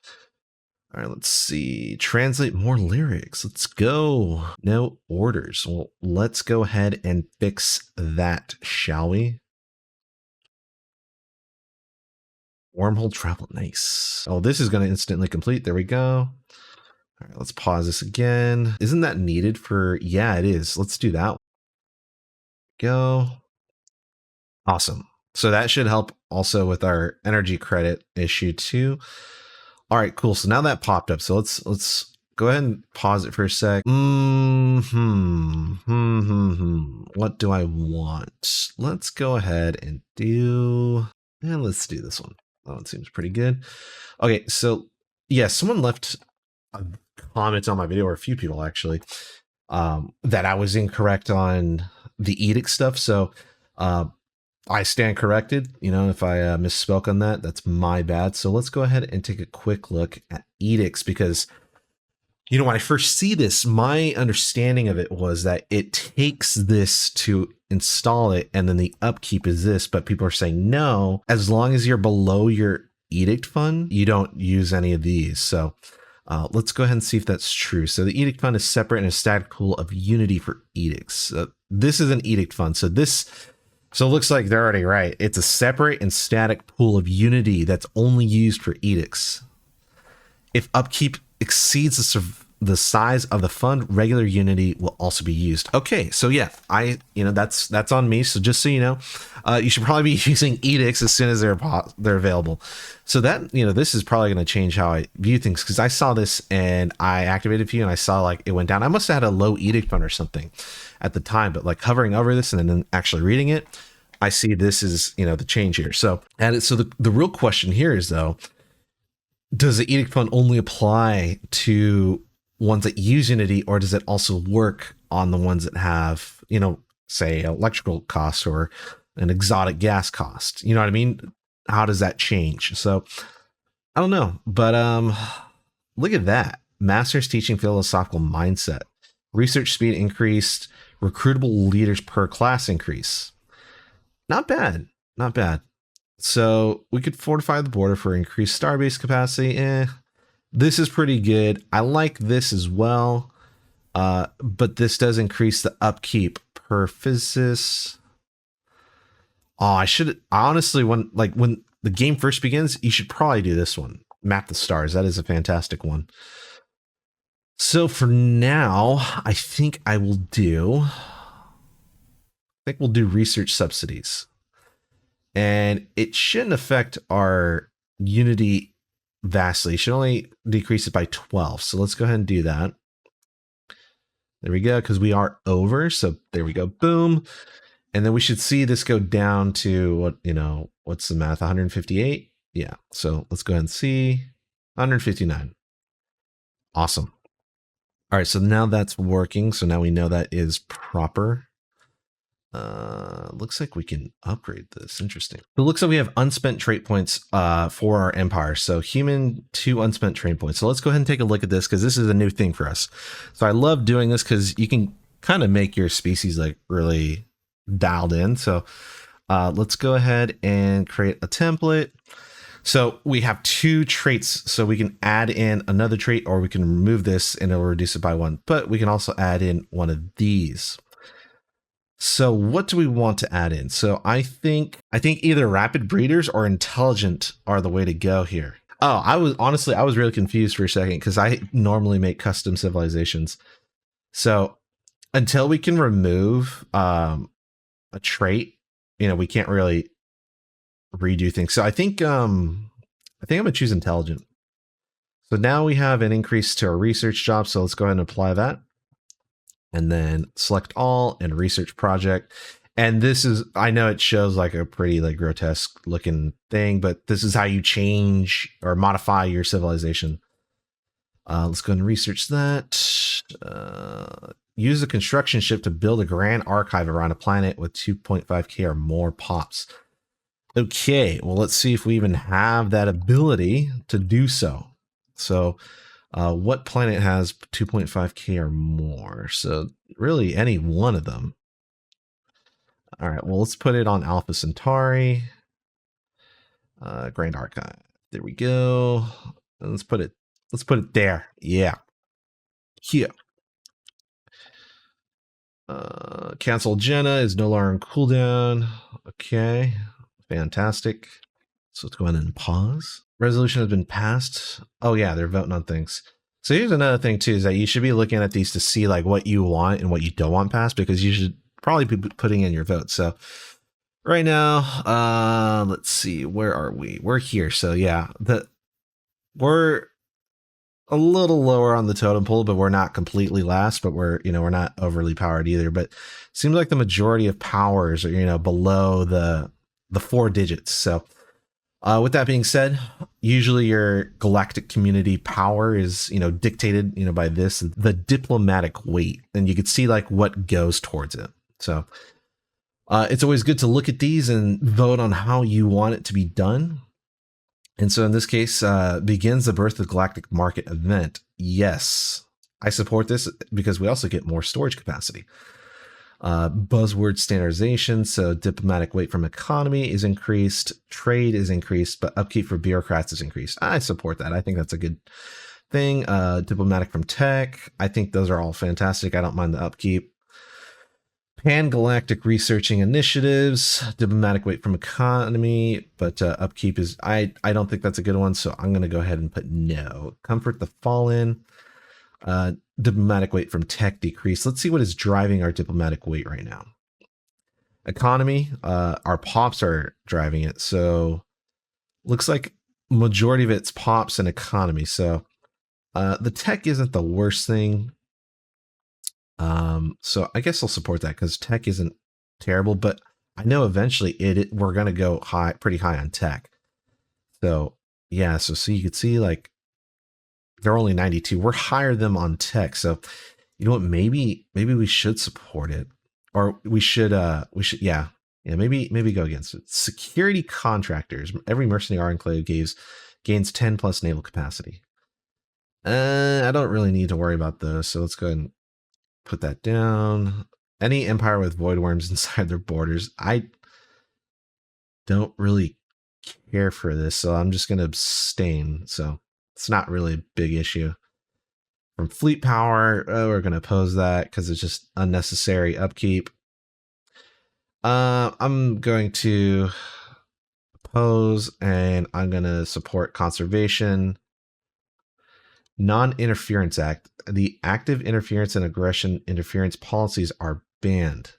All right, let's see. Translate more lyrics. Let's go. No orders. Well, let's go ahead and fix that, shall we? Wormhole travel. Nice. Oh, this is going to instantly complete. There we go. All right, let's pause this again. Isn't that needed for... Yeah, it is. Let's do that. Go. Awesome. So that should help also with our energy credit issue too. All right, cool. So now that popped up. So let's go ahead and pause it for a sec. What do I want? Let's go ahead and do... And let's do this one. That one seems pretty good. Okay, so yeah, someone left a comment on my video, or a few people actually, that I was incorrect on the edict stuff. So I stand corrected. You know, if I misspoke on that, that's my bad. So let's go ahead and take a quick look at edicts, because you know, when I first see this, my understanding of it was that it takes this to install it, and then the upkeep is this, but people are saying no, as long as you're below your edict fund, you don't use any of these. So let's go ahead and see if that's true. So the edict fund is separate and a static pool of unity for edicts. This is an edict fund. So it looks like they're already right. It's a separate and static pool of unity that's only used for edicts. If upkeep exceeds the size of the fund, regular unity will also be used. Okay, so yeah, that's on me. So just so you know, you should probably be using edicts as soon as they're available. So that, you know, this is probably going to change how I view things, because I saw this and I activated a few and I saw like it went down. I must have had a low edict fund or something at the time, but like hovering over this and then actually reading it, I see this is, you know, the change here. So the real question here is though, does the edict fund only apply to ones that use Unity, or does it also work on the ones that have, you know, say electrical cost or an exotic gas cost? You know what I mean? How does that change? So I don't know, but look at that. Masters teaching philosophical mindset. Research speed increased. Recruitable leaders per class increase. Not bad. Not bad. So we could fortify the border for increased starbase capacity. This is pretty good. I like this as well. But this does increase the upkeep per physicist. Oh, I should honestly, when the game first begins, you should probably do this one. Map the stars. That is a fantastic one. So for now, I think we'll do research subsidies. And it shouldn't affect our Unity vastly. It should only decrease it by 12. So let's go ahead and do that. There we go, because we are over. So there we go. Boom. And then we should see this go down to what's the math? 158? Yeah. So let's go ahead and see 159. Awesome. All right. So now that's working. So now we know that is proper. Looks like we can upgrade this. Interesting. It looks like we have unspent trait points for our empire. So human 2 unspent trait points. So let's go ahead and take a look at this because this is a new thing for us. So I love doing this because you can kind of make your species like really dialed in. So let's go ahead and create a template. So we have 2 traits, so we can add in another trait or we can remove this and it'll reduce it by 1, but we can also add in one of these. So what do we want to add in? So I think either rapid breeders or intelligent are the way to go here. Oh, I was really confused for a second because I normally make custom civilizations. So until we can remove a trait, we can't really redo things. So I think I'm gonna choose intelligent. So now we have an increase to our research job. So let's go ahead and apply that. And then select all and research project. And this is, I know it shows like a pretty like grotesque looking thing, but this is how you change or modify your civilization. Let's go ahead and research that. Use a construction ship to build a grand archive around a planet with 2.5k or more pops. Okay, well, let's see if we even have that ability to do so. So what planet has 2.5k or more? So really any one of them. All right, well, let's put it on Alpha Centauri. Grand Archive. There we go. And let's put it there. Yeah. Here. Cancel Jenna is no longer on cooldown. Okay. Fantastic. So let's go ahead and pause. Resolution has been passed. Oh yeah, they're voting on things. So here's another thing too, is that you should be looking at these to see like what you want and what you don't want passed, because you should probably be putting in your vote. So right now, let's see, where are we? We're here. So yeah, we're a little lower on the totem pole, but we're not completely last, but we're not overly powered either. But it seems like the majority of powers are, below the 4 digits. So with that being said, usually your galactic community power is, dictated, by this, the diplomatic weight, and you could see like what goes towards it. So it's always good to look at these and vote on how you want it to be done. And so in this case, begins the birth of the galactic market event. Yes, I support this because we also get more storage capacity. Buzzword standardization. So diplomatic weight from economy is increased. Trade is increased, but upkeep for bureaucrats is increased. I support that. I think that's a good thing. Diplomatic from tech. I think those are all fantastic. I don't mind the upkeep. Pan-galactic researching initiatives, diplomatic weight from economy, but upkeep is, I don't think that's a good one, so I'm going to go ahead and put no. Comfort the fallen, diplomatic weight from tech decrease. Let's see what is driving our diplomatic weight right now. Economy, our pops are driving it, so looks like majority of it's pops and economy, so the tech isn't the worst thing. So I guess I'll support that because tech isn't terrible, but I know eventually we're going to go pretty high on tech. So yeah, so you could see like they're only 92. We're higher than them on tech. So you know what, maybe we should support it, or we should, yeah, maybe go against it. Security contractors. Every mercenary enclave gains 10 plus naval capacity. I don't really need to worry about those, so let's go ahead and put that down. Any empire with void worms inside their borders, I don't really care for this, so I'm just going to abstain. So it's not really a big issue. From fleet power, we're going to oppose that because it's just unnecessary upkeep. I'm going to oppose, and I'm going to support conservation. Non-Interference Act. The active interference and aggression interference policies are banned.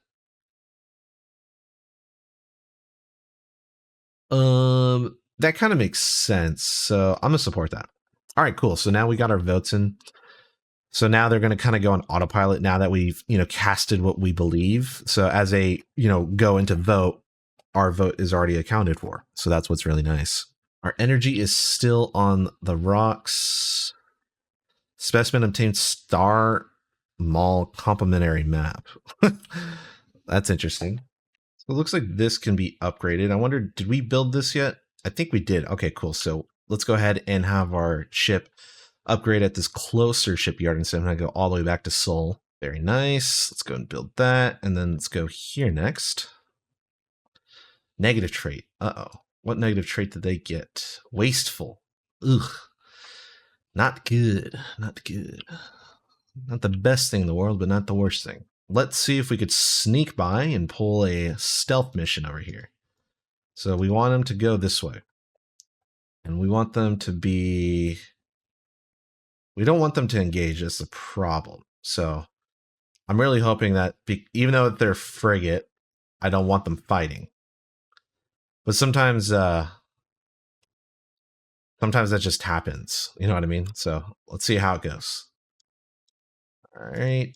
That kind of makes sense. So I'm gonna support that. All right, cool. So now we got our votes in. So now they're going to kind of go on autopilot now that we've, casted what we believe. So as a, go into vote, our vote is already accounted for. So that's what's really nice. Our energy is still on the rocks. Specimen obtained star mall complementary map. That's interesting. So it looks like this can be upgraded. I wonder, did we build this yet? I think we did. Okay, cool. So let's go ahead and have our ship upgrade at this closer shipyard instead of having to go all the way back to Seoul. Very nice. Let's go and build that. And then let's go here next. Negative trait. Uh-oh. What negative trait did they get? Wasteful. Ugh. Not good. Not good. Not the best thing in the world, but not the worst thing. Let's see if we could sneak by and pull a stealth mission over here. So we want them to go this way. And we want them to be... We don't want them to engage. That's the problem. So I'm really hoping that even though they're frigate, I don't want them fighting. But sometimes that just happens. You know what I mean? So let's see how it goes. All right.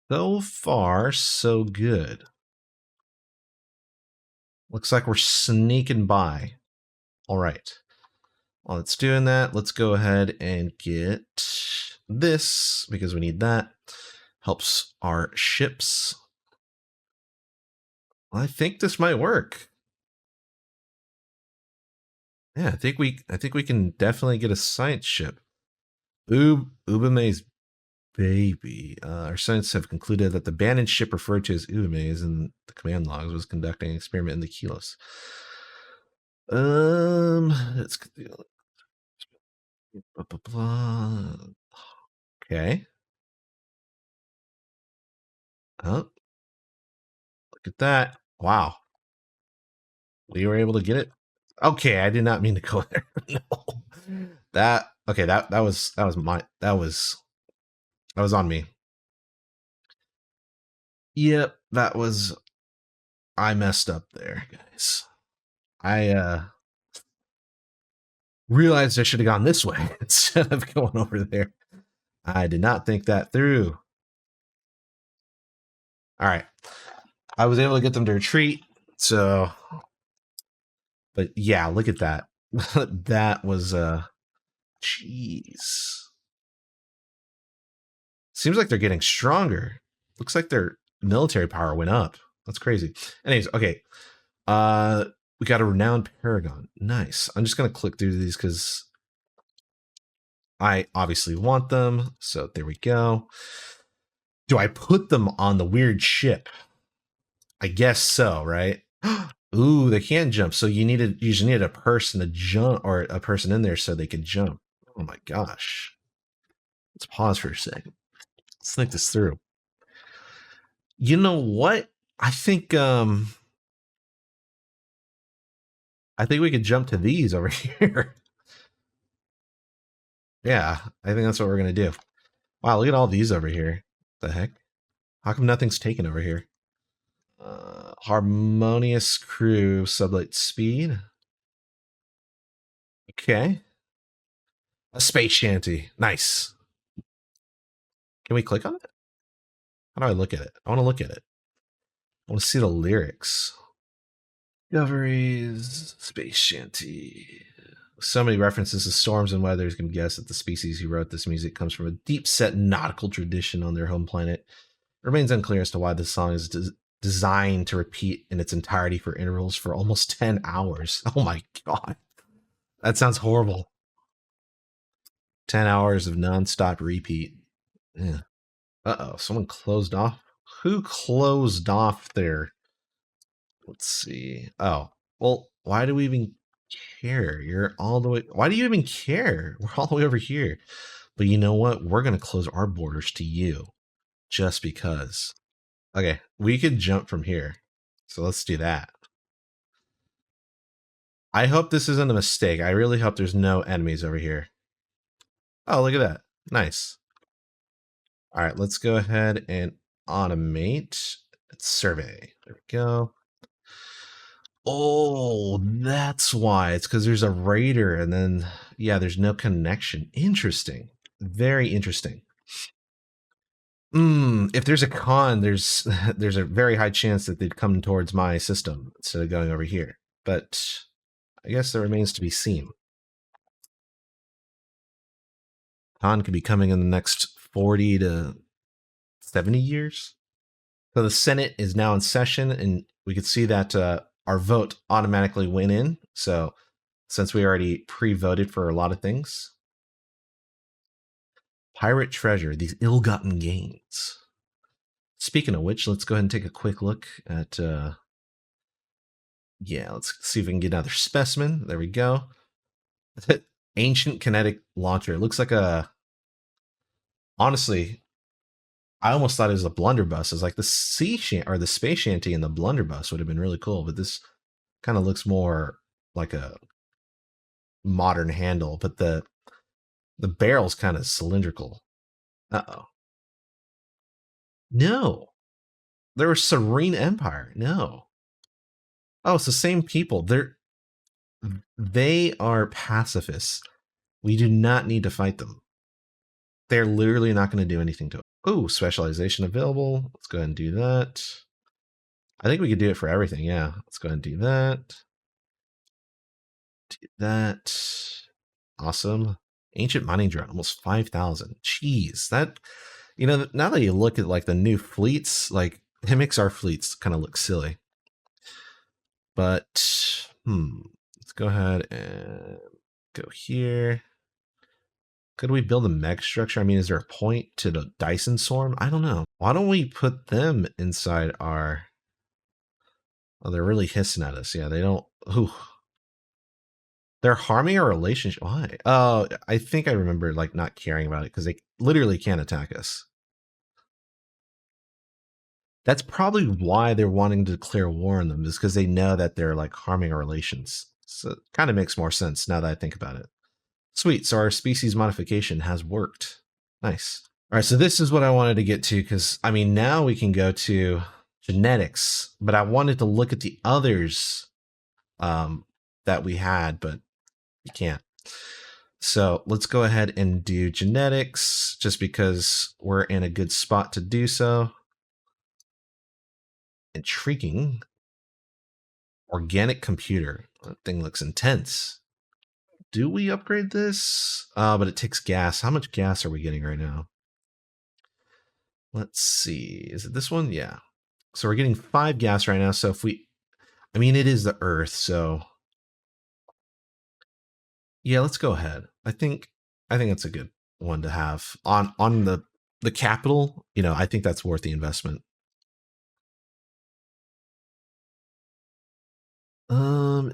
So far, so good. Looks like we're sneaking by. All right. While it's doing that, let's go ahead and get this because we need that. Helps our ships. I think this might work. Yeah, I think we can definitely get a science ship. Ubame's baby. Our scientists have concluded that the abandoned ship referred to as Ubame's in the command logs was conducting an experiment in the Kilos. Let's blah, blah, blah. Okay. Oh, look at that! Wow, we were able to get it. Okay, I did not mean to go there. No, that was on me. Yep, I messed up there, guys. I realized I should have gone this way instead of going over there. I did not think that through. All right. I was able to get them to retreat, so... But yeah, look at that. That was, jeez. Seems like they're getting stronger. Looks like their military power went up. That's crazy. Anyways, okay. We got a renowned paragon. Nice. I'm just going to click through these because I obviously want them. So there we go. Do I put them on the weird ship? I guess so, right? Ooh, they can jump. So you usually need a person to jump or a person in there so they can jump. Oh my gosh. Let's pause for a second. Let's think this through. You know what? I think we could jump to these over here. Yeah, I think that's what we're gonna do. Wow, look at all these over here. What the heck? How come nothing's taken over here? Harmonious crew, sublight speed. Okay. A space shanty. Nice. Can we click on it? How do I look at it? I want to look at it. I want to see the lyrics. Discoveries, space shanty. So many references to storms and weather, you can guess that the species who wrote this music comes from a deep-set nautical tradition on their home planet. It remains unclear as to why this song is designed to repeat in its entirety for intervals for almost 10 hours. Oh my god. That sounds horrible. 10 hours of nonstop repeat. Yeah. Uh-oh, someone closed off. Who closed off their... Let's see. Oh, well, why do we even care? You're all the way... Why do you even care? We're all the way over here. But you know what? We're going to close our borders to you just because. Okay, we could jump from here. So let's do that. I hope this isn't a mistake. I really hope there's no enemies over here. Oh, look at that. Nice. All right, let's go ahead and automate. Survey. There we go. Oh, that's why. It's because there's a raider and then, yeah, there's no connection. Interesting. Very interesting. If there's a con, there's there's a very high chance that they'd come towards my system instead of going over here. But I guess that remains to be seen. Con could be coming in the next 40 to 70 years. So the Senate is now in session, and we could see that our vote automatically went in. So since we already pre-voted for a lot of things. Pirate treasure, these ill-gotten gains. Speaking of which, let's go ahead and take a quick look at... yeah, let's see if we can get another specimen. There we go. Ancient kinetic launcher. It looks like a... Honestly, I almost thought it was a blunderbuss. It's like the or the space shanty and the blunderbuss would have been really cool, but this kind of looks more like a modern handle, but the barrel's kind of cylindrical. Uh-oh. No. They're a Serene Empire. No. Oh, it's the same people. They are pacifists. We do not need to fight them. They're literally not going to do anything to it. Oh, specialization available. Let's go ahead and do that. I think we could do it for everything. Yeah. Let's go ahead and do that. Do that. Awesome. Ancient mining drone, almost 5,000. Jeez, that, you know, now that you look at like the new fleets, like it makes our fleets kind of look silly. But, let's go ahead and go here. Could we build a mech structure? I mean, is there a point to the Dyson Swarm? I don't know. Why don't we put them inside our... Oh, they're really hissing at us. Yeah, they don't... Ooh. They're harming our relationship. Why? Oh, I think I remember like not caring about it because they literally can't attack us. That's probably why they're wanting to declare war on them, is because they know that they're like harming our relations. So it kind of makes more sense now that I think about it. Sweet. So our species modification has worked. Nice. All right. So this is what I wanted to get to because, I mean, now we can go to genetics, but I wanted to look at the others that we had, but you can't. So let's go ahead and do genetics just because we're in a good spot to do so. Intriguing. Organic computer. That thing looks intense. Do we upgrade this? But it takes gas. How much gas are we getting right now? Let's see. Is it this one? Yeah. So we're getting 5 gas right now. So if we... I mean, it is the Earth, so... Yeah, let's go ahead. I think that's a good one to have. On the capital, you know, I think that's worth the investment.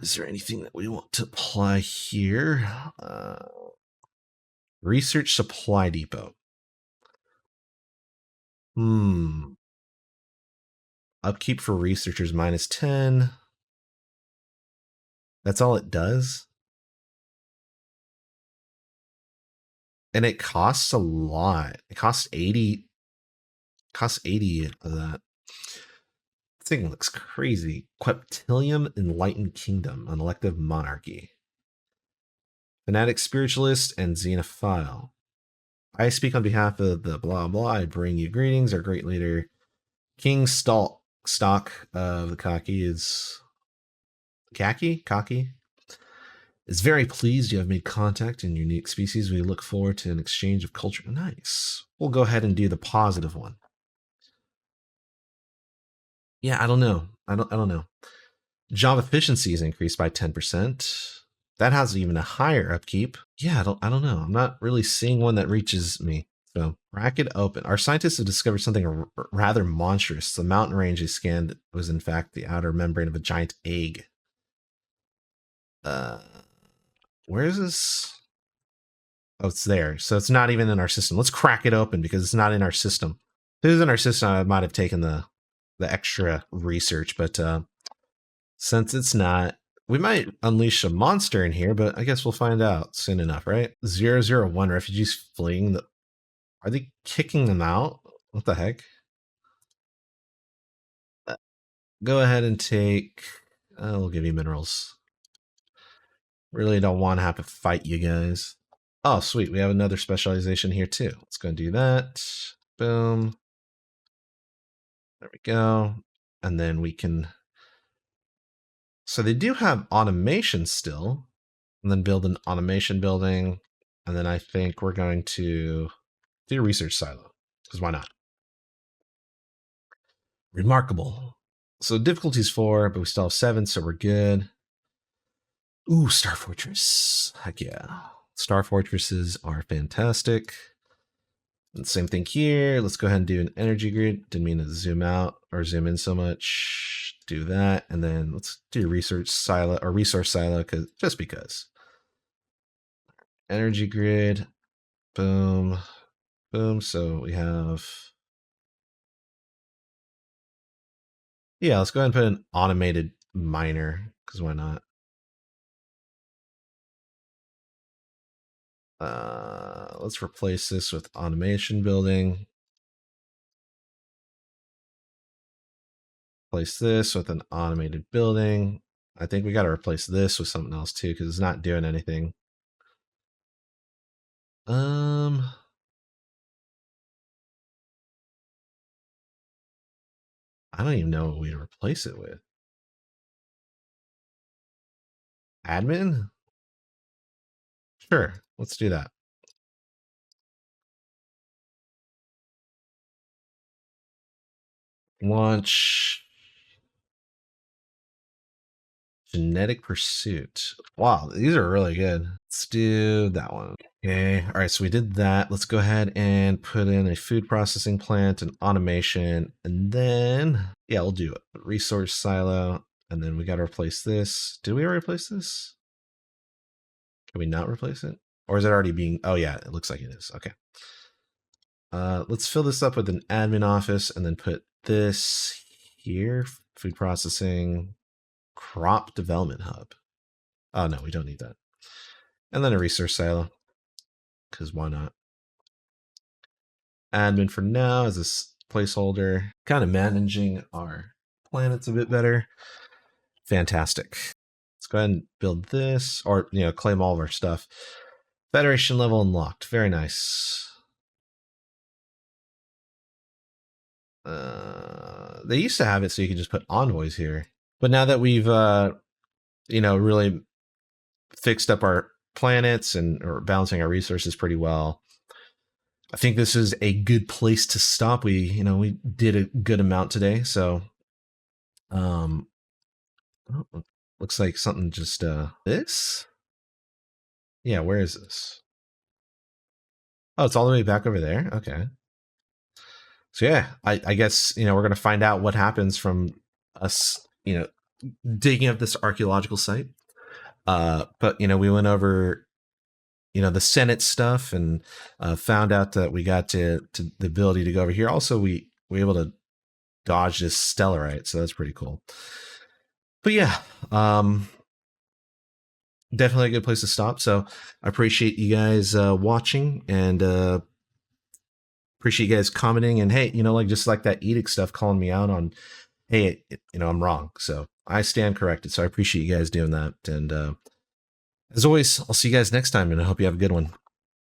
Is there anything that we want to apply here? Research supply depot. Upkeep for researchers -10. That's all it does. And it costs a lot. It costs 80. Costs 80 of that. This thing looks crazy. Queptilium Enlightened Kingdom, an elective monarchy. Fanatic Spiritualist and Xenophile. I speak on behalf of the blah blah. I bring you greetings. Our great leader, King Stock of the Khaki is... Khaki? Is very pleased you have made contact in your unique species. We look forward to an exchange of culture. Nice. We'll go ahead and do the positive one. Yeah, I don't know. I don't know. Job efficiency is increased by 10%. that has even a higher upkeep. Yeah, I don't know. I'm not really seeing one that reaches me. So crack it open. Our scientists have discovered something rather monstrous. The mountain range they scanned was in fact the outer membrane of a giant egg. Where is this? Oh, it's there. So it's not even in our system. Let's crack it open because it's not in our system. If it was in our system, I might have taken the extra research, but since it's not, we might unleash a monster in here, but I guess we'll find out soon enough, right? 001 refugees fleeing. Are they kicking them out? What the heck? Go ahead and take. We'll give you minerals. Really don't want to have to fight you guys. Oh, sweet. We have another specialization here too. Let's go and do that. Boom. There we go. And then we can. So they do have automation still. And then build an automation building. And then I think we're going to do a research silo. Because why not? Remarkable. So difficulty's 4, but we still have 7, so we're good. Ooh, Star Fortress. Heck yeah. Star Fortresses are fantastic. And same thing here. Let's go ahead and do an energy grid. Didn't mean to zoom out or zoom in so much. Do that. And then let's do research silo or resource silo just because. Energy grid. Boom. Boom. So we have. Yeah, let's go ahead and put an automated miner because why not? Let's replace this with automation building. Replace this with an automated building. I think we got to replace this with something else too because it's not doing anything. I don't even know what we replace it with. Admin? Sure, let's do that. Launch genetic pursuit. Wow, these are really good. Let's do that one. Okay, all right, so we did that. Let's go ahead and put in a food processing plant and automation, and then, yeah, we'll do it. Resource silo, and then we got to replace this. Did we already replace this? Can we not replace it? Or is it already being, oh yeah, it looks like it is, okay. Let's fill this up with an admin office and then put this here, food processing, crop development hub. Oh no, we don't need that. And then a resource silo, because why not? Admin for now is this placeholder, kind of managing our planets a bit better. Fantastic. Let's go ahead and build this, or claim all of our stuff. Federation level unlocked. Very nice. They used to have it so you could just put envoys here, but now that we've really fixed up our planets and or balancing our resources pretty well, I think this is a good place to stop. We did a good amount today, so looks like something just this. Yeah, where is this? Oh, it's all the way back over there. Okay. So yeah, I guess we're gonna find out what happens from us digging up this archaeological site. But we went over the Senate stuff and found out that we got to the ability to go over here. Also, we were able to dodge this Stellarite, so that's pretty cool. But yeah, definitely a good place to stop. So I appreciate you guys watching and appreciate you guys commenting. And hey, just like that edict stuff, calling me out on, hey, I'm wrong. So I stand corrected. So I appreciate you guys doing that. And as always, I'll see you guys next time, and I hope you have a good one.